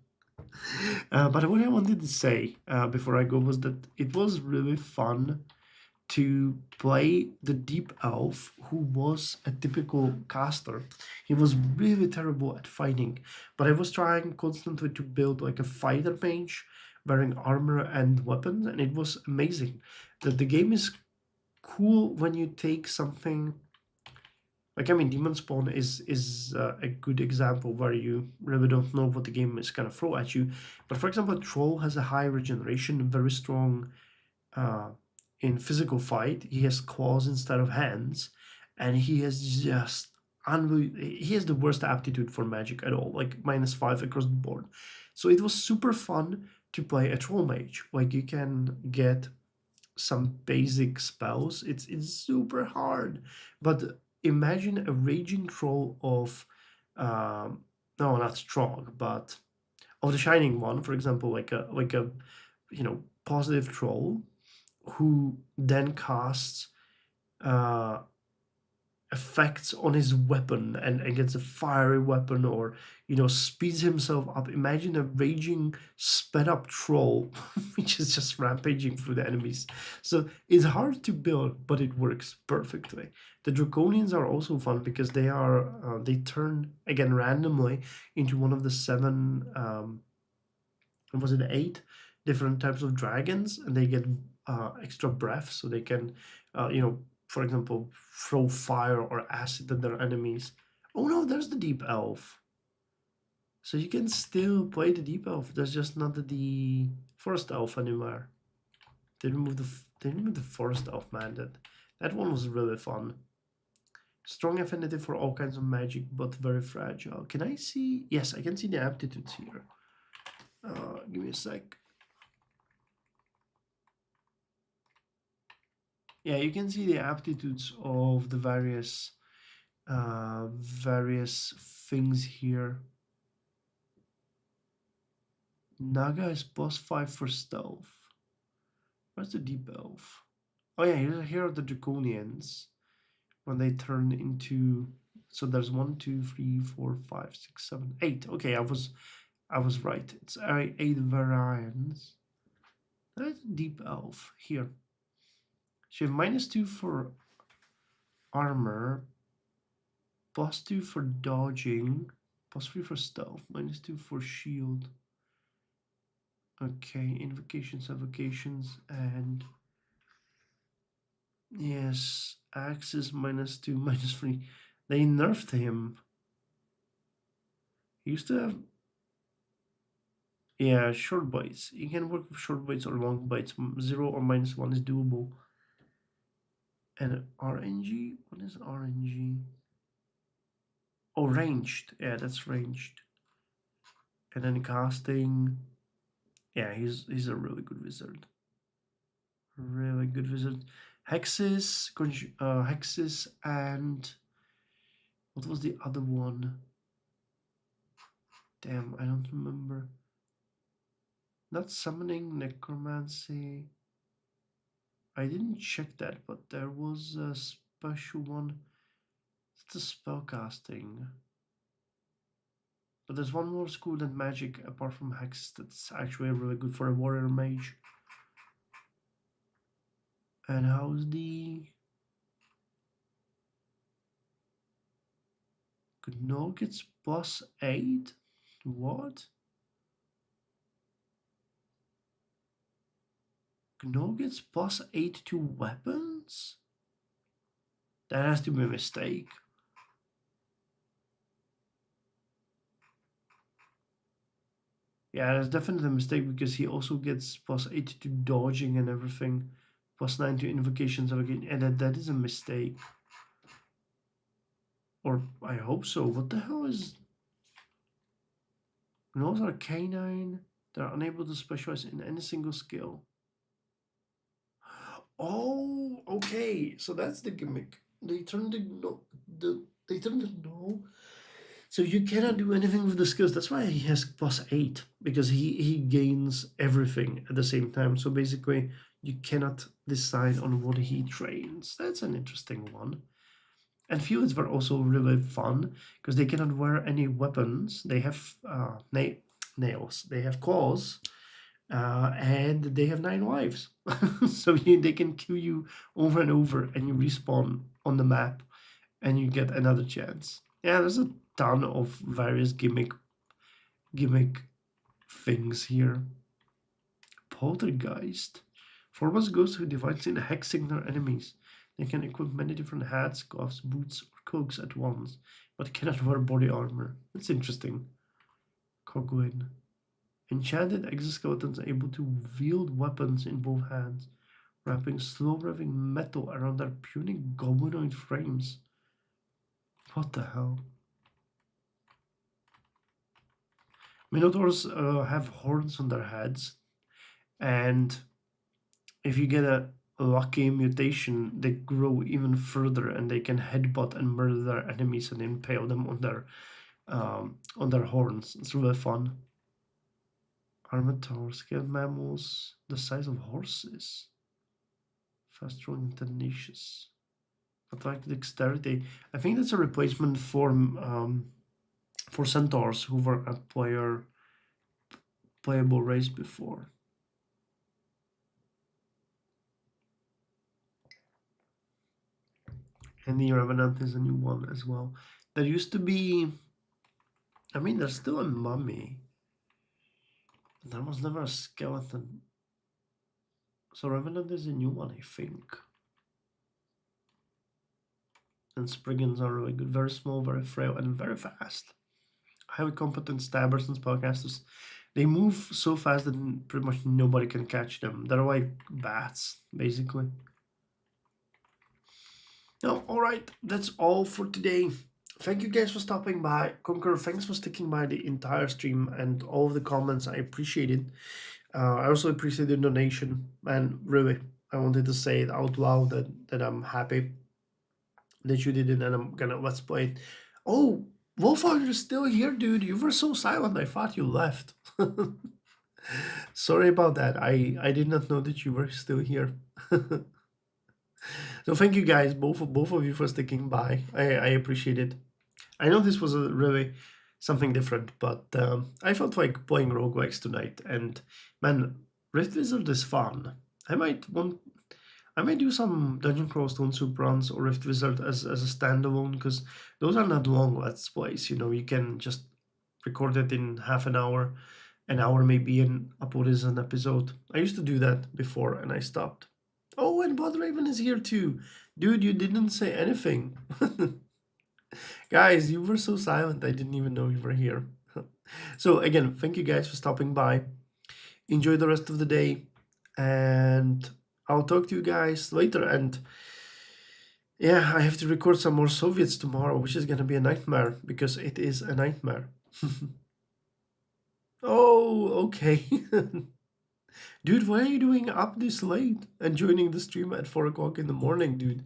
But what I wanted to say before I go was that it was really fun to play the deep elf who was a typical caster. He was really terrible at fighting, but I was trying constantly to build like a fighter mage wearing armor and weapons, and it was amazing. That the game is cool when you take something like, I mean, Demon Spawn is a good example where you really don't know what the game is gonna throw at you. But for example, Troll has a high regeneration, very strong uh, in physical fight. He has claws instead of hands, and he has just he has the worst aptitude for magic at all, like -5 across the board. So it was super fun to play a troll mage. Like you can get some basic spells. It's super hard, but imagine a raging troll of no, not strong, but of the shining one, for example, like a positive troll who then casts uh, effects on his weapon and against a fiery weapon, or speeds himself up. Imagine a raging sped up troll which is just rampaging through the enemies. So it's hard to build, but it works perfectly. The draconians are also fun because they turn again randomly into one of the seven, was it eight different types of dragons, and they get extra breath, so they can, for example, throw fire or acid at their enemies. Oh no, there's the deep elf. So you can still play the deep elf. There's just not the forest elf anymore. They removed the forest elf, man. That one was really fun. Strong affinity for all kinds of magic, but very fragile. Can I see? Yes, I can see the aptitudes here. Give me a sec. Yeah, you can see the aptitudes of the various things here. Naga is +5 for stealth. Where's the deep elf? Oh yeah, here are the draconians when they turn into. So there's 1, 2, 3, 4, 5, 6, 7, 8. Okay, I was right. It's 8 variants. There's a deep elf here. So you have -2 for armor, +2 for dodging, +3 for stealth, -2 for shield. Okay, invocations, evocations, and yes, axes -2, -3. They nerfed him. He used to have, yeah, short bites. You can work with short bites or long bites. 0 or -1 is doable. And RNG? What is RNG? Oh, ranged. Yeah, that's ranged. And then casting. Yeah, he's a really good wizard. Really good wizard. Hexes, and what was the other one? Damn, I don't remember. Not summoning, necromancy. I didn't check that, but there was a special one. It's the spellcasting. But there's one more school than magic apart from hexes that's actually really good for a warrior mage. And how's the Gnog gets +8? What? Gnog gets +8 to weapons? That has to be a mistake. Yeah, that's definitely a mistake because he also gets +8 to dodging and everything, +9 to invocations again, and that is a mistake. Or I hope so. What the hell is... Nose are canine. They're unable to specialize in any single skill. Oh, okay. So that's the gimmick. They turn they turn the no. So you cannot do anything with the skills. That's why he has +8 because he gains everything at the same time. So basically, you cannot decide on what he trains. That's an interesting one. And fields were also really fun because they cannot wear any weapons. They have nails. They have claws, and they have 9 lives. So they can kill you over and over, and you respawn on the map, and you get another chance. Yeah, there's a ton of various gimmick things here. Poltergeist. Foremost ghost who divides in hexing their enemies. They can equip many different hats, gloves, boots, or cloaks at once, but cannot wear body armor. That's interesting. Coglin. Enchanted exoskeletons able to wield weapons in both hands, wrapping slow-revving metal around their puny goblinoid frames. What the hell? Minotaurs have horns on their heads, and if you get a lucky mutation, they grow even further, and they can headbutt and murder their enemies and impale them on their horns. It's really fun. Armatours, scaled mammals the size of horses, fast-growing and tenacious. Attack dexterity. I think that's a replacement for centaurs who were a playable race before. And the Revenant is a new one as well. There used to be, I mean, there's still a mummy. There was never a skeleton. So Revenant is a new one, I think. And Spriggans are really good. Very small, very frail, and very fast. Highly competent stabbers and spellcasters. They move so fast that pretty much nobody can catch them. They're like bats, basically. No, alright, that's all for today. Thank you guys for stopping by. Conqueror, thanks for sticking by the entire stream and all of the comments. I appreciate it. I also appreciate the donation. And really, I wanted to say it out loud that I'm happy that you did it and I'm gonna let's play it. Oh, Wolfhard, you're still here, dude. You were so silent. I thought you left. Sorry about that. I did not know that you were still here. So thank you guys, both of you for sticking by. I appreciate it. I know this was a really something different, but I felt like playing roguelikes tonight. And man, Rift Wizard is fun. I might do some Dungeon Crawl Stone Soup runs or Rift Wizard as a standalone because those are not long let's plays. You know, you can just record it in half an hour maybe, and upload it as an episode. I used to do that before and I stopped. Oh, and Blood Raven is here too. Dude, you didn't say anything. Guys, you were so silent. I didn't even know you were here. So again, thank you guys for stopping by. Enjoy the rest of the day, and I'll talk to you guys later. And yeah, I have to record some more Soviets tomorrow, which is gonna be a nightmare because it is a nightmare. Oh, okay. Dude, why are you doing up this late and joining the stream at 4 o'clock in the morning, dude?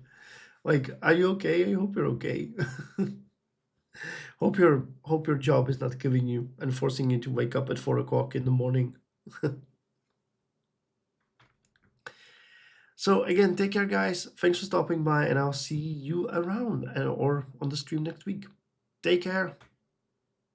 Like, are you okay? I hope you're okay. Hope your job is not killing you and forcing you to wake up at 4 o'clock in the morning. So again, take care, guys. Thanks for stopping by, and I'll see you around or on the stream next week. Take care.